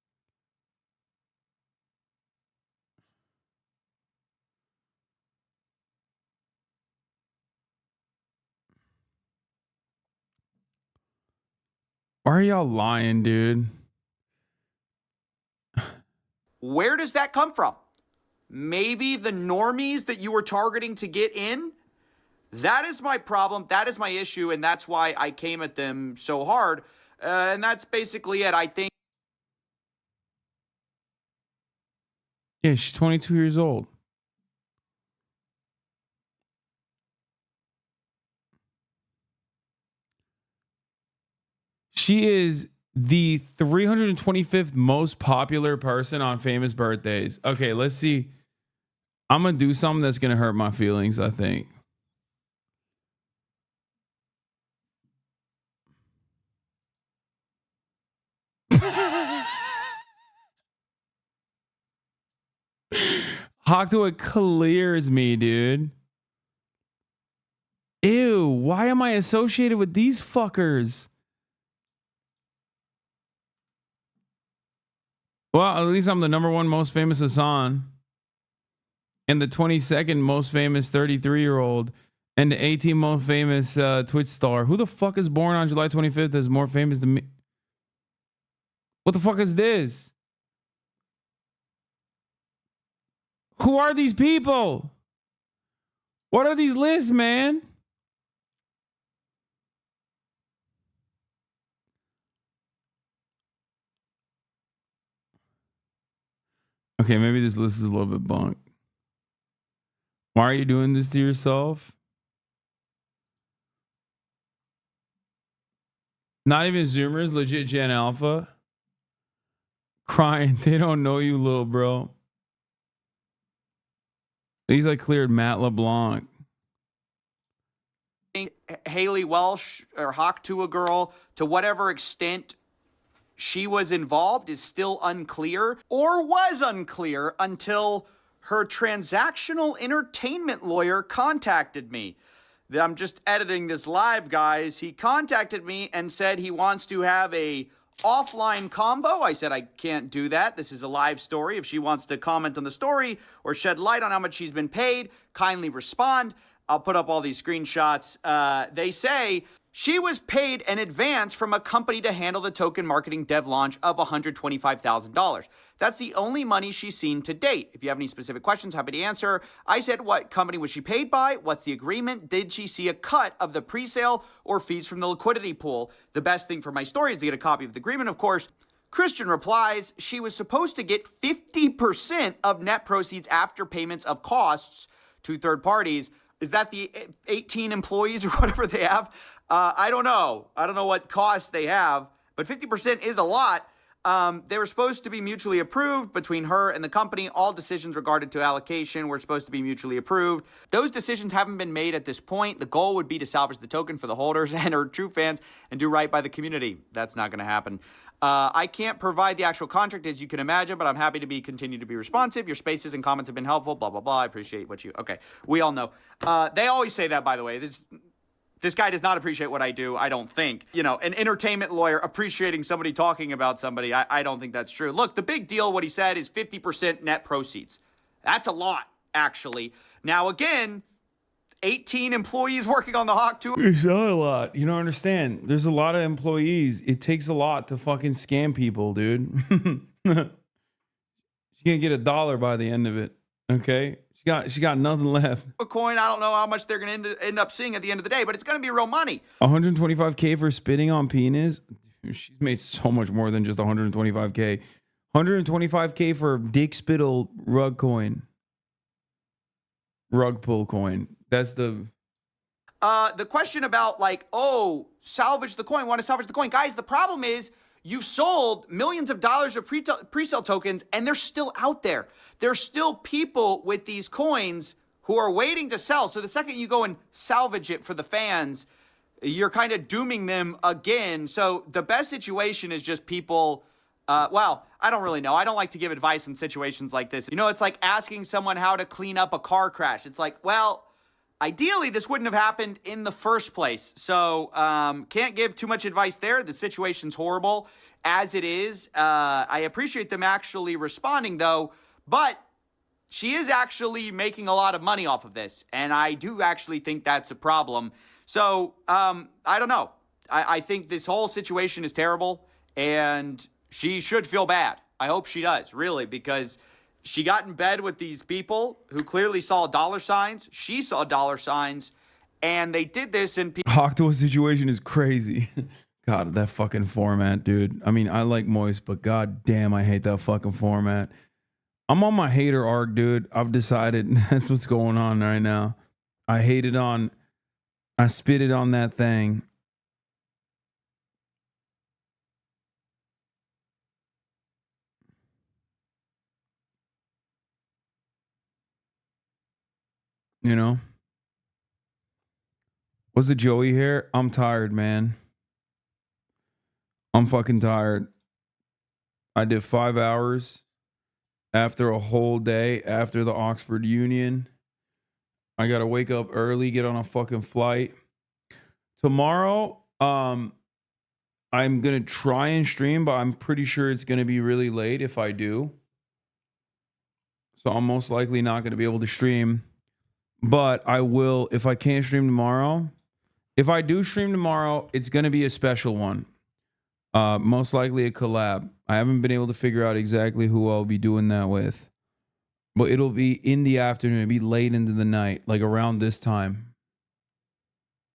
Why are y'all lying, dude? Where does that come from? Maybe the normies that you were targeting to get in? That is my problem. That is my issue. And that's why I came at them so hard. And that's basically it. I think. Yeah, she's 22 years old. She is the 325th most popular person on famous birthdays. Okay, let's see. I'm going to do something that's going to hurt my feelings, I think. Hawktoa clears me, dude. Ew, why am I associated with these fuckers? Well, at least I'm the #1 most famous Hasan. And the 22nd most famous 33-year-old. And the 18th most famous Twitch star. Who the fuck is born on July 25th is more famous than me? What the fuck is this? Who are these people? What are these lists, man? Okay, maybe this list is a little bit bunk. Why are you doing this to yourself? Not even Zoomers, legit Gen Alpha. Crying, they don't know you, little bro. He's like cleared Matt LeBlanc. Haley Welsh or Hawktoa girl, to whatever extent she was involved, is still unclear, or was unclear until her transactional entertainment lawyer contacted me. I'm just editing this live, guys. He contacted me and said he wants to have a offline convo. I said I can't do that. This is a live story. If she wants to comment on the story or shed light on how much she's been paid, kindly respond. I'll put up all these screenshots. They say she was paid in advance from a company to handle the token marketing dev launch of $125,000. That's the only money she's seen to date. If you have any specific questions, happy to answer. I said, what company was she paid by? What's the agreement? Did she see a cut of the pre-sale or fees from the liquidity pool? The best thing for my story is to get a copy of the agreement, of course. Christian replies, she was supposed to get 50% of net proceeds after payments of costs to third parties. Is that the 18 employees or whatever they have? I don't know. I don't know what costs they have, but 50% is a lot. They were supposed to be mutually approved between her and the company. All decisions regarding to allocation were supposed to be mutually approved. Those decisions haven't been made at this point. The goal would be to salvage the token for the holders and her true fans and do right by the community. That's not going to happen. I can't provide the actual contract, as you can imagine, but I'm happy to continue to be responsive. Your spaces and comments have been helpful, blah, blah, blah. I appreciate what you... Okay, we all know. They always say that, by the way. This guy does not appreciate what I do, I don't think. You know, an entertainment lawyer appreciating somebody talking about somebody, I don't think that's true. Look, the big deal, what he said, is 50% net proceeds. That's a lot, actually. Now, again, 18 employees working on the Hawktoa. It's not a lot. You don't understand. There's a lot of employees. It takes a lot to fucking scam people, dude. She can't get $1 by the end of it. Okay? She got nothing left. A coin, I don't know how much they're going to end up seeing at the end of the day, but it's going to be real money. 125K for spitting on penis. Dude, she's made so much more than just 125K. 125K for dick spittle rug coin. Rug pull coin. That's the question about like, oh, salvage the coin, want to salvage the coin. Guys, the problem is you sold millions of dollars of pre-sale tokens and they're still out there. There's still people with these coins who are waiting to sell. So the second you go and salvage it for the fans, you're kind of dooming them again. So the best situation is just people, well, I don't really know. I don't like to give advice in situations like this. You know, it's like asking someone how to clean up a car crash. It's like, well, ideally, this wouldn't have happened in the first place. So can't give too much advice there. The situation's horrible as it is. I appreciate them actually responding, though. But she is actually making a lot of money off of this. And I do actually think that's a problem. So I don't know. I think this whole situation is terrible, and she should feel bad. I hope she does, really, because she got in bed with these people who clearly saw dollar signs. She saw dollar signs, and they did this in Octo situation is crazy. God, that fucking format, dude. I mean, I like Moist, but god damn, I hate that fucking format. I'm on my hater arc, dude. I've decided that's what's going on right now. I spit it on that thing. You know? Was it Joey here? I'm tired, man. I'm fucking tired. I did 5 hours after a whole day after the Oxford Union. I gotta wake up early, get on a fucking flight. Tomorrow, I'm gonna try and stream, but I'm pretty sure it's gonna be really late if I do. So I'm most likely not gonna be able to stream. But I will, if I can't stream tomorrow. If I do stream tomorrow, it's gonna be a special one. Most likely a collab. I haven't been able to figure out exactly who I'll be doing that with. But it'll be in the afternoon. It'll be late into the night, like around this time.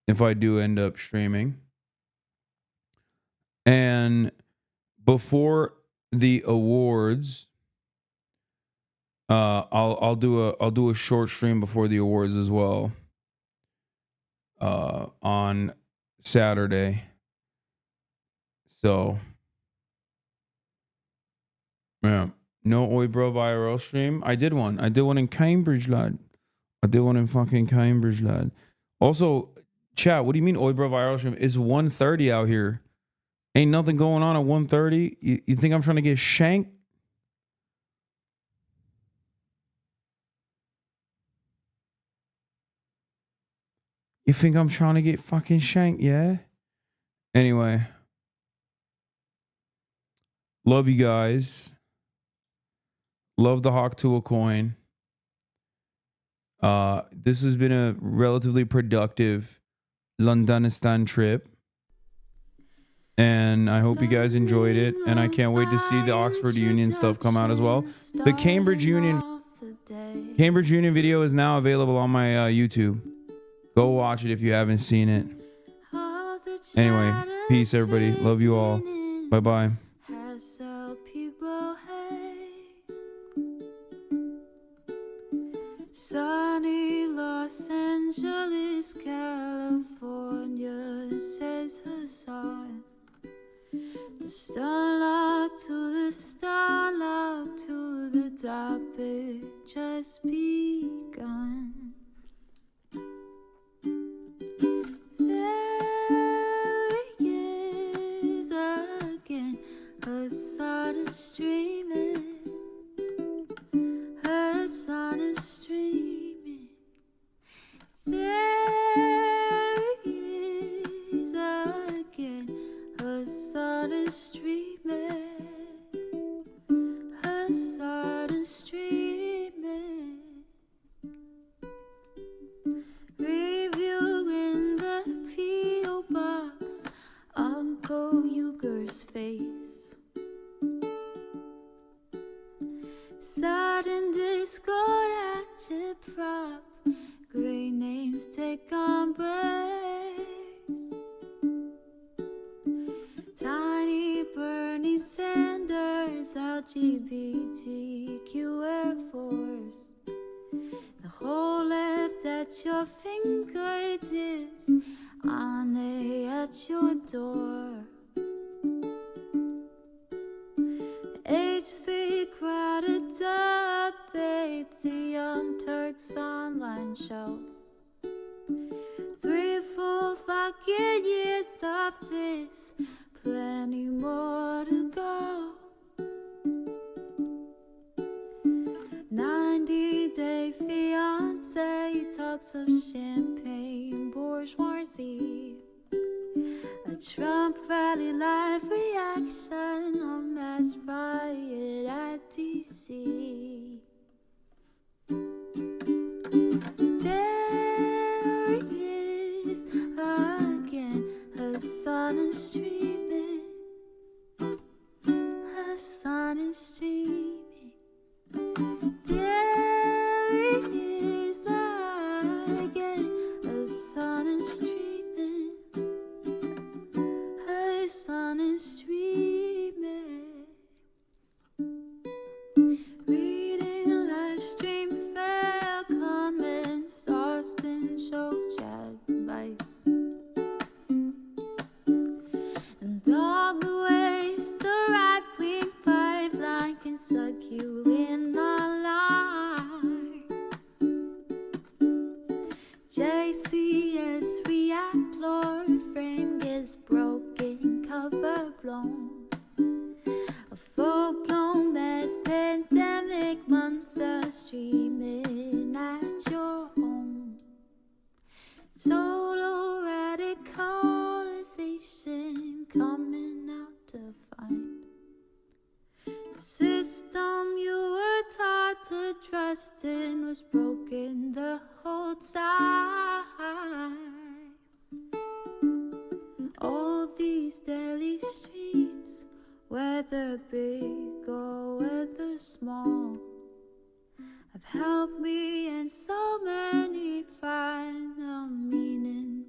If I do end up streaming. And before the awards, I'll do a short stream before the awards as well. On Saturday. So yeah. No Oi Bro IRL stream. I did one. I did one in Cambridge, lad. I did one in fucking Cambridge, lad. Also, chat, what do you mean Oi Bro IRL stream? It's 1:30 out here. Ain't nothing going on at 1:30. You think I'm trying to get shanked? You think I'm trying to get fucking shanked, yeah? Anyway. Love you guys. Love the Hawk to a coin. This has been a relatively productive Londonistan trip. And I hope you guys enjoyed it. And I can't wait to see the Oxford Union stuff come out as well. The Cambridge Union video is now available on my YouTube. Go watch it if you haven't seen it. Anyway, peace everybody. Love you all. Bye-bye. Sunny Los Angeles, California, says Hassan. The starlock to the starlock to the topic just begun. There he is again, Hassan is streaming. Hassan is streaming. There he is again. Hassan is streaming. Hassan is streaming. Review in the P.O. box. Uncle Uger's face. Sudden discord at your prop. Great names take embrace. Tiny Bernie Sanders, LGBTQ Air Force. The whole left at your fingertips, Ane at your door. H3 crowded debate, the Young Turks online show. 3 full fucking years of this, plenty more to go. 90-day fiance talks of champagne bourgeoisie. A Trump rally live reaction, a mass riot at DC. There he is again, Hassan sun is streaming. There it is again. The sun is streaming. The sun is streaming. Reading a live stream, fair comments, Austin show chat advice. And all the ways the right-wing pipeline can suck you in online. JCS react, Lord frame gets broken, cover blown. A full-blown mass pandemic, monster streaming at your home. Total radicalization coming out to find. The system you were taught to trust in was broken the whole time. All these daily streams, whether big or whether small, have helped me and so many find the meaning